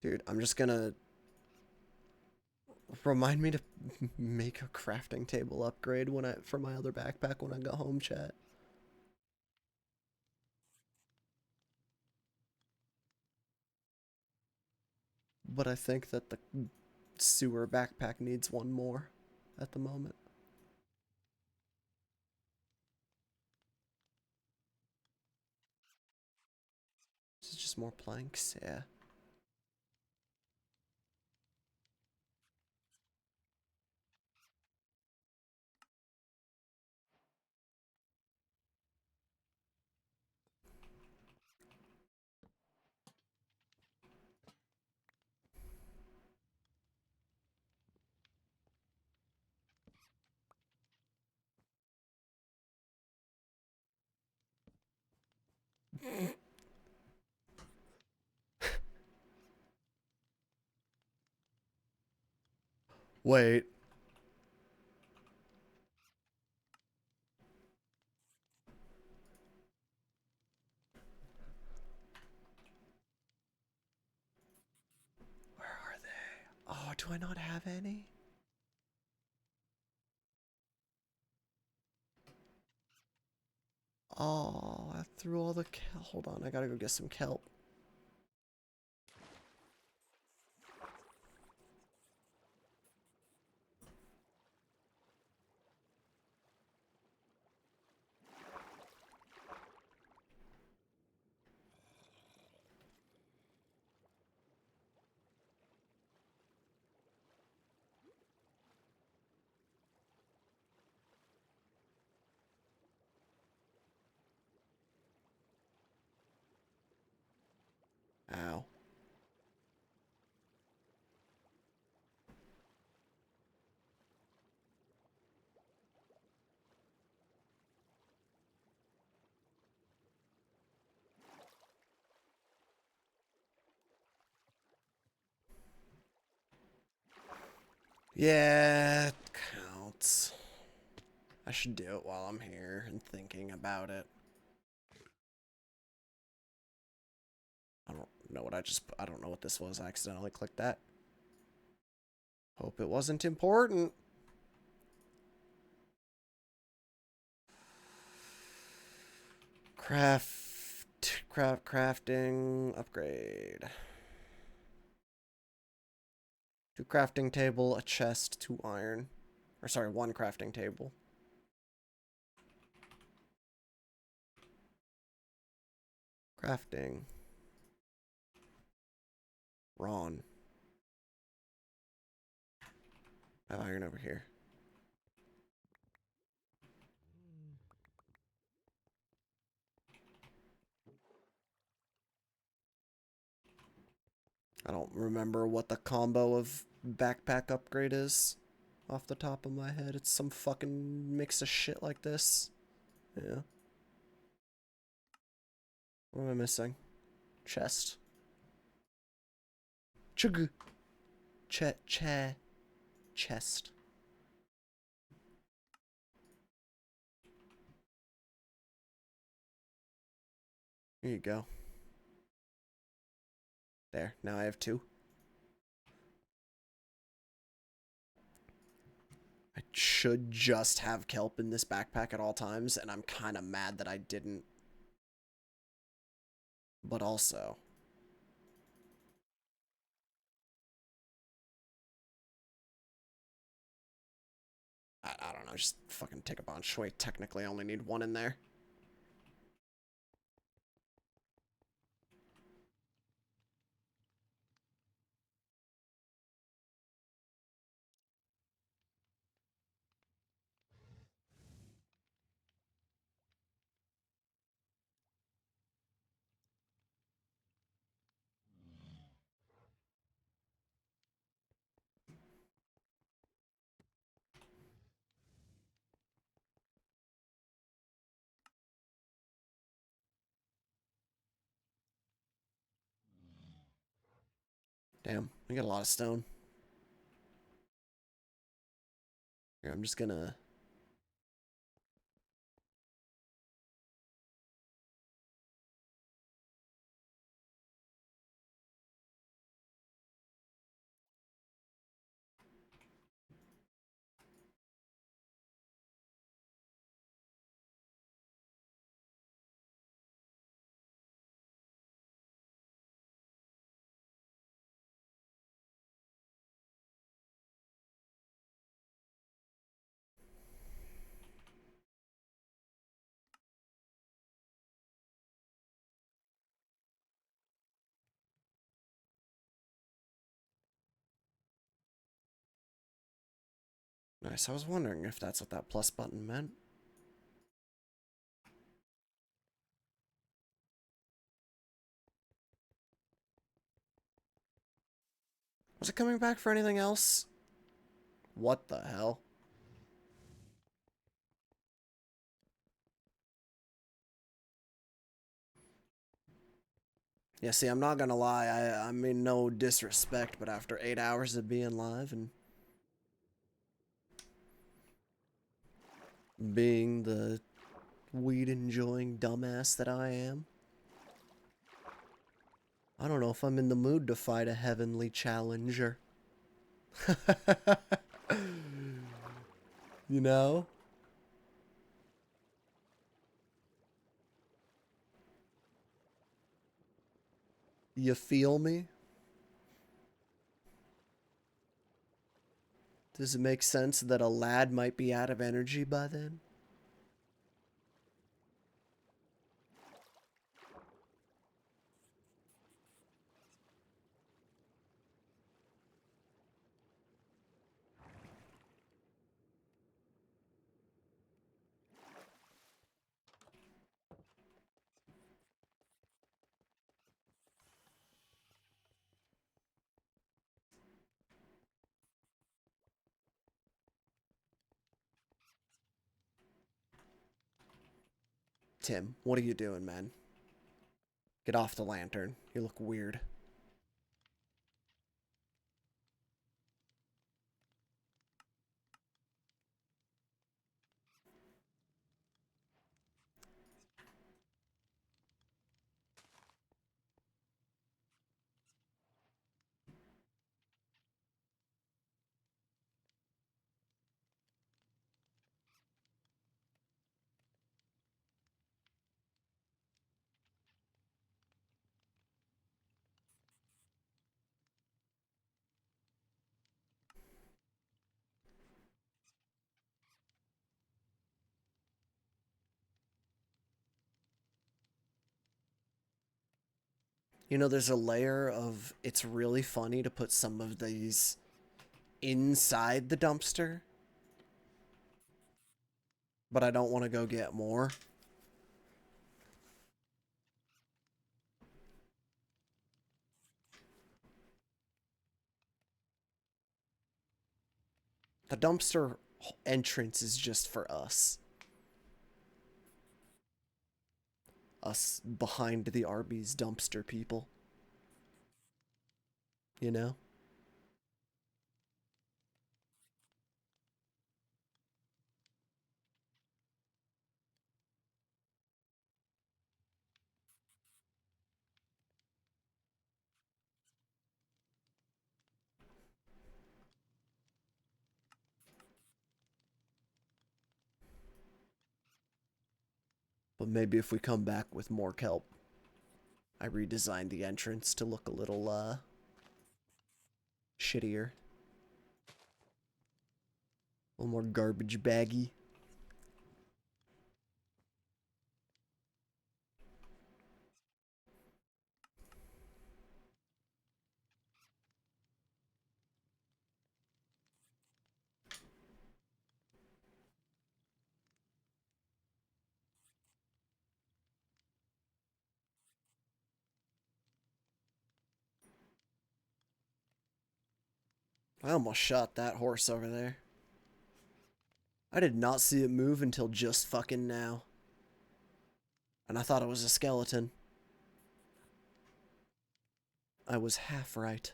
Dude, I'm just gonna remind me to make a crafting table upgrade for my other backpack when I go home, chat. But I think that the sewer backpack needs one more at the moment. This is just more planks, yeah. Wait. Where are they? Oh, do I not have any? Oh, I threw all the kelp. Hold on, I gotta go get some kelp. Ow. Yeah, it counts. I should do it while I'm here and thinking about it. I don't know what I don't know what this was. I accidentally clicked that. Hope it wasn't important. Crafting, upgrade. 2 crafting table, a chest, 2 iron. Or sorry, 1 crafting table. Crafting. Ron. I have iron over here. I don't remember what the combo of backpack upgrade is off the top of my head. It's some fucking mix of shit like this. Yeah. What am I missing? Chest. Chug. Chest. Here you go. There. Now I have 2. I should just have kelp in this backpack at all times, and I'm kind of mad that I didn't. But also, I don't know, just fucking take a bunch. Wait, technically I only need 1 in there. Damn, we got a lot of stone. Here, I'm just gonna... Nice, I was wondering if that's what that plus button meant. Was it coming back for anything else? What the hell? Yeah, see, I'm not gonna lie, I mean no disrespect, but after 8 hours of being live and being the weed-enjoying dumbass that I am, I don't know if I'm in the mood to fight a heavenly challenger. You know? You feel me? Does it make sense that a lad might be out of energy by then? Tim, what are you doing, man? Get off the lantern. You look weird. You know, there's a layer of, it's really funny to put some of these inside the dumpster, but I don't want to go get more. The dumpster entrance is just for us. Us behind the Arby's dumpster people. You know? But maybe if we come back with more kelp. I redesigned the entrance to look a little, shittier. A little more garbage baggy. I almost shot that horse over there. I did not see it move until just fucking now. And I thought it was a skeleton. I was half right.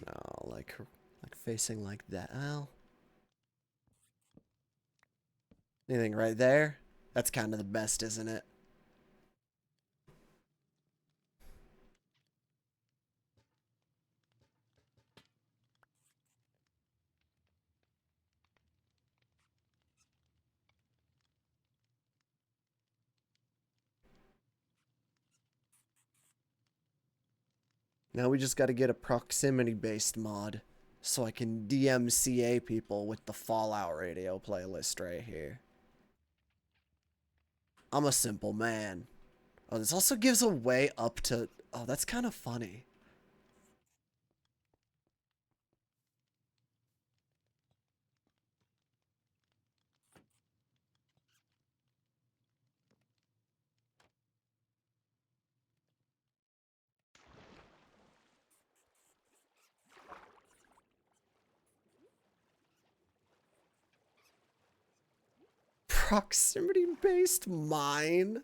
No, like facing like that. Oh. Anything right there? That's kind of the best, isn't it? Now we just got to get a proximity-based mod so I can DMCA people with the Fallout radio playlist right here. I'm a simple man. Oh, this also gives a way up to... Oh, that's kind of funny. Proximity-based mine?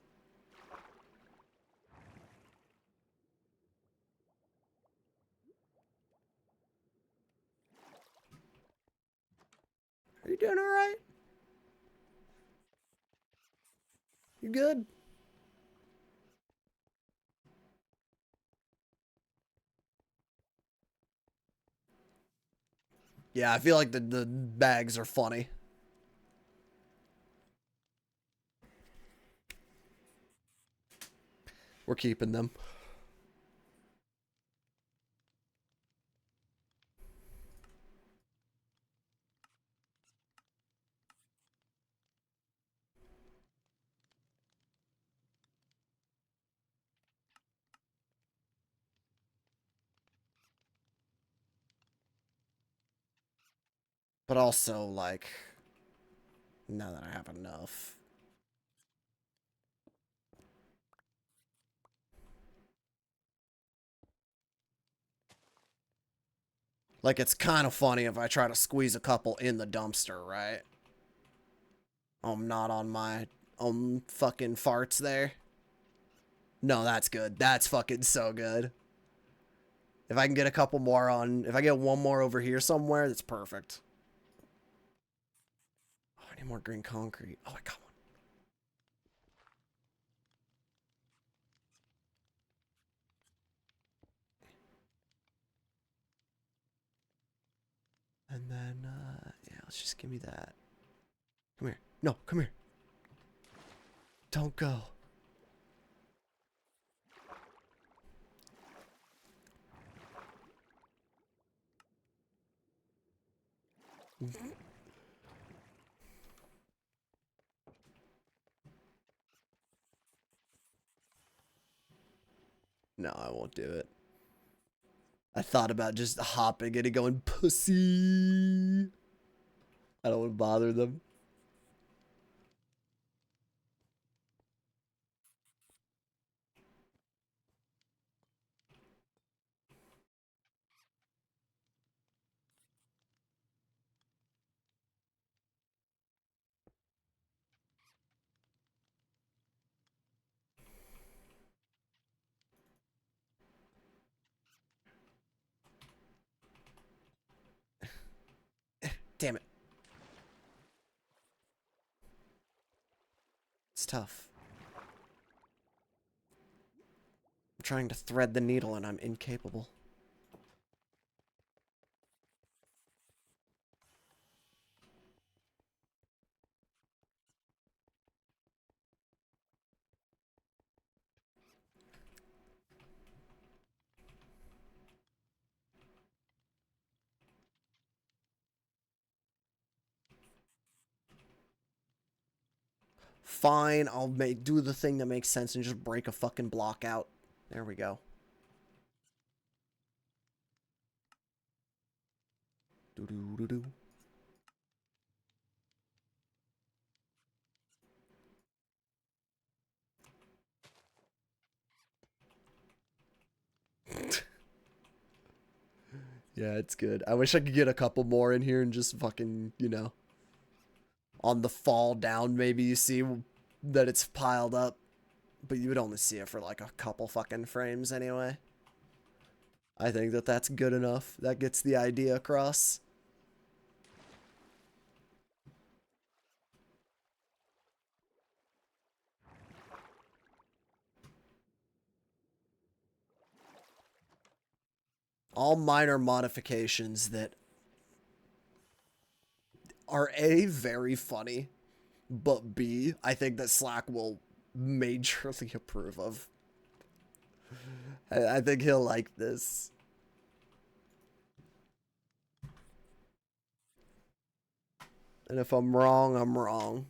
Are you doing alright? You good? Yeah, I feel like the bags are funny. We're keeping them. But also, like, now that I have enough. Like, it's kind of funny if I try to squeeze a couple in the dumpster, right? I'm not on my own fucking farts there. No, that's good. That's fucking so good. If I can get a couple more on... If I get one more over here somewhere, that's perfect. Oh, I need more green concrete. Oh, I got one. And then, yeah, let's just give me that. Come here. No, come here. Don't go. No, I won't do it. I thought about just hopping in and going, pussy. I don't want to bother them. Damn it. It's tough. I'm trying to thread the needle and I'm incapable. Fine, I'll do the thing that makes sense and just break a fucking block out. There we go. Do-do-do-do. Yeah, it's good. I wish I could get a couple more in here and just fucking, you know, on the fall down, maybe you see that it's piled up. But you would only see it for like a couple fucking frames anyway. I think that that's good enough. That gets the idea across. All minor modifications that are A, very funny, but B, I think that Slack will majorly approve of. I think he'll like this. And if I'm wrong, I'm wrong.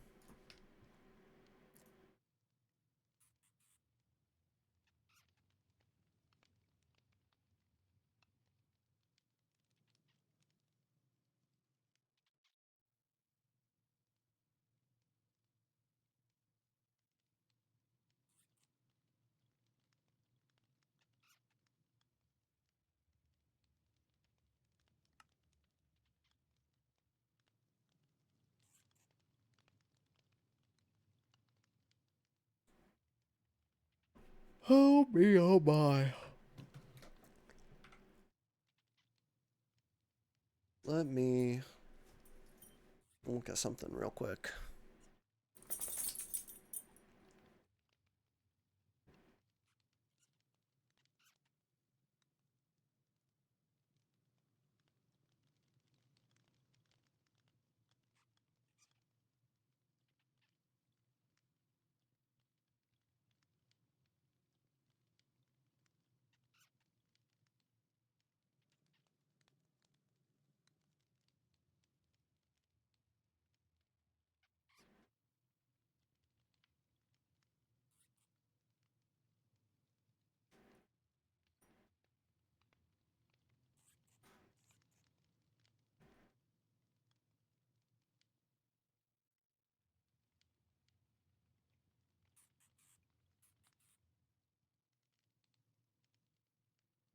Oh me, oh my. Let me look at something real quick.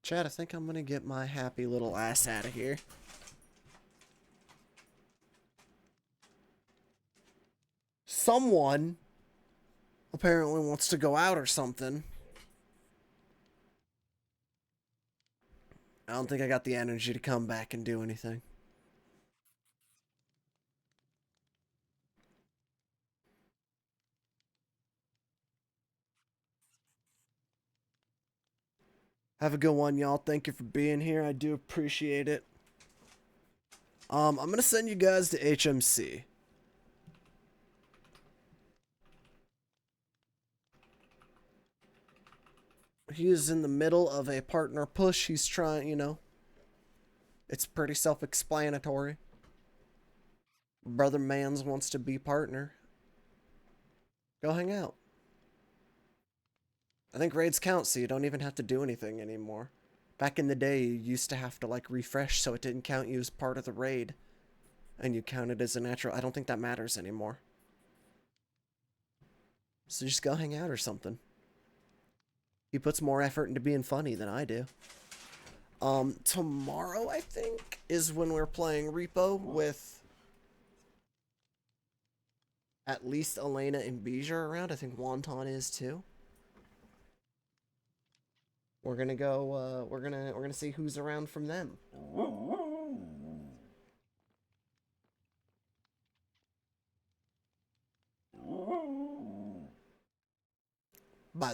Chad, I think I'm gonna get my happy little ass out of here. Someone apparently wants to go out or something. I don't think I got the energy to come back and do anything. Have a good one, y'all. Thank you for being here. I do appreciate it. I'm gonna send you guys to HMC. He is in the middle of a partner push. He's trying, you know. It's pretty self-explanatory. Brother Mans wants to be partner. Go hang out. I think raids count, so you don't even have to do anything anymore. Back in the day, you used to have to, like, refresh so it didn't count you as part of the raid. And you counted as a natural. I don't think that matters anymore. So just go hang out or something. He puts more effort into being funny than I do. Tomorrow, I think, is when we're playing Repo with at least Elena and Bijou around. I think Wonton is too. We're gonna go, we're gonna see who's around from them.